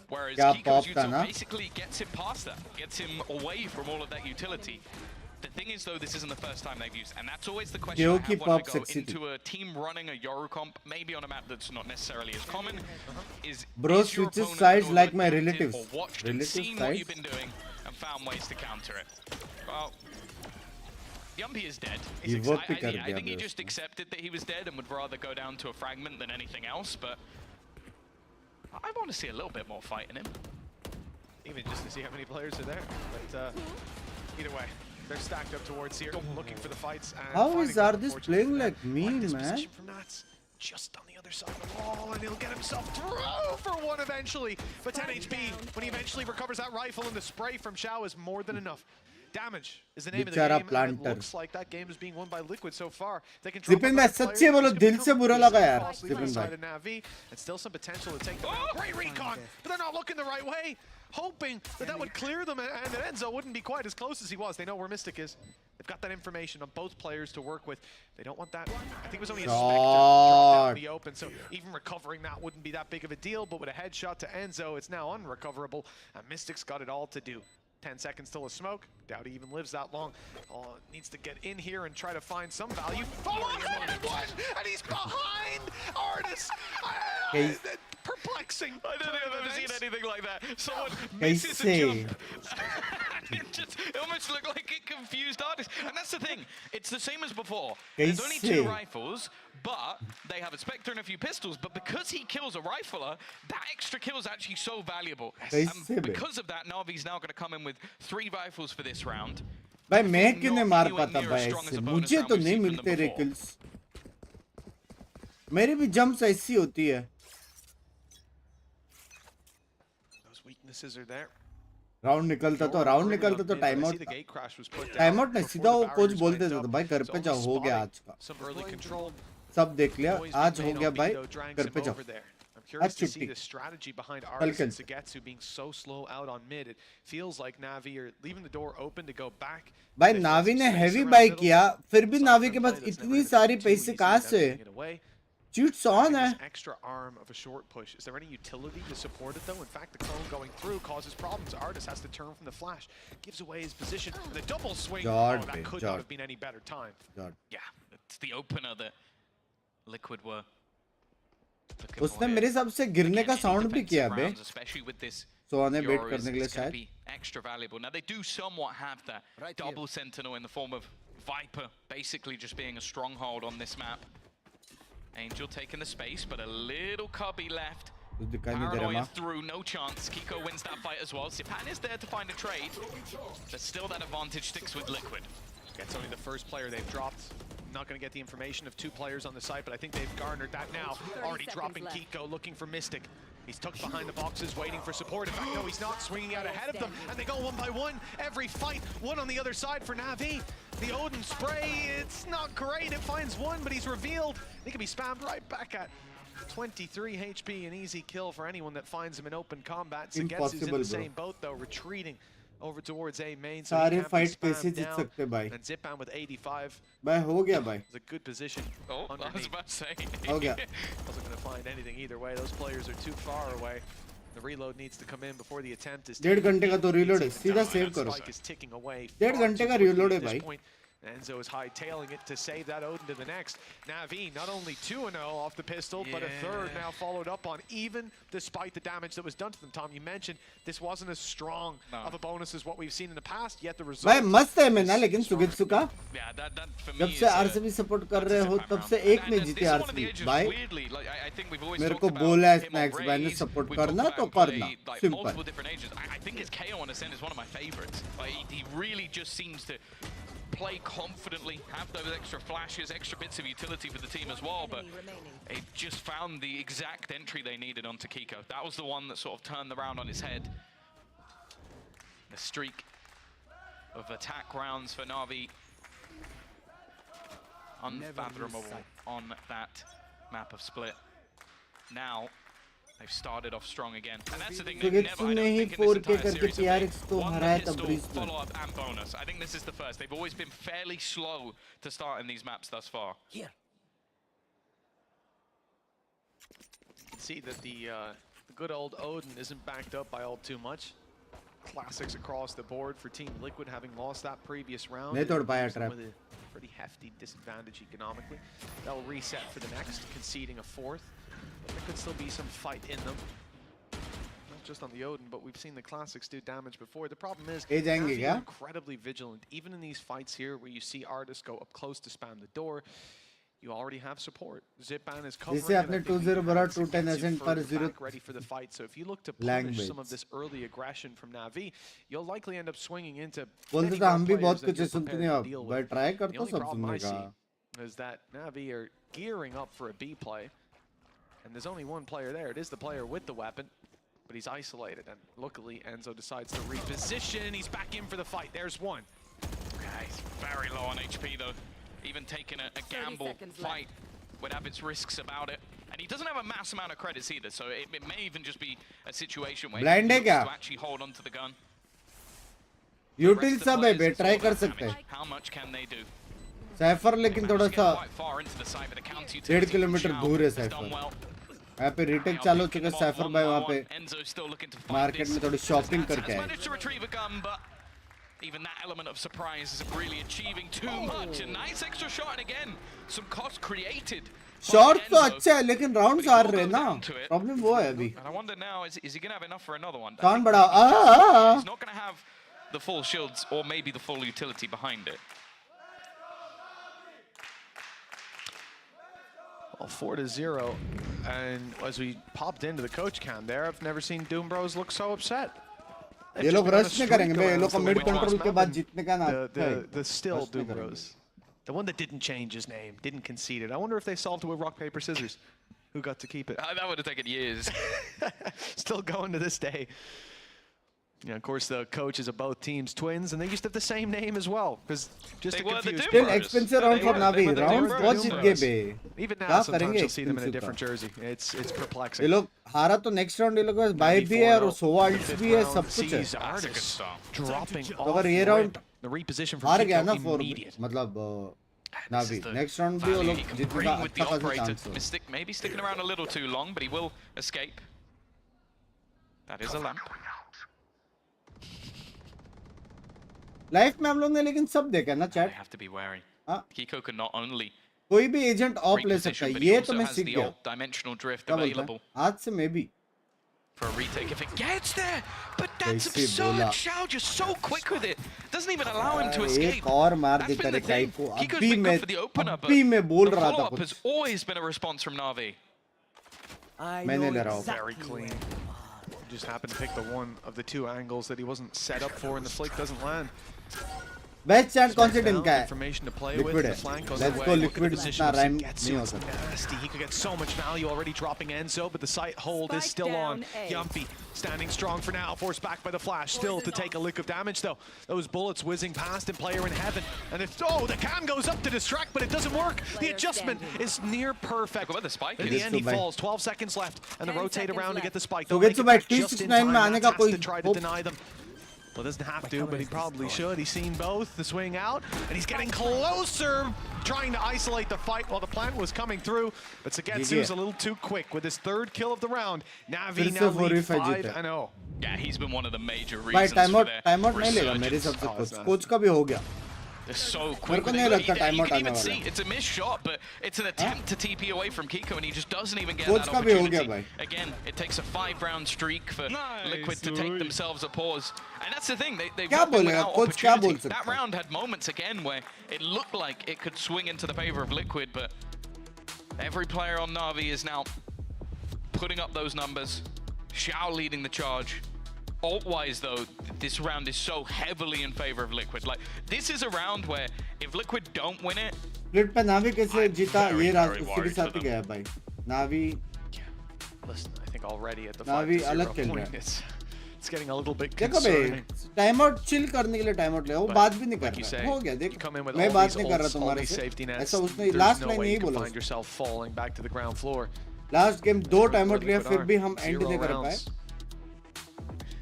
Whereas Kiko's util basically gets him past that, gets him away from all of that utility. The thing is, though, this isn't the first time they've used, and that's always the question I have when I go into a team running a Yoru comp, maybe on a map that's not necessarily as common, is bro switches sides like my relatives. Seen what you've been doing and found ways to counter it. Well, Yumpy is dead. I think he just accepted that he was dead and would rather go down to a fragment than anything else, but I want to see a little bit more fight in him. Even just to see how many players are there. But either way, they're stacked up towards here, looking for the fights. And how is Ardis playing like me, man? From Nats, just on the other side of the wall, and he'll get himself through for one eventually. But 10 HP, when he eventually recovers that rifle, and the spray from Xiao is more than enough Damage is the name of the game. And it looks like that game is being won by Liquid so far. They can drop Zipin bhai सच्ची बोलो दिल से बुरा लगा यार Zipin bhai. And still some potential to take them out. Great recon, but they're not looking the right way. Hoping that would clear them and that Enzo wouldn't be quite as close as he was. They know where Mystic is. They've got that information on both players to work with. They don't want that. I think it was only a Spectre dropped down in the open, so even recovering that wouldn't be that big of a deal. But with a headshot to Enzo, it's now unrecoverable. And Mystic's got it all to do. 10 seconds till a smoke. Doubt he even lives that long. Needs to get in here and try to find some value. And he's behind AORUS. Perplexing. I don't think I've ever seen anything like that. Someone misses a jump. It almost looked like it confused AORUS. And that's the thing. It's the same as before. There's only 2 rifles, but they have a Spectre and a few pistols. But because he kills a rifler, that extra kill is actually so valuable. And because of that, Navi's now going to come in with 3 rifles for this round. भाई मैं किन्हें मार पाता भाई ऐसे मुझे तो नहीं मिलते रे किल्स मेरी भी जंप्स ऐसी होती है राउंड निकलता तो टाइम आउट नहीं सीधा वो कोच बोलते थे तो भाई घर पे जाओ हो गया आज का सब देख लिया आज हो गया भाई घर पे जाओ Curious to see the strategy behind AORUS and Sugetsu being so slow out on mid. It feels like Navi are leaving the door open to go back. भाई नावी ने हेवी बाय किया फिर भी नावी के पास इतनी सारी पैसे कहां से Cheats on है extra arm of a short push. Is there any utility to support it though? In fact, the clone going through causes problems. AORUS has to turn from the flash, gives away his position. The double swing. That could not have been any better time. Yeah, it's the opener that Liquid were. उसने मेरे हिसाब से गिरने का sound भी किया बे सोने बेट करने के लिए शायद extra valuable. Now they do somewhat have that double sentinel in the form of Viper basically just being a stronghold on this map. Angel taking the space but a little cubby left. Paranoia through, no chance. Kiko wins that fight as well. Sipan is there to find a trade, but still that advantage sticks with Liquid. It's only the first player they've dropped. Not going to get the information of 2 players on the site, but I think they've garnered that now. Already dropping Kiko, looking for Mystic. He's tucked behind the boxes, waiting for support. In fact, no, he's not, swinging out ahead of them, and they go one by one. Every fight, one on the other side for Navi. The Odin spray, it's not great. It finds one, but he's revealed. He can be spammed right back at 23 HP, an easy kill for anyone that finds him in open combat. Sugetsu's in the same boat, though, retreating over towards A main. So सारे fight कैसे जीत सकते भाई and Zipan with 85 भाई हो गया भाई it's a good position. I was about to say हो गया wasn't going to find anything either way. Those players are too far away. The reload needs to come in before the attempt is 1.5 घंटे का तो reload है सीधा save करो 1.5 घंटे का रीलोड है भाई Enzo is hightailing it to save that Odin to the next. Navi not only 2-0 off the pistol, but a third now followed up on, even despite the damage that was done to them. Tom, you mentioned this wasn't as strong of a bonus as what we've seen in the past, yet the result... भाई मस्त है मैं ना लेकिन सुगेत्सु का जब से RCB support कर रहे हो तब से एक नहीं जीते आरसीबी भाई मेरे को बोला है स्नैक्स भाई ने सपोर्ट करना तो करना simple I think his KO on Ascent is one of my favorites. He really just seems to play confidently, have those extra flashes, extra bits of utility for the team as well, but they just found the exact entry they needed onto Kiko. That was the one that sort of turned the round on his head. The streak of attack rounds for Navi, unfathomable on that map of split. Now, they've started off strong again, and that's the thing. They've never, I don't think in this entire series have won the pistol, follow-up, and bonus. I think this is the first. They've always been fairly slow to start in these maps thus far. Here. You can see that the good old Odin isn't backed up by all too much. Classics across the board for Team Liquid, having lost that previous round. With a pretty hefty disadvantage economically. They'll reset for the next, conceding a 4th. But there could still be some fight in them. Not just on the Odin, but we've seen the Classics do damage before. The problem is, they're incredibly vigilant. Even in these fights here, where you see AORUS go up close to spam the door, you already have support. Zipan is covering it, ready for the fight. So if you look to punish some of this early aggression from Navi, you'll likely end up swinging into many more players than you're prepared to deal with. The only problem I see is that Navi are gearing up for a B play. And there's only one player there. It is the player with the weapon, but he's isolated. And luckily, Enzo decides to reposition. He's back in for the fight. There's one. he's very low on HP though. Even taking a gamble fight would have its risks about it. And he doesn't have a mass amount of credits either, so it may even just be a situation where Blind he है क्या? to actually hold on to the gun. यूटिल सब है बे, try कर सकते हैं. How much can they do? Cipher लेकिन थोड़ा सा 1.5 किलोमीटर दूर है साइफर. यहाँ पे रिटेक चालू हो चुका है साइफर भाई वहाँ पे मार्केट में थोड़ी शॉपिंग करके आए. Even that element of surprise is really achieving too much. A nice extra shot and again some cost created. Shot तो अच्छा है लेकिन राउंड्स आ रहे हैं ना. प्रॉब्लम वो है अभी. And I wonder now is he going to have enough for another one? कान बढ़ा. He's not going to have the full shields or maybe the full utility behind it. Well, 4-0, and as we popped into the coach cam there, I've never seen Doom Bros look so upset. ये लोग rush नहीं करेंगे बे, ये लोग को mid control के बाद जीतने का ना. The still Doom Bros, the one that didn't change his name, didn't concede it. I wonder if they solved it with rock paper scissors. Who got to keep it? That would have taken years. Still going to this day. Yeah, of course, the coaches of both teams twins, and they used to have the same name as well, because just to confuse. Still expensive round for Navi. Rounds बहुत जीत गए बे. Even now, sometimes you'll see them in a different jersey. It's perplexing. ये लोग हारा तो next round ये लोग के पास by भी है और सोवा अल्ट्स भी है, सब कुछ है. Dropping तो अगर ये round the reposition हार from गया ना Kiko for immediate. मतलब Navi. Next round भी वो लोग जीतने का अच्छा खासा chance है. Mystic maybe sticking around a little too long, but he will escape. That is a lamp. Life में हम लोग ने लेकिन सब देखा ना chat. Have to be wary. Kiko can not only कोई भी एजेंट ऑफ ले सकता है. ये तो मैं सीख गया. Dimensional drift available. आज से मैं भी. For a retake if it gets there, but that's absurd. Xiao just so quick with it. Doesn't even allow him to escape. एक और मार देता रे काई को. अभी मैं बोल रहा था कुछ. Has always been a response from Navi. मैंने ले रहा हूँ. Very clean. Just happened to pick the one of the two angles that he wasn't set up for, and the flick doesn't land. Best chance कौन से team का है? Liquid है. Let's go Liquid. इतना rhyme नहीं हो सकता. Nasty. He could get so much value already dropping Enzo, but the sight hold is still on. Yumpy standing strong for now, forced back by the flash, still to take a lick of damage though. Those bullets whizzing past and player in heaven. And if the cam goes up to distract, but it doesn't work. The adjustment is near perfect. The spike. In the end, he falls. 12 seconds left, and the rotate around to get the spike. So get to back just in time to try to deny them. Well, doesn't have to, but he probably should. He's seen both, the swing out, and he's getting closer, trying to isolate the fight while the plant was coming through. But Sagetsu's a little too quick with his third kill of the round. Navi now lead 5-0. Yeah, he's been one of the major reasons for their timeout नहीं लेगा मेरे हिसाब से coach का भी हो गया. They're so quick. मेरे को नहीं लगता timeout आने वाला है. It's a missed shot, but it's an attempt to TP away from Kiko, and he just doesn't even get that opportunity. Again, it takes a 5-round streak for Liquid to take themselves a pause, and that's the thing. They've got without opportunity. That round had moments again where it looked like it could swing into the favor of Liquid, but every player on Navi is now putting up those numbers. Xiao leading the charge. Alt-wise though, this round is so heavily in favor of Liquid. Like, this is a round where if Liquid don't win it, Split पे Navi कैसे जीता ये उसी के साथ ही गया भाई. Navi. Listen, I think already at the Navi अलग खेल रहा है. It's getting a little bit concerning. Timeout chill करने के लिए timeout ले. वो बात भी नहीं कर रहा. हो गया देख. मैं बात नहीं कर रहा तुम्हारे से. ऐसा उसने last line नहीं बोला. Find yourself falling back to the ground floor. Last game 2 timeout लिया फिर भी हम end नहीं कर पाए.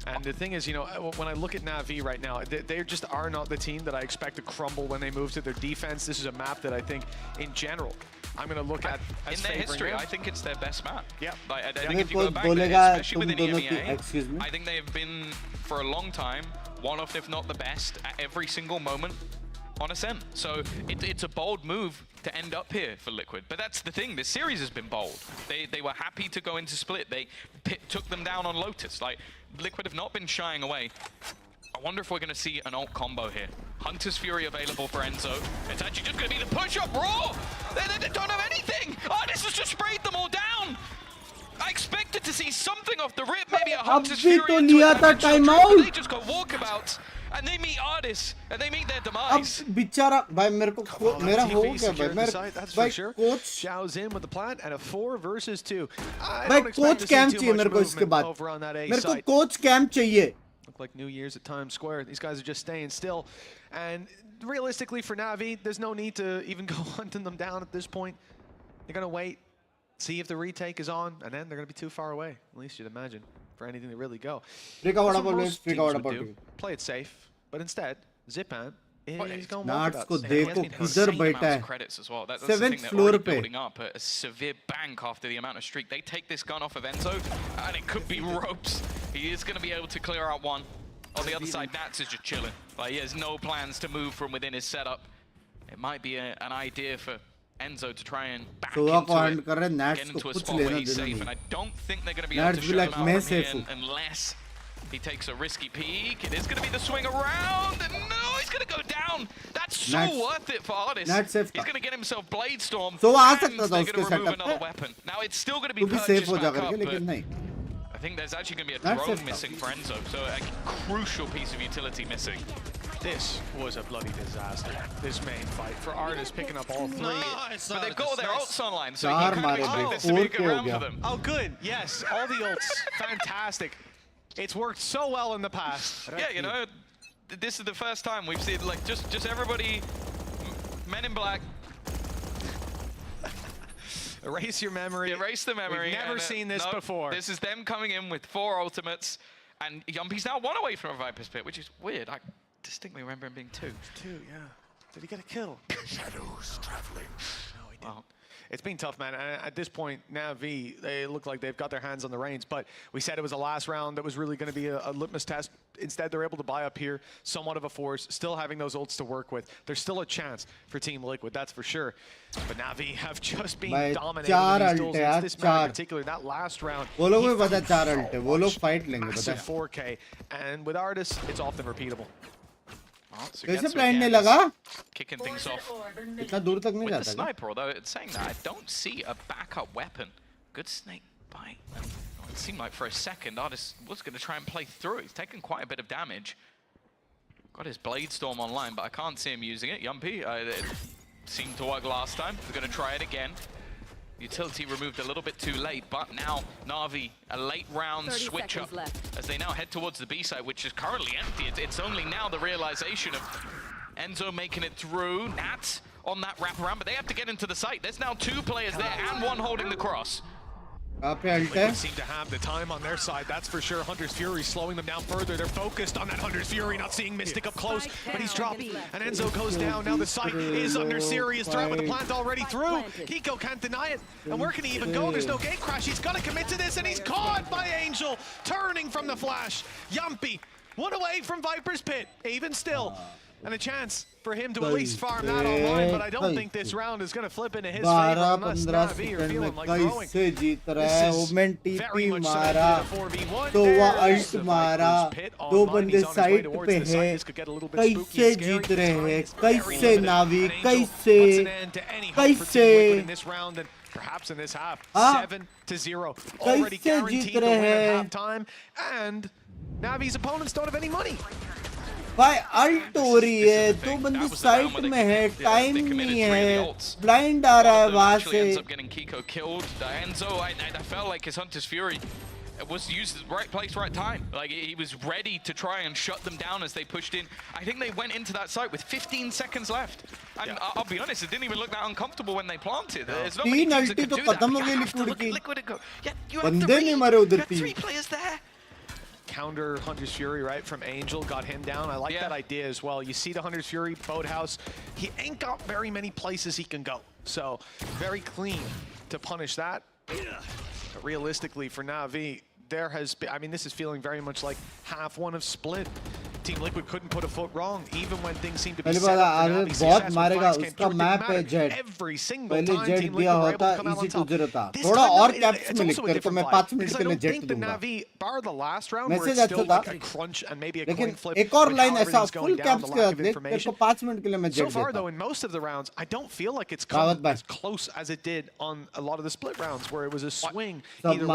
And the thing is, you know, when I look at Navi right now, they just are not the team that I expect to crumble when they move to their defense. This is a map that I think, in general, I'm going to look at as in their history, I think it's their best map. Yeah. Like, I think if you go back there, especially within EMEA, I think they have been, for a long time, one of, if not the best, at every single moment on Ascent. So it's a bold move to end up here for Liquid. But that's the thing, this series has been bold. They were happy to go into Split. They took them down on Lotus. Like, Liquid have not been shying away. I wonder if we're going to see an ult combo here. Hunter's Fury available for Enzo. It's actually just going to be the push-up Raw! They don't have anything! Oh, this has just sprayed them all down! I expected to see something off the rip, maybe a Hunter's Fury into a timeout. They just got walkabouts. And they meet Ardis, and they meet their demise. अब बेचारा भाई मेरे को मेरा हो गया भाई मेरे coach Xiao's in with the plant and a 4 versus 2. भाई कोच कैंप चाहिए मेरे को इसके बाद मेरे को कोच कैंप चाहिए. look like New Year's at Times Square. These guys are just staying still. And realistically for Na'Vi, there's no need to even go hunting them down at this point. They're going to wait, see if the retake is on, and then they're going to be too far away, at least you'd imagine, for anything to really go. That's what most teams would do. Play it safe, but instead, Zipan is going Nards को He has देखो been किधर insane बैठा amounts है. of credits as well. That's the 7th thing, they're floor already पे. building up a severe bank after the amount of streak. They take this gun off of Enzo, and it could be ropes. He is going to be able to clear out one. On the other side, Nats is just chilling. Like, he has no plans to move from within his setup. It might be an idea for Enzo to try and back into it, get into a spot where he's safe, and I don't think they're going to be able to shut him out from here unless he takes a risky peek. It is going to be the swing around, and no, he's going to go down. That's so worth it for AORUS. He's going to get himself Blade Storm, and they're going to remove another weapon. Now, it's still going to be purchased back up, but I think there's actually going to be a drone missing for Enzo, so a crucial piece of utility missing. This was a bloody disaster, this main fight. For AORUS picking up all three. Nice, but they've got all their ults online, so you can expect this to be a good round for them. Oh, good. Yes, all the ults. Fantastic. It's worked so well in the past. Yeah, you know, this is the first time we've seen, like, just everybody, Men in Black. Erase your memory. Erase the memory. We've never seen this before. This is them coming in with 4 ultimates, and Yumpy's now 1 away from a Viper's Pit, which is weird. I distinctly remember him being 2. 2, yeah. Did he get a kill? Shadows traveling. No, he didn't. Well, it's been tough, man. And at this point, Na'Vi, they look like they've got their hands on the reins. But we said it was a last round that was really going to be a litmus test. Instead, they're able to buy up here, somewhat of a force, still having those ults to work with. There's still a chance for Team Liquid, that's for sure. But Na'Vi have just been dominating these duels. It's this match in particular, that last round. वो लोग भी बता 4 अल्टे, वो लोग fight लेंगे बता. Massive 4K, and with AORUS, it's often repeatable. कैसे blind नहीं लगा? Kicking things off. इतना दूर तक नहीं With the जाता. sniper, although it's saying that I don't see a backup weapon. Good snake bite. It seemed like for a second AORUS was going to try and play through. He's taken quite a bit of damage. Got his Blade Storm online, but I can't see him using it. Yumpy, it seemed to work last time. We're going to try it again. Utility removed a little bit too late, but now Na'Vi, a late round switch up as they now head towards the B side, which is currently empty. It's only now the realization of Enzo making it through. Nats on that wraparound, but they have to get into the site. There's now 2 players there and 1 holding the cross. Liquid seem to have the time on their side, that's for sure. Hunter's Fury slowing them down further. They're focused on that Hunter's Fury, not seeing Mystic up close, but he's dropped. And Enzo goes down. Now the site is under serious threat with the plant already through. Kiko can't deny it. And where can he even go? There's no gate crash. He's got to commit to this, and he's caught by Angel, turning from the flash. Yumpy, 1 away from Viper's Pit, even still. And a chance for him to at least farm that online, but I don't think this round is going to flip into his favor unless Na'Vi are feeling like growing. कैसे जीत रहा है? Women TP मारा, तो वो alt मारा, 2 बंदे side पे हैं. कैसे जीत रहे हैं? कैसे नावी? कैसे? Perhaps in this half, 7-0, already guaranteed to win at halftime, and Navi's opponents don't have any money. भाई अल्ट हो रही है, 2 बंदे साइड में है, टाइम नहीं है, ब्लाइंड आ रहा है वहां से. Ends up getting Kiko killed. Enzo, I felt like his Hunter's Fury was used at the right place, right time. Like, he was ready to try and shut them down as they pushed in. I think they went into that site with 15 seconds left. And I'll be honest, it didn't even look that uncomfortable when they planted. There's not many teams that can do that. You have to look at Liquid and go, yeah, you have 3 players there. Counter Hunter's Fury, right, from Angel, got him down. I like that idea as well. You see the Hunter's Fury boathouse, he ain't got very many places he can go. So, very clean to punish that. But realistically, for Na'Vi, there has been, I mean, this is feeling very much like half one of Split. Team Liquid couldn't put a foot wrong, even when things seemed to be set up for Na'Vi. बहुत मारेगा उसका map है jet. पहले jet दिया होता easy to 0 था. थोड़ा और कैप्स में लिख तेरे को मैं 5 मिनट के लिए जेट दूंगा. मैसेज अच्छा था. लेकिन एक और लाइन ऐसा फुल कैप्स के साथ देख तेरे को 5 मिनट के लिए मैं जेट देता. So far though, in most of the rounds, I don't feel like it's come as close as it did on a lot of the Split rounds, where it was a swing either way.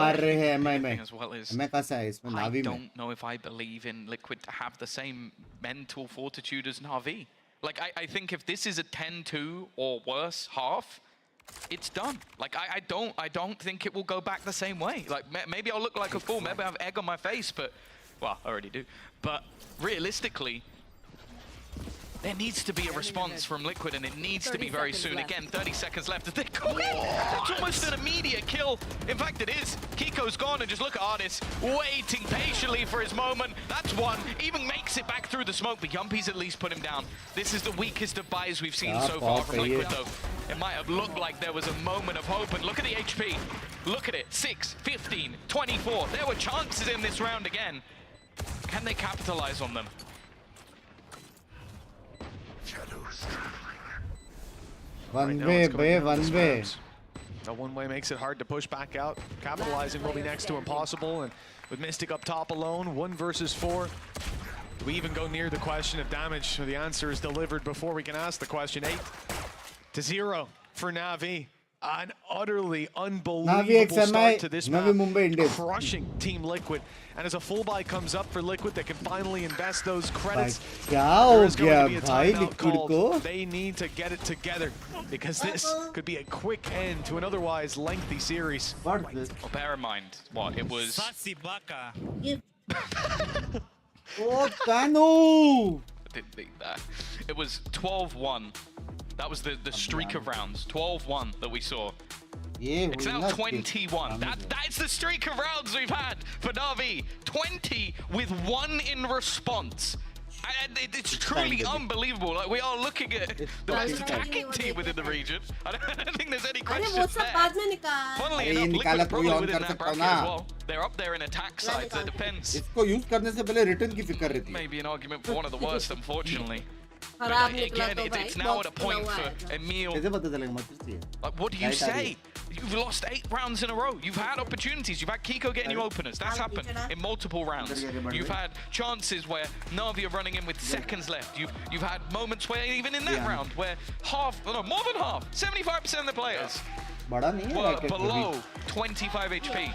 I don't know if I believe in Liquid to have the same mental fortitude as Na'Vi. Like, I think if this is a 10-2 or worse half, it's done. Like, I don't think it will go back the same way. Like, maybe I'll look like a fool, maybe I have egg on my face, but Well, I already do. But realistically, there needs to be a response from Liquid, and it needs to be very soon. Again, 30 seconds left. That's almost an immediate kill. In fact, it is. Kiko's gone, and just look at Artis waiting patiently for his moment. That's one. Even makes it back through the smoke, but Yumpy's at least put him down. This is the weakest of buys we've seen so far from Liquid, though. It might have looked like there was a moment of hope, and look at the HP. Look at it. 6, 15, 24. There were chances in this round again. Can they capitalize on them? One way. The one way makes it hard to push back out. Capitalizing will be next to impossible, and with Mystic up top alone, 1 versus 4. Do we even go near the question of damage? The answer is delivered before we can ask the question. 8-0 for Navi. An utterly unbelievable start to this map, crushing Team Liquid. And as a full buy comes up for Liquid, they can finally invest those credits. There is going to be a timeout called. They need to get it together, because this could be a quick end to an otherwise lengthy series. Well, bear in mind, what, it was... Oh, Tanu! Didn't think that. It was 12-1. That was the streak of rounds. 12-1 that we saw. Yeah, it's now 21. That's the streak of rounds we've had for Navi. 20 with 1 in response. And it's truly unbelievable. Like, we are looking at the best attacking team within the region. I don't think there's any question there. Funnily enough, Liquid probably within that bracket as well. They're up there in attack side, so it depends. Maybe an argument for one of the worst, unfortunately. Again, it's now at a point for Emil. Like, what do you say? You've lost 8 rounds in a row. You've had opportunities. You've had Kiko getting you openers. That's happened in multiple rounds. You've had chances where Navi are running in with seconds left. You've had moments where even in that round where more than half, 75% of the players were below 25 HP.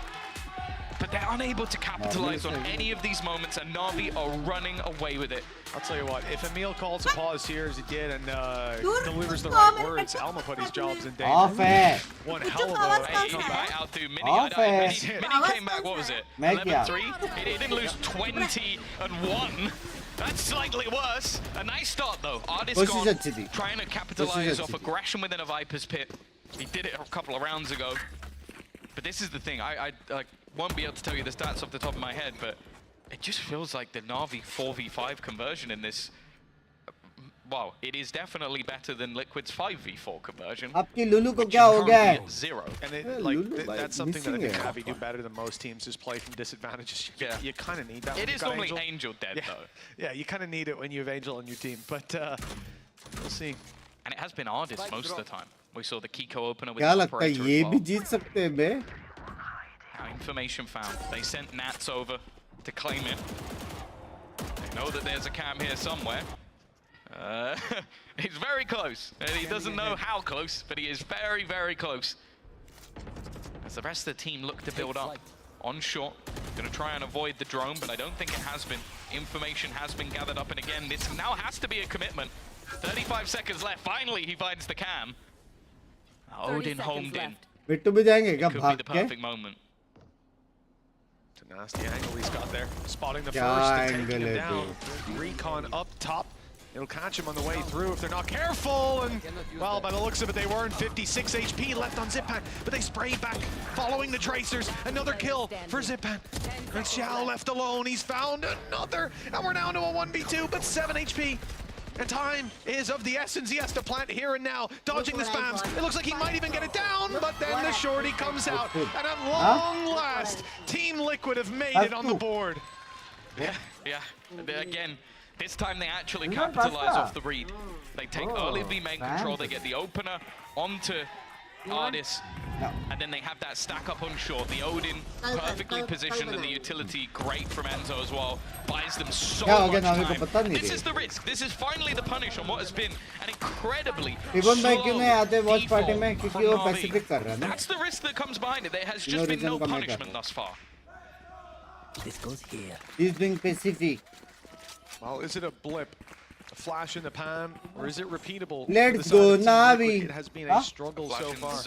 But they're unable to capitalize on any of these moments, and Navi are running away with it. I'll tell you what, if Emil calls a pause here as he did and delivers the right words, Alma put his jobs in danger. One hell of a comeback. Out to Mini. Mini came back, what was it? 11-3? He didn't lose 20-1. That's slightly worse. A nice start, though. Artist gone, trying to capitalize off aggression within a Viper's pit. He did it a couple of rounds ago. But this is the thing, I won't be able to tell you the stats off the top of my head, but it just feels like the Navi 4v5 conversion in this, well, it is definitely better than Liquid's 5v4 conversion. Which is currently at 0. And that's something that I think Navi do better than most teams, is play from disadvantages. You kind of need that. It is normally Angel dead, though. Yeah, you kind of need it when you have Angel on your team, but we'll see. And it has been Ardis most of the time. We saw the Kiko opener with the operator as well. Information found. They sent Nats over to claim it. They know that there's a cam here somewhere. He's very close. And he doesn't know how close, but he is very, very close. As the rest of the team look to build up on short. Gonna try and avoid the drone, but I don't think it has been. Information has been gathered up, and again, this now has to be a commitment. 35 seconds left. Finally, he finds the cam. Odin homed in. It could be the perfect moment. It's a nasty angle he's got there. Spotting the first and taking him down. Recon up top. It'll catch him on the way through if they're not careful. And, well, by the looks of it, they weren't. 56 HP left on Zipan, but they sprayed back, following the tracers. Another kill for Zipan. And Xiao left alone. He's found another. And we're down to a 1v2, but 7 HP. And time is of the essence. He has to plant here and now, dodging the spams. It looks like he might even get it down, but then the shorty comes out. And at long last, Team Liquid have made it on the board. Yeah. Again, this time they actually capitalize off the read. They take early B main control, they get the opener onto Ardis, and then they have that stack up on short. The Odin perfectly positioned, and the utility great from Enzo as well. Buys them so much time. This is the risk. This is finally the punish on what has been an incredibly slow default from Navi. That's the risk that comes behind it. There has just been no punishment thus far. This goes here. He's being Pacific. Well, is it a blip? A flash in the pan, or is it repeatable? Let's go, Navi. It has been a struggle so far.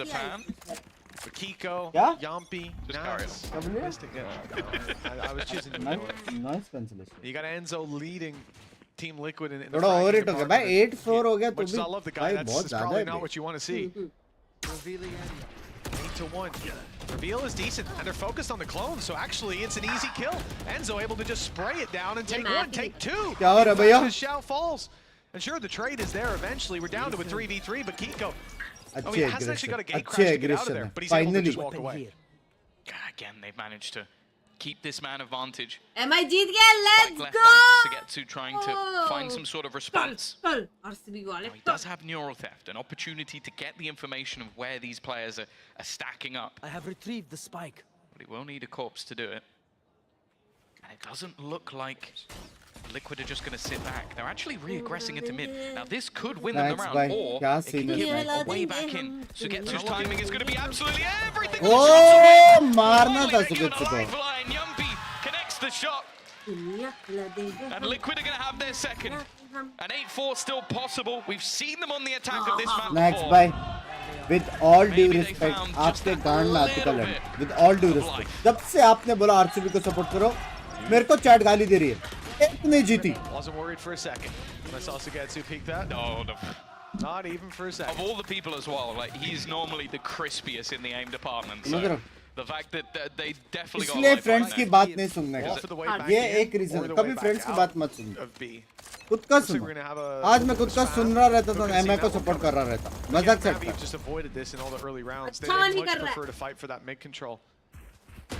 But Kiko, Yeah? Yampi, Just carry Nats, on. Mystic, yeah. I was choosing Nice cancellation. You got Enzo leading Team Liquid in the थोड़ा over fragging it हो गया department. भाई 8-4 हो गया तो Much as I भी love the guy, भाई that's बहुत ज़्यादा probably है not भाई. what you want to see. 8-1. Reveal is decent, and they're focused on the clones, so actually it's an easy kill. Enzo able to just spray it down and take one, take two. क्या हो रहा है भैया? His shout falls. And sure, the trade is there eventually. We're down to a 3v3, but Kiko, oh, he hasn't actually got a gate crash to get out of there, but he's able to just walk away. Again, they've managed to keep this man advantage. Am I जीत गया? Let's Left go! back to get to trying to find some sort of response. चल RCB वाले. Now, he does have neural theft, an opportunity to get the information of where these players are stacking up. I have retrieved the spike. But he will need a corpse to do it. And it doesn't look like Liquid are just going to sit back. They're actually re-aggressing into mid. Now this could win them the round, or it can give them a way back in. So Getsu's timing is going to be absolutely everything. Oh, मारना था सुगत को. Yumpi connects the shot. And Liquid are going to have their second. An 8-4 still possible. We've seen them on the attack of this map Next before. by with all due respect आपके गांड में आती का लड़. With all due respect. जब से आपने बोला RCB को support करो, मेरे को chat गाली दे रही है. इतनी जीती. Wasn't worried for a second. I saw Sugetsu peek that. No, no. Not even for a second. Of all the people as well, like he's normally the crispiest in the aim department. So the fact that they definitely got. इसलिए friends की बात नहीं सुनने का. ये एक reason. कभी friends की बात मत सुनना. खुद का सुनो. आज मैं खुद का सुन रहा रहता तो MI को support कर रहा रहता. मजाक से. Just avoided this in all the early rounds. They much prefer to fight for that mid control.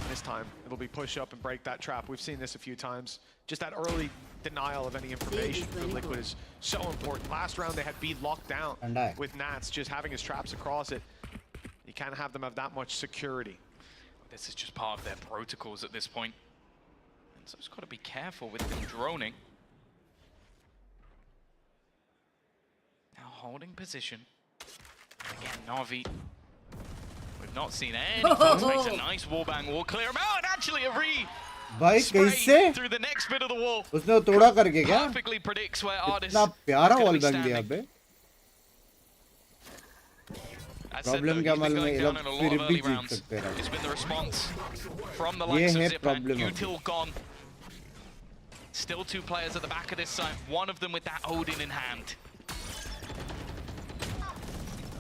This time, it'll be push up and break that trap. We've seen this a few times. Just that early denial of any information for Liquid is so important. Last round, they had B locked down with Nats, just having his traps across it. You can't have them have that much security. This is just part of their protocols at this point. And so it's got to be careful with them droning. Now holding position. Again, Na'Vi. We've not seen any folks makes a nice wallbang wall clear him out, and actually a भाई कैसे? through the next bit of the wall. उसने तोड़ा करके क्या? Perfectly predicts where artists इतना प्यारा wall bang दिया बे. Problem क्या मालूम है? ये लोग फिर भी जीत सकते हैं. It's been the response from the likes of Zip and problem. Util gone. Still two players at the back of this side. One of them with that Odin in hand.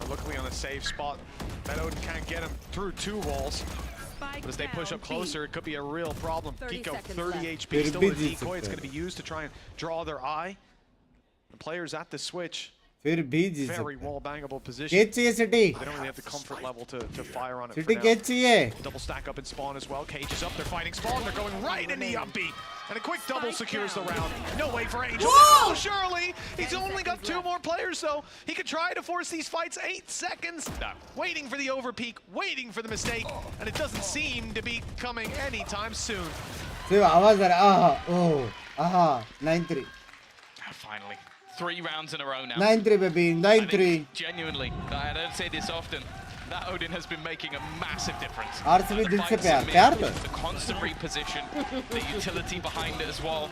Luckily on a safe spot. That Odin can't get him through two walls. But as they push up closer, it could be a real problem. Kiko, 30 HP, still a decoy. It's going to be used to try and draw their eye. The players at the switch. Very wall bangable position. They don't really have the comfort level to fire on it for now. Double stack up in spawn as well. Cage is up, they're fighting spawn, they're going right into Yumpy. And a quick double secures the round. No way for Angel. Oh, surely! He's only got two more players though. He could try to force these fights 8 seconds. Waiting for the overpeak, waiting for the mistake. And it doesn't seem to be coming anytime soon. -9-3. Finally. 3 rounds in a row now. 9-3 baby, 9-3. Genuinely, I don't say this often. That Odin has been making a massive difference. RCB दिल से प्यार तो. The constant reposition, the utility behind it as well.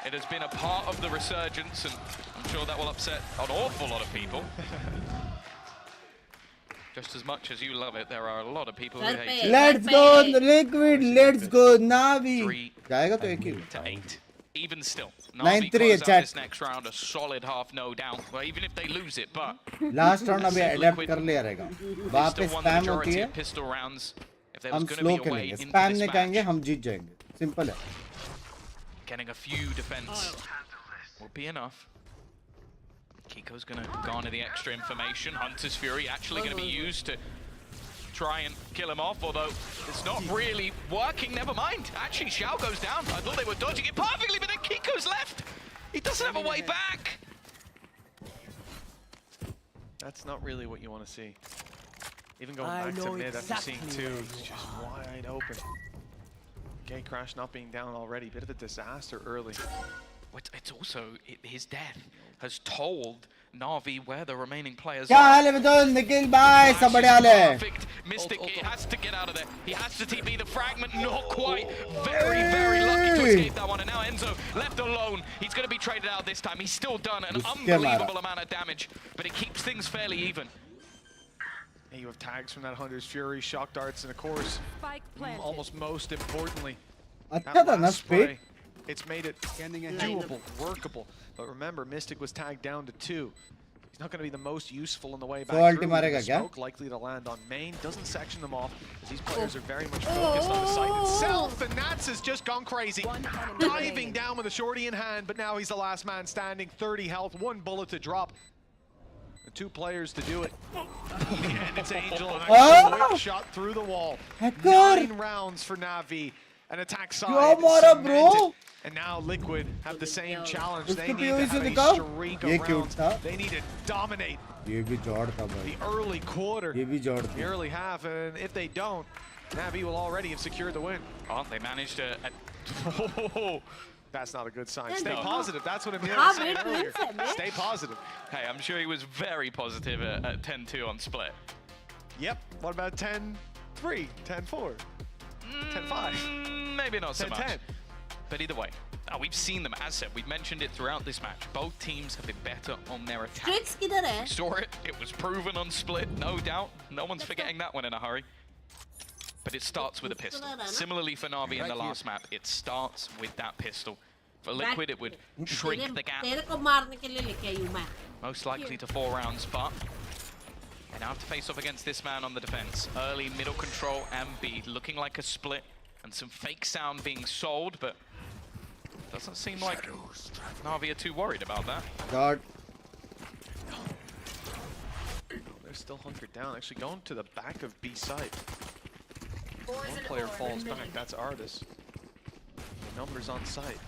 It has been a part of the resurgence, and I'm sure that will upset an awful lot of people. Just as much as you love it, there are a lot of people who hate it. Let's go Liquid, let's go Navi. जाएगा तो एक ही. 8. Even still, 9-3 close out chat. this next round a solid half no down. Well, even if they lose it, but Last round अभी adapt कर लिया रहेगा. वहाँ पे spam होती है. Pistol rounds. If there हम was going slow to be a way खेलेंगे. into Spam this नहीं match, कहेंगे, हम जीत जाएंगे. Simple है. getting a few defense will be enough. Kiko's going to garner the extra information. Hunter's Fury actually going to be used to try and kill him off, although it's not really working. Never mind. Actually, Xiao goes down. I thought they were dodging it perfectly, but then Kiko's left. He doesn't have a way back. That's not really what you want to see. Even going back to mid after seeing two, it's just wide open. Gate Crash not being down already, bit of a disaster early. It's also, his death has told Na'Vi where the remaining players क्या हाल है बतौल निखिल भाई सब बढ़िया हाल है Perfect. Mystic, he has to get out of there. He has to TP the fragment, not quite. Very, very lucky to escape that one. And now Enzo left alone. He's going to be traded out this time. He's still done an unbelievable amount of damage, but it keeps things fairly even. And you have tags from that Hunter's Fury, shock darts, and of course, almost most importantly, that last spray, it's made it doable, workable. But remember, Mystic was tagged down to 2. He's not going to be the most useful in the way back through. The smoke likely to land on main. Doesn't section them off, as these players are very much focused on the site itself. And Nats has just gone crazy. Diving down with a shorty in hand, but now he's the last man standing. 30 health, 1 bullet to drop. And 2 players to do it. And it's Angel, and a quick shot through the wall. 9 rounds for Na'Vi. An attack side cemented. And now Liquid have the same challenge. They need to have a streak of rounds. They need to dominate the early quarter, the early half. And if they don't, Na'Vi will already have secured the win. Oh, they managed to... That's not a good sign. Stay positive. That's what Emil was saying earlier. Stay positive. Hey, I'm sure he was very positive at 10-2 on split. Yep. What about 10-3, 10-4, 10-5? Maybe not so 10-10. much. But either way, we've seen them. As said, we've mentioned it throughout this match. Both teams have been better on their attack. We saw it. It was proven on split, no doubt. No one's forgetting that one in a hurry. But it starts with a pistol. Similarly for Na'Vi in the last map, it starts with that pistol. For Liquid, it would shrink the gap. Most likely to 4 rounds, but they now have to face off against this man on the defense. Early middle control and B, looking like a split. And some fake sound being sold, but doesn't seem like Na'Vi are too worried about that. God. They're still hunkered down. Actually going to the back of B site. 1 player falls back. That's AORUS. Numbers on site.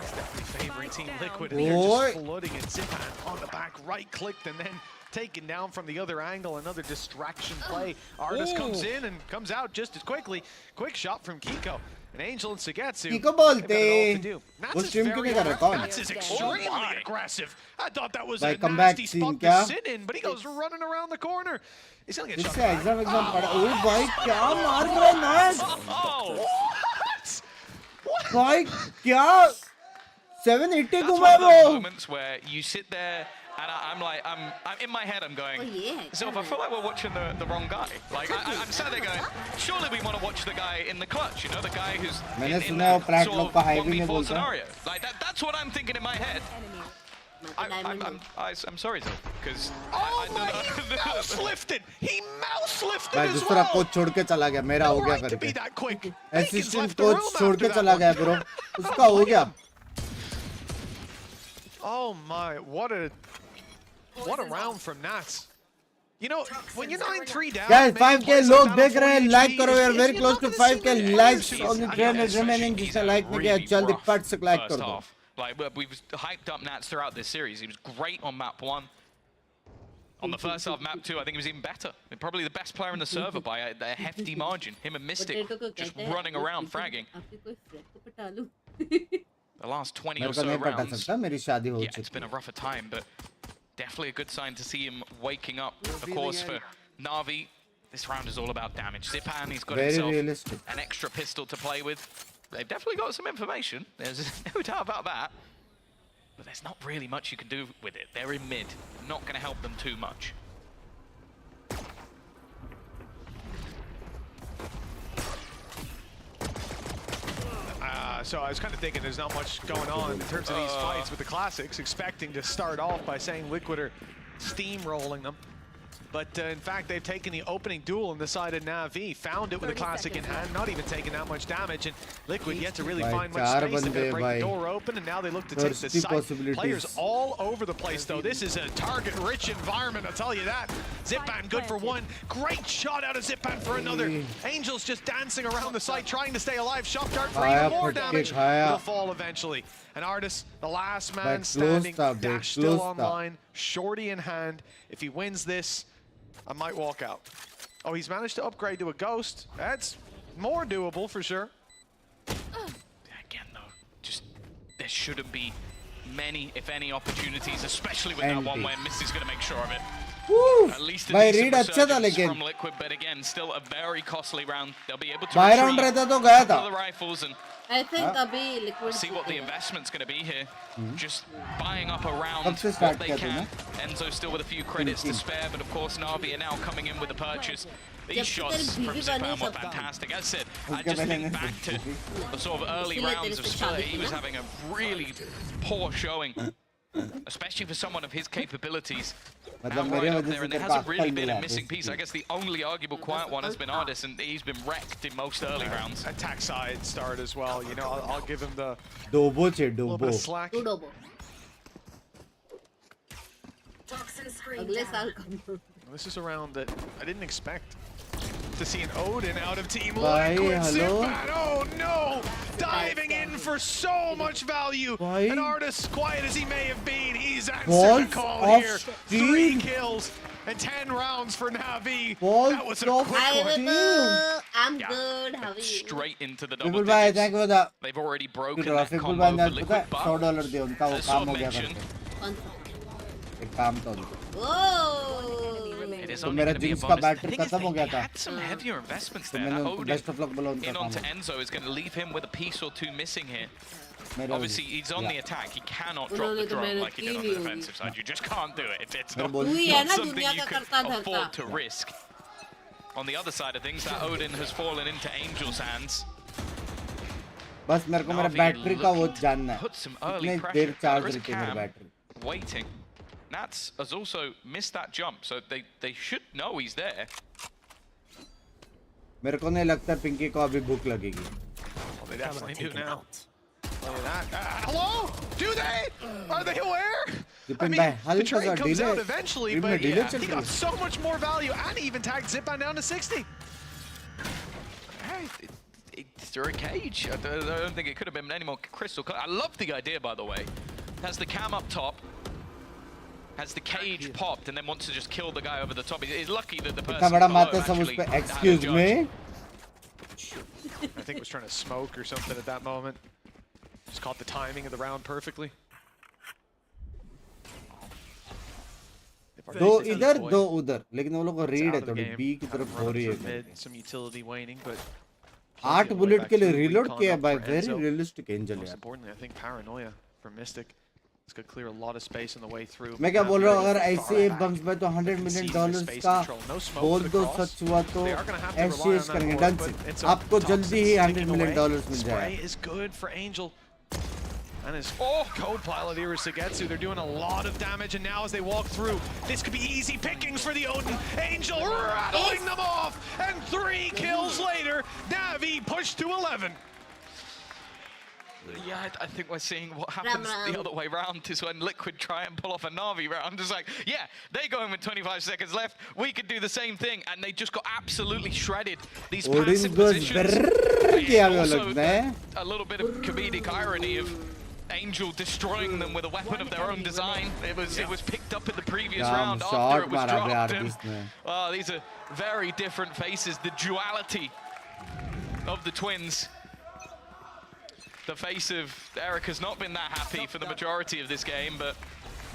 It's definitely favoring Team Liquid, and they're just flooding it. Zipan on the back, right-clicked, and then taken down from the other angle. Another distraction play. AORUS comes in and comes out just as quickly. Quick shot from Kiko. And Angel and Sugetsu. Kiko bolte. Nats is extremely aggressive. I thought that was a nasty spot to sit in, but he goes running around the corner. He's gonna get shot. Oh boy, क्या मार रहा है Nats? What? भाई क्या 780 घुमा वो? Moments where you sit there. And I'm like, I'm in my head, I'm going, so I feel like we're watching the wrong guy. Like, I'm sat there going, surely we want to watch the guy in the clutch, you know, the guy who's in that sort of 1v4 scenario. Like, that's what I'm thinking in my head. I'm sorry, Zil, because he mouse lifted! He mouse lifted as well! दूसरा coach छोड़ के चला गया, मेरा हो गया करके. Assistant coach छोड़ के चला गया, bro. उसका हो गया. Oh my, what a round from Nats. You know, when you're 9-3 down, guys, 5k लोग देख रहे हैं, like करो, we are very close to 5k likes on the trend remaining. जिसे like नहीं किया, जल्दी फट से like कर दो. Like, we've hyped up Nats throughout this series. He was great on map 1. On the first half, map 2, I think he was even better. Probably the best player in the server by a hefty margin. Him and Mystic just running around fragging. The last 20 or so rounds. Yeah, it's been a rougher time, but definitely a good sign to see him waking up. Of course, for Na'Vi, this round is all about damage. Zipan, he's got himself an extra pistol to play with. They've definitely got some information. There's no doubt about that. But there's not really much you can do with it. They're in mid. Not going to help them too much. So I was kind of thinking there's not much going on in terms of these fights with the Classics, expecting to start off by saying Liquid are steamrolling them. But in fact, they've taken the opening duel on the side of Na'Vi, found it with a Classic in hand, not even taking that much damage, and Liquid yet to really find much space. They're gonna break the door open, and now they look to take the site. Players all over the place, though. This is a target-rich environment, I'll tell you that. Zipan good for 1. Great shot out of Zipan for another. Angel's just dancing around the site, trying to stay alive. Shock dart for even more damage. It'll fall eventually. And AORUS, the last man standing, Dash still online, shorty in hand. If he wins this, I might walk out. Oh, he's managed to upgrade to a Ghost. That's more doable for sure. Again, though, just there shouldn't be many, if any, opportunities, especially with that one where Misty's going to make sure of it. Woo! At least a decent resurgence from Liquid, but again, still a very costly round. They'll be able to retrieve a couple of the rifles, and I think abhi liquid. See what the investment's going to be here. Just buying up around what they can. Enzo still with a few credits to spare, but of course Na'Vi are now coming in with the purchase. These shots from Zipan were fantastic. As I said, I just think back to the sort of early rounds of Split. He was having a really poor showing, especially for someone of his capabilities. Now right up there, and there hasn't really been a missing piece. I guess the only arguable quiet one has been AORUS, and he's been wrecked in most early rounds. Attack side start as well. You know, I'll give him the little bit of slack. This is a round that I didn't expect to see an Odin out of Team Liquid. Zipan, oh no! Diving in for so much value. And AORUS, quiet as he may have been, he's answered the call here. 3 kills and 10 rounds for Na'Vi. That was a quick one. I'm good. How are you? Straight into the double digits. They've already broken that combo for Liquid, but as Sword mentioned, it is only going to be a bonus. The thing is, they had some heavier investments there. Odin in onto Enzo is going to leave him with a piece or two missing here. Obviously, he's on the attack. He cannot drop the drone like he did on the defensive side. You just can't do it. It's not something you can afford to risk. On the other side of things, that Odin has fallen into Angel's hands. बस मेरे को मेरा battery का वो जानना है कितने देर charge रहती है मेरी battery waiting. Nats has also missed that jump, so they should know he's there. मेरे को नहीं लगता पिंकी को अभी भूख लगेगी. They definitely do now. Hello? Do they? Are they aware? I mean, the trade comes out eventually, but yeah, he got so much more value, and he even tagged Zipan down to 60. Hey, it's a cage. I don't think it could have been any more crystal clear. I love the idea, by the way. Has the cam up top, has the cage popped, and then wants to just kill the guy over the top. He's lucky that the person below actually excuse me. I think was trying to smoke or something at that moment. Just caught the timing of the round perfectly. दो इधर दो उधर लेकिन वो लोग को read है थोड़ी बी की तरफ हो रही है. Some utility waning, but 8 bullet के लिए रीलोड किया भाई. वेरी रियलिस्टिक एंजल Most यार. importantly, I think paranoia for Mystic. It's going to clear a lot of space on the way through. मैं क्या बोल रहा हूँ अगर ऐसे बम्स में तो $100 million का बोल दो सच हुआ तो एससीएस करेंगे डन से आपको जल्दी ही $100 million मिल जाएगा. Spray is good for Angel. And his co-pilot Irasagetsu, they're doing a lot of damage, and now as they walk through, this could be easy pickings for the Odin. Angel rattling them off, and 3 kills later, Na'Vi pushed to 11. Yeah, I think we're seeing what happens the other way round is when Liquid try and pull off a Na'Vi round. It's like, yeah, they go in with 25 seconds left. We could do the same thing, and they just got absolutely shredded. These passive positions. Also, a little bit of comedic irony of Angel destroying them with a weapon of their own design. It was picked up in the previous round after it was dropped. And, these are very different faces. The duality of the twins. The face of Eric has not been that happy for the majority of this game, but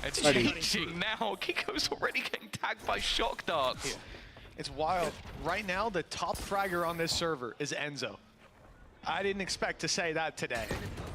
it's changing now. Kiko's already getting tagged by shock darts. Yeah. It's wild. Right now, the top fragger on this server is Enzo. I didn't expect to say that today.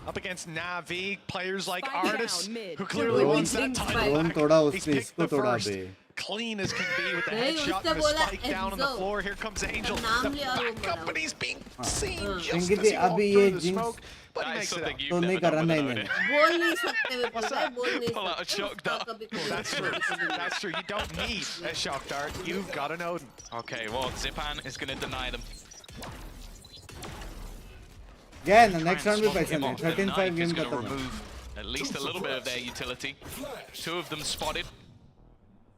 Up against Na'Vi, players like AORUS, who clearly wants that title back. He's picked the first. Clean as can be with the headshot and the spike down on the floor. Here comes Angel. The backup, but he's being seen just as he walked through the smoke. But he makes it out. तो नहीं कर रहा है. बोल नहीं सकते वे बोल नहीं pull out a shock dart. That's true. That's true. You don't need a shock dart. You've got an Odin. Okay, well, Zipan is going to deny them. Yeah, the next round we paisa nahi. 13-5 game going to remove at least a little bit of their utility. 2 of them spotted.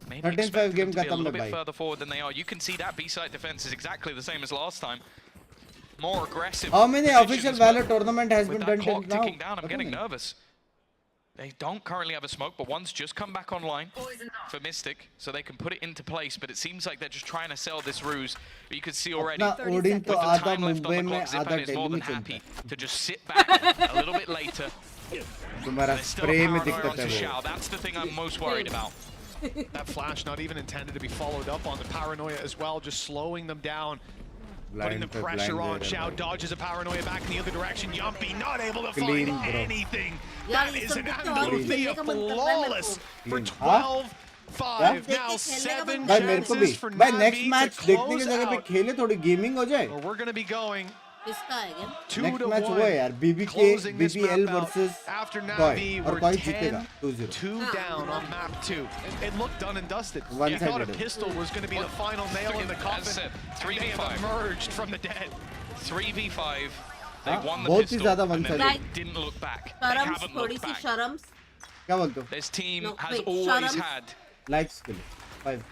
Maybe 13-5 game to be a little bit further forward than they are. You can see that B-side defense is exactly the same as last time. More aggressive. How many official Valor tournament has been done till now? Ticking down, I'm getting nervous. They don't currently have a smoke, but one's just come back online for Mystic, so they can put it into place. But it seems like they're just trying to sell this ruse. But you can see already, with the time left on the clock, Zipan is more than happy to just sit back a little bit later. They're still power onto Shao. That's the thing I'm most worried about. That flash not even intended to be followed up on. The paranoia as well, just slowing them down. putting the pressure on. Xiao dodges a paranoia back in the other direction. Yumpy not able to find anything. That is an Andalusia flawless for 12-5. Now 7 chances for Navi to close out. Or we're going to be going Next match हुआ यार BBL versus Koi और Koi जीतेगा 2 down on map 2. It looked done and dusted. You thought a pistol was going to be the final nail in the coffin. 3v5 emerged from the dead. 3v5. They won the बहुत ही pistol ज़्यादा and then one-sided. they didn't look back. They शर्म्स haven't थोड़ी looked सी back. शर्म्स क्या बोलते हो This team No, has wait, always शर्म्स had likes के लिए 5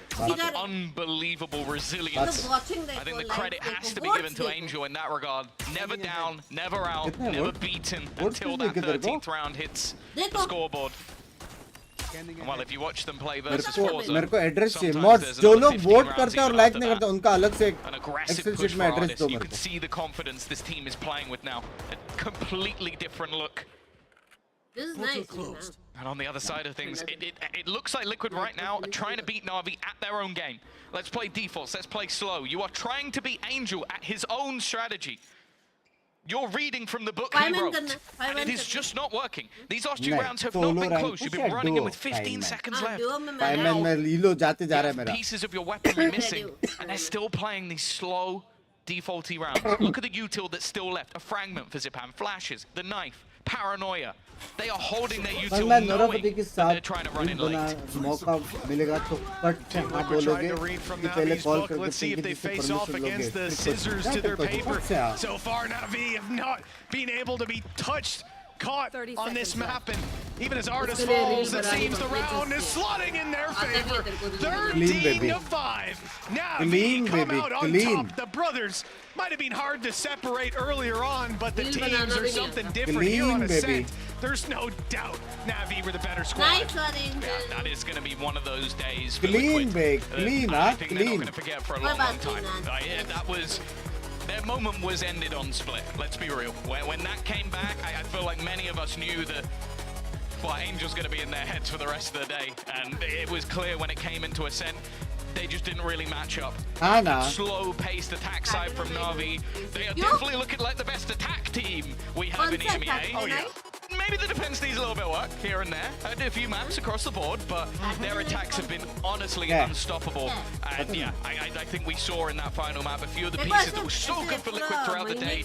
unbelievable resilience. I think the credit has to be given to Angel in that regard. Never down, never out, never beaten until that 13th round hits the scoreboard. And well, if you watch them play versus Forza, मेरे को address चाहिए mods जो लोग vote करते हैं और like नहीं करते उनका अलग से एक्सेल शीट में एड्रेस दो you मेरे could को see the confidence this team is playing with now. A completely different look. This is nice. And on the other side of things, it looks like Liquid right now are trying to beat Na'Vi at their own game. Let's play defaults, let's play slow. You are trying to beat Angel at his own strategy. You're reading from the book he wrote, and it is just not working. These last 2 rounds have not been close. You've been running in with 15 seconds left. Pieces of your weaponry missing, and they're still playing these slow, defaulty rounds. Look at the util that's still left. A fragment for Zipan, flashes, the knife, paranoia. They are holding their util knowing that they're trying to run in late. मौका मिलेगा तो cut से हाँ बोलोगे कि पहले call करके Let's see if they face off against the scissors to their paper. So far, Navi have not been able to be touched, caught on this map, and even as Artis falls, it seems the round is slotting in their favor. 13-5. Navi come out on top. The brothers might have been hard to separate earlier on, but the teams are something different here on Ascent. There's no doubt Navi were the better squad. That is going to be one of those days for Clean, Liquid. clean, I think they're not clean. going to forget for a long, long time. That was... Their moment was ended on Split, let's be real. When that came back, I feel like many of us knew that, well, Angel's going to be in their heads for the rest of the day. And it was clear when it came into Ascent, they just didn't really match up. Slow-paced attack side from Na'Vi. They are definitely looking like the best attack team we have in EMEA. Oh, yeah. Maybe the defense needs a little bit of work here and there. I did a few maps across the board, but their attacks have been honestly unstoppable. And yeah, I think we saw in that final map a few of the pieces that were so good for Liquid throughout the day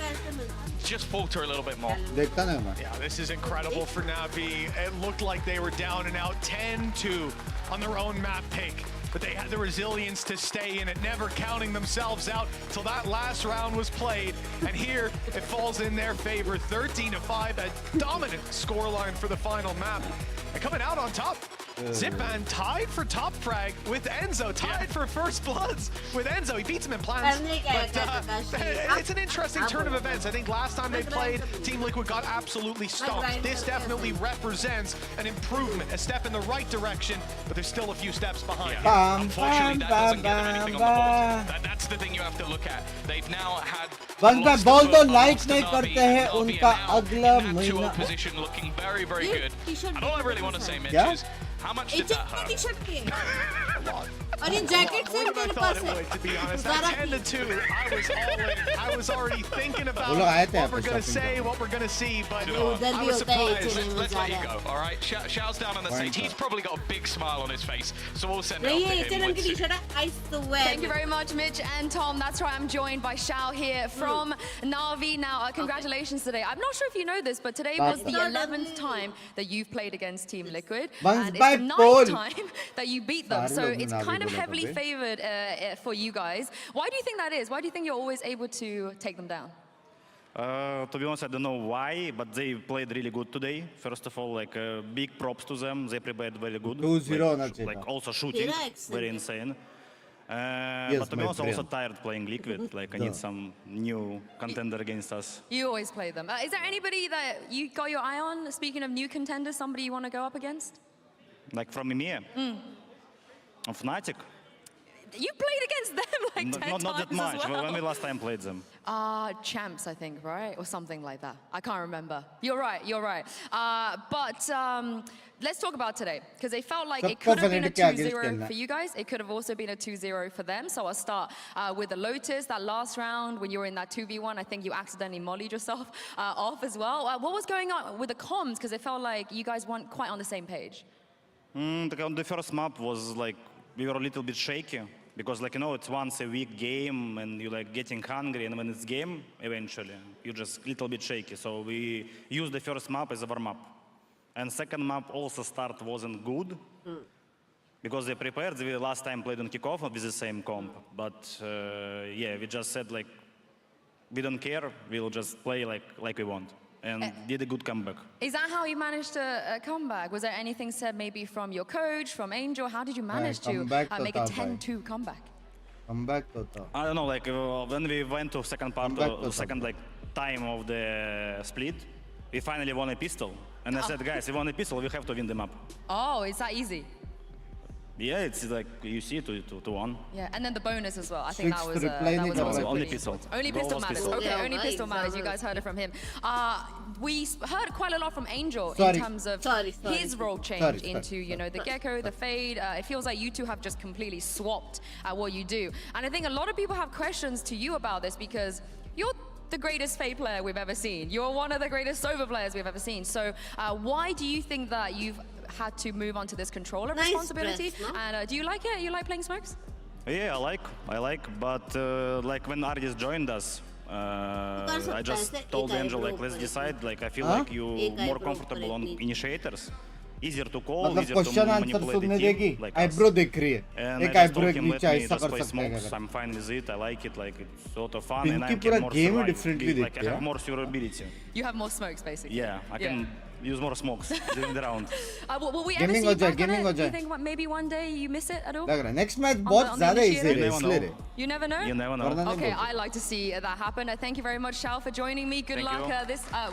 just falter a little bit more. Yeah, this is incredible for Navi. It looked like they were down and out 10-2 on their own map pick. But they had the resilience to stay in it, never counting themselves out till that last round was played. And here, it falls in their favor, 13-5, a dominant scoreline for the final map. And coming out on top, Zipan tied for top frag with Enzo, tied for first bloods with Enzo. He beats him in plans, but it's an interesting turn of events. I think last time they played, Team Liquid got absolutely stomped. This definitely represents an improvement, a step in the right direction, but there's still a few steps behind. Unfortunately, that doesn't give them anything on the board. That's the thing you have to look at. They've now had बस ball तो like नहीं करते हैं उनका अगला महीना position looking very, very good. And all I really want to say, Mitch, is how much did that hurt? और ये जैकेट से तेरे पास है to be honest, at 10-2, I was all in. I was already thinking about what we're going to say, what we're going to see, but I was surprised. Let's let you go, all right? Xiao's down on the stage. He's probably got a big smile on his face, so we'll send it up to him. Thank you very much, Mitch and Tom. That's right, I'm joined by Xiao here from Na'Vi. Now, congratulations today. I'm not sure if you know this, but today was the 11th time that you've played against Team Liquid, and it's the 9th time that you beat them, so it's kind of heavily favored for you guys. Why do you think that is? Why do you think you're always able to take them down? To be honest, I don't know why, but they played really good today. First of all, like big props to them. They prepared very good. 2-0 like also shooting, very insane. But to be honest, also tired playing Liquid. Like I need some new contender against us. You always play them. Is there anybody that you got your eye on? Speaking of new contenders, somebody you want to go up against? Like from EMEA? Of Fnatic? You played against them like 10 times Not that much. as well. When we last time played them? Champs, I think, right? Or something like that. I can't remember. You're right, you're right. But let's talk about today, because it felt like it could have been a 2-0 for you guys. It could have also been a 2-0 for them. So I'll start with the Lotus. That last round, when you were in that 2v1, I think you accidentally mollied yourself off as well. What was going on with the comms? Because it felt like you guys weren't quite on the same page. The first map was like, we were a little bit shaky. Because like, you know, it's once a week game and you're like getting hungry, and when it's game, eventually, you're just a little bit shaky. So we used the first map as a warm-up. And second map also start wasn't good. Because they prepared, we last time played on kickoff with the same comp. But yeah, we just said like, we don't care, we'll just play like we want. And did a good comeback. Is that how you managed to come back? Was there anything said maybe from your coach, from Angel? How did you manage to make a 10-2 comeback? Comeback total. I don't know, like when we went to second part, second like time of the split, we finally won a pistol. And I said, guys, we won a pistol, we have to win the map. Oh, it's that easy? Yeah, it's like you see to one. Yeah, and then the bonus as well. I think that was also only pistol. Only pistol matters. Okay, yeah, only pistol matters. You guys heard it from him. We heard quite a lot from Angel in terms of his role change into, you know, the Gecko, the Fade. It feels like you two have just completely swapped at what you do. And I think a lot of people have questions to you about this, because you're the greatest Fade player we've ever seen. You're one of the greatest Sova players we've ever seen. So why do you think that you've had to move on to this controller responsibility? And do you like it? You like playing smokes? Yeah, I like, but like when Ardis joined us, I just told Angel, like, let's decide, like, I feel like you more comfortable on initiators. Easier to call, easier to manipulate the team, like us. And I just told him, let me just play smokes, I'm fine with it, I like it, like, it's sort of fun, and I can more survive, like, I have more survivability. You have more smokes, basically. Yeah, I can use more smokes during the round. Will we ever see you back on it? Do you think maybe one day you miss it at all? Next match बहुत ज़्यादा easy है. You never know? You never know. Okay, I like to see that happen. Thank you very much, Shao, for joining me. Good luck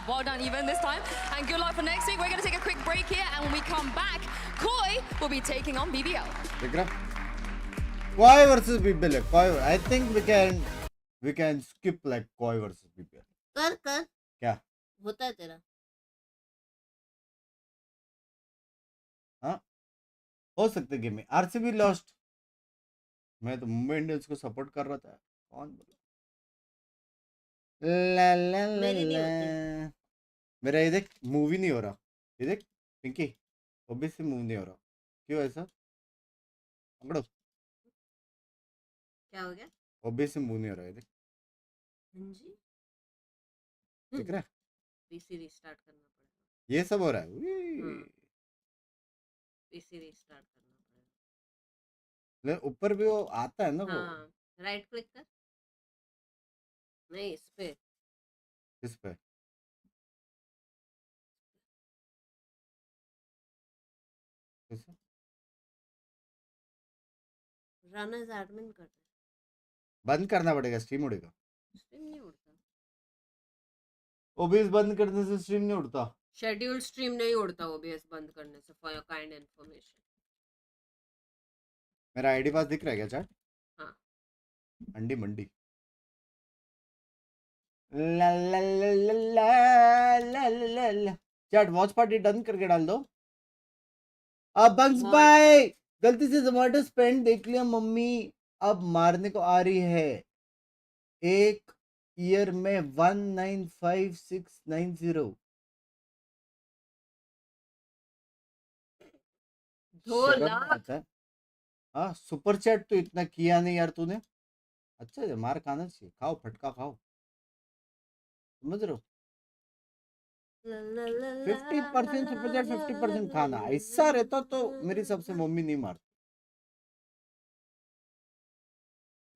well done even this time. And good luck for next week. We're going to take a quick break here, and when we come back, Koi will be taking on BBL. Koi versus BBL. I think we can skip like Koi versus BBL. कर क्या? होता है तेरा? हाँ हो सकते game में RCB lost. मैं तो मुंबई इंडियंस को सपोर्ट कर रहा था. कौन बोला? ला ला ला ला. मेरा ये देख मूवी नहीं हो रहा. ये देख पिंकी ऑब्वियसली मूव नहीं हो रहा. क्यों ऐसा? पकड़ो. क्या हो गया? ऑब्वियसली मूव नहीं हो रहा. ये देख. जी. देख रहा? पीसी रीस्टार्ट करना पड़ेगा. ये सब हो रहा है. पीसी रीस्टार्ट करना पड़ेगा. ऊपर भी वो आता है ना वो. हाँ, राइट क्लिक कर. नहीं, इस पे. किस पे? कैसे? रन एज एडमिन कर. बंद करना पड़ेगा. स्ट्रीम उड़ेगा. स्ट्रीम नहीं उड़ता. ओबीएस बंद करने से स्ट्रीम नहीं उड़ता. शेड्यूल स्ट्रीम नहीं उड़ता ओबीएस बंद करने से. For your kind information. मेरा आईडी पास दिख रहा है क्या चैट? हाँ. अंडी मंडी. ला ला ला ला ला ला ला. चैट वॉच पार्टी डन करके डाल दो. अब बंक्स भाई गलती से जोमेटो स्पेंड देख लिया मम्मी. अब मारने को आ रही है. एक ईयर में 195690. 2 लाख. हाँ सुपर चैट तो इतना किया नहीं यार तूने. अच्छा है मार खाना चाहिए. खाओ फटका खाओ. समझ रहे हो? 50% सुपर चैट 50% खाना. ऐसा रहता तो मेरी सबसे मम्मी नहीं मारती.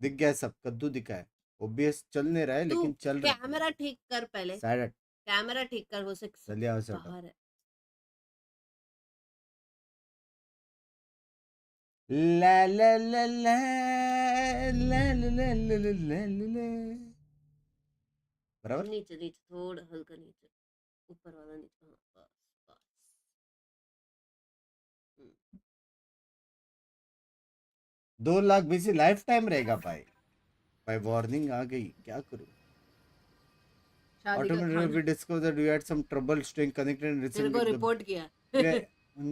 दिख गया सब. कद्दू दिखा है. ओबीएस चल नहीं रहा है लेकिन चल रहा है. कैमरा ठीक कर पहले. कैमरा ठीक कर. वो से बाहर है. ला ला ला ला ला ला ला ला ला ला. बराबर. नीचे नीचे थोड़ा हल्का नीचे. ऊपर वाला नीचे. हाँ बस. 2 लाख बीसी लाइफ टाइम रहेगा भाई। भाई वार्निंग आ गई, क्या करूं? Automatically we discovered that we had some trouble staying connected and तेरे को रिपोर्ट किया।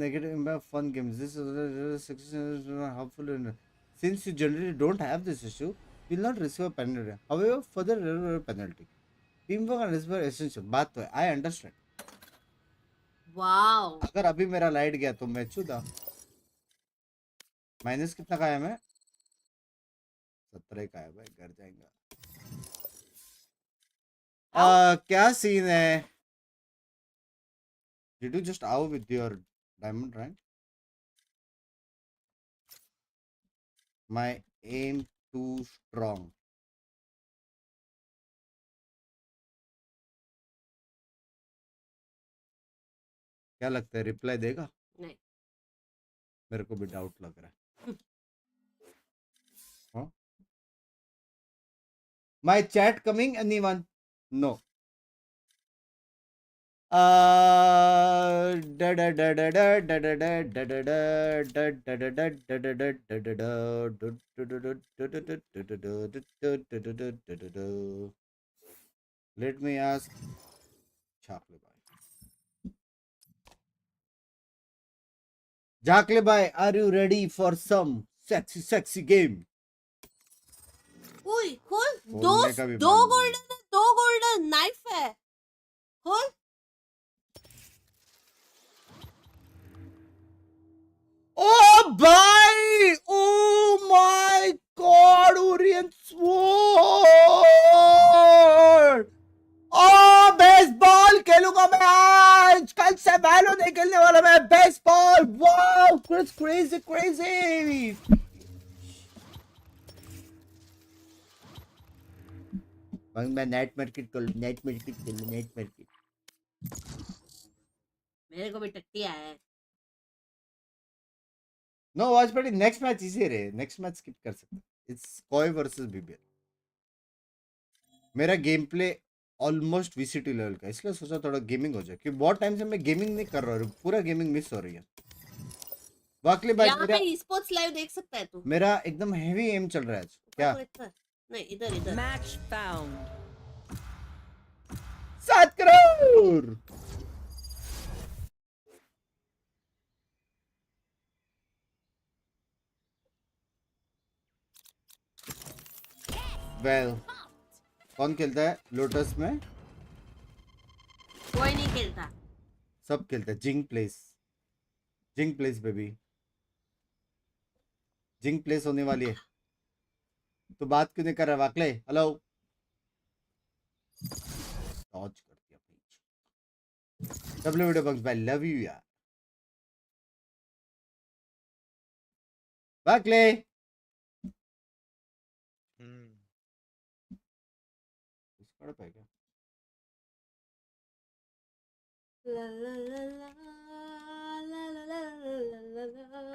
negative impact fun games. This is helpful since you generally don't have this issue, you will not receive a penalty. However, further penalty. Teamwork and respect are essential. बात तो है, I understand. Wow. अगर अभी मेरा light गया तो मैं चुदा। Minus कितना का है? मैं 17 का है भाई, घर जाएंगा। क्या सीन है? Did you just out with your diamond rank? My aim too strong. क्या लगता है रिप्लाई देगा? नहीं, मेरे को भी डाउट लग रहा है। हाँ? My chat coming anyone? No. Let me ask Chakle Bhai. Chakle Bhai, are you ready for some sexy game? ओए खोल, दो गोल्डन नाइफ है, खोल। Oh boy! Oh my God! Orient Sword! Oh baseball खेलूंगा मैं आज। कल से वैलो नहीं खेलने वाला मैं। Baseball, wow, crazy crazy. मैं नेट मार्केट कर लूं, नेट मार्केट। मेरे को भी टट्टी आया है। नो वॉचपैटी, नेक्स्ट मैच इजी रहे, नेक्स्ट मैच स्किप कर सकते। इट्स कोई वर्सेस बीबीएल। मेरा game play almost VCT level का, इसलिए सोचा थोड़ा गेमिंग हो जाए, क्योंकि बहुत टाइम से मैं गेमिंग नहीं कर रहा हूँ, पूरा गेमिंग मिस हो रही है। वाकई भाई यहाँ पे esports लाइव देख सकता है तू। मेरा एकदम हेवी एम चल रहा है आज। क्या? नहीं, इधर मैच फाउंड। 7 करोड़। वेल, कौन खेलता है लोटस में? कोई नहीं खेलता, सब खेलते हैं। जिंग प्लेस बेबी, जिंग प्लेस होने वाली है। तो बात क्यों नहीं कर रहा वाकले? हेलो, डॉज कर दिया प्लीज। डब्ल्यू वीडियो बंक्स भाई, लव यू यार। वाकले इसका पे क्या?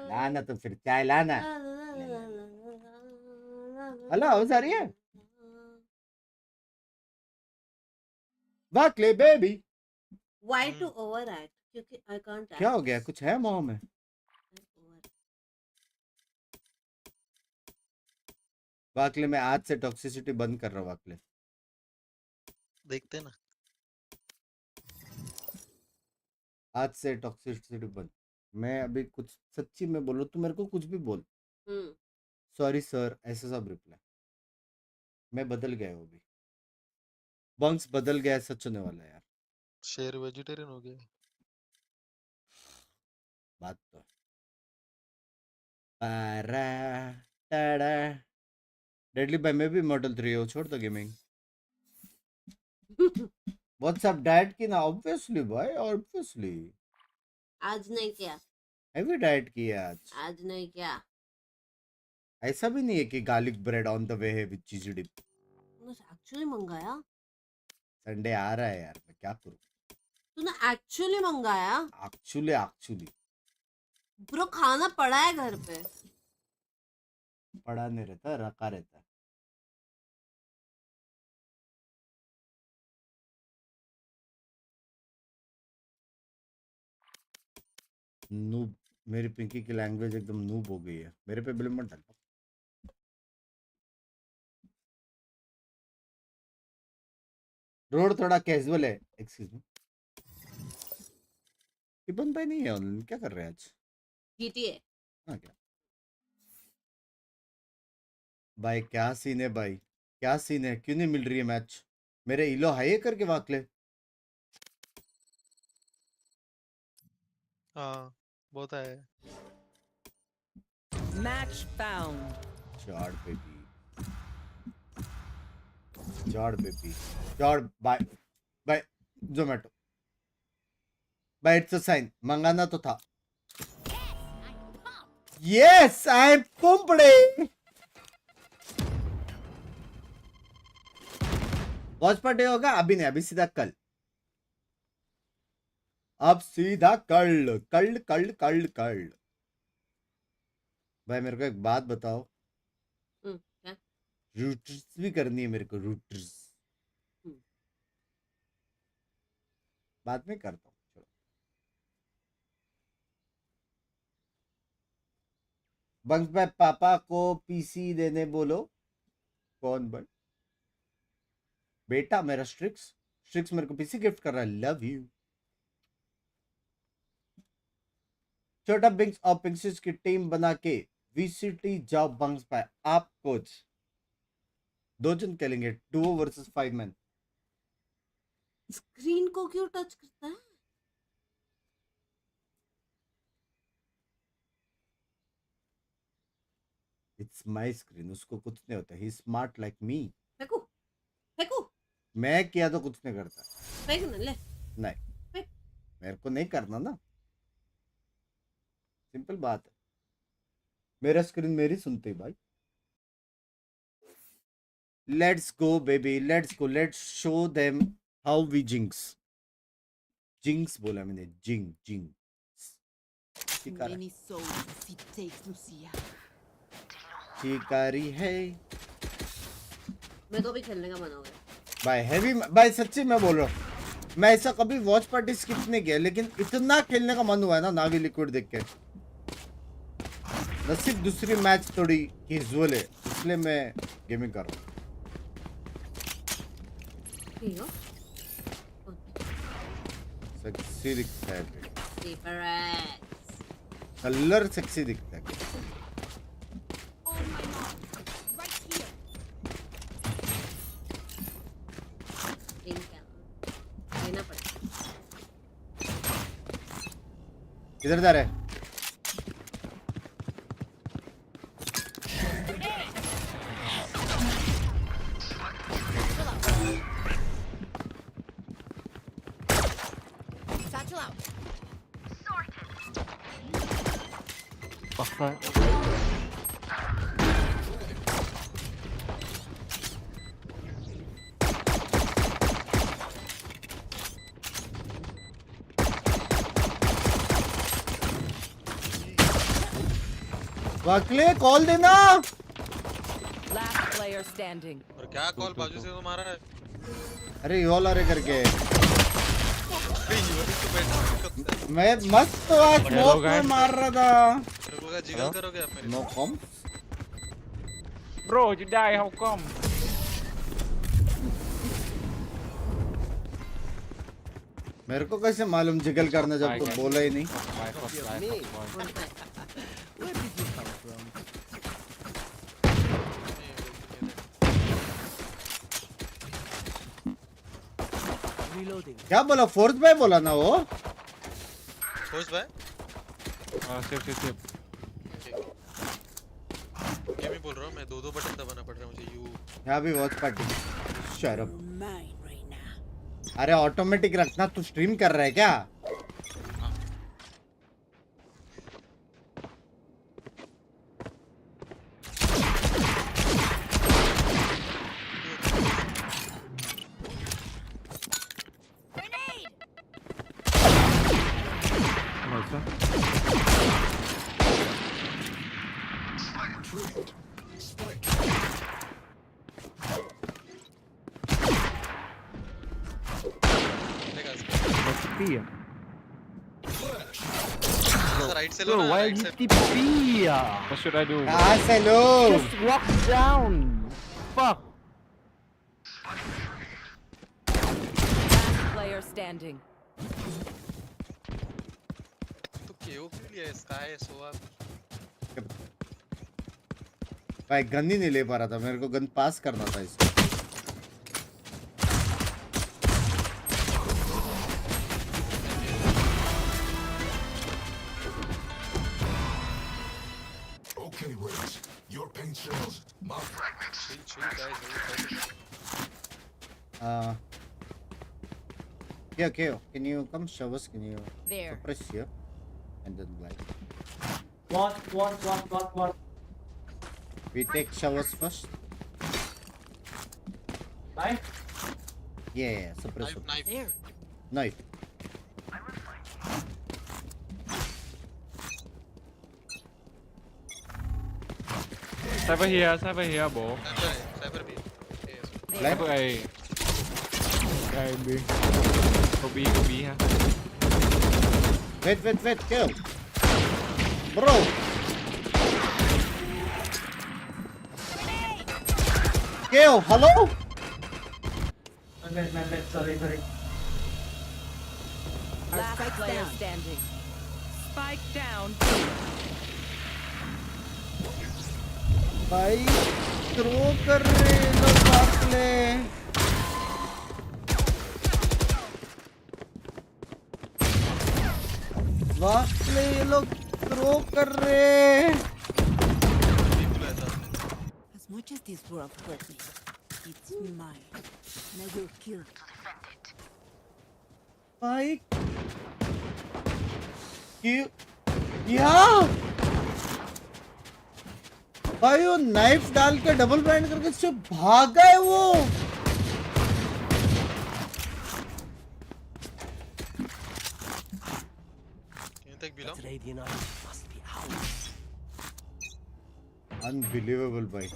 लाना तो फिर चाय लाना। हेलो, आवाज आ रही है? वाकले बेबी, why to overact? क्योंकि I can't act। क्या हो गया? कुछ है मुंह में? वाकले मैं आज से टॉक्सिसिटी बंद कर रहा हूँ। वाकले देखते ना, आज से टॉक्सिसिटी बंद। मैं अभी कुछ सच्ची में बोलूं तो मेरे को कुछ भी बोल, सॉरी सर, ऐसा सब रिप्लाई। मैं बदल गया हूँ अभी। बंक्स बदल गया है, सच होने वाला है यार। शेर वेजिटेरियन हो गया। बात तो डेडली भाई, मैं भी मॉडल 3 हो, छोड़ दो गेमिंग। व्हाट्सएप डाइट की ना? ऑब्वियसली भाई, ऑब्वियसली। आज नहीं किया, हैवी डाइट की है आज। आज नहीं किया। ऐसा भी नहीं है कि garlic bread on the way है विद चीज डिप। तूने एक्चुअली मंगाया? संडे आ रहा है यार, मैं क्या करूं? तूने एक्चुअली मंगाया? एक्चुअली ब्रो, खाना पड़ा है घर पे। पड़ा नहीं रहता, रखा रहता। नूब, मेरी पिंकी की लैंग्वेज एकदम नूब हो गई है। मेरे पे बिल मत डाल। रोड थोड़ा कैजुअल है। एक्सक्यूज मी, इबन भाई नहीं है ऑनलाइन, क्या कर रहे हैं आज? GTA हाँ क्या भाई, क्या सीन है भाई, क्या सीन है? क्यों नहीं मिल रही है मैच? मेरे इलो हाई करके वाकले। हाँ बहुत है। Match found. चार बेबी, चार बेबी, चार bye bye Zomato. Bye it's a sign, मंगाना तो था। यस आई एम पुम्पड़े। वॉच पार्टी होगा अभी नहीं, अभी सीधा कल। अब सीधा कल कल कल कल कल। भाई मेरे को एक बात बताओ, क्या? रूटर्स भी करनी है मेरे को, रूटर्स। बाद में करता हूँ, चलो। बंक्स भाई पापा को पीसी देने बोलो। कौन भाई? बेटा मेरा स्ट्रिक्स, स्ट्रिक्स मेरे को पीसी गिफ्ट कर रहा है, लव यू। छोटा बिंक्स और पिंक्सिस की टीम बना के वीसीटी जाओ बंक्स भाई, आप कोच। 2 जन खेलेंगे 2 वर्सेस 5 मैन। स्क्रीन को क्यों टच करता है? इट्स माय स्क्रीन, उसको कुछ नहीं होता। ही स्मार्ट लाइक मी। फेंकू फेंकू। मैं किया तो कुछ नहीं करता। फेंक ना ले। नहीं मेरे को नहीं करना ना, सिंपल बात है। मेरा स्क्रीन मेरी सुनते भाई। Let's go baby, let's go, let's show them how we jinx. Jinx बोला मैंने, जिंग जिंग। शिकारी है। मेरे को भी खेलने का मन हो गया भाई हैवी भाई, सच्ची मैं बोल रहा हूँ, मैं ऐसा कभी वॉच पार्टी स्किप नहीं किया, लेकिन इतना खेलने का मन हुआ है ना नावी लिक्विड देख के। नसीब दूसरी मैच थोड़ी कैजुअल है, इसलिए मैं गेमिंग कर रहा हूँ। सेक्सी दिखता है, कलर सेक्सी दिखता है। किधर जा रहे हैं? वाकले कॉल देना। Last player standing. और क्या कॉल बाजू से तो मारा है? अरे योल अरे करके मैं मस्त तो आज स्मोक में मार रहा था। जिगल करोगे आप मेरे? No come Bro, you die, how come? मेरे को कैसे मालूम जिगल करना जब तो बोला ही नहीं। क्या बोला? फोर्थ बाय बोला ना वो? Fourth bye? सिर्फ ये मैं बोल रहा हूँ, मैं 2 बटन दबाना पड़ रहा है मुझे। यू यहाँ भी वॉच पार्टी शर्म। अरे ऑटोमेटिक रखना, तू स्ट्रीम कर रहा है क्या? राइट से लो ना, why राइट you से। keep Pia? What should I do? कहाँ से लो? Just walk down. Fuck. standing. तो क्यों लिए स्काई सोआ भाई गन ही नहीं ले पा रहा था, मेरे को गन पास करना था इसको। Okay, Rich. Your paint shells, my fragments. chill guys. Okay, can you come show us? Can you There. press here and then like What? we take showers first? Knife? Yeah, suppress. Knife. There. Knife. Cypher here, bro. Cypher B. Cypher A. B. Go B ha. Wait, kill. Bro. Kill, hello? Wait, sorry. Last player standing. Spike down. भाई throw कर रहे लोग वाकले। वाकले ये लोग throw कर रहे। As much as this world hurt me, it's mine. And I will kill to defend it. भाई क्यों या भाई वो नाइफ डाल के डबल ब्लाइंड करके से भागा है वो। अनबिलीवेबल भाई।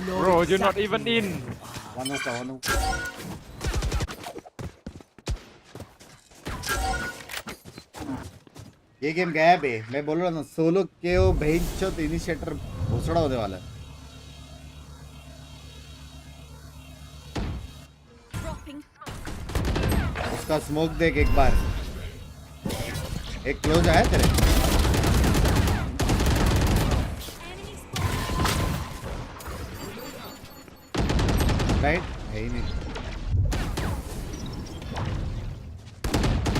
Bro, you're not even in. One hook. ये गेम गायब है। मैं बोल रहा था सोलो के वो भेजचोद इनिशिएटर घोषणा होने वाला है। उसका स्मोक देख एक बार। एक क्लोज आया तेरे। राइट है ही नहीं।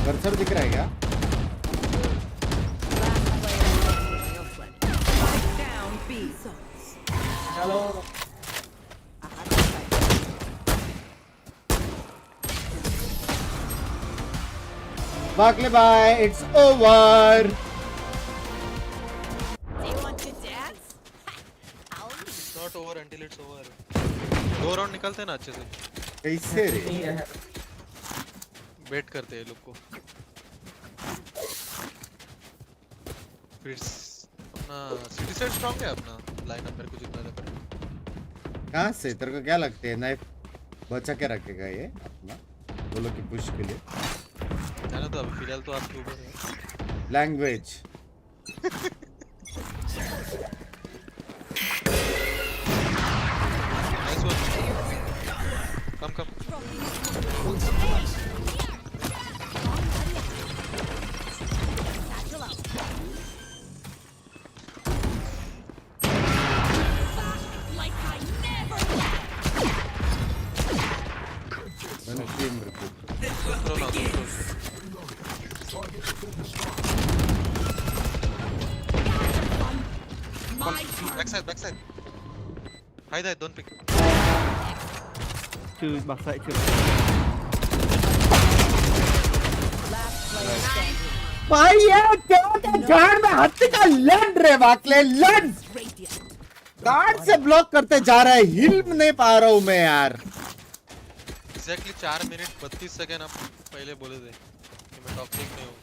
कर्सर दिख रहा है क्या? Hello. Barkley, bye. It's over. Do you want to dance? It's not over until it's over. 2 round निकलते हैं ना अच्छे से। कैसे रे? वेट करते हैं लोग को। फिर अपना सिटी सेट स्ट्रांग है अपना लाइनअप मेरे को जितना लग रहा है। कहाँ से तेरे को क्या लगता है नाइफ बचा के रखेगा ये अपना बोलो कि पुश के लिए? जाना तो अभी फिलहाल तो आपके ऊपर है। Language nice one. Come Backside. Hide, don't pick. Two backside. भाई ये क्या झाड़ में हाथ का लड़ रहे वाकले लड़ गार्ड से ब्लॉक करते जा रहा है। हिल नहीं पा रहा हूँ मैं यार। Exactly 4 मिनट 32 सेकंड आप पहले बोले थे कि मैं टॉक्सिक नहीं हूँ।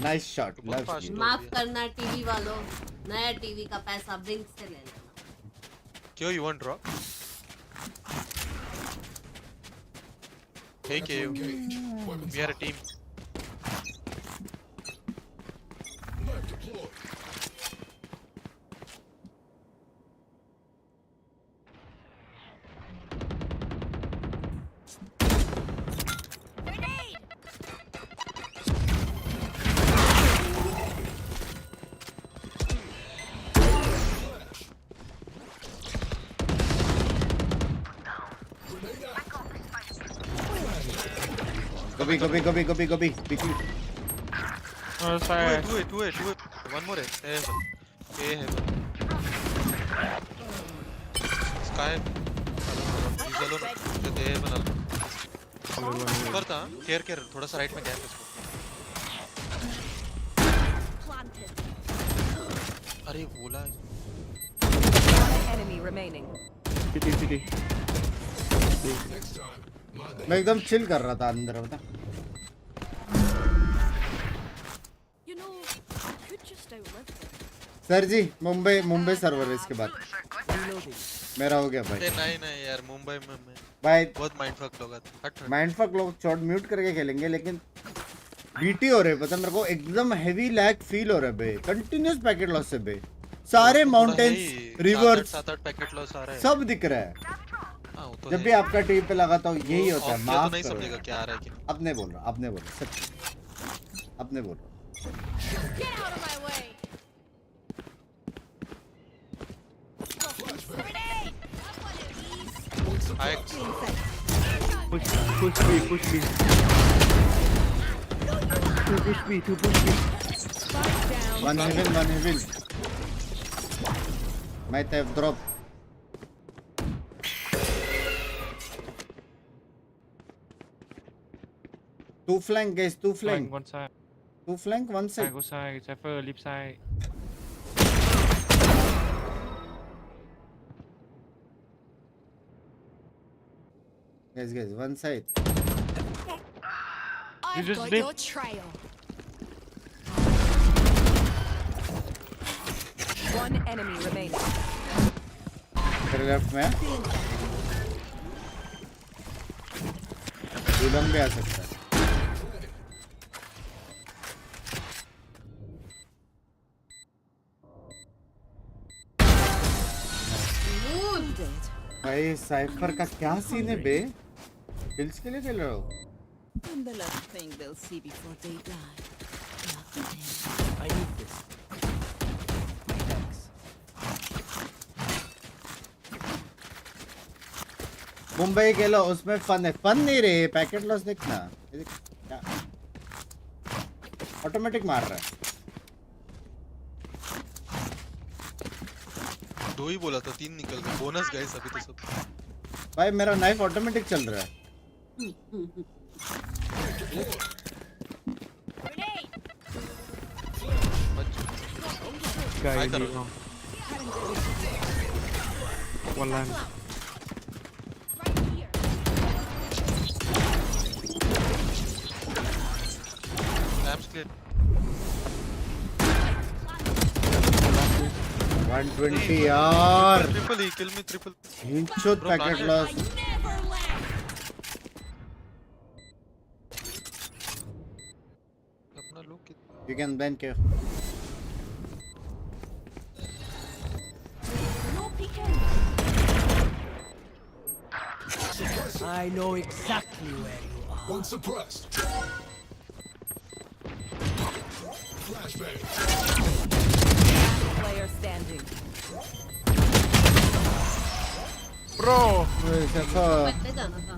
Nice shot. माफ करना टीवी वालों, नया टीवी का पैसा बिंक्स से ले लेना। क्यों you want drop? Hey KO, we are a team. Gobi. Quickly. Oh, sorry. Two it. One more है. A है. Sky. चलो ना. जो A है बना. करता. Care. थोड़ा सा राइट में गैप इसको. अरे बोला. Enemy remaining. City. मैं एकदम चिल कर रहा था अंदर बता. सर जी मुंबई सर्वर इसके बाद मेरा हो गया भाई. नहीं यार मुंबई में भाई बहुत माइंडफक लोग आते. माइंडफक लोग शॉट म्यूट करके खेलेंगे लेकिन बीटी हो रहे पता मेरे को एकदम हेवी लैग फील हो रहा है बे. कंटिन्यूस पैकेट लॉस है बे. सारे माउंटेन्स रिवर्स 7-8 पैकेट लॉस आ रहा है. सब दिख रहा है. जब भी आपका टीवी पे लगाता हूँ यही होता है. माफ नहीं समझेगा क्या आ रहा है. अपने बोल रहा सच अपने बोल रहा. Push me. Two push me. One heaven. Might have dropped. Two flank guys, two flank. One side. Two flank, one side. I go side. Cypher, left side. Guys, one side. I've just got did. your trail. One enemy remaining. तेरे left में दुल्हन भी आ सकता है. भाई cipher का क्या scene है बे. किल्स के लिए खेल रहे हो. And the last thing they'll see before they die. I need this. Mumbai के लो उसमें फन है. फन नहीं रहे पैकेट लॉस देखना. ऑटोमेटिक मार रहा है. दो ही बोला था 3 निकल गए. बोनस गाइस अभी तो सब. भाई मेरा नाइफ ऑटोमेटिक चल रहा है. Guy, one line. Lamps clear. 120 यार. Triple kill me triple. Headshot packet loss. अपना look. You can ban care. I know exactly where you are. One suppressed. Flashbang. Player standing. Bro. सैफर पत्ते जाना था.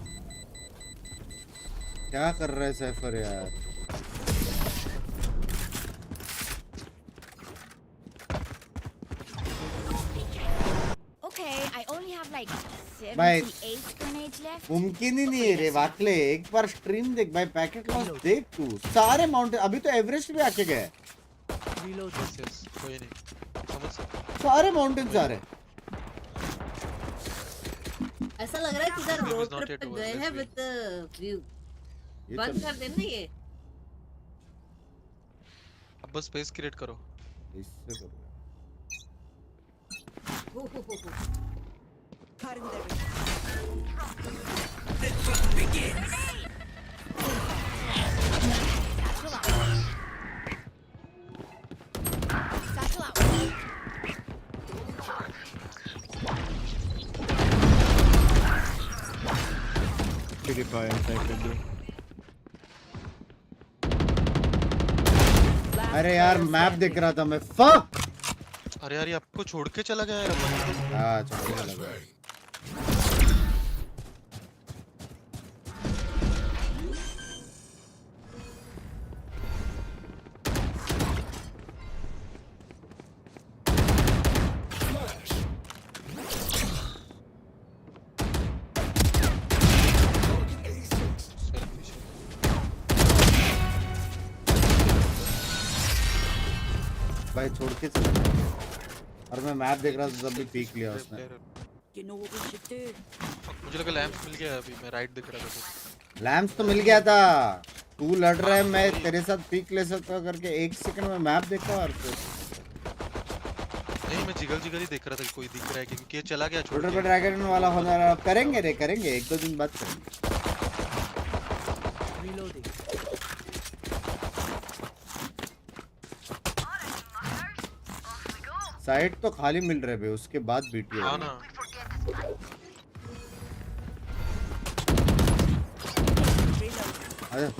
क्या कर रहा है सैफर यार. Okay, I only have like 78 grenades left. मुमकिन ही नहीं है रे वाकले. एक बार स्ट्रीम देख भाई. पैकेट लॉस देख तू. सारे माउंटेन अभी तो एवरेस्ट भी आके गए. कोई नहीं समझ सकता. सारे माउंटेन आ रहे. ऐसा लग रहा है किधर रोड ट्रिप पे गए हैं विद व्यू. बंद कर देना ये. अब बस स्पेस क्रिएट करो. इससे करो. अरे यार मैप देख रहा था मैं. फक. अरे यार ये आपको छोड़ के चला गया यार. हाँ छोड़ के चला गया. भाई छोड़ के चला गया। और मैं मैप देख रहा था तब भी पीक लिया उसने। मुझे लगा लैंप्स मिल गया अभी, मैं राइट दिख रहा था। लैंप्स तो मिल गया था, तू लड़ रहा है मैं तेरे साथ पीक ले सकता हूँ करके 1 सेकंड में मैप देखा और फिर नहीं मैं जिगल ही देख रहा था कोई दिख रहा है क्योंकि ये चला गया छोड़ पे ड्रैगन वाला होना रहा। करेंगे रे करेंगे 1-2 दिन बाद करेंगे। साइड तो खाली मिल रहे बे, उसके बाद बीटी हां ना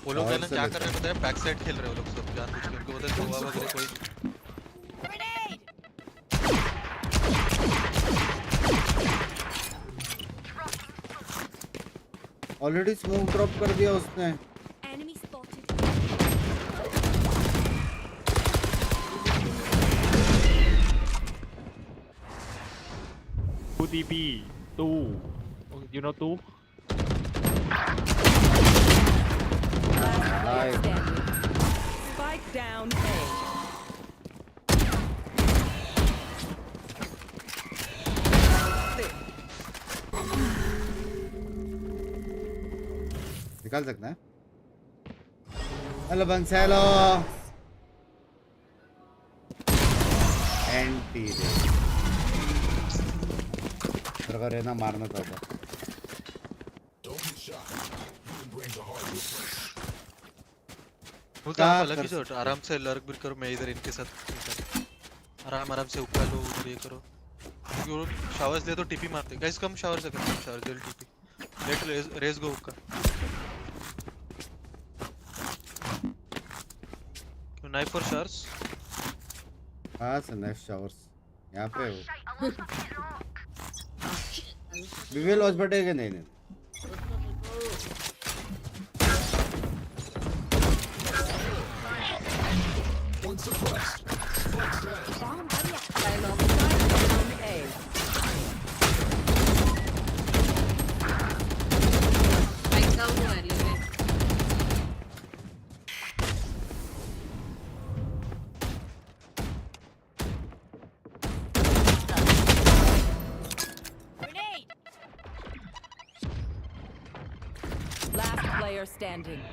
वो लोग क्या कर रहे हैं पता है, बैक साइड खेल रहे हैं वो लोग सब जानबूझ के, उनको पता है गोवा वगैरह कोई ऑलरेडी स्मोक ड्रॉप कर दिया उसने। TP, two. You know two? Spike down A. निकाल सकते हैं। हेलो बंसेलो एंटी रे ना मारना था अलग ही शॉट, आराम से लर्क भी करो, मैं इधर इनके साथ आराम से उका लो, उधर ये करो। शावर्स दे तो टीपी मारते गाइस, कम शावर से कम शावर जल टीपी लेट रेस गो उका। Knife for showers. हां सर नाइफ शावर्स यहां पे हो। विवेल वॉचपार्टी के नहीं Standing.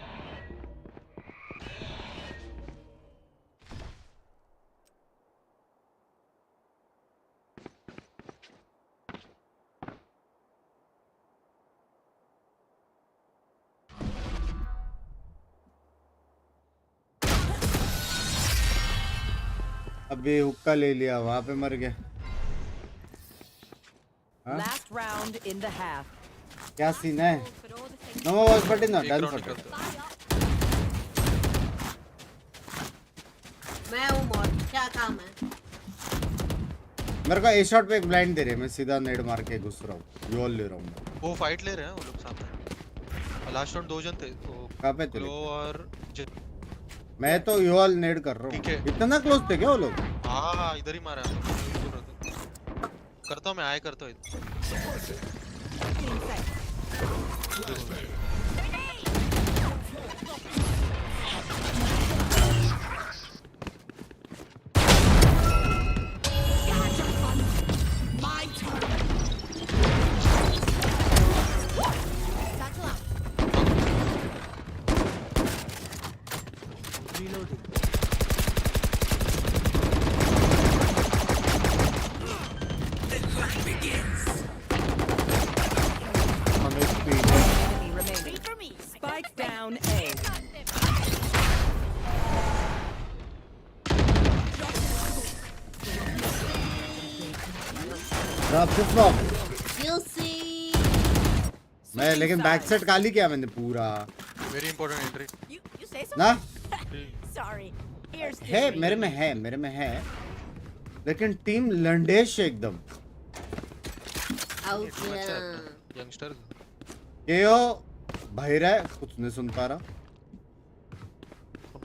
अबे हुक्का ले लिया, वहां पे मर गया। Last round in the half. क्या सीन है? No was but in done for it. मैं हूँ मॉड, क्या काम है? मेरे को ए शॉट पे एक ब्लाइंड दे रहे, मैं सीधा नेड मार के घुस रहा हूँ, यूल ले रहा हूँ। वो फाइट ले रहे हैं वो लोग सामने, लास्ट राउंड 2 जन थे तो कहां पे थे? और मैं तो यूल नेड कर रहा हूँ। इतना क्लोज थे क्या वो लोग? हाँ इधर ही मारा है, करता हूँ मैं, आए करता हूँ Spike down A. ड्रॉप से स्मोक। You'll see. मैं लेकिन बैक सेट काली किया मैंने पूरा। वेरी इंपॉर्टेंट एंट्री ना Sorry. Here's है मेरे में है लेकिन टीम लंडेश एकदम। यंगस्टर केओ भैरा है, कुछ नहीं सुन पा रहा।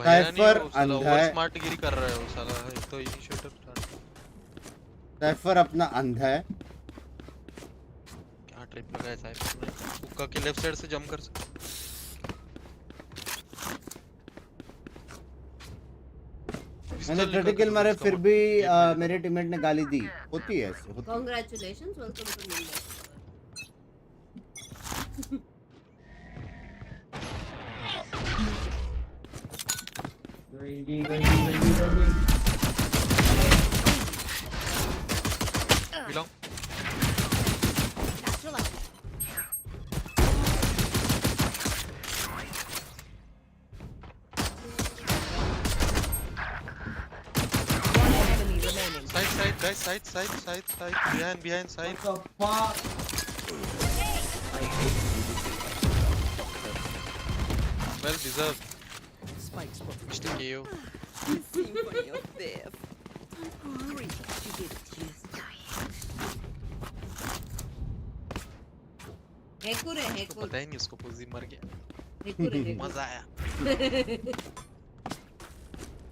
साइफर अंधा है, स्मार्ट गिरी कर रहा है वो साला, एक तो इनिशिएटर साइफर अपना अंधा है। क्या ट्रिप लगाया साइफर ने, हुक्का के लेफ्ट साइड से जंप कर सकता। मैंने 30 किल मारे फिर भी मेरे टीममेट ने गाली दी। होती है ऐसे, होती है। Congratulations, welcome to Mumbai. Belong. Side, guys, side. Behind, side. What the fuck? Well deserved. Mr. KO. हेको पता ही नहीं उसको पोजी मर गया। हेको मजा आया।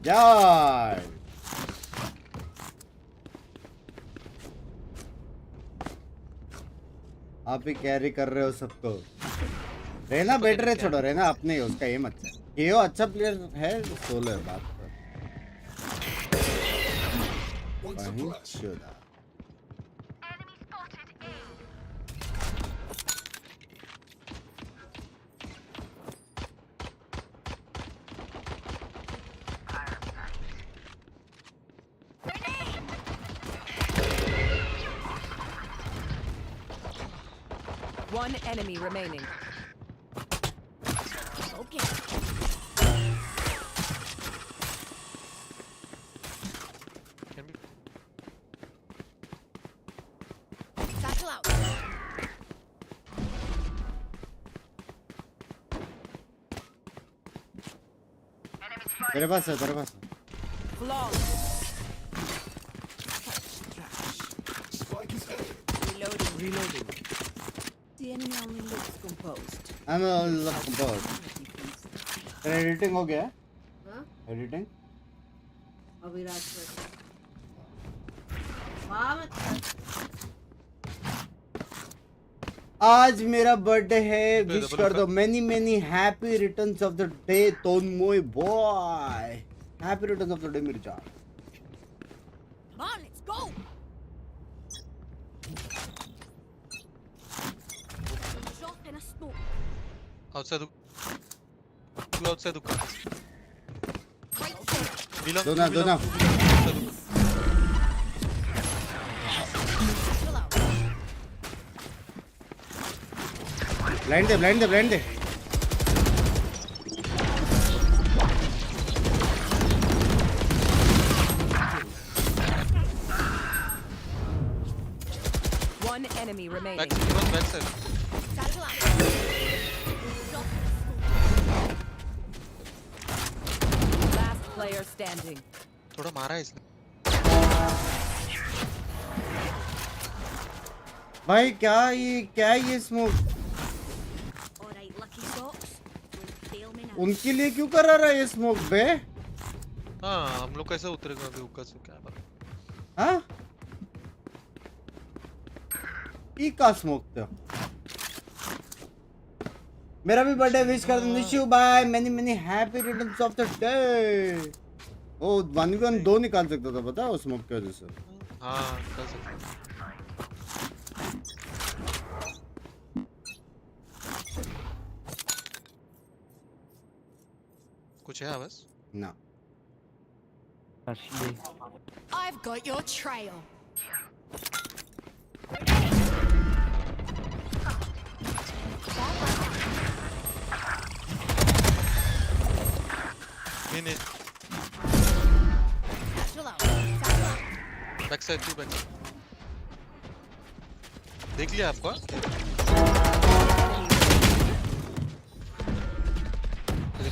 यार आप ही कैरी कर रहे हो सबको। रहना बेटर है, छोड़ो रहना अपने ही, उसका एम अच्छा है। केओ अच्छा प्लेयर है, सोलो है बात पर। वहीं चुदा One enemy remaining. Okay. Satchel out. तेरे पास है, तेरे पास है। Flawless. Reloading. The enemy only looks composed. I'm all composed. तेरा एडिटिंग हो गया? हाँ? एडिटिंग? अभी रात में। वाह मत। आज मेरा बर्थडे है, विश कर दो। many happy returns of the day तोनमोय boy. Happy returns of the day मेरी जान। Come on, let's go. Shot in a smoke. Outside duka. दो ना ब्लाइंड दे One enemy remaining. Backside. Last player standing. थोड़ा मारा है इसने। भाई क्या ये smoke Alright, lucky socks. Fail me now. उनके लिए क्यों कर रहा है ये स्मोक बे? हाँ, हम लोग कैसे उतरेगा अभी ऊपर से, क्या पता। हाँ? ई का स्मोक था। मेरा भी बर्थडे विश कर दो। Wish you by many happy returns of the day। Oh 1v1 2 निकाल सकता था पता है उस स्मोक की वजह से। हाँ, कर सकते। कुछ है आवाज? ना। I've got your trail. नहीं। Back side. देख लिया आपको?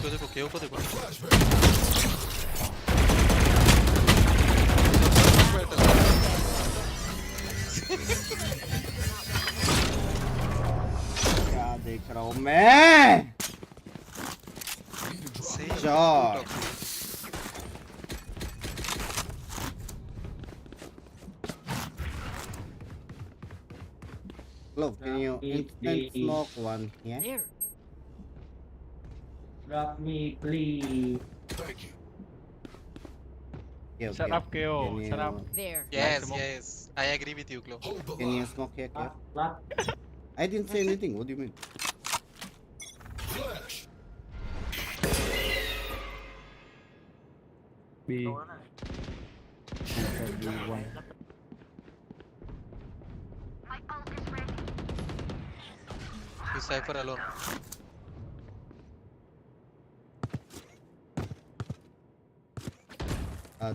देखो केओ को देखो। क्या देख रहा हूँ मैं? Shot. Look, can you instant smoke one here? There. Drop me, please. Thank you. Shut up, KO. Shut up. There. Yes, yes. I agree with you, Klo. Can you smoke here, Kev? I didn't say anything. What do you mean? B. B1. He's Cypher alone.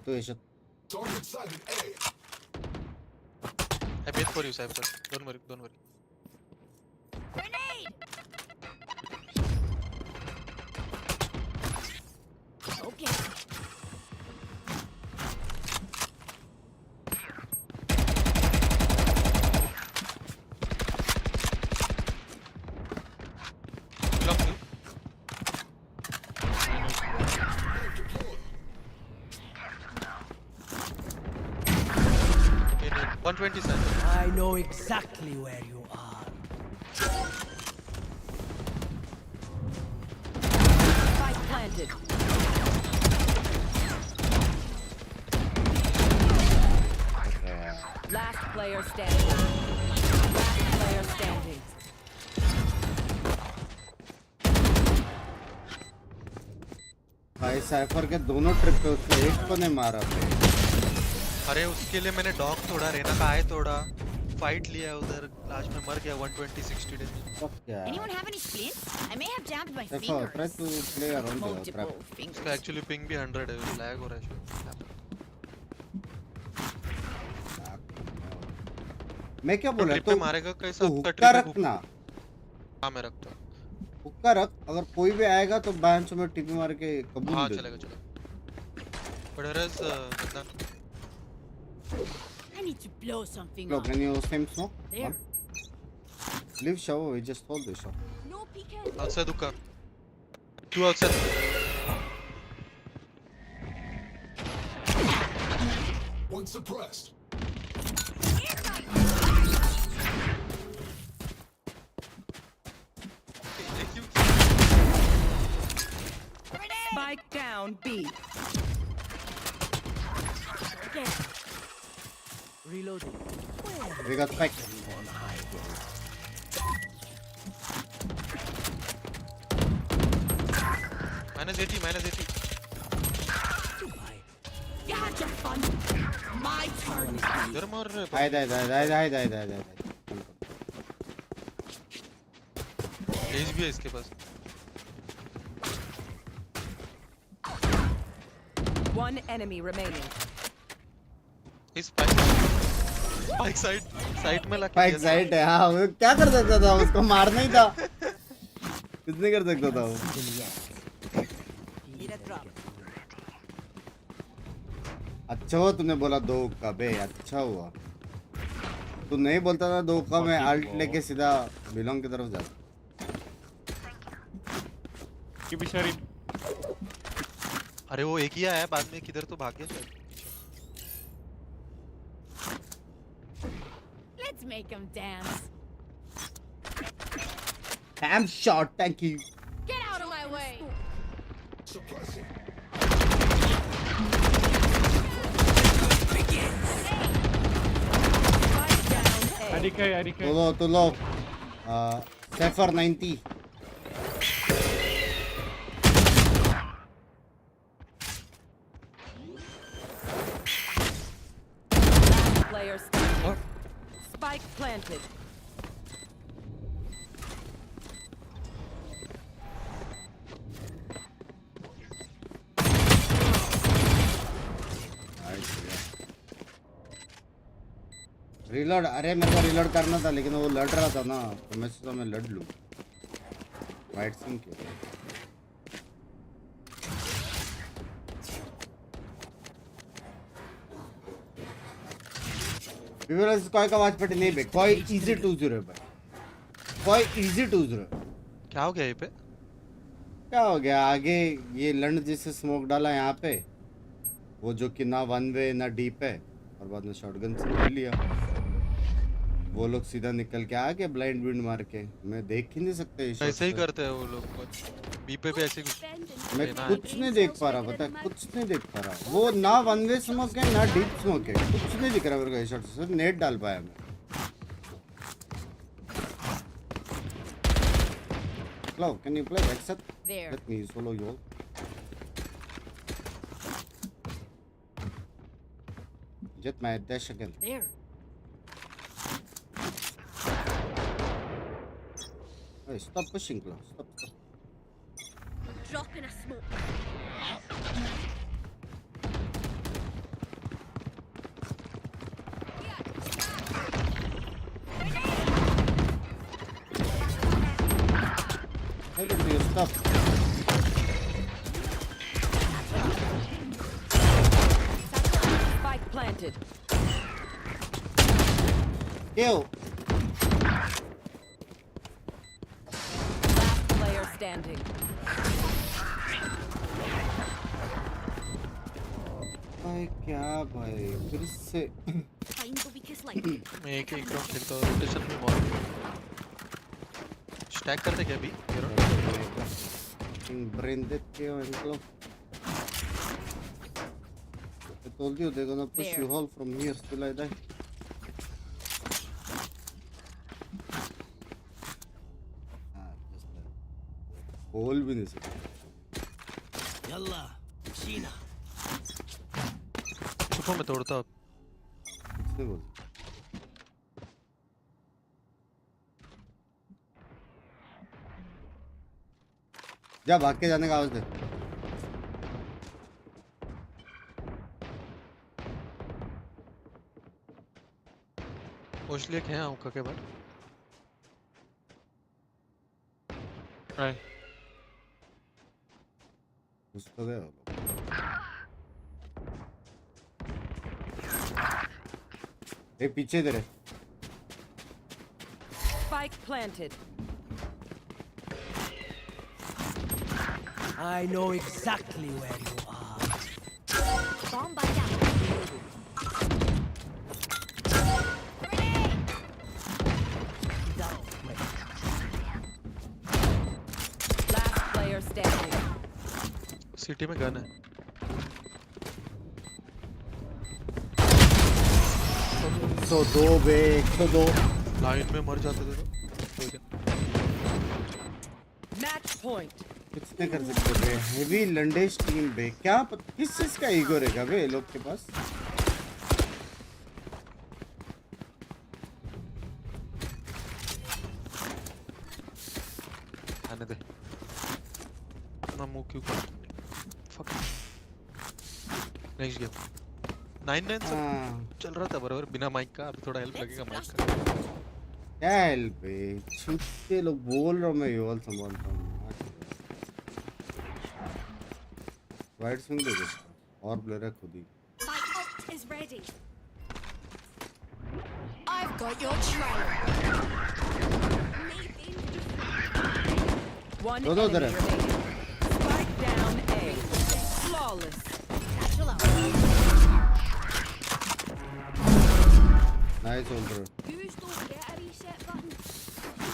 Tu ești. I paid for you, Cypher. Don't worry, don't worry. Grenade! Okay. Block you. 127. I know exactly where you are. Spike planted. Last player standing. Last player standing. भाई cipher के दोनों trip पे उसने एक को नहीं मारा भाई। अरे उसके लिए मैंने डॉग तोड़ा, रेना का आय तोड़ा, फाइट लिया उधर, लास्ट में मर गया 120 60 days. Anyone have any splints? I may have jammed my देखो fingers. try to play around the trap. इसका एक्चुअली पिंग भी 100 है, लैग हो रहा है शायद। मैं क्या बोल रहा तो मारेगा कैसा? हुक्का रखना। हाँ मैं रखता हूँ। हुक्का रख, अगर कोई भी आएगा तो बैंच में टीपी मार के कबूल दे। हाँ चलेगा चलेगा। But there is I need to blow something Bro, up. can you same smoke? There. Leave shower, we just hold the shower. No peeking. outside hookah. Two outside. One suppressed. Spike down B. Okay. Reloading. We got spike. -80, -80. You had your fun. My turn. इधर मार रहे Die. As भी है इसके पास। One enemy remaining. इस bike side में लगा। Bike side है हाँ, वो क्या कर सकता था, उसको मारना ही था। कुछ नहीं कर सकता था वो। अच्छा हुआ तूने बोला 2 का बे, अच्छा हुआ। तू नहीं बोलता था 2 का, मैं अल्ट लेके सीधा बिलोंग की तरफ जाता। अरे वो एक ही आया है, बाद में किधर तो भाग गया शायद। Let's make them dance. Damn shot, thank you. Get out of my way. IDK. Too low. Cypher 90. Player standing. Spike planted. Reload, अरे मेरे को रिलोड करना था लेकिन वो लड़ रहा था ना, तो मैं सोचा मैं लड़ लूँ। वाइट सिंह क्यों? कोई का वाचपार्टी नहीं बे, कोई इजी 2-0 है भाई, कोई इजी 2-0। क्या हो गया ये पे? क्या हो गया आगे? ये लंड जैसे स्मोक डाला यहाँ पे, वो जो कि ना वन वे ना डीप है, और बाद में शॉटगन से ले लिया। वो लोग सीधा निकल के आ गए ब्लाइंड विंड मार के, मैं देख ही नहीं सकता ऐसे ही करते हैं वो लोग, बी पे भी ऐसे मैं कुछ नहीं देख पा रहा, पता कुछ नहीं देख पा रहा। वो ना वन वे स्मोक है ना डीप स्मोक है, कुछ नहीं दिख रहा मेरे को शॉट से। नेट डाल पाया मैं। Hello, can you play except let me solo you all. Get my dash again. There. Hey, stop pushing, Klaus. Stop. Dropping a smoke. Hey, look, you stop. Spike planted. Kill. Last player standing. भाई क्या भाई फिर से Find the weakest link. मैं एक round खेलता हूँ, rotation में मॉल स्टैक करते क्या अभी? brain dead के इनको I told you they're gonna push you whole from here till I die. होल भी नहीं सकता। Yalla, Sheena. छुपो मैं तोड़ता हूँ। किसने बोला? जा भाग के जाने का आवाज दे। ओशलिया क्या है उनका के बाद? Right. उसको दे। ए पीछे इधर है। Spike planted. I know exactly where you are. Bomb by down. Last player standing. City में गन है। तो 102 लाइन में मर जाते थे तो। Match point. कुछ नहीं कर सकते बे। हेवी लंडेश टीम बे। क्या किस चीज का ईगो रहेगा बे लोग के पास? आने दे। ना मुंह क्यों कर? Fuck. Next game. 9-9 सब चल रहा था बराबर बिना माइक का, अभी थोड़ा हेल्प लगेगा माइक का। क्या हेल्प बे? छुट्टे लोग बोल रहा हूँ मैं ये वाला संभालता हूँ। वाइड स्विंग दे दे और प्लेयर है खुद ही। My ult is ready. I've got your trail. One दो उधर है। Spike down A. Flawless. Nice holder.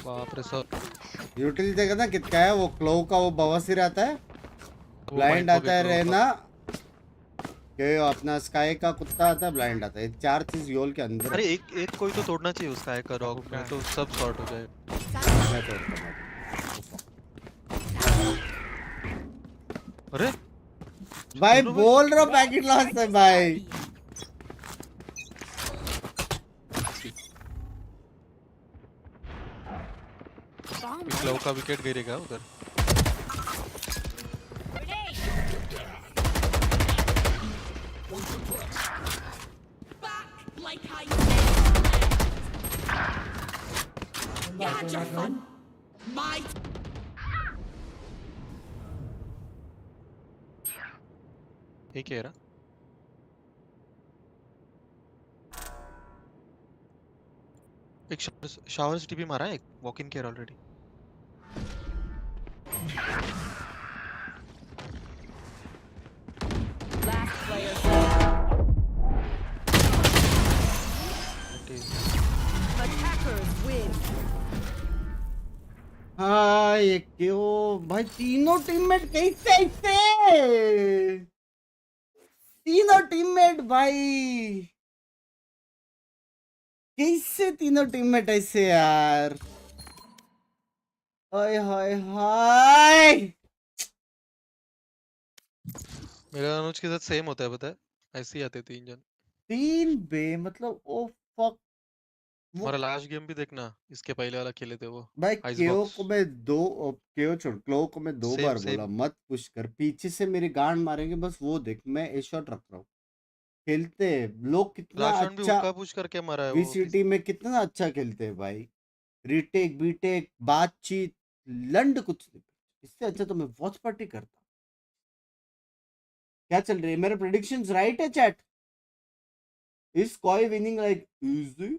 बाप रे सर। यूटिलिटी देखा ना कितना है वो क्लो का वो बवासीर आता है। ब्लाइंड आता है रहना कि अपना स्काई का कुत्ता आता है ब्लाइंड आता है। चार चीज योल के अंदर। अरे एक कोई तो तोड़ना चाहिए उसका एक रॉक में तो सब सॉर्ट हो जाए। मैं तोड़ता हूँ। अरे भाई बोल रहा पैकेट लॉस है भाई। क्लो का विकेट गिरेगा उधर। You had your fun. My ये क्या रहा? एक शावर्स टीपी मारा है, एक वॉक इन किया ऑलरेडी। Last player. Attack हाँ ये क्यों भाई तीनों टीममेट कैसे ऐसे तीनों टीममेट भाई कैसे तीनों टीममेट ऐसे यार हाय हाय हाय मेरा अनुज के साथ सेम होता है पता है ऐसे ही आते 3 जन 3 बे मतलब ओ फक हमारा लास्ट गेम भी देखना इसके पहले वाला खेले थे वो भाई आइस केओ बॉक्स को मैं केओ छोड़ क्लो को मैं 2 बार बोला सेम मत पुश कर पीछे से मेरी गांड मारेंगे बस वो देख मैं ए शॉट रख रहा हूँ खेलते हैं लोग कितना लास्ट राउंड भी अच्छा हुक्का पुश करके मारा है वो वीसीटी में कितना अच्छा खेलते हैं भाई रीटेक बीटेक बातचीत लंड कुछ नहीं इससे अच्छा तो मैं वॉच पार्टी करता क्या चल रही है मेरे प्रेडिक्शंस राइट है चैट इज कोई विनिंग लाइक इजी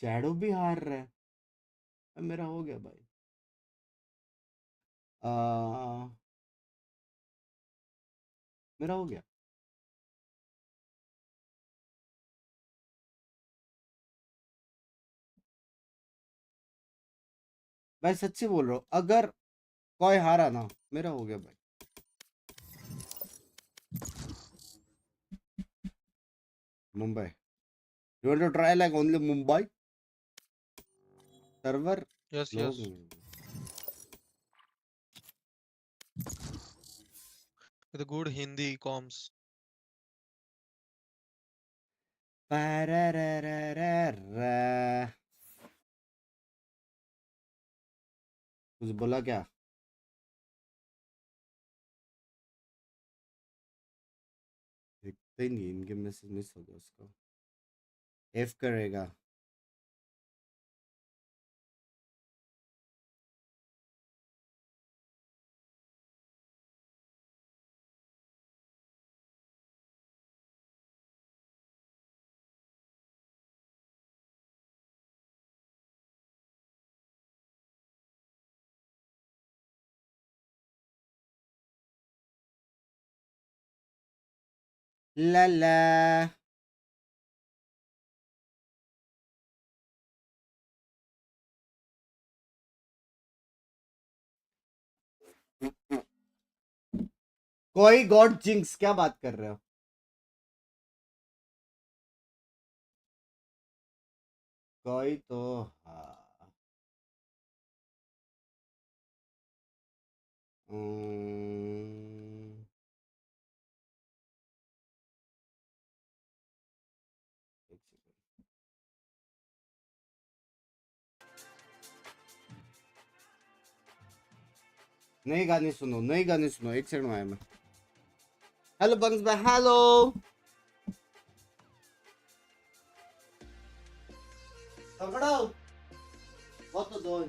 शैडो भी हार रहा है मेरा हो गया भाई मेरा हो गया मैं सच्ची बोल रहा हूँ अगर कोई हारा ना मेरा हो गया भाई Mumbai you want to try like only Mumbai server yes no, yes with a good Hindi comms कुछ बोला क्या देखते ही नहीं इनके मैसेज मिस हो गया उसका एफ करेगा ला ला कोई गॉड जिंक्स क्या बात कर रहे हो कोई तो हाँ नई गाने सुनो एक सेकंड में आया मैं हेलो बंग्स भाई हेलो पकड़ो वो तो दो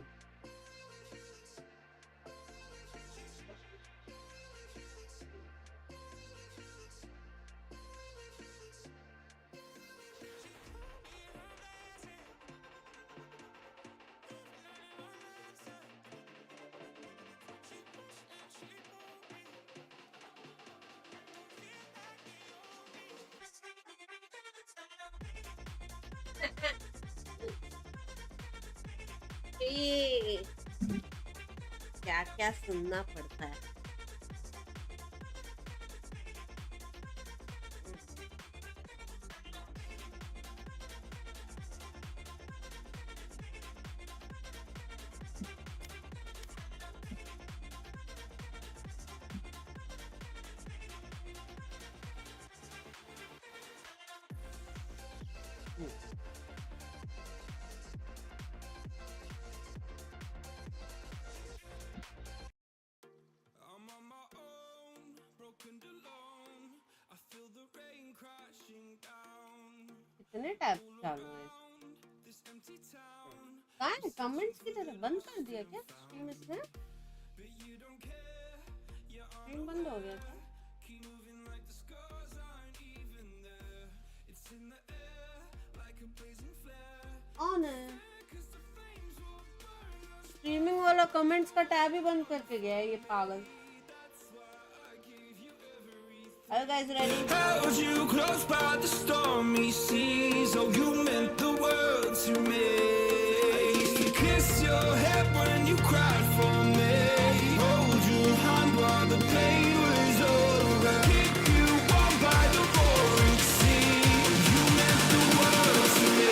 क्या क्या सुनना पड़ता है कितने टैब चालू है कहाँ है कमेंट्स की तरह बंद कर दिया क्या स्ट्रीम इसने स्ट्रीम बंद हो गया था ऑन है स्ट्रीमिंग वाला कमेंट्स का टैब ही बंद करके गया है ये पागल you guys ready? Held you close by the stormy seas. Oh, you meant the world to me. I used to kiss your head when you cried for me. Hold your hand while the pain was over. Keep you warm by the roaring sea. You meant the world to me.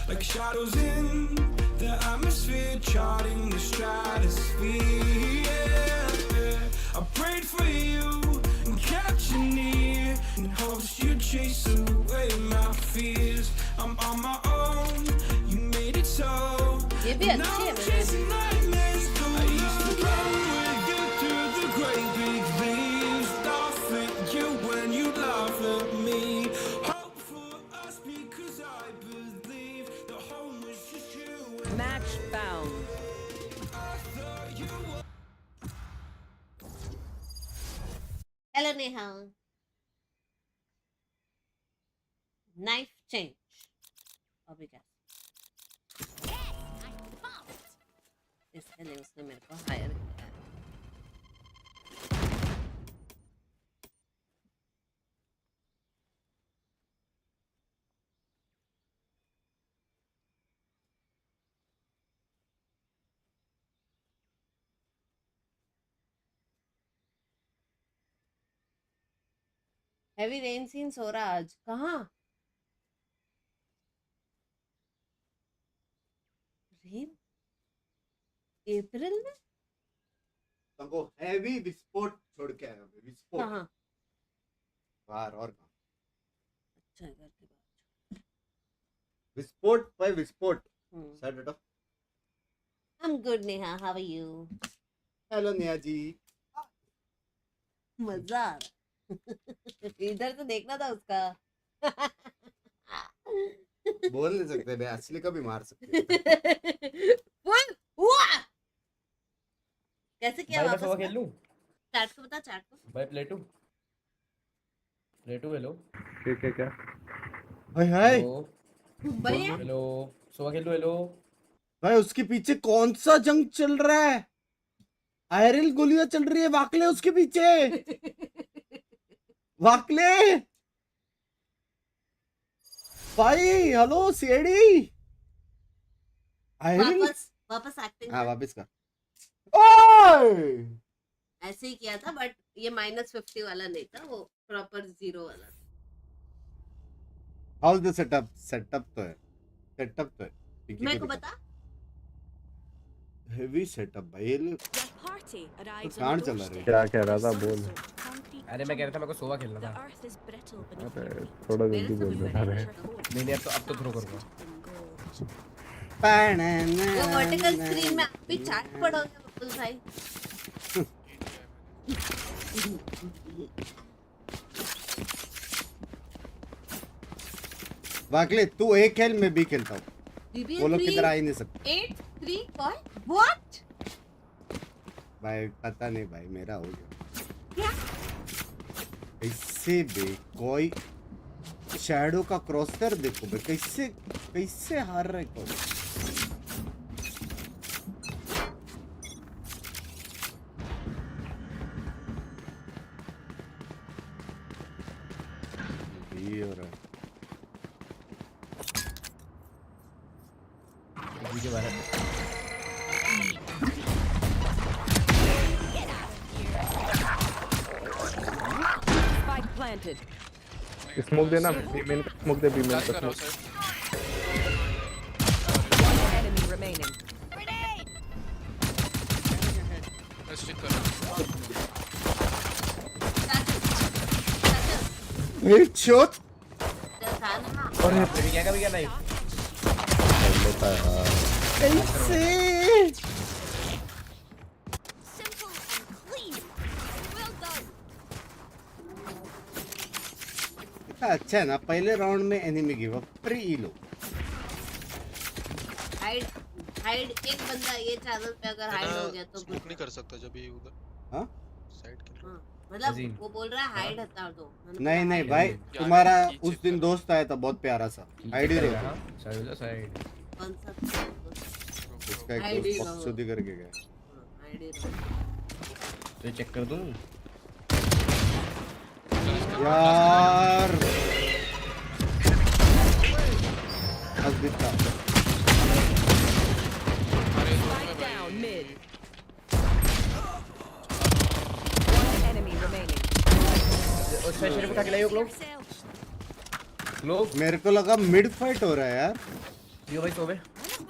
Like shadows in the atmosphere, charting the stratosphere. Yeah. I prayed for you and kept you near in hopes you'd chase away my fears. I'm on my own, you made it so. Now I'm chasing nightmares. I used to run with you through the great big leaves, laugh at you when you laugh at me. Hope for us because I believe the home was just you. Match found. Hello, Neha. Knife change. अभी क्या? इसके लिए उसने मेरे को higher किया है. Heavy rain scenes हो रहा आज कहाँ? रेन अप्रैल में? तुमको हैवी विस्फोट छोड़ के आया मैं विस्फोट कहाँ? बाहर और कहाँ? अच्छा घर के बाहर. विस्फोट भाई विस्फोट. Said it off. I'm good, Neha. How are you? Hello, Neha जी. मजा आ रहा. इधर तो देखना था उसका. बोल नहीं सकते बे असली का भी मार सकते. बोल हुआ. कैसे किया वापस? मैं खेल लूं? चैट को बता चैट को. भाई प्ले टू हेलो. क्या? हाय हाय. भाई हेलो सुबह खेल लूं हेलो. भाई उसके पीछे कौन सा जंग चल रहा है? आयरल गोलियां चल रही है वाकले उसके पीछे. वाकले भाई हेलो सीडी. वापस एक्टिंग. हाँ वापस कर. ओए ऐसे ही किया था बट ये -50 वाला नहीं था वो प्रॉपर 0 वाला. हाउ द सेटअप तो है. मेरे को बता. हेवी सेटअप भाई. तो कहाँ चला रहे? क्या कह रहा था बोल. अरे मैं कह रहा था मेरे को सोवा खेलना था. अरे थोड़ा जल्दी बोल रहा है. नहीं अब तो थ्रो करूंगा. वो वर्टिकल स्क्रीन में आप भी चैट पढ़ोगे बब्बल भाई. वाकले तू एक खेल मैं भी खेलता हूँ. वो लोग की तरह आ ही नहीं सकते. 8-3 व्हाट? भाई पता नहीं भाई मेरा हो गया. क्या? कैसे बे कोई शैडो का क्रॉसर देखो बे कैसे हार रहा है कोई. ये हो रहा है. के बारे में स्मोक देना. बीमेन का स्मोक दे. बीमेन का स्मोक. हेडशॉट. अरे क्या नहीं कैसे अच्छा है ना, पहले राउंड में एनिमी गिव अप प्री लो। हाइड एक बंदा ये चैनल पे अगर हाइड हो गया तो स्मोक नहीं कर सकता जब ये उधर हाँ साइड के लिए। मतलब वो बोल रहा है हाइड हटा दो। नहीं भाई, तुम्हारा उस दिन दोस्त आया था बहुत प्यारा सा, हाइड ही रहो। साइड कौन सा उसका एक दोस्त पक्षुदी करके गया। हाइड ही रहो तो चेक कर दूं यार। दिखता मेरे को लगा मिड फाइट हो रहा है यार। यो भाई सोवे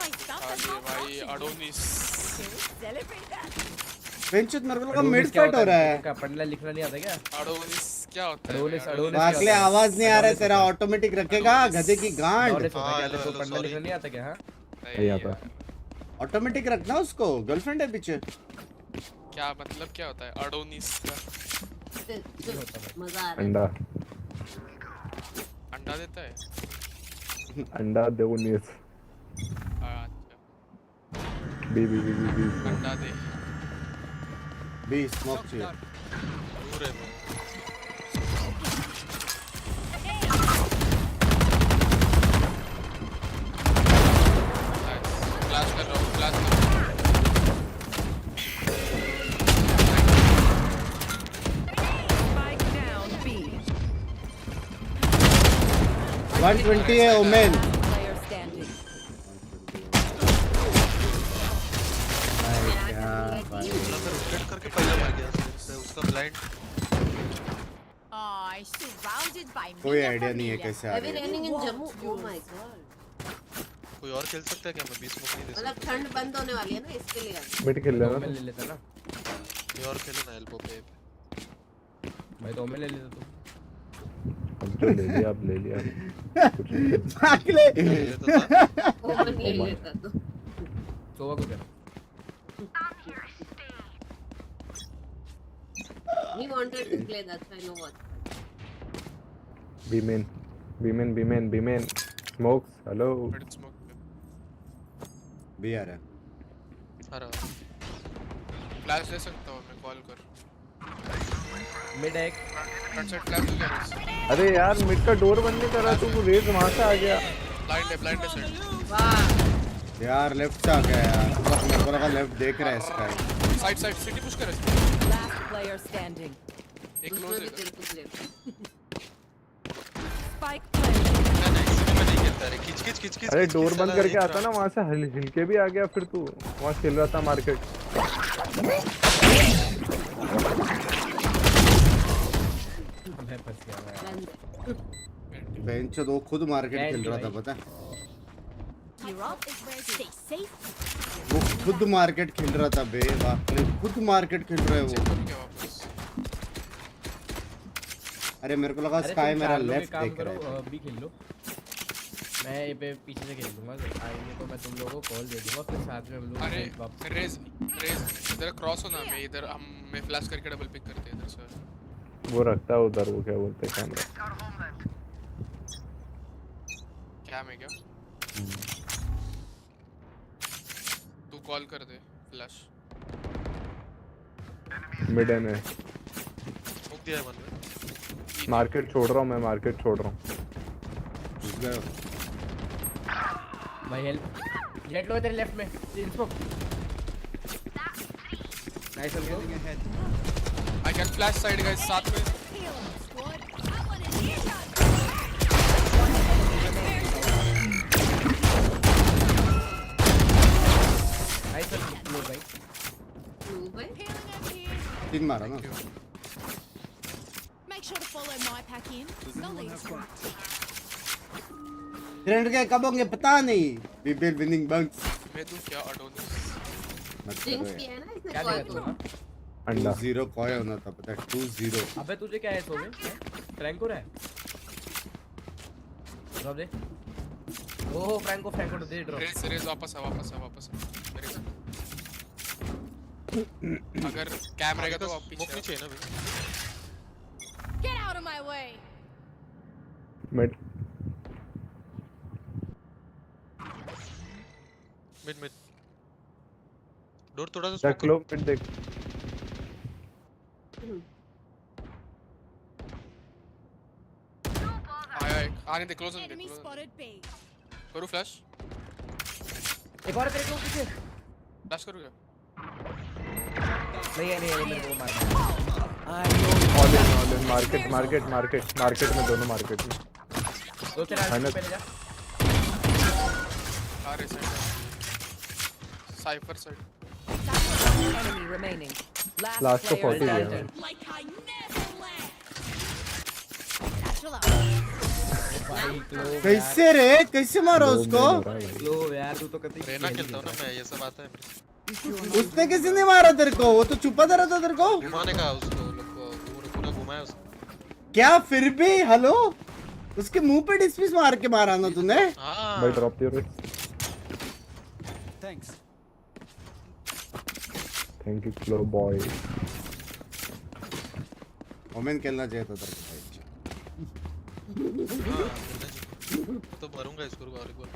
भाई अडोनिस बेंचत मेरे को लगा मिड फाइट हो रहा है। क्या पढ़ना लिखना नहीं आता क्या? अडोनिस क्या होता है? अडोनिस बाकले आवाज नहीं आ रहा है तेरा, ऑटोमेटिक रखेगा गधे की गांड। पढ़ना लिखना नहीं आता क्या? नहीं आता। ऑटोमेटिक रखना उसको, गर्लफ्रेंड है पीछे। क्या मतलब क्या होता है अडोनिस का? मजा आ रहा है। अंडा अंडा देता है। अंडा देवनीस अच्छा बी अंडा दे बी स्मोक चाहिए। दूर है वो। फ्लैश कर रहा हूँ, फ्लैश कर रहा हूँ। 120 है ओमेन। करके पहले मार गया उसका ब्लाइंड। कोई आइडिया नहीं है कैसे आ रही है। कोई और खेल सकता है क्या? मैं 20 स्मोक नहीं दे सकता। मतलब ठंड बंद होने वाली है ना इसके लिए। मिड खेल लेना मैं ले लेता ना। कोई और खेले ना एल्बो पे। भाई तो मैं ले लेता तू। अब जो ले लिया अब ले लिया। बाकले ले लेता तो। सोवा को क्या? He wanted to play, that's why no watch. B main. Smokes. Hello. भी आ रहा है। फ्लैश दे सकता हूँ मैं, कॉल कर। मिड एक फ्रंट साइड फ्लैश दे गया। अरे यार मिड का डोर बंद नहीं कर रहा, तू रेज वहां से आ गया। ब्लाइंड है साइड। वाह यार लेफ्ट से आ गया यार। मेरे को लगा लेफ्ट देख रहा है इसका। साइड सिटी पुश कर। Last player standing. एक क्लोज है। Spike खिच। अरे डोर बंद करके आता ना वहां से, हिल के भी आ गया। फिर तू वहां खेल रहा था मार्केट। मैं फंस गया यार। बेंच तो खुद मार्केट खेल रहा था पता है। वो खुद मार्केट खेल रहा था बे। बाकले खुद मार्केट खेल रहा है वो। अरे मेरे को लगा स्काई मेरा लेफ्ट देख रहा है। भी खेल लो, मैं ये पे पीछे से खेल दूंगा। आएंगे तो मैं तुम लोगों को कॉल दे दूंगा, फिर साथ में हम लोग। अरे रेज इधर क्रॉस होना, मैं इधर हम मैं फ्लैश करके डबल पिक करते हैं इधर से। वो रखता है उधर, वो क्या बोलते हैं कैमरा। क्या मैं क्या तू कॉल कर दे फ्लैश। मिड में स्मोक दिया है बंदे। मार्केट छोड़ रहा हूँ मैं, मार्केट छोड़ रहा हूँ। भाई हेल्प जेट लो तेरे लेफ्ट में स्मोक। नाइस हो गया। I can flash side guys साथ में। नाइस लो भाई। तीन मारा ना। ट्रेंड के कब होंगे पता नहीं। वी विल विनिंग बंक्स। मैं तू क्या अडोनिस Binks किया है ना इसने क्या कॉल देखा को। तू? अंडा 2-0 कॉय होना था पता है। 2-0। अबे तुझे क्या है सोवे? फ्रैंको रहा है। Drop they. Oh Franco they drop. Raise वापस आ। अगर कैम रहेगा तो आप पीछे नीचे है ना। Get out of my way. Mid mid door थोड़ा सा देख स्मोक लो मिड देख आया एक आने दे क्लोज होने दे करो फ्लैश एक और तेरे क्लोज पीछे फ्लैश करो क्या नहीं मेरे को मारना ऑल इन मार्केट में दोनों मार्केट में दो तेरा पहले जा आ रहे side cipher side enemy remaining last को 40 दिया कैसे रे कैसे मारा उसको लो यार तू तो कभी रेना खेलता हूं ना मैं ये सब आता है मेरे उसने किसी ने मारा तेरे को वो तो छुपा रहा था तेरे को घुमाने का उसको पूरा घुमाया उसको क्या फिर भी हेलो उसके मुंह पे डिस्मिस मार के मारा ना तूने भाई ड्रॉप दियो रे Thanks. Thank you Clove boy Omen खेलना चाहिए था तेरे को तो मारूंगा इसको और एक बार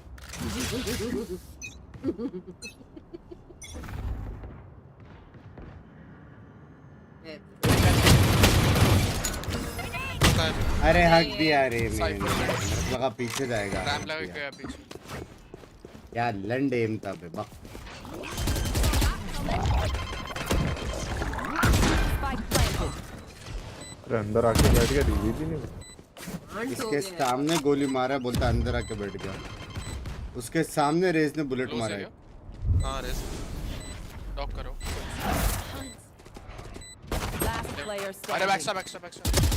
अरे हक दिया रे मेरे लगा पीछे जाएगा रैम लगा गया पीछे यार लंड एम था बे बक अरे अंदर आके बैठ गया रिवी भी नहीं इसके सामने गोली मारा बोलता अंदर आके बैठ गया उसके सामने रेस ने बुलेट मारा है हां रेस डॉक करो अरे बैकस्टैप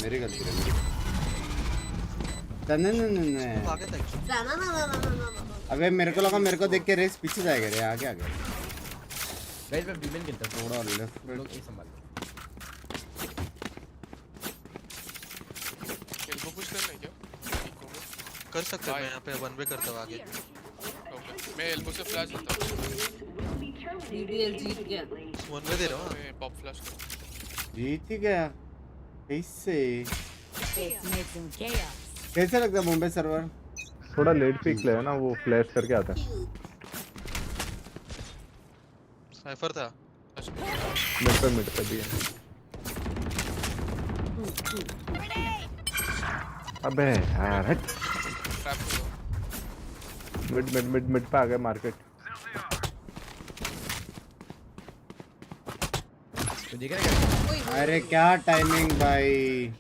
मेरी गलती है नहीं अबे मेरे को लगा मेरे को देख के रेस पीछे जाएगा रे आगे गाइस मैं बीमेन खेलता हूं थोड़ा लेफ्ट लोग ये संभाल एल्बो पुश करना है क्या कर सकते हैं मैं यहां पे वन वे करता हूं आगे ओके मैं एल्बो से फ्लैश देता हूं डीडीएल जीत गया वन वे दे रहा हूं मैं पॉप फ्लैश कर जीत ही गया कैसे लगता है मुंबई सर्वर थोड़ा लेट पिक ले ना वो फ्लैश करके आता है साइफर था मिड पे भी है अबे यार हट मिड पे आ गया मार्केट तो देख रहे क्या अरे क्या टाइमिंग भाई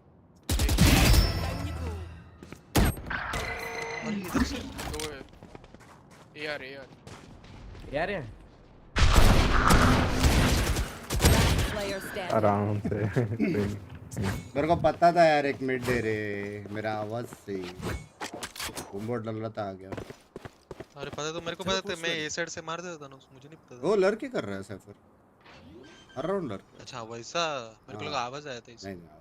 यार आराम से मेरे को पता था यार एक मिड दे रे मेरा आवाज से बूमबोर्ड डल रहा था आ गया अरे पता तो मेरे को पता था मैं ए साइड से मार देता था ना मुझे नहीं पता वो लड़के कर रहा है सफर हर राउंड लड़के अच्छा वैसा मेरे को लगा आवाज आया था इससे नहीं आवाज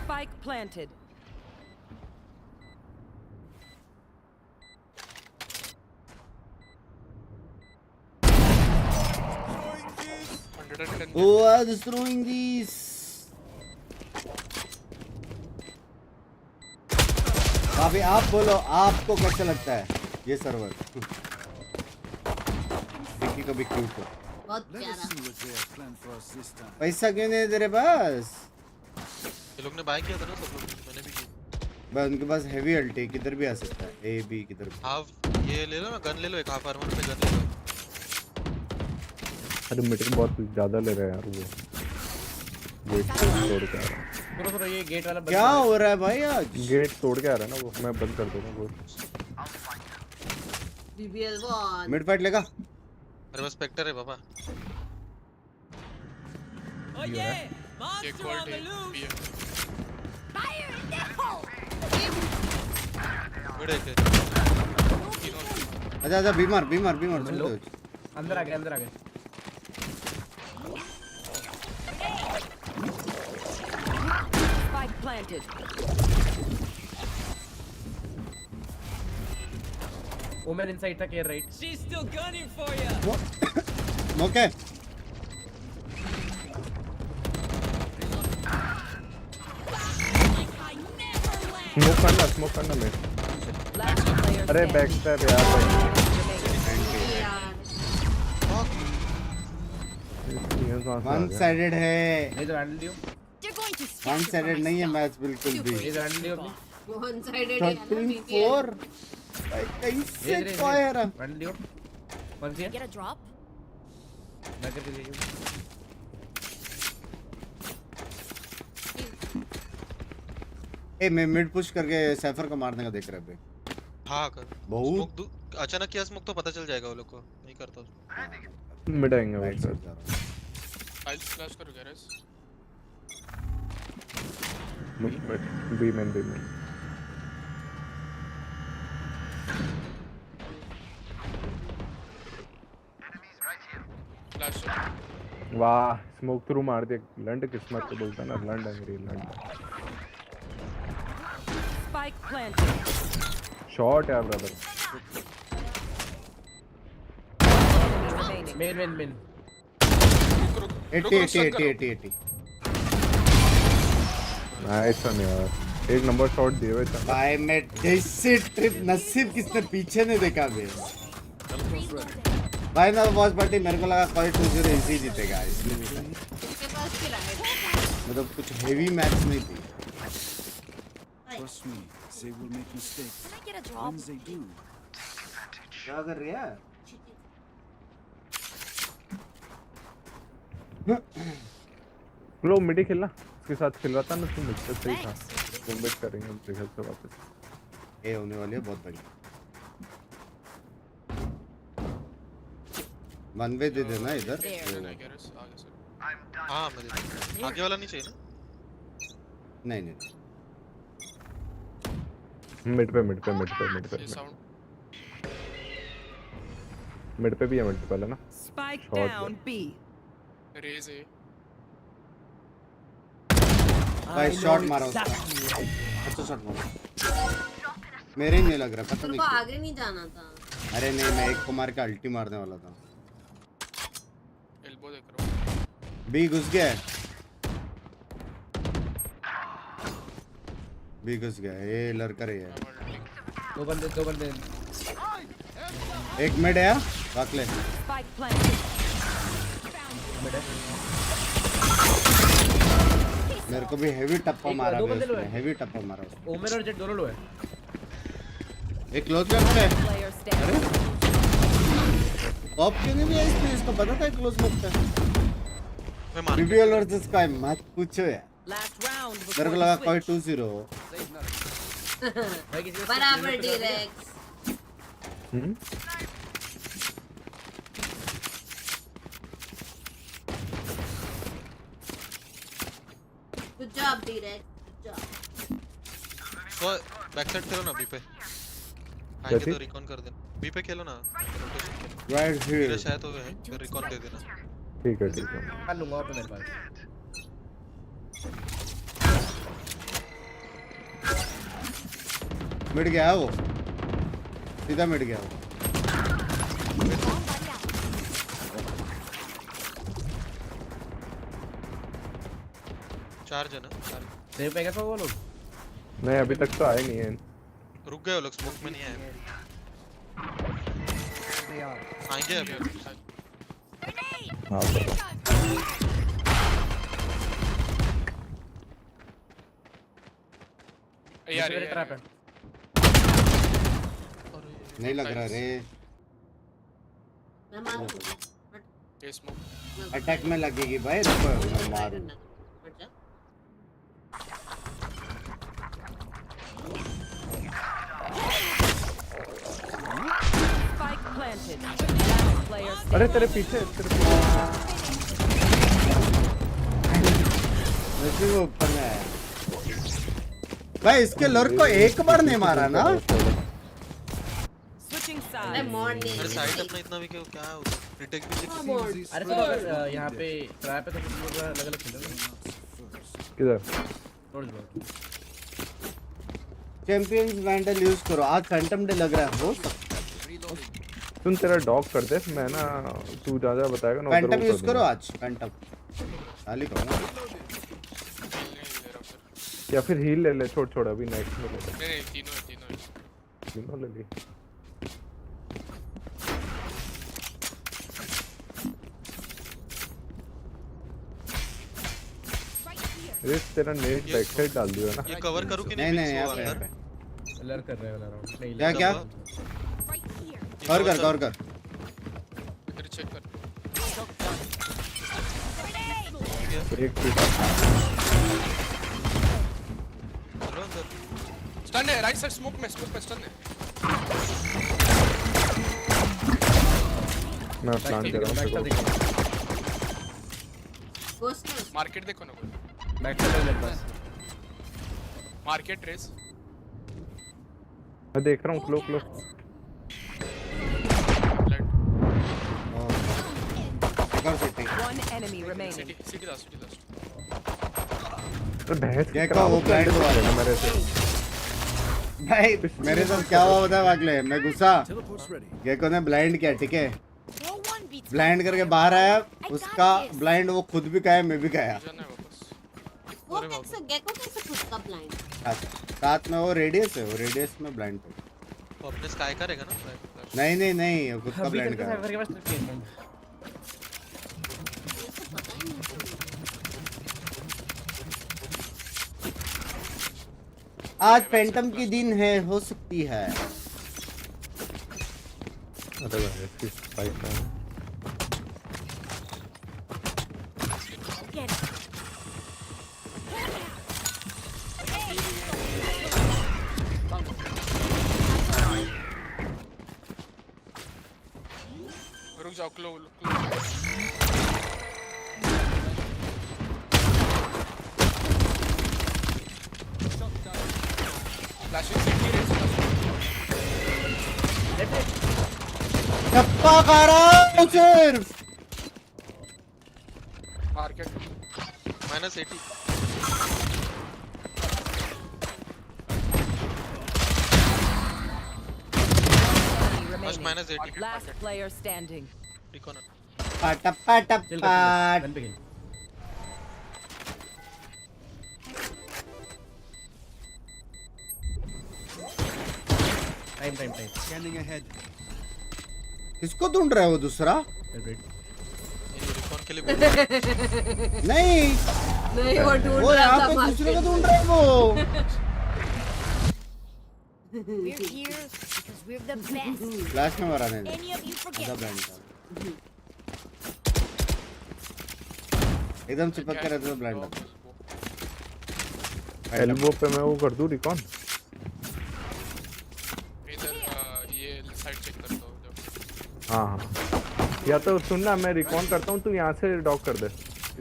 spike planted Oh, I'm destroying these. अभी आप बोलो आपको कैसा लगता है ये सर्वर विकी कभी क्यों को बहुत प्यारा पैसा क्यों नहीं दे रहे बस ये लोग ने बाय किया था ना सब लोग मैंने भी किया बस उनके पास हेवी अल्टी किधर भी आ सकता है ए बी किधर भी हाफ ये ले लो ना गन ले लो एक हाफ आर्मर पे गन ले लो अरे मीटर बहुत ज्यादा ले रहे हैं यार वो गेट तोड़ के आ रहा है थोड़ा ये गेट वाला क्या हो रहा है भाई आज गेट तोड़ के आ रहा है ना वो मैं बंद कर दूंगा वो बीबीएल 1 मिड फाइट लेगा मेरे पास स्पेक्टर है पापा Oh yeah, ये monster on the loose. Fire in the hole. Good है अच्छा बीमार अंदर आ गया spike planted ओ Omen inside था care right. She's still gunning for you. Okay. Smoke करना मैं. अरे backstab यार. One-sided है. ये तो handle दियो. One-sided नहीं है मैच बिल्कुल भी. ये तो handle दियो अपनी. One-sided है. 13-4. कैसे कोई है रहा? Handle दियो. कौन सी है? Get a drop. मैं करके ले लूँ. ए मैं मिड पुश करके सैफर को मारने का देख रहा है. हाँ कर. बहुत स्मोक अचानक किया स्मोक तो पता चल जाएगा वो लोग को. नहीं करता. मिड आएंगे वो. फाइल फ्लैश करो गैरेज. B man. फ्लैश. वाह स्मोक थ्रू मार दे. लंड किस्मत को बोलता ना. लंड है मेरी लंड. Spike planted. शॉट है ब्रदर. Main. 80. नाइस वन यार. एक नंबर शॉट दिए हुए थे भाई. मैं जैसे ट्रिप नसीब किसने पीछे नहीं देखा बे. भाई ना वॉच पार्टी मेरे को लगा कोई 2-0 इजी जीतेगा इसलिए. मतलब कुछ हेवी मैच नहीं थी. Trust me, they will make mistakes. Can I get a drop? When they do, क्या कर रही है? लो मिडी खेलना. उसके साथ खेल रहा था ना तुम. मुझसे सही था. तुम बेट करेंगे हम ट्रिगर से वापस. ये होने वाली है बहुत बढ़िया. वन वे दे देना इधर. हाँ मैं आगे वाला नहीं चाहिए ना. नहीं. मिड पे मिड पे भी है. मिड पे पहले ना. Spike down B. रेज है. भाई शॉट मारा उसका. अच्छा शॉट मारा. मेरे ही नहीं लग रहा. पता नहीं तुमको आगे नहीं जाना था. अरे नहीं मैं एक को मार के अल्टी मारने वाला था. एल्बो देख रहा हूं. बी घुस गया. ये लड़का रही है. दो बंदे. एक मिड है. रख ले. Spike planted. मेरे को भी हेवी टप्पा मारा. हेवी टप्पा मारा. ओमेन और जेट दोनों लो है. एक क्लोज लेफ्ट है. अरे ऑफ क्यों नहीं है इसमें. इसको पता था क्लोज लेफ्ट है. बीबीएल और जिसका मत पूछो यार. मेरे को लगा कोई 2-0 बराबर direct. Good job direct. Good job. तो बैक साइड खेलो ना. बी पे आएंगे तो रिकॉन कर देना. बी पे खेलो ना. Right here. शायद तो है फिर रिकॉन दे देना. ठीक है. कर लूंगा और तो मेरे पास. मिड गया वो. सीधा मिड गया वो. चार जन है. सेव पे कैसे वो लोग. नहीं अभी तक तो आए नहीं है. रुक गए वो लोग. स्मोक में नहीं आए. आएंगे अभी. हाँ यार ट्रैप है. नहीं लग रहा रे. मैं मारूं. ये स्मोक अटैक में लगेगी भाई. रुको मैं मारूं. Spike planted. Last player standing. अरे तेरे पीछे. वैसे वो ऊपर में है. भाई इसके लर्क को एक बार नहीं मारा ना. Switching sides. अरे साइड अपना इतना भी क्या है. रिटेक भी. अरे तो अगर यहाँ पे ट्रैप है तो कुछ लोग अलग खेलो. किधर. चैंपियंस वैंडल यूज करो. आज फैंटम डे लग रहा है. हो सुन तेरा डॉग कर दे, मैं ना तू जा बताएगा ना उधर पैंटम यूज करो आज, पैंटम खाली करो या फिर हील ले ले, छोड़ अभी नेक्स्ट में ले ले। नहीं तीनों ले ली। रेस तेरा नेट बैक साइड डाल दिया ना। ये कवर करूं कि नहीं नहीं यहाँ पे लर कर रहे वाला राउंड नहीं क्या क्या कवर कर इधर चेक कर एक चलो अंदर स्टन है राइट साइड स्मोक में स्टन है मैं प्लान कर रहा हूं। मार्केट देखो ना बैक साइड मेरे पास मार्केट रेस मैं देख रहा हूं क्लो One enemy remaining. City last तो भैंस क्या का वो ब्लाइंड हुआ है मेरे से भाई, मेरे साथ क्या हुआ बता अगले, मैं गुस्सा गेको ने ब्लाइंड किया, ठीक है, ब्लाइंड करके बाहर आया, उसका ब्लाइंड वो खुद भी गया, मैं भी गया, वो कैसे खुद का ब्लाइंड? साथ में वो रेडियस है, वो रेडियस में ब्लाइंड पे वो अपने स्काई करेगा ना। नहीं वो खुद का ब्लाइंड का आज पेंटम की दिन है, हो सकती है। अरे भाई इसकी स्पाइक है। रुक जाओ क्लो छप्पा खा रहा हूं सिर्फ market -80 -80 Last player standing. Part time Scanning ahead. किसको ढूंढ रहा है वो दूसरा? रिकॉन के लिए नहीं वो ढूंढ वो रहा यहाँ था पे मार्केट दूसरे को ढूंढ रहा है वो। We're here because we're the best. Flash में मारा नहीं, Any of you forget आधा that. ब्लाइंड था, एकदम चिपक के रहता था ब्लाइंड था। एल्बो पे मैं वो कर दूं रिकॉन। इधर ये साइड चेक करता हूं जब हाँ या तो सुन ना, मैं रिकॉन करता हूँ, तू यहाँ से डॉग कर दे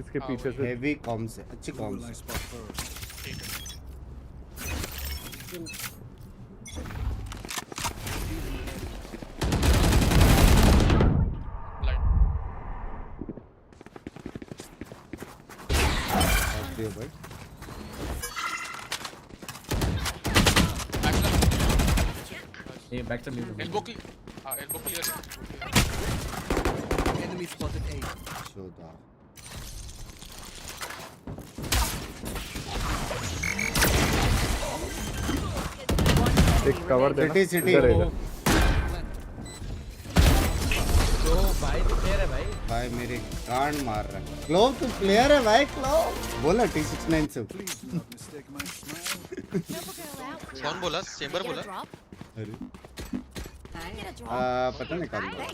इसके पीछे से। हेवी कॉम से, अच्छी कॉम से। भाई ये बैक से elbow clear Enemy spotted A. शोधा एक कवर दे। सिटी तो भाई तो प्लेयर है भाई मेरे कान मार रहा है। क्लोव तो प्लेयर है भाई, क्लोव बोला T69 से। कौन बोला? चेंबर बोला? अरे पता नहीं कौन बोला।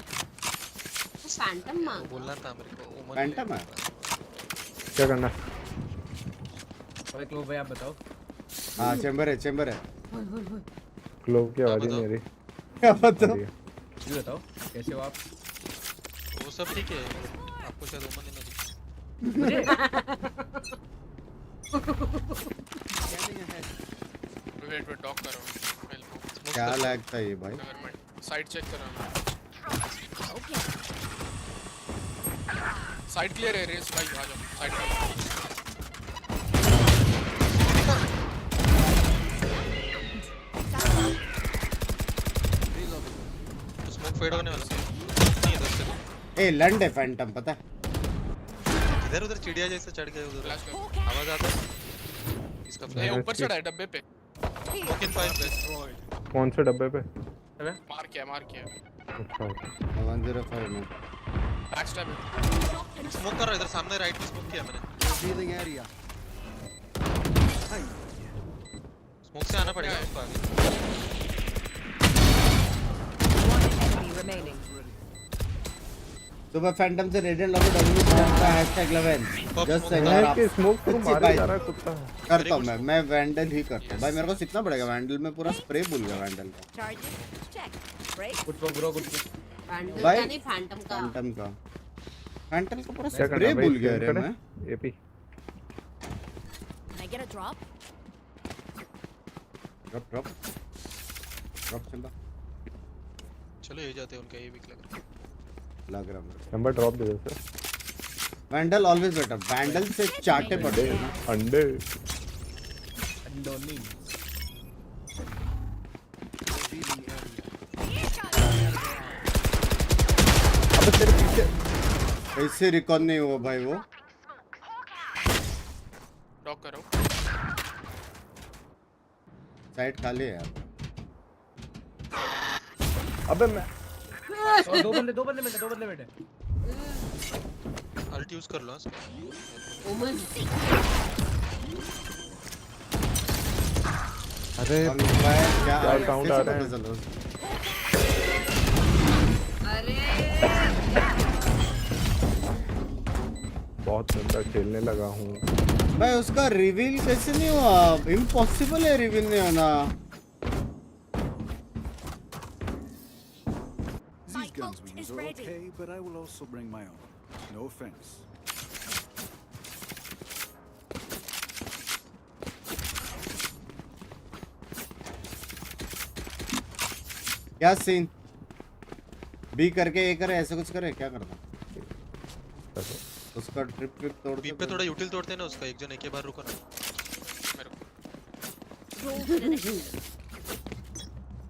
फैंटम मांग बोलना था मेरे को। फैंटम है क्या करना? भाई क्लोव भाई आप बताओ। हाँ चेंबर है क्लोव की आवाज ही नहीं आ रही। क्या बताओ? ये बताओ कैसे हो आप? वो सब ठीक है, आपको शायद ओमन नहीं लगी। वेट डॉक कर रहा हूं। क्या लगता है ये भाई? साइड चेक कर रहा हूं। साइड क्लियर है रेस भाई, आ जाओ साइड पे। स्मोक फेड होने वाला है। ए लंड है फैंटम पता है। इधर उधर चिड़िया जैसे चढ़ गए उधर। आवाज आता है इसका। ये ऊपर चढ़ा है डब्बे पे। ओके 5 कौन से डब्बे पे? मार किया। अच्छा 105 में बैक स्टैब है। स्मोक कर रहा है इधर सामने राइट में स्मोक किया मैंने। Revealing area. स्मोक से आना पड़ेगा उसको आगे। Enemy remaining. सुबह फैंटम से रेडियंट लॉबी डब्ल्यू का #11 जस्ट सेकंड आप स्मोक को मार जा रहा है कुत्ता। करता हूं मैं वैंडल ही करता हूं भाई। मेरे को सीखना पड़ेगा वैंडल में पूरा स्प्रे भूल गया वैंडल का। कुछ तो ब्रो कुछ फैंटम भाई का नहीं फैंटम का। फैंटम का पूरा स्प्रे भूल गया रे मैं। AP Can I get a drop? Drop Chamba चलो ये जाते हैं उनका ये वीक लग रहा है नंबर ड्रॉप दे दो sir. Vandal always better. Vandal से चाटे पड़ते हैं ना अंडे। अंडोनी अब तेरे पीछे ऐसे रिकॉर्ड नहीं हुआ भाई वो। डॉक करो। साइड खाली है यार। अबे मैं दो बंदे बैठे। अल्ट यूज कर लो। अरे क्या काउंट आ रहे हैं। अरे बहुत गंदा खेलने लगा हूँ भाई। उसका रिवील कैसे नहीं हुआ? इम्पॉसिबल है रिवील नहीं होना। My ult is ready. Okay, but I will also bring my own. No offense. क्या सीन? बी करके ए करे ऐसे कुछ करे क्या करना? उसका ट्रिप तोड़ बी पे थोड़ा यूटिल तोड़ते हैं ना उसका। एक जन एक बार रुको ना मेरे को।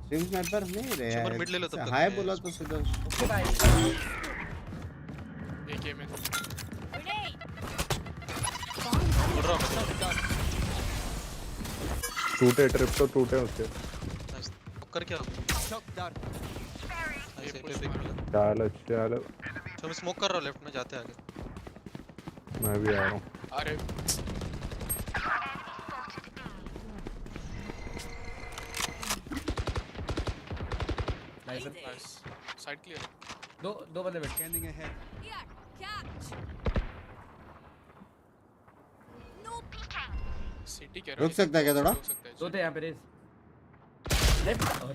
स्ट्रीम स्नाइपर नहीं रे सुपर मिड ले लो तब तक। हाय बोला तो सीधा एक गेम में बोल रहा हूं मैं। टूटे ट्रिप तो टूटे उसके। कर क्या चलो मैं स्मोक कर रहा हूं लेफ्ट में जाते आगे। मैं भी आ रहा हूं। अरे नाइस साइड क्लियर। दो बंदे बैठे। Scanning ahead. सिटी रुक सकता है क्या थोड़ा? दो थे यहाँ पे रेस।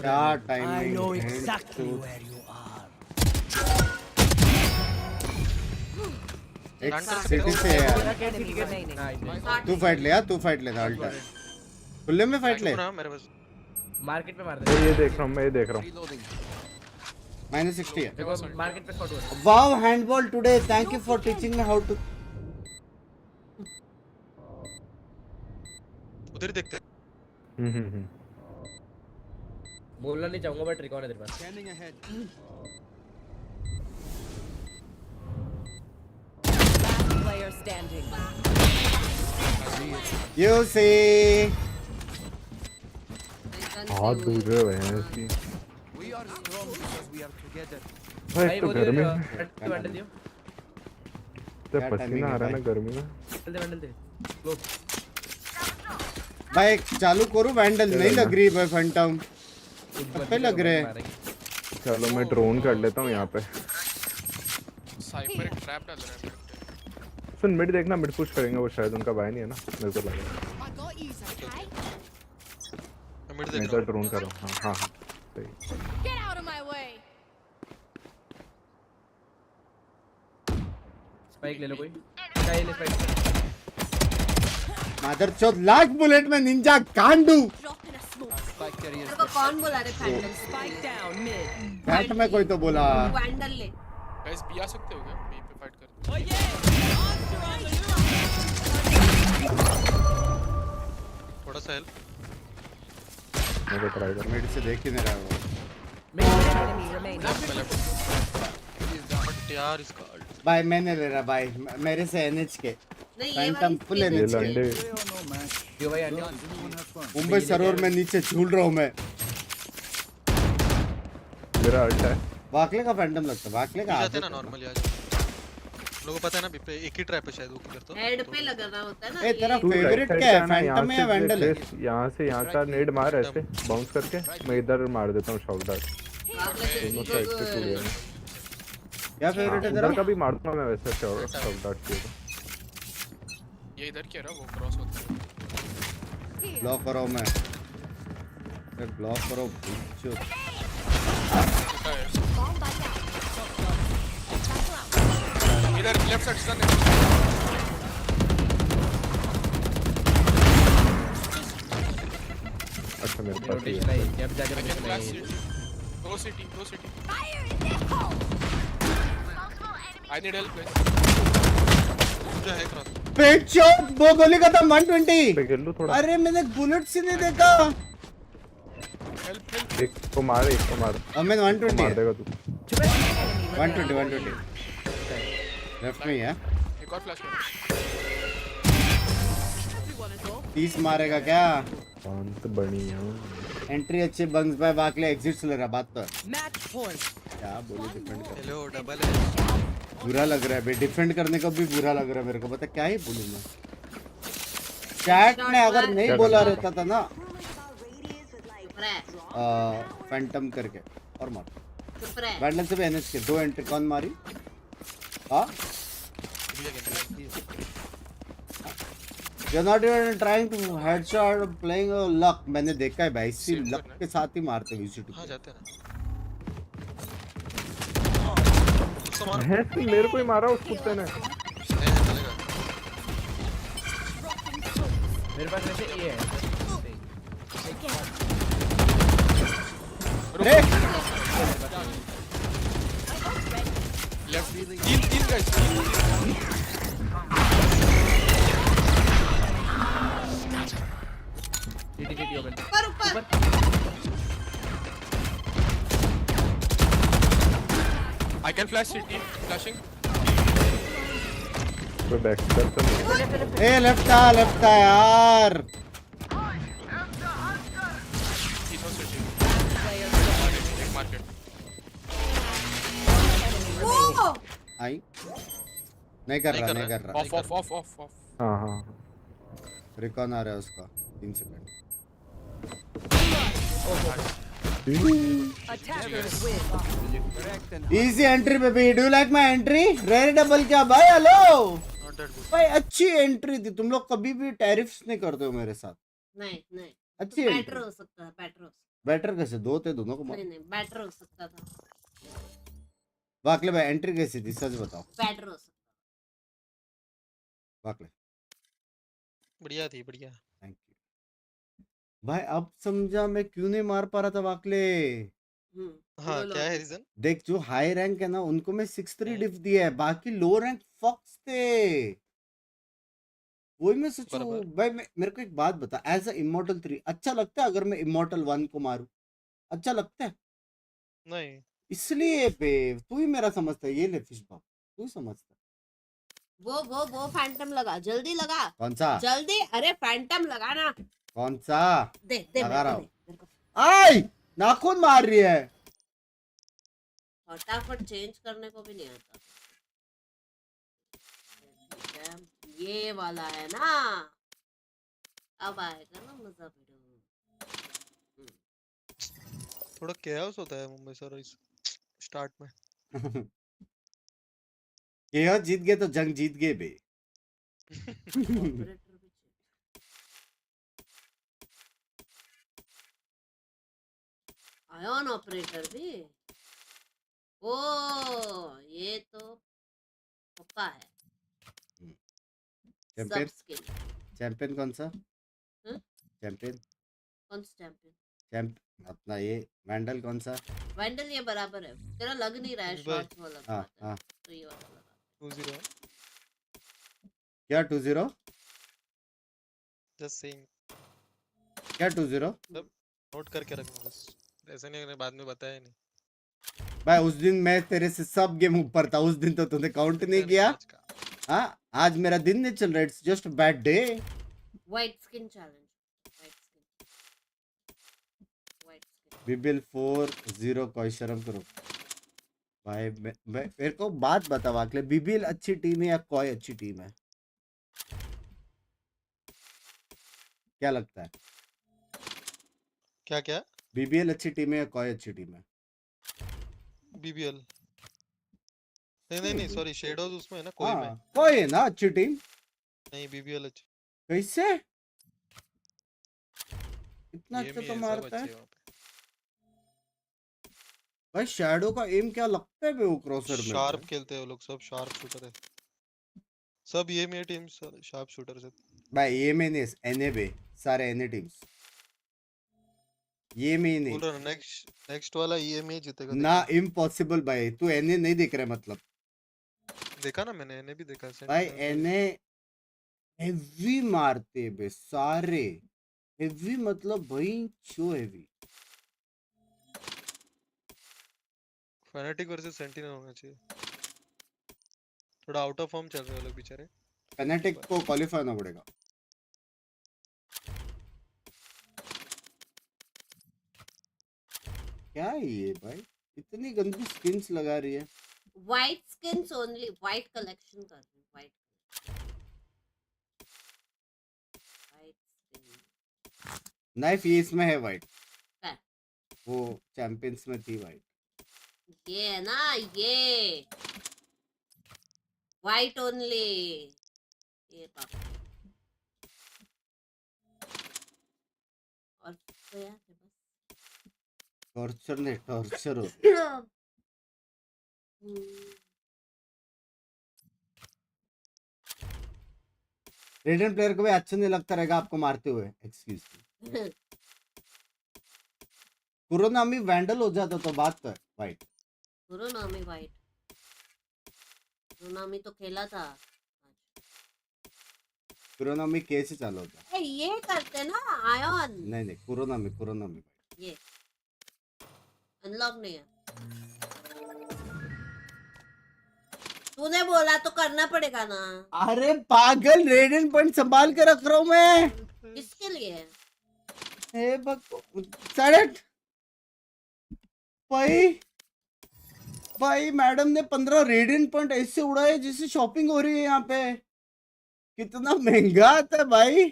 क्या timing? I know exactly where you are. एक सिटी से है यार। Enemy remaining. तू फाइट ले यार, तू फाइट ले अल्ट। खुले में फाइट ले। मेरे पास मार्केट पे मार दे। ये देख रहा हूँ मैं, ये देख रहा हूँ। -60 है। देखो मार्केट पे स्पॉट हुआ। Wow handball today, thank you for teaching me how to. उधर देखते हैं। बोलना नहीं चाहूंगा बट रिकॉर्ड है तेरे पास। Scanning ahead. Last player standing. You see बहुत दूर है भैया इसकी। We are strong because we are together. भाई तो गर्मी में वैंडल दियो। तो पसीना आ रहा है ना गर्मी में। वैंडल दे। क्लोज। भाई चालू करूं? वैंडल नहीं लग रही भाई फैंटम। पे लग रहे हैं। चलो मैं ड्रोन कर लेता हूँ यहाँ पे। साइपर एक ट्रैप डाल रहा है। सुन मिड देखना, मिड पुश करेंगे वो शायद, उनका बाय नहीं है ना मेरे को लग रहा है। मैं इधर ड्रोन कर रहा हूँ। हाँ सही। Get out of my way. Spike ले लो कोई। ले स्पाइक। मादरचोद लाख बुलेट में निंजा कांडू। Spike carrier. तेरे को कौन बोला रे Phantom? Spike down mid. Fat में कोई तो बोला। वैंडल ले। गाइस बी आ सकते हो क्या? बी पे फाइट कर। थोड़ा सा हेल्प। मैं तो ट्राई कर। मिड से देख ही नहीं रहा वो। Enemy remaining. यार इसका भाई मैंने ले रहा भाई मेरे से एनएच के नहीं, ये फैंटम वाली फुल skin एनएच ये लंडे क्यों भाई अंडे मुंबई सरोवर में नीचे झूल रहा हूँ मैं। मेरा अल्ट है। वाकले का फैंटम लगता है, वाकले का जाते आदत ना है। नॉर्मली आ जाओ। लोगों को पता है ना पे एक ही ट्रैप है शायद वो किधर तो हेड पे लगाना होता है ना। ए तेरा तू फेवरेट राइट साइड क्या है, पे आना, फैंटम है या वैंडल है? यहाँ से यहाँ का नेड मार ऐसे बाउंस करके मैं इधर मार देता हूँ शॉट डार्ट दोनों साइड से टूट गया। क्या फेवरेट है तेरा? उधर का भी मारता हूँ मैं वैसे शॉट डार्ट से। ये इधर क्या रहा वो क्रॉस होता है। ब्लॉक करो मैं ब्लॉक करो चुप। इधर लेफ्ट साइड से अच्छा मेरे पास ये रोटेशन है क्या भी जाके रोटेशन है दो city I need help guys मुझे है क्रॉस पेट शॉट वो गोली का था 120। पे खेल लो थोड़ा। अरे मैंने बुलेट से नहीं देखा। एक को मार अब मैं 120 मार देगा तू। 120 लेफ्ट में ही है। एक और फ्लैश 30 मारेगा क्या? शांत बढ़िया एंट्री अच्छे बंग्स भाई वाकले एग्जिट्स ले रहा बात तो Match point. क्या बोले डिफेंड कर। हेलो डबल बुरा लग रहा है भाई डिफेंड करने को भी बुरा लग रहा है मेरे को। पता क्या ही बोलूं मैं। चैट ने अगर नहीं बोला रहता था ना फैंटम करके और मार वैंडल से भी एनएच के 2 एंट्री कौन मारी? हाँ You're not even trying to headshot playing a luck. मैंने देखा है भाई इसी लक के साथ ही मारते हैं VCT। हाँ जाते हैं है मेरे को ही मारा उस कुत्ते ने। मेरे पास वैसे ये है लेफ्ट तीन गाइस टीटी ओपन ऊपर I can flash city flashing कोई बैकस्टर तो नहीं। ए लेफ्ट था यार। मार्केट आई नहीं कर रहा ऑफ हाँ रिकॉन आ रहा है उसका 3 second. Easy entry baby. Do like my entry? Rare double क्या भाई? हेलो भाई अच्छी एंट्री थी। तुम लोग कभी भी टैरिफ्स नहीं करते हो मेरे साथ। नहीं अच्छी बेटर हो सकता है बेटर कैसे? 2 थे दोनों को नहीं बेटर हो सकता था। वाकले भाई एंट्री कैसी थी सच बताओ? बेटर हो सकता वाकले बढ़िया थी बढ़िया। थैंक यू भाई। अब समझा मैं क्यों नहीं मार पा रहा था वाकले। हाँ क्या है रीजन? देख जो हाई रैंक है ना उनको मैं 6-3 डिफ दिया है, बाकी लो रैंक फॉक्स थे। वही मैं सोचूं भाई मेरे को एक बात बता, एज अ इमॉर्टल 3 अच्छा लगता है अगर मैं इमॉर्टल 1 को मारूं? अच्छा लगता है? नहीं इसलिए बे तू ही मेरा समझता है। ये ले फिश बाप तू समझता है। वो फैंटम लगा जल्दी लगा। कौन सा? जल्दी अरे फैंटम लगाना। कौन सा? दे लगा रहा हूँ। आई नाखून मार रही है। फटाफट चेंज करने को भी नहीं आता। ये वाला है ना, अब आएगा ना मजा वीडियो। थोड़ा chaos होता है मुंबई सर इस स्टार्ट में। ये जीत गए तो जंग जीत गए बे। आयन ऑपरेटर भी ओ ये तो पक्का है। चैंपियन कौन सा? चैंपियन कौन सा चैंपियन? अपना ये वैंडल कौन सा? वैंडल ये बराबर है तेरा लग नहीं रहा है शॉट्स वाला। हाँ तो ये वाला लगा 2-0 क्या 2-0 जस्ट सेइंग क्या 2-0 नोट करके रखना बस, ऐसे नहीं बाद में बताया नहीं। भाई उस दिन मैं तेरे से सब गेम ऊपर था, उस दिन तो तूने काउंट नहीं किया। हाँ, आज मेरा दिन नहीं चल रहा, it's just bad day. White skin challenge, white skin BBL 4-0 कोई शर्म करो भाई। मैं मेरे को बात बता वाकले, बीबीएल अच्छी टीम है या कोई अच्छी टीम है? क्या लगता है? क्या क्या? बीबीएल अच्छी टीम है या कोई अच्छी टीम है? बीबीएल नहीं सॉरी, शेडोज उसमें है ना, कोई में। कोई है ना अच्छी टीम? नहीं, बीबीएल अच्छी। कैसे इतना अच्छा तो मारता है भाई? शैडो का एम क्या लगता है वो क्रॉसर में? शार्प खेलते हैं वो लोग, सब शार्प शूटर है, सब ये मेरी टीम शार्प शूटर है भाई। ये में नहीं, एनए बे सारे एनए टीम्स ये में नहीं। बोल रहा हूँ, नेक्स्ट वाला ये में जीतेगा ना इम्पॉसिबल भाई, तू एनए नहीं देख रहा मतलब? देखा ना मैंने, एनए भी देखा भाई। एनए हेवी मारते बे सारे, हेवी मतलब भाई छो हेवी। फैनेटिक वर्सेस सेंटिनल होना चाहिए। थोड़ा आउट ऑफ फॉर्म चल रहे हैं लोग बेचारे। फैनेटिक को क्वालिफाई होना पड़ेगा। क्या है ये भाई, इतनी गंदी स्किन्स लगा रही है। White skins only, white collection कर रही हूं, व्हाइट नाइफ ये इसमें है व्हाइट, है वो चैंपियंस में थी व्हाइट। ये है ना, ये व्हाइट ओनली। ये पापा और तो यार बस टॉर्चर नहीं, टॉर्चर हो। रेडियंट प्लेयर को भी अच्छा नहीं लगता रहेगा आपको मारते हुए, एक्सक्यूज मी। कुरोनामी वैंडल हो जाता तो बात तो है वाइट। कुरोनामी वाइट, कुरोनामी तो खेला था। कुरोनामी कैसे चालू होता? ये करते ना आयन। नहीं कुरोनामी ये अनलॉक नहीं है, तूने बोला तो करना पड़ेगा ना। अरे पागल, रेडियंट पॉइंट संभाल के रख रहा हूं मैं। किसके लिए? भाई मैडम ने 15 रेडियंट पॉइंट ऐसे उड़ाए जिससे शॉपिंग हो रही है यहाँ पे। कितना महंगा आता है भाई,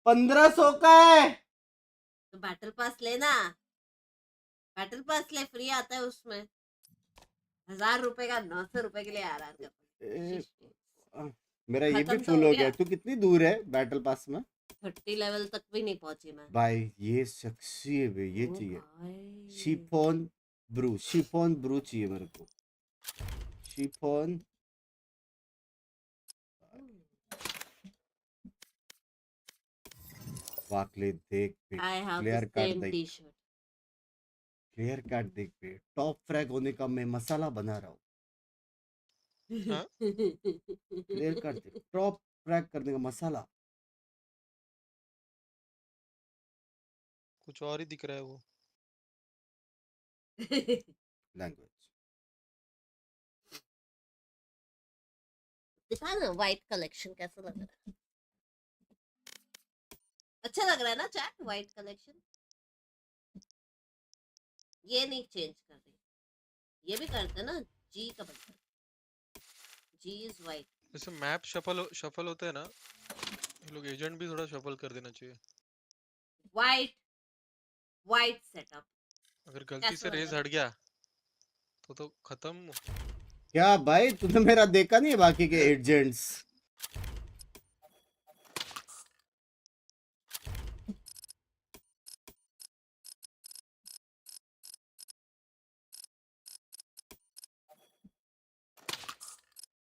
1500 का है। तो बैटल पास लेना, बैटल पास ले, फ्री आता है उसमें। 1000 रुपए का 900 रुपए के लिए आ रहा है। मेरा ये भी फुल हो गया। तू कितनी दूर है बैटल पास में? 30 लेवल तक भी नहीं पहुंची मैं भाई। ये सेक्सी है भाई, ये चाहिए। शिफॉन ब्रू चाहिए मेरे को, शिफॉन। वाकले देख पे, क्लियर कार्ड देख, क्लियर कार्ड देख पे। टॉप फ्रैग होने का मैं मसाला बना रहा हूँ। क्लियर कार्ड देख, टॉप फ्रैग करने का मसाला। कुछ और ही दिख रहा है वो। लैंग्वेज दिखा ना, व्हाइट कलेक्शन कैसा लग रहा है? अच्छा लग रहा है ना चैट, व्हाइट कलेक्शन? ये नहीं चेंज कर रही, ये भी करते ना जी का बटन, जी इज व्हाइट। जैसे मैप शफल होता है ना, ये लोग एजेंट भी थोड़ा शफल कर देना चाहिए। White setup. अगर गलती से रेस हट गया तो खत्म। क्या भाई, तूने मेरा देखा नहीं है बाकी के एजेंट्स?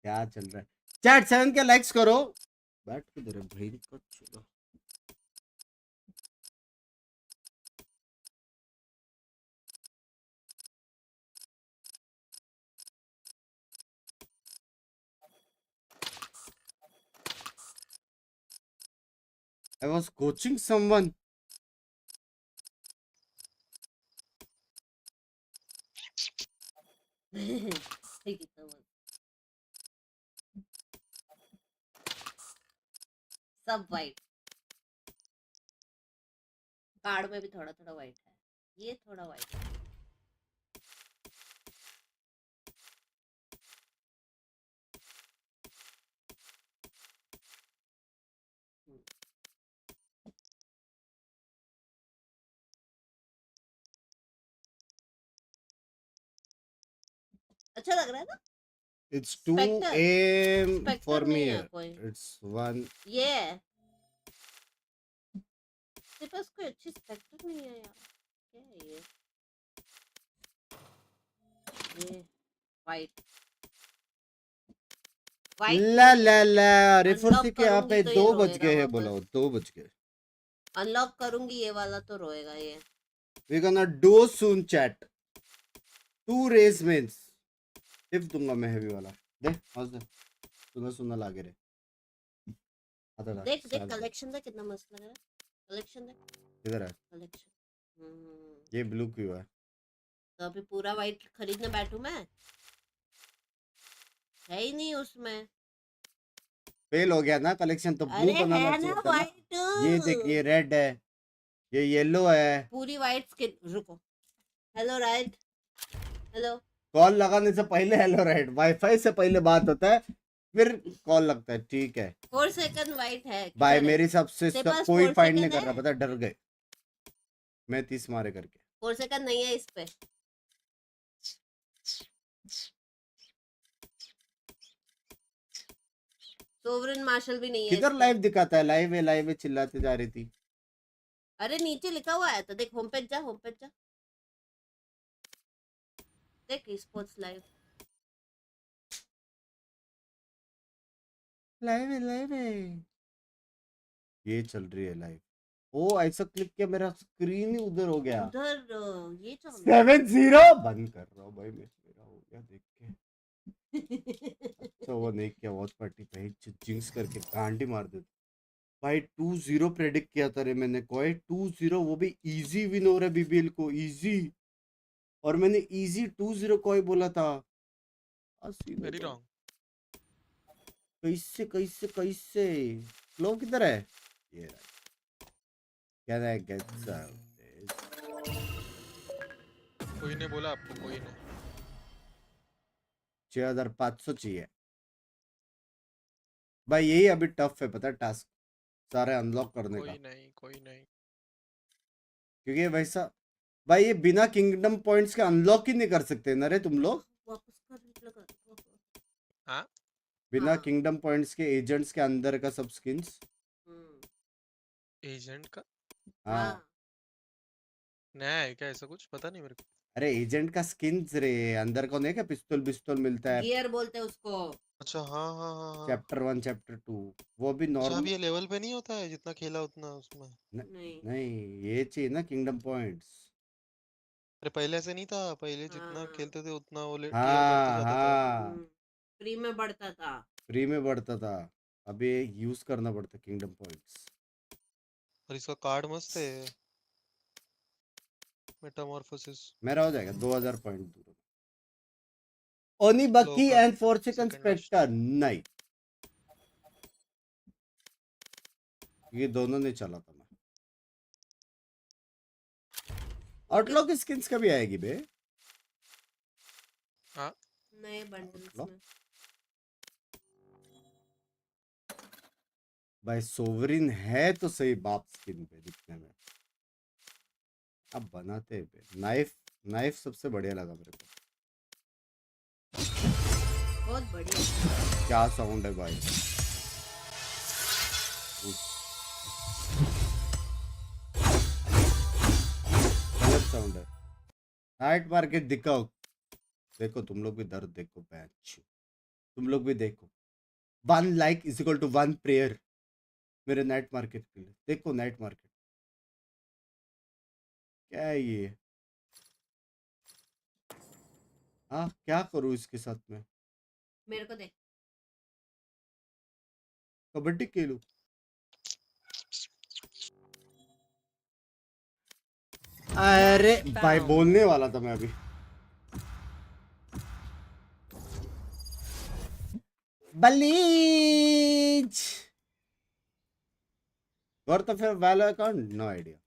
क्या चल रहा है? चैट 7 के लाइक्स करो। बैठ के दे भाई को चलो। I was coaching someone. सब वाइट, कार्ड में भी थोड़ा थोड़ा वाइट है, ये थोड़ा वाइट है। अच्छा लग रहा है ना? It's 2 Spectre. AM for Spectre me. नहीं है कोई। It's 1. ये है। तेरे पास कोई अच्छी स्पेक्टर नहीं है यार। क्या है ये? ये वाइट। ला ला ला रेफर Unlock से के यहाँ पे करूंगी तो 2 ये बज गए रोएगा हैं, बोला 2 बज गए। अनलॉक करूंगी ये वाला तो रोएगा ये। We're gonna do soon chat. 2 raise means tip दूंगा मैं हेवी वाला। दे हंस दे, सुना सुना लागे रे। देख देख कलेक्शन देख कितना मस्त लग रहा है। कलेक्शन देख किधर है कलेक्शन। ये ब्लू क्यों है? तो अभी पूरा वाइट खरीदने बैठूं मैं? है ही नहीं उसमें। फेल हो गया ना कलेक्शन, तो ब्लू अरे बनाना है चाहिए ना था ना। वाइट। ये देख ये रेड है, ये येलो है। पूरी वाइट स्किन। रुको, हेलो राइट, हेलो। कॉल लगाने से पहले हेलो राइट, वाईफाई से पहले बात होता है फिर कॉल लगता है, ठीक है। 4 सेकंड वाइट है भाई मेरे हिसाब से तेरे पास कोई 4 फाइंड नहीं सेकंड कर रहा, है? पता डर गए मैं 30 मारे करके। 4 सेकंड नहीं है इस पे। सोवरेन मार्शल भी नहीं है किधर इस पे। लाइव दिखाता है? लाइव है चिल्लाते जा रही थी। अरे नीचे लिखा हुआ है तो देख, होम पेज जा, होम पेज जा, देख स्पोर्ट्स लाइव। लाइव है ये चल रही है लाइव। ओ ऐसा क्लिक किया मेरा स्क्रीन ही उधर हो गया। उधर ये चल 7-0 बंद कर रहा हूँ भाई, मेरा हो गया देख के। अच्छा वो नहीं किया वॉच पार्टी पे जिंक्स करके कांडी मार देते भाई। 2-0 प्रेडिक्ट किया था रे मैंने, कोई 2-0 वो भी इजी विन हो रहा है बीबीएल को, इजी। और मैंने इजी 2-0 कोई बोला था। Very wrong. कैसे फ्लो किधर है? ये रहा। क्या है गेट्स कोई ने बोला आपको? कोई ने 6500 चाहिए भाई। यही अभी टफ है पता है, टास्क सारे अनलॉक करने का। कोई नहीं क्योंकि वैसा भाई ये बिना किंगडम पॉइंट्स के अनलॉक ही नहीं कर सकते ना रे तुम लोग। वापस कर। हाँ बिना किंगडम पॉइंट्स के एजेंट्स के अंदर का सब स्किन्स। एजेंट का हाँ नया है क्या? ऐसा कुछ पता नहीं मेरे को। अरे एजेंट का स्किन्स रे, अंदर को नहीं क्या पिस्तौल मिलता है, गियर बोलते हैं उसको। अच्छा हाँ। चैप्टर 1 चैप्टर 2 वो भी अच्छा नॉर्मल। अभी ये लेवल पे नहीं होता है जितना खेला उतना उसमें? नहीं ये चाहिए ना किंगडम पॉइंट्स। अरे पहले ऐसे नहीं था, पहले जितना खेलते थे उतना वो टियर बढ़ते हाँ जाता था। फ्री में बढ़ता था। फ्री में बढ़ता था, अभी यूज करना पड़ता किंगडम पॉइंट्स। और इसका कार्ड मस्त है, मेटामॉर्फोसिस। मेरा हो जाएगा 2000 पॉइंट दूर। ओनी बक्की एंड 4 सेकंड स्पेक्टर नहीं, ये दोनों ने चला था। मैं आउटलॉक स्किन्स कभी आएगी बे? हाँ नए बंडल्स में भाई सोवरिन है तो सही बाप स्किन पे दिखने में। अब बनाते पे नाइफ सबसे बढ़िया लगा मेरे को। बहुत बढ़िया। क्या साउंड है भाई, गलत साउंड है। नाइट मार्केट दिखाओ, देखो तुम लोग भी दर्द देखो पैच, तुम लोग भी देखो। 1 like is equal to 1 prayer मेरे नाइट मार्केट के लिए। देखो नाइट मार्केट क्या है ये। हाँ क्या करूँ इसके साथ में? मेरे को दे। कबड्डी खेलूं? अरे भाई बोलने वाला था मैं अभी। बलीच और तो फिर वैलो अकाउंट नो आइडिया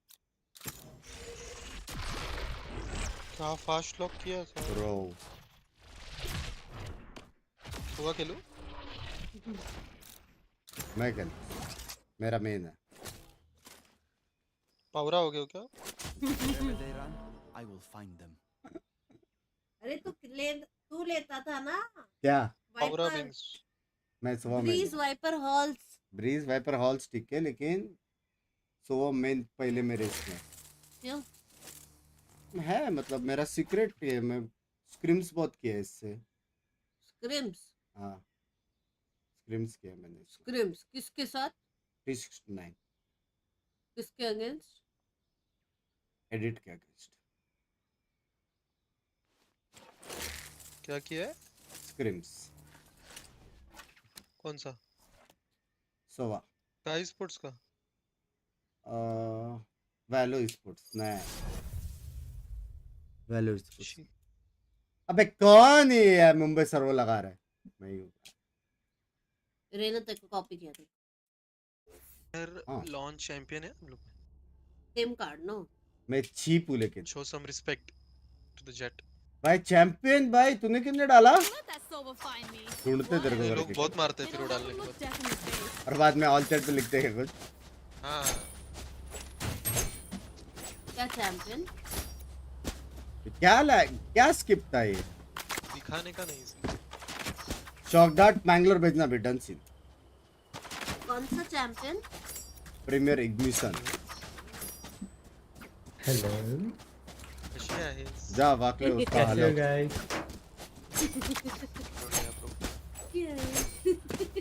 क्या फास्ट लॉक किया ब्रो हुआ खेलूं मैं खेल मेरा मेन है पावरा हो गया क्या I will find them. अरे तू लेता था ना क्या पावरा विंग्स मैं सुबह ब्रीज वाइपर हॉल्स ठीक है लेकिन सुबह मेन पहले मेरे इसमें क्यों है मतलब मेरा सीक्रेट है मैं स्क्रिम्स बहुत किया है इससे हाँ स्क्रिम्स किया मैंने स्क्रिम्स किसके साथ 369 किसके अगेंस्ट एडिट के अगेंस्ट क्या किया है स्क्रिम्स कौन सा सोवा का स्पोर्ट्स का वैलो स्पोर्ट्स नया वैलो स्पोर्ट्स अबे कौन है यार मुंबई सर्वर लगा रहा है मैं ही हूँ रेना तक कॉपी किया था यार लॉन्च चैंपियन है हम लोग टीम कार्ड नो मैं चीप हूँ लेकिन show some respect to the jet भाई चैंपियन भाई तूने कितने डाला ढूंढते तेरे को लोग बहुत मारते हैं फिर वो डालने के बाद और बाद में ऑल चैट पे लिखते हैं कुछ हाँ क्या चैंपियन क्या स्किप था ये दिखाने का नहीं चौकडाट मैंगलोर भेजना भी डन सीन कौन सा चैंपियन प्रीमियर इग्निशन हेलो जा वाकई उसका हाल है गाइस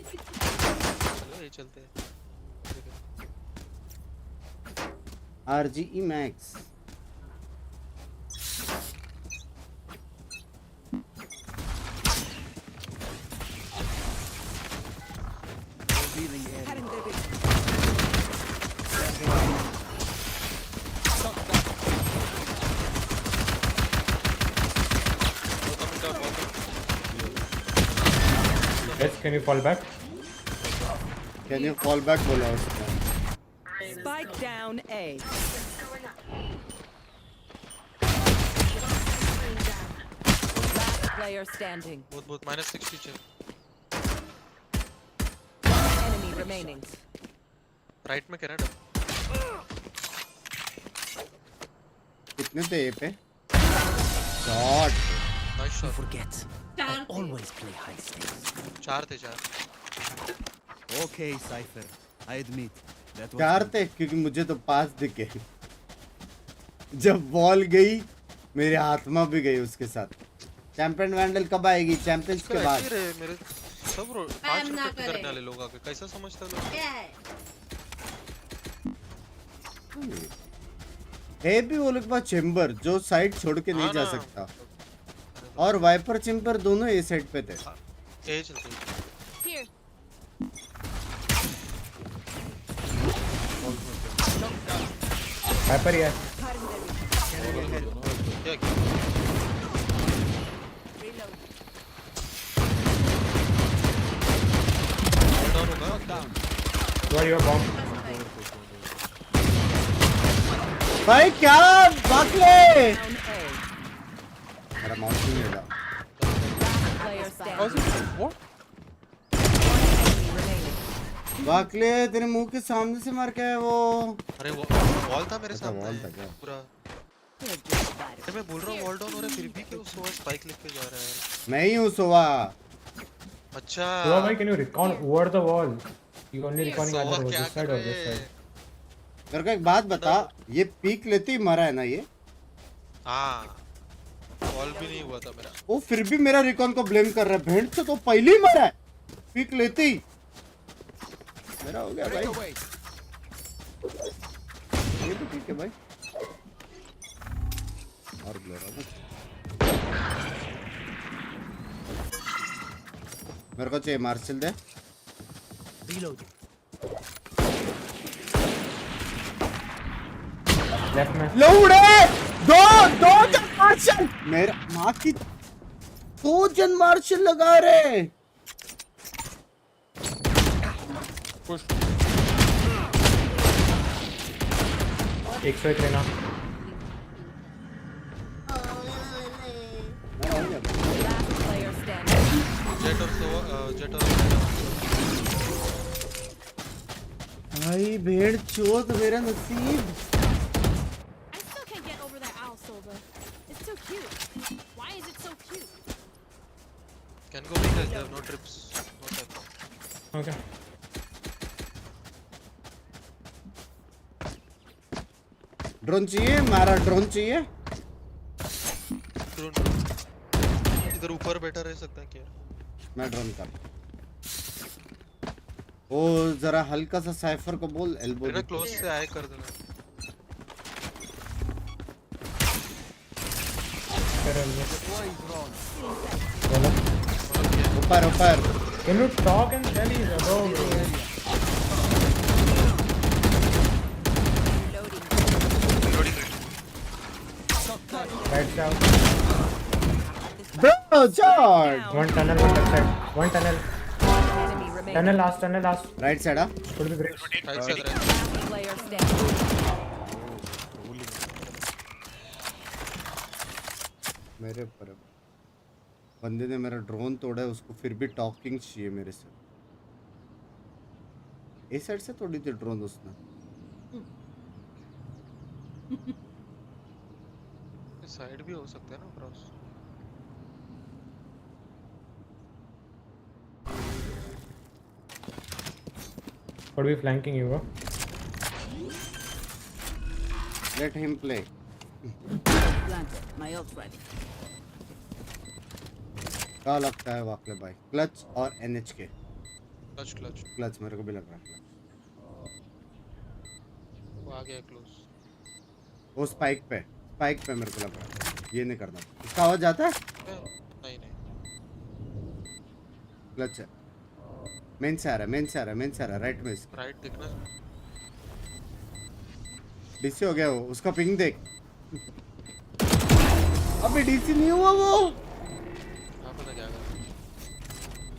चलो ये चलते हैं RGE Max Yes, can you fall back? Can you fall back बोला उसने Spike down A. Last player standing. बहुत -60 चल Enemy remaining. राइट में कैरेट कितने थे ये पे shot nice shot Forget. I always play high stakes. 4 थे 4 Okay, Cypher. I admit that was 4 थे क्योंकि मुझे तो 5 दिखे जब बॉल गई मेरी आत्मा भी गई उसके साथ चैंपियन वैंडल कब आएगी चैंपियंस के बाद मेरे सब 5 रुपए करने वाले लोग आके कैसा समझता लोग क्या है है भी वो लोग के पास चेंबर जो साइड छोड़ के नहीं जा सकता और वाइपर चेंबर दोनों ए साइड पे थे ए चलते वाइपर यार भाई क्या बाकले मेरा माउस नहीं मिला बाकले तेरे मुंह के सामने से मार के है वो अरे वॉल था मेरे सामने वॉल था क्या पूरा अरे मैं बोल रहा हूँ वॉल डाउन हो रहा है फिर भी क्यों सोवा स्पाइक लेके जा रहा है मैं ही हूँ सोवा अच्छा सोवा भाई can you recon over the wall you only recording other this side और दिस साइड मेरे को एक बात बता ये पीक लेते ही मरा है ना ये हाँ वॉल भी नहीं हुआ था मेरा वो फिर भी मेरा रिकॉन को ब्लेम कर रहा है भेंट से तो पहले ही मरा है पीक लेते ही मेरा हो गया भाई ये तो ठीक है भाई और ग्लोरा मेरे को चाहिए मार्शल दे Reload. लेफ्ट में लौड़े दो जन मार्शल मेरा माँ की 2 जन मार्शल लगा रहे Push. 101 लेना। Last player standing. Jet और भाई भेड़ चोत मेरा नसीब। I still can't get over that owl silver. It's so cute. Why is it so cute? Can go big guys, they have no trips. No time. Okay. Drone चाहिए? मारा drone चाहिए? Drone इधर ऊपर बैठा रह सकता है क्या? मैं ड्रोन कर। ओ जरा हल्का सा साइफर को बोल एल्बो मेरा क्लोज से आए कर देना। ऊपर ऊपर। Can you talk and tell each other? Right down. Bro, George. One tunnel, one left side. One tunnel. Tunnel last, tunnel last. Right side, huh? Could be break. Right side, right. Player standing. मेरे पर बंदे ने मेरा drone तोड़ा है, उसको फिर भी टॉकिंग चाहिए मेरे से। इस साइड से तोड़ी थी ड्रोन उसने। साइड भी हो सकता है ना cross. Could be flanking you, bro. Let him play. Planted. My ult ready. क्या लगता है वाकले भाई? क्लच और NHK? क्लच मेरे को भी लग रहा है। वो आ गया क्लोज। वो स्पाइक पे मेरे को लग रहा है। ये नहीं करना। इसका आवाज आता है? नहीं। क्लच है। मेन से आ रहा है राइट में इसका। राइट दिखना। डीसी हो गया वो, उसका पिंग देख। अबे डीसी नहीं हुआ वो।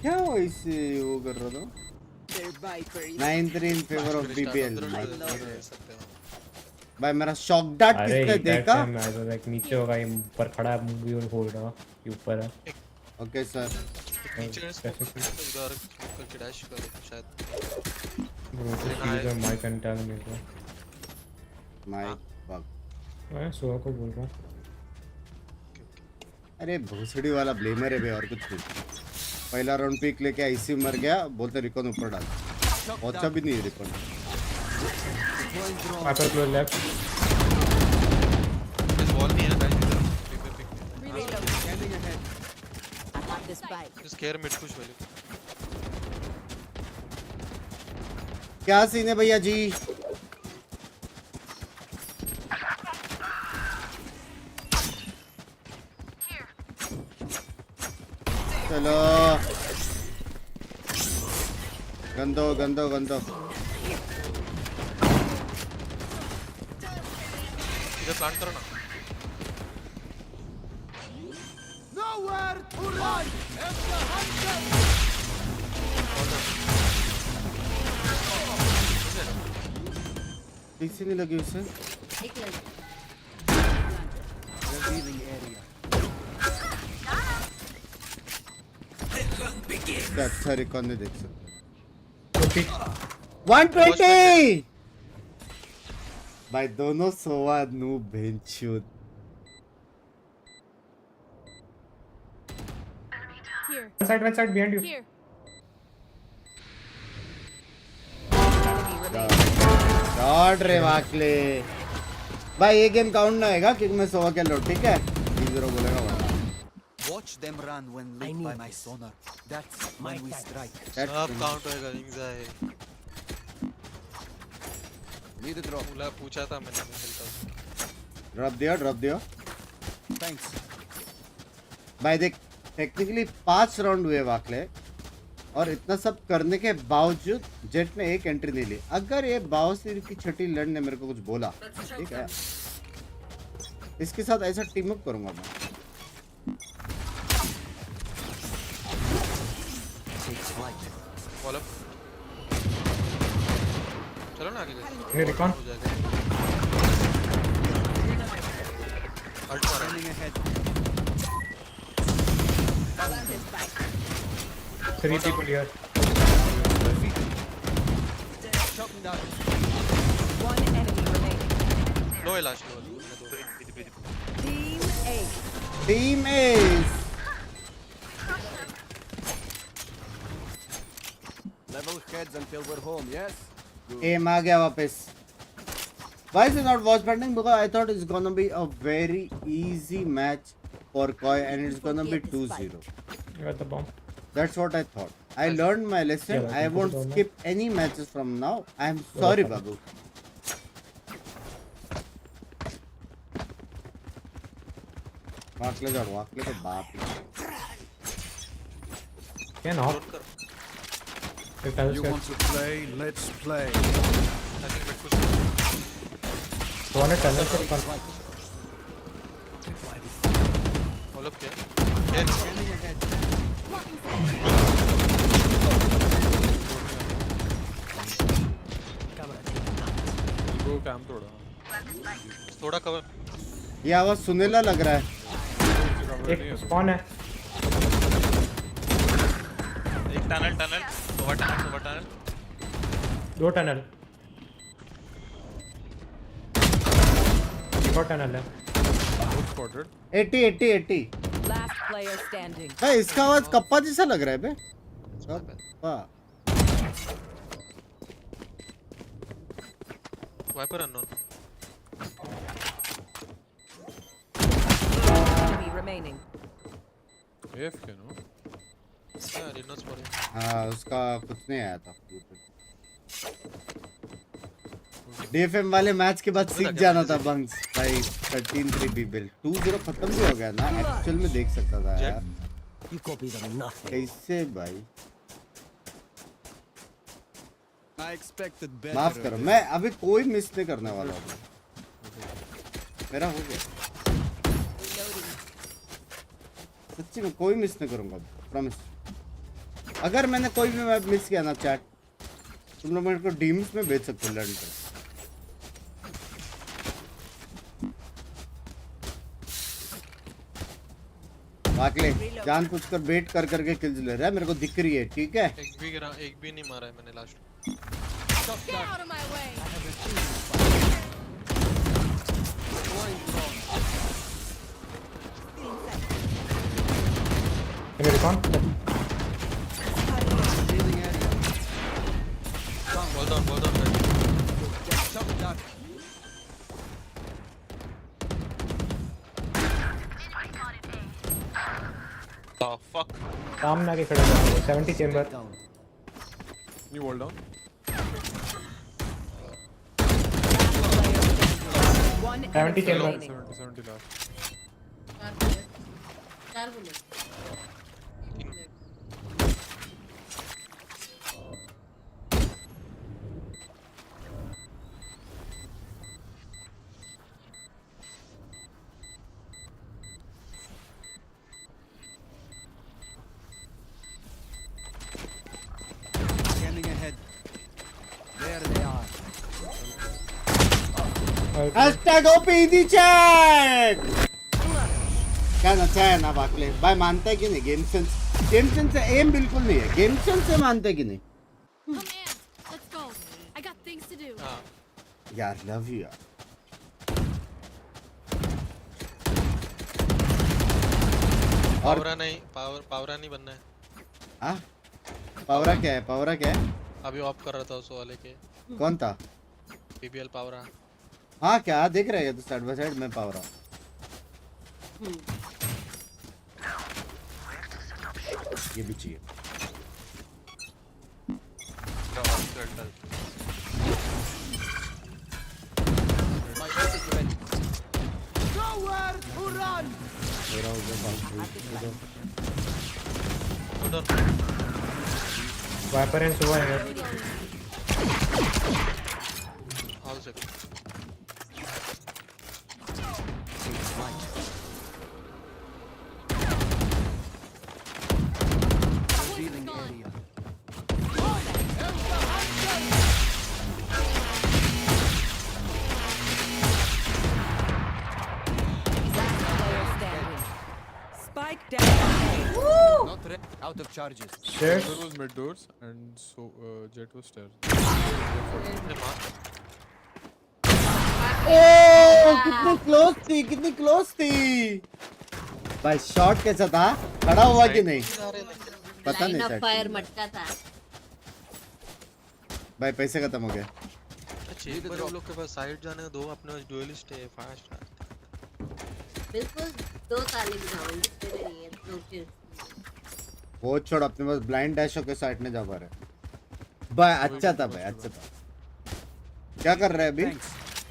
क्या वो इसे वो कर रहा था? 9-3 in favor of BBL। भाई मेरा शॉक डार्ट किसने देखा? मैं तो लाइक नीचे होगा, ये ऊपर खड़ा है, मूवी और होल्ड रहा, ये ऊपर है। Okay sir. नीचे उधर करके डैश कर शायद। वो तो चीज़ है माइक एंटैग में तो। Mike bug. मैं सुहा को बोल रहा हूँ। अरे भोसड़ी वाला ब्लेमर है बे, और कुछ नहीं। पहला राउंड पिक लेके आईसी मर गया, बोलते रिकॉन ऊपर डाल। अच्छा भी नहीं है recon. Upper close left. This wall नहीं है guys इधर। Standing ahead. I got this bike. Just care mid push वाले। क्या सीन है भैया जी? चलो गंदो इधर प्लांट करो ना। Nowhere to run. It's the hunter. किसी नहीं लगी उसे। Revealing area. अच्छा रिकॉन नहीं देख सकते। 120 भाई दोनों सोवा नू भेंचूद। One side behind you. Here. Shot रे वाकले भाई, ये गेम काउंट ना होगा क्योंकि मैं सोवा के लो, ठीक है? 3-0 बोलेगा वरना। Watch them run when lit by my sonar. That's when we strike. सब काउंट होएगा इंग्जा है। Need a drop. पूछा था मैंने खेलता हूँ। ड्रॉप दियो। Thanks. भाई देख टेक्निकली 5 राउंड हुए वाकले, और इतना सब करने के बावजूद जेट ने एक एंट्री नहीं ली। अगर ये बावसीर की छठी लड़ ने मेरे को कुछ बोला, ठीक है, इसके साथ ऐसा टीम अप करूंगा मैं। Any recon? Ult मारा है 3 people here. One enemy remaining. लो है last Team Ace. Team Ace. Level heads until we're home, yes? Aim आ गया वापस. Why is it not Watchparty? Because I thought it's gonna be a very easy match for Koi and it's gonna be 2-0. You got the bomb. That's what I thought. I learned my lesson. Yeah, I won't skip any matches from now. I'm sorry, Babu. वाकले तो बाप ही. Can off. You want to play? Let's play. One tunnel से fun. All up क्या? वो काम थोड़ा cover. ये आवाज सुनेला लग रहा है. एक spawn है. एक टनल ओवर टनल 2 टनल. एक और टनल है. 80. Last player standing. भाई इसका आवाज कप्पा जैसा लग रहा है बे. वाह. Viper unknown. Enemy remaining. AFK no. यार रिनोस पड़े. हाँ उसका कुछ नहीं आया था. DFM वाले मैच के बाद सीख जाना था बंक्स भाई. 13-3 बिल 2-0 खत्म भी हो गया ना. एक्चुअल में देख सकता था यार. कैसे भाई. माफ करो मैं अभी कोई मिस नहीं करने वाला हूँ. मेरा हो गया. सच्ची में कोई मिस नहीं करूंगा प्रॉमिस. अगर मैंने कोई भी मैच मिस किया ना चैट तुम लोग मेरे को डीम्स में भेज सकते हो लर्न कर. वाकले जानबूझकर वेट कर करके किल्स ले रहा है. मेरे को दिख रही है ठीक है. एक भी नहीं मारा है मैंने last. Get out of my way. Any recon? Hold on. Oh fuck. सामने आके खड़ा है. 70 chamber. You hold on. One 70 chamber. 70 last. 4 bullet. Hashtag OPD chat. क्या नचा है ना वाकले भाई. मानता है कि नहीं गेम सेंस से एम बिल्कुल नहीं है. गेम सेंस से मानते कि नहीं. Come on, let's go. I got things to do. यार लव यू यार. पावरा नहीं बनना है. हाँ पावरा क्या है. अभी ऑफ कर रहा था उस वाले के. कौन था. PBL पावरा. हाँ क्या देख रहे हैं तो साइड बाय साइड में पावरा. ये भी चाहिए. मेरा हो गया वाइपर एंड सुवा है. All set. Out of charges. Stairs. There was mid doors and so Jet was stairs. ओ कितनी क्लोज थी, कितनी क्लोज थी भाई। शॉट कैसा था, खड़ा हुआ कि नहीं पता नहीं। लाइन ऑफ फायर मटका था भाई। पैसे खत्म हो गए। अच्छे एक बार वो लोग के पास साइड जाने दो, अपने पास डुएलिस्ट है फास्ट। बिल्कुल 2 ताली बजाऊंगी तेरे लिए। दो किल वो छोड़, अपने पास ब्लाइंड डैश होके साइड में जा पा रहे भाई। अच्छा था भाई, अच्छा था। क्या कर रहे हैं अभी?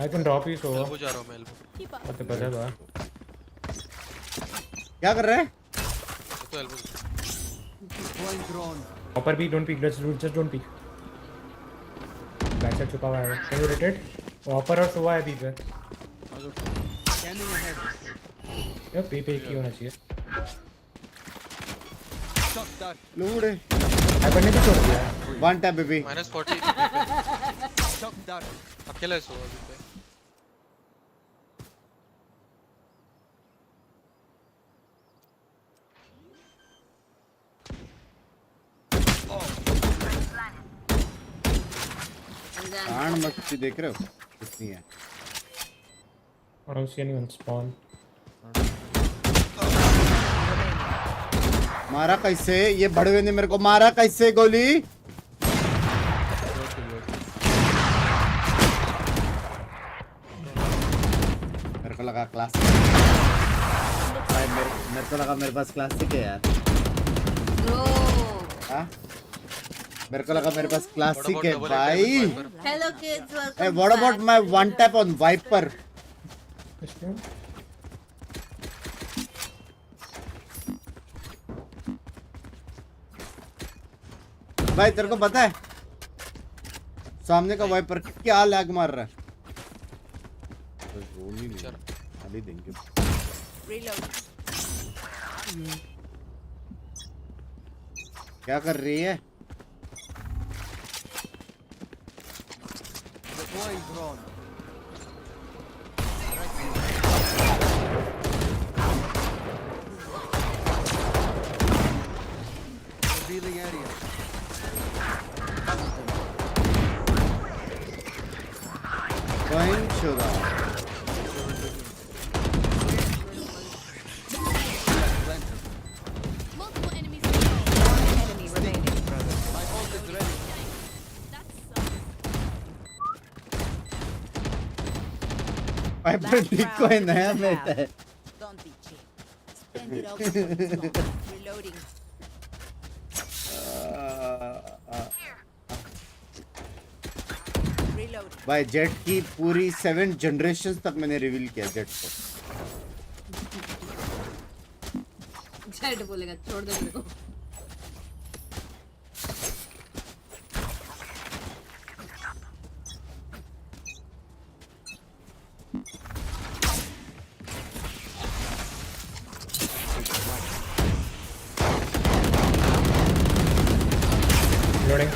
I can drop you so. Elbow जा रहा हूं मैं, एल्बो। पता बजा दो। क्या कर रहे हैं? तो elbow Point drone. Upper B, don't peek. Just don't peek. Back side छुपा हुआ है। Can you rotate? वो upper और सुबह है B पे। Scanning ahead. ये B पे ही होना चाहिए। Shot that. लूड़े। हाइपर ने भी छोड़ दिया। One tap baby. -40। Shot that. अकेला है सो अभी पे। कान मस्ती देख रहे हो कितनी है? I don't see anyone spawn. मारा कैसे? ये बड़वे ने मेरे को मारा कैसे गोली? मेरे को लगा क्लासिक भाई। मेरे को लगा मेरे पास क्लासिक है यार। हाँ? मेरे को लगा मेरे पास क्लासिक है भाई। Hello kids, welcome. Hey, what about my one tap on Viper? भाई तेरे को पता है सामने का वाइपर क्या लैग मार रहा है? तो रोल ही नहीं, अभी देंगे। क्या कर रही है? Deploying drone. Revealing area. Going to the Multiple enemies. One enemy remaining. My ult is ready. Viper ठीक कोई नया बेटा है। Don't be cheap. Spend it all before it's gone. Reloading. Reload. भाई जेट की पूरी 7 जनरेशंस तक मैंने रिवील किया जेट को। जेट बोलेगा छोड़ दे मेरे को। Loading.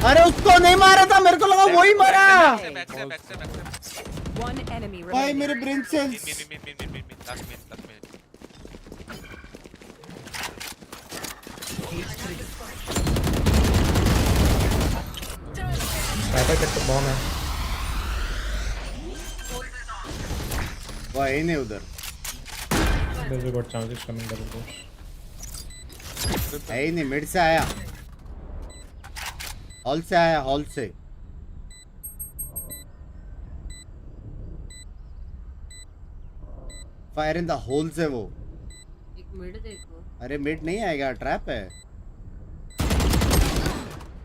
अरे उसको नहीं मारा था, मेरे को लगा वही मारा। One enemy भाई remaining. मेरे brain cells. Viper get the bomb है। भाई नहीं उधर There's a good chance it's coming double push. है ही नहीं। मिड से आया, हॉल से आया, हॉल से। फायर इन द होल से वो। एक मिड देखो। अरे मिड नहीं आएगा, ट्रैप है।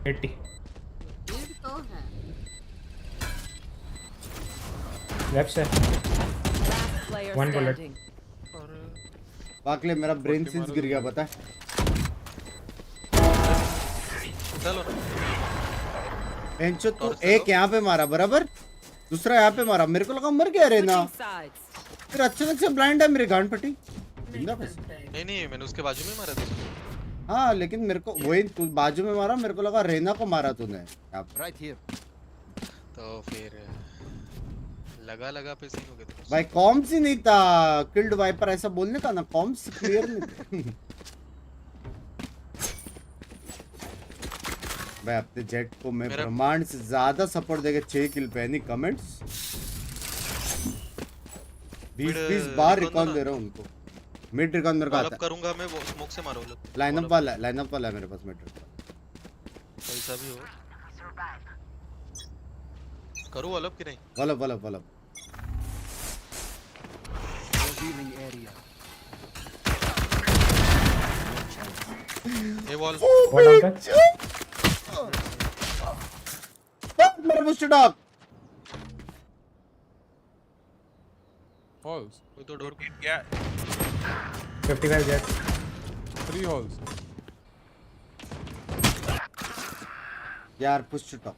80. मिड तो है। Left side. Player One bullet. standing. वाकले मेरा ब्रेन सेल्स गिर गया पता है। चलो बेंचो तू एक यहाँ पे मारा बराबर, दूसरा यहाँ पे मारा। मेरे को लगा मर गया रे ना। फिर अच्छे से ब्लाइंड है मेरी गांड पट्टी। जिंदा कैसे? नहीं मैंने उसके बाजू में मारा था। हाँ लेकिन मेरे को वही तू बाजू में मारा, मेरे को लगा रेना को मारा तूने। Right here. तो फिर लगा पे सीन हो गया था। भाई कॉम्स ही नहीं था, किल्ड वाइपर ऐसा बोलने का ना, कॉम्स क्लियर नहीं थे। भाई अपने जेट को मैं ब्रह्मांड से ज्यादा सपोर्ट देके 6 किल पे, नहीं कमेंट्स 20 बार रिकॉल दे रहा हूँ उनको। मिड रिकॉल मेरे को आता है। करूंगा मैं, वो स्मोक से मारो। लाइनअप वाला है मेरे पास मिड रिकॉल। कैसा भी हो करूँ वालब कि नहीं? वालब Revealing area. ये वॉल मेरे मुझसे डॉग Halls. कोई तो डोर क्या 55 jet. 3 halls. यार push to top.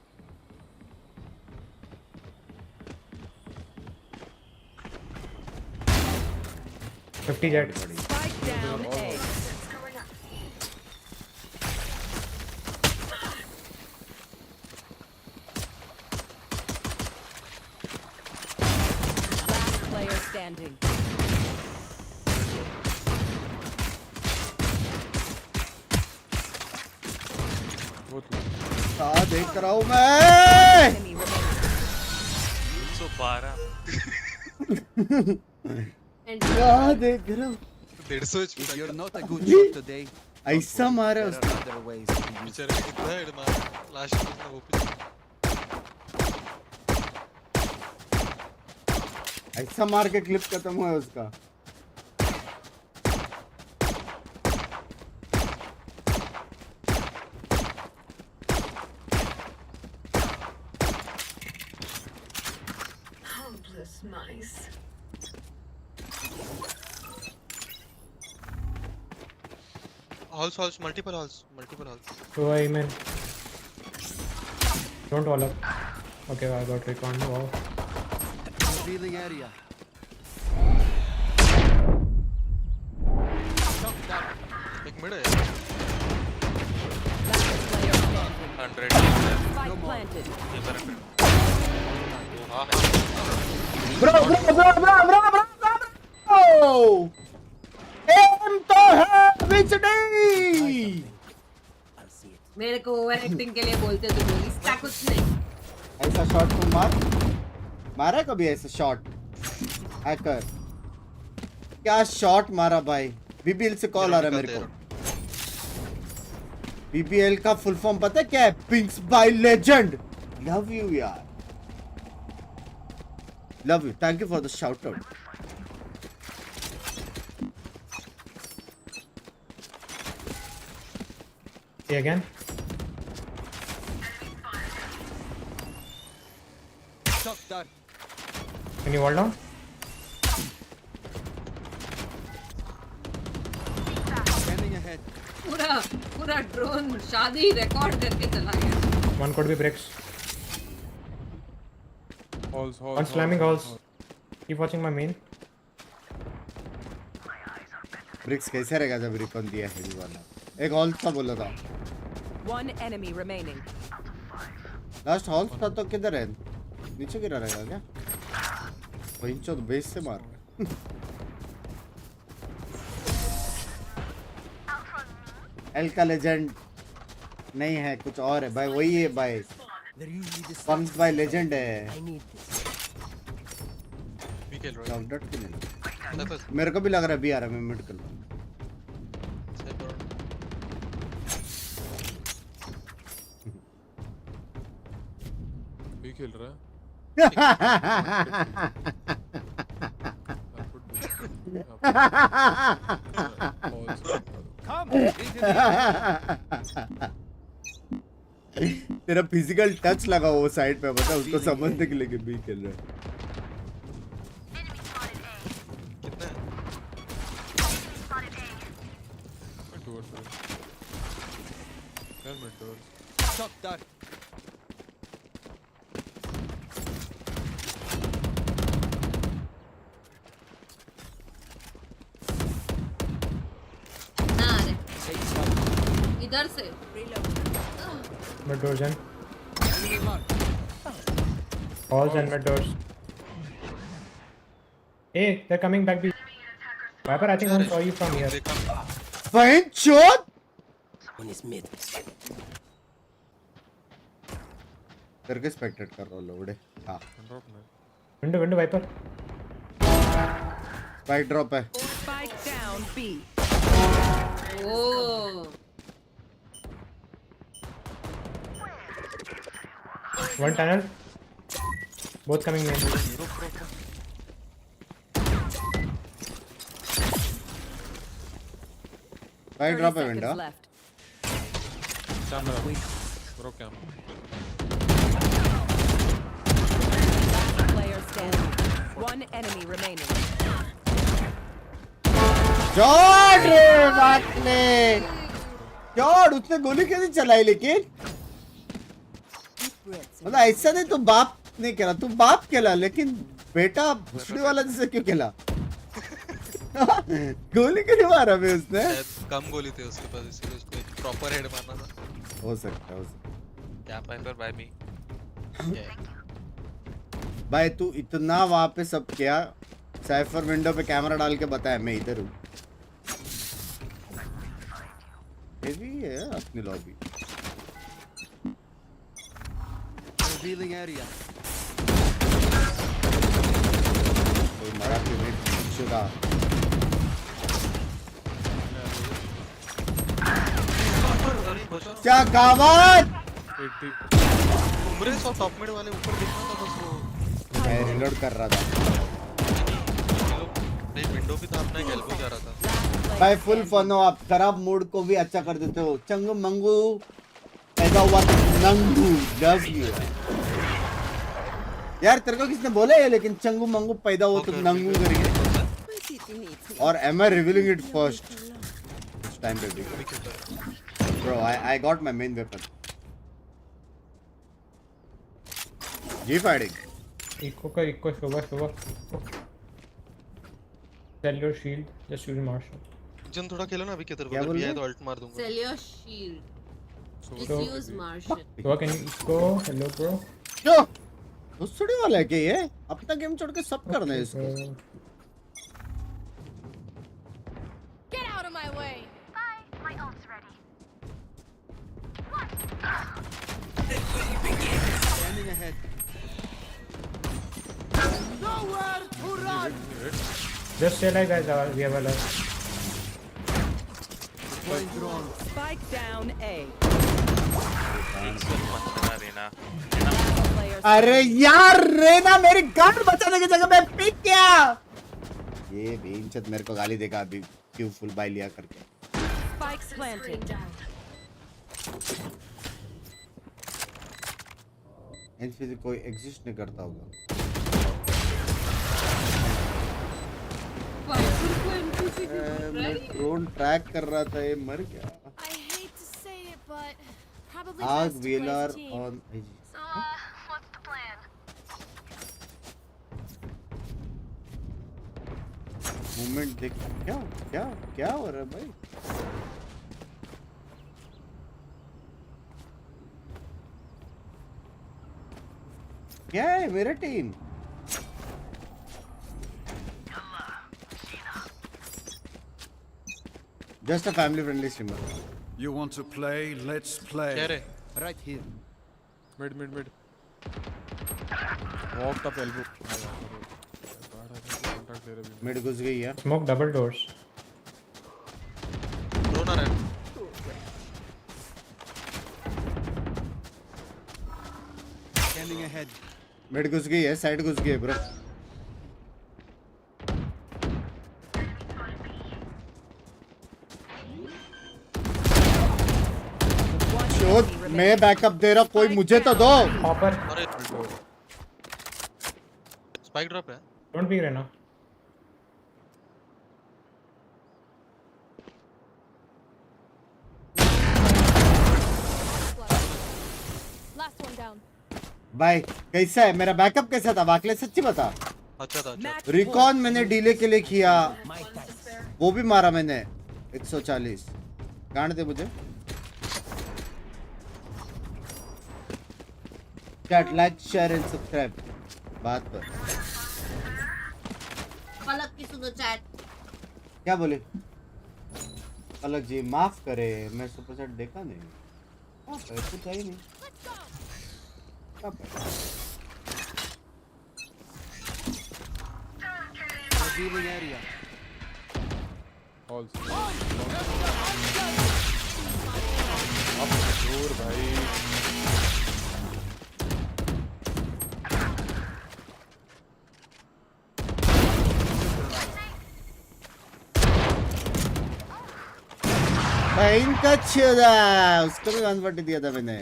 jet. Spike down A. Last player standing. क्या देख रहा हूँ मैं? 112 क्या देख रहा हूँ? 150 HP If you're not a good shot today, ऐसा मारा there उसने। are other ways to use बेचारे कितना हेड मार लास्ट में वो पे ऐसा मार के क्लिप खत्म हुआ है उसका। halls multiple halls. So I mean, don't wall up. Okay, I got recon. Wow. revealing area. एक मिनट है। 100 Spike planted. Bro! एम तो है बिचड़ी। मेरे को ओवर एक्टिंग के लिए बोलते तो बोल, इसका कुछ नहीं। ऐसा शॉट तुम मारा कभी ऐसा शॉट? हैकर क्या शॉट मारा भाई। बीबीएल से कॉल आ रहा है मेरे को। बीबीएल का फुल फॉर्म पता है क्या है? Binks bye legend. Love you यार, love you, thank you for the shout out. Again. Shock dart. Can you wall down? Scanning ahead. पूरा ड्रोन शादी रिकॉर्ड करके चला गया। One could be bricks. Halls. One slamming halls. Keep watching my main. ब्रिक्स कैसे रहेगा जब recon दिया है वाला? एक हॉल था बोला था। One enemy remaining. Last hall था तो किधर है? नीचे गिरा रहेगा क्या? वहीं चो बेस से मार। एल का लेजेंड नहीं है, कुछ और है भाई, वही है भाई। पंक्स भाई लेजेंड है। डॉट की नहीं। मेरे को भी लग रहा है बी आ रहा है, मैं मिड कर लूँ। भी खेल रहा है। तेरा फिजिकल टच लगा वो साइड पे, बता उसको समझने के लिए भी खेल रहा है। Shock dart. इधर से Mid doors in. Halls and mid doors. Hey, they're coming back. Viper, I think I saw you from here. Fine, shot. One is mid. करके स्पेक्टेट कर रहा लोडे हाँ विंडो वाइपर स्पाइक ड्रॉप है Spike down B. Oh. One tunnel. Both coming in. Spike drop है window Bro cam. Player standing. One enemy remaining. जॉर्ड बात ने जॉर्ड उसने गोली कैसे चलाई लेकिन मतलब ऐसा नहीं तू बाप नहीं खेला तू बाप खेला लेकिन बेटा भुसड़ी वाला जैसे क्यों खेला गोली क्यों नहीं मारा मैं उसने कम गोली थे उसके पास इसलिए उसको एक प्रॉपर हेड मारना था हो सकता है क्या पाइपर बाय मी भाई तू इतना वहां पे सब किया साइफर विंडो पे कैमरा डाल के बताया मैं इधर हूँ हेवी है अपनी लॉबी Revealing area. कोई मरा क्यों नहीं चुका क्या कावत उमरे सौ टॉप मिड वाले ऊपर दिखना था बस वो मैं रिलोड कर रहा था नहीं विंडो भी था अपना एक एल्बो जा रहा था भाई फुल फन हो आप खराब मूड को भी अच्छा कर देते हो चंगू मंगू पैदा हुआ तो नंगू लव यू यार तेरे को किसने बोला है लेकिन चंगू मंगू पैदा हुआ तो नंगू करके और am I revealing it first this time baby bro I got my main weapon G fighting Eco Shobha Sell your shield just use marshal जन थोड़ा खेलो ना अभी किधर उधर भी है तो अल्ट मार दूंगा Sell your shield. Just use Marshall. So can you eco hello bro क्यों भुसड़ी वाला है क्या ये अपना गेम छोड़ के सब करना है इसको Get out of my way. Bye. My ult's ready. Scanning ahead. Nowhere to run. just say like guys we have a lot Spike down A. अरे यार रेना मेरी गांड बचाने की जगह में पिक किया ये बेइज्जत मेरे को गाली देगा अभी क्यों फुल बाय लिया करके Spikes planted. एनसीसी कोई एग्जिस्ट नहीं करता होगा मैं ड्रोन ट्रैक कर रहा था ये मर गया I hate to say it, but probably आग best to wheeler play team. On So, what's the plan? Movement देख क्या क्या क्या हो रहा है भाई क्या है मेरा team Just a family friendly streamer. You want to play? Let's play. क्या रे Right here. Mid. Walked up elbow. Mid घुस गई है smoke double doors ड्रोन आ रहा है Scanning ahead. Mid घुस गई है साइड घुस गई है ब्रो मैं बैकअप दे रहा कोई मुझे तो दो hopper अरे स्पाइक ड्रॉप है don't be रहना Last one down. भाई कैसा है मेरा बैकअप कैसा था वाकले सच्ची बता अच्छा था अच्छा रिकॉन मैंने डीले के लिए किया वो भी मारा मैंने 140 गांड दे मुझे chat like share and subscribe बात पर पलक की सुनो चैट क्या बोले पलक जी माफ करे मैं सुपर चैट देखा नहीं कुछ है ही नहीं Revealing area. Also. अब दूर भाई इनका छेदा उसको भी वन पट्टी दिया था मैंने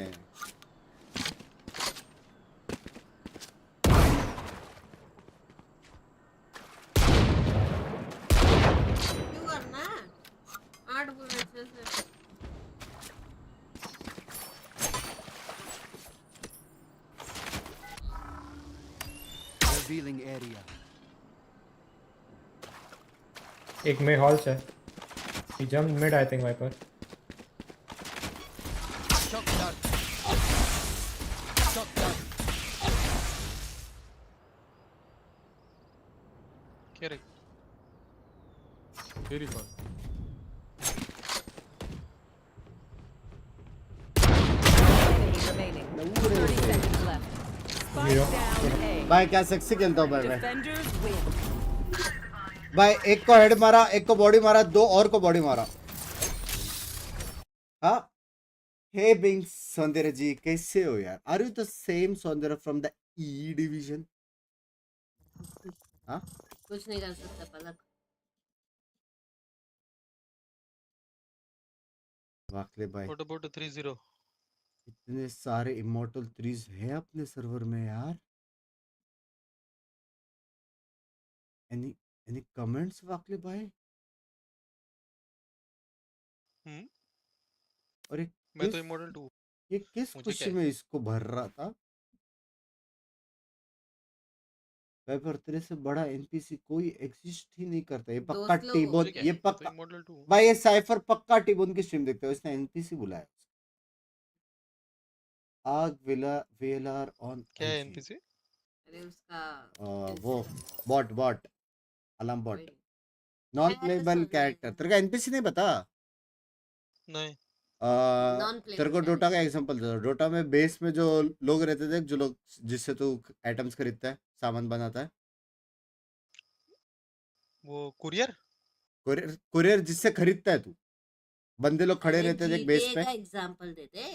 क्यों करना 8 बुलेट से Revealing area. एक में हॉल से he jumped mid I think Viper क्या रे तेरी कौन Remaining. 30 seconds left. Spike down A. भाई क्या सेक्सी खेलता हूँ भाई मैं Defenders win. भाई एक को हेड मारा एक को बॉडी मारा दो और को बॉडी मारा हाँ हे बिंक्स सौंदर्य जी कैसे हो यार आर यू द सेम सौंदर्य फ्रॉम द ई डिवीजन हाँ कुछ नहीं कर सकता पलक वाकले भाई What about 3-0 इतने सारे इमोर्टल थ्रीज हैं अपने सर्वर में यार एनी कमेंट्स वाकले भाई और मैं तो इमॉर्टल 2 ये किस मुझे खुशी क्या में इसको भर रहा था वेपर तेरे से बड़ा एनपीसी कोई एग्जिस्ट ही नहीं करता ये पक्का दोस्त लोग टीबोन मुझे क्या ये है? पक्का तो इमॉर्टल 2 भाई ये साइफर पक्का टीबोन की स्ट्रीम देखते हो इसने एनपीसी बुलाया आग वेलर ऑन क्या है एनपीसी अरे उसका वो बॉट अलार्म बॉट वही। नॉन मैं तो प्लेबल समझ कैरेक्टर गई। तेरे का एनपीसी नहीं पता नहीं नॉन प्लेबल तेरे को डोटा का एग्जांपल दे डोटा में बेस में जो लोग रहते थे जो लोग जिससे तू आइटम्स खरीदता है सामान बनाता है वो कुरियर कुरियर जिससे खरीदता है तू बंदे लोग खड़े अरे रहते थे बेस GTA पे का एग्जांपल दे दे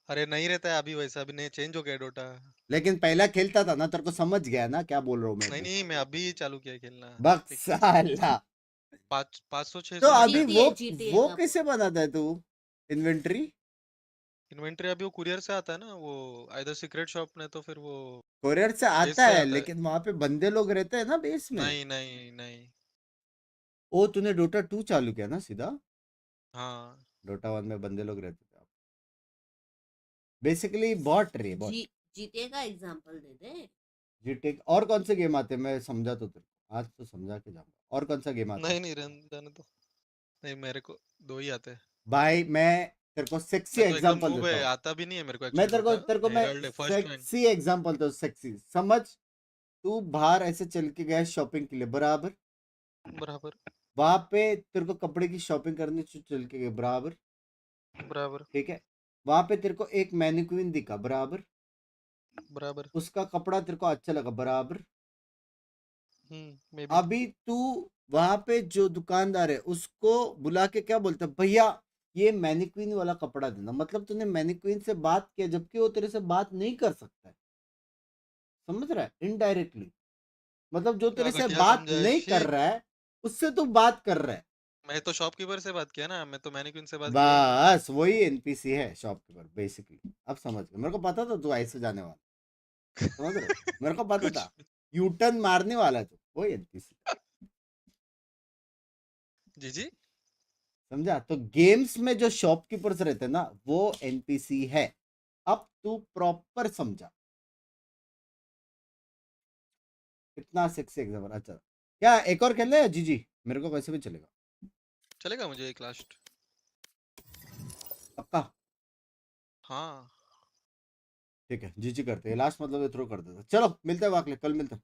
अरे नहीं रहता है अभी वैसा अभी नहीं चेंज हो गया डोटा लेकिन पहला खेलता था ना तेरे को समझ गया ना क्या बोल रहा हूँ मैं नहीं तो। नहीं मैं अभी चालू किया खेलना बक्साला 500 600 तो अभी GTA वो का कैसे बनाता है तू इन्वेंटरी इन्वेंटरी अभी वो कुरियर से आता है ना वो आइदर सीक्रेट शॉप में तो फिर वो कोरियर से बेस आता से है आता है लेकिन वहां पे बंदे लोग रहते हैं ना बेस में नहीं नहीं नहीं ओ तूने डोटा 2 चालू किया ना सीधा हाँ डोटा 1 में बंदे लोग रहते थे बेसिकली बॉट रे बॉट GTA का एग्जांपल दे दे जीटे और कौन से गेम आते हैं मैं समझा तो तेरे को आज तो समझा के जाऊंगा और कौन सा गेम आता है नहीं रहने जाने तो नहीं मेरे को 2 ही आते हैं भाई मैं तेरे को सेक्सी मैं तो एकदम एग्जांपल नूब देता है हूँ आता भी नहीं है मेरे को मैं एक्चुअली तेरे को मैं हेरल्ड है फर्स्ट लाइन सेक्सी एग्जांपल तो सेक्सी समझ तू बाहर ऐसे चल के गया शॉपिंग के लिए बराबर बराबर वहां पे तेरे को कपड़े की शॉपिंग करनी चल के गए बराबर बराबर ठीक है वहां पे तेरे को एक मैनिक्विन दिखा बराबर बराबर उसका कपड़ा तेरे को अच्छा लगा बराबर मे बी अभी तू वहां पे जो दुकानदार है उसको बुला के क्या बोलता है भैया ये मैनिक्विन वाला कपड़ा देना मतलब तूने मैनिक्विन से बात किया जबकि वो तेरे से बात नहीं कर सकता है समझ रहा है इनडायरेक्टली मतलब जो तेरे से बात नहीं कर रहा है उससे तू बात कर रहा है मैं तो शॉपकीपर से बात किया ना मैं तो मैनिक्विन से बात किया बस वही एनपीसी है शॉपकीपर बेसिकली अब समझ गया मेरे को पता था तू ऐसे जाने वाला समझ रहे हो? मेरे को पता था यू टर्न मारने वाला है तू वही एनपीसी जी जी समझा तो गेम्स में जो शॉपकीपर्स रहते हैं ना वो एनपीसी है अब तू प्रॉपर समझा कितना सेक्सी एग्जाम्पल अच्छा क्या एक और खेलना है जी जी मेरे को वैसे भी चलेगा चलेगा मुझे एक लास्ट पक्का हाँ ठीक है, जीजी करते हैं, लास्ट मतलब थ्रो कर देता। चलो मिलते हैं वाकले, कल मिलते हैं।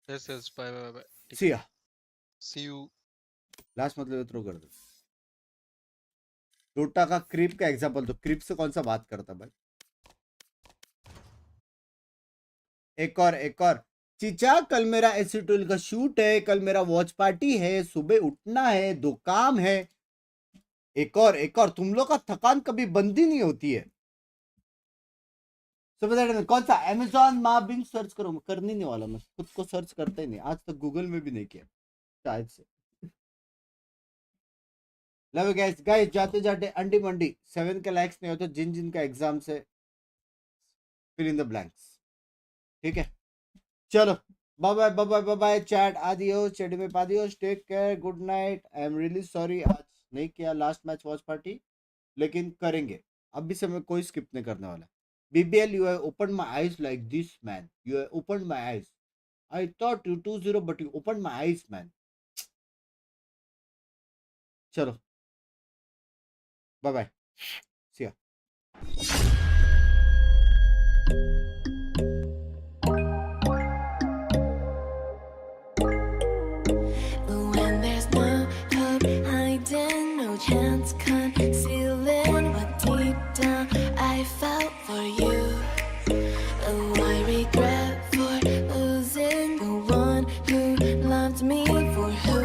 Yes yes, bye bye bye. See ya, see you. Last मतलब थ्रो कर दे। टोटा का क्रीप का एग्जांपल दो, क्रीप से कौन सा बात करता भाई? एक और चीचा, कल मेरा एसिटोल का शूट है, कल मेरा वॉच पार्टी है, सुबह उठना है, 2 काम है। एक और तुम लोग का थकान कभी बंद ही नहीं होती है। सुबह कौन सा Amazon माँ बिंग सर्च करो, मैं करने नहीं वाला, मैं खुद को सर्च करता ही नहीं, आज तक गूगल में भी नहीं किया शायद से। लव गाइस, जाते जाते अंडी मंडी 7 के लाइक्स नहीं होते, जिन का एग्जाम से फिल इन द ब्लैंक्स। ठीक है, चलो bye bye chat, adios, chat में पादियोस, take care, good night. I am really sorry आज नहीं किया लास्ट मैच वॉच पार्टी, लेकिन करेंगे। अभी से मैं कोई स्किप नहीं करने वाला। BBL, you have opened my eyes like this, man. You have opened my eyes. I thought you 2-0, but you opened my eyes, man. चलो, bye bye. See ya. When there's no hope hiding, no chance concealing what deep down I felt for you. Oh, I regret for losing the one who loved me for who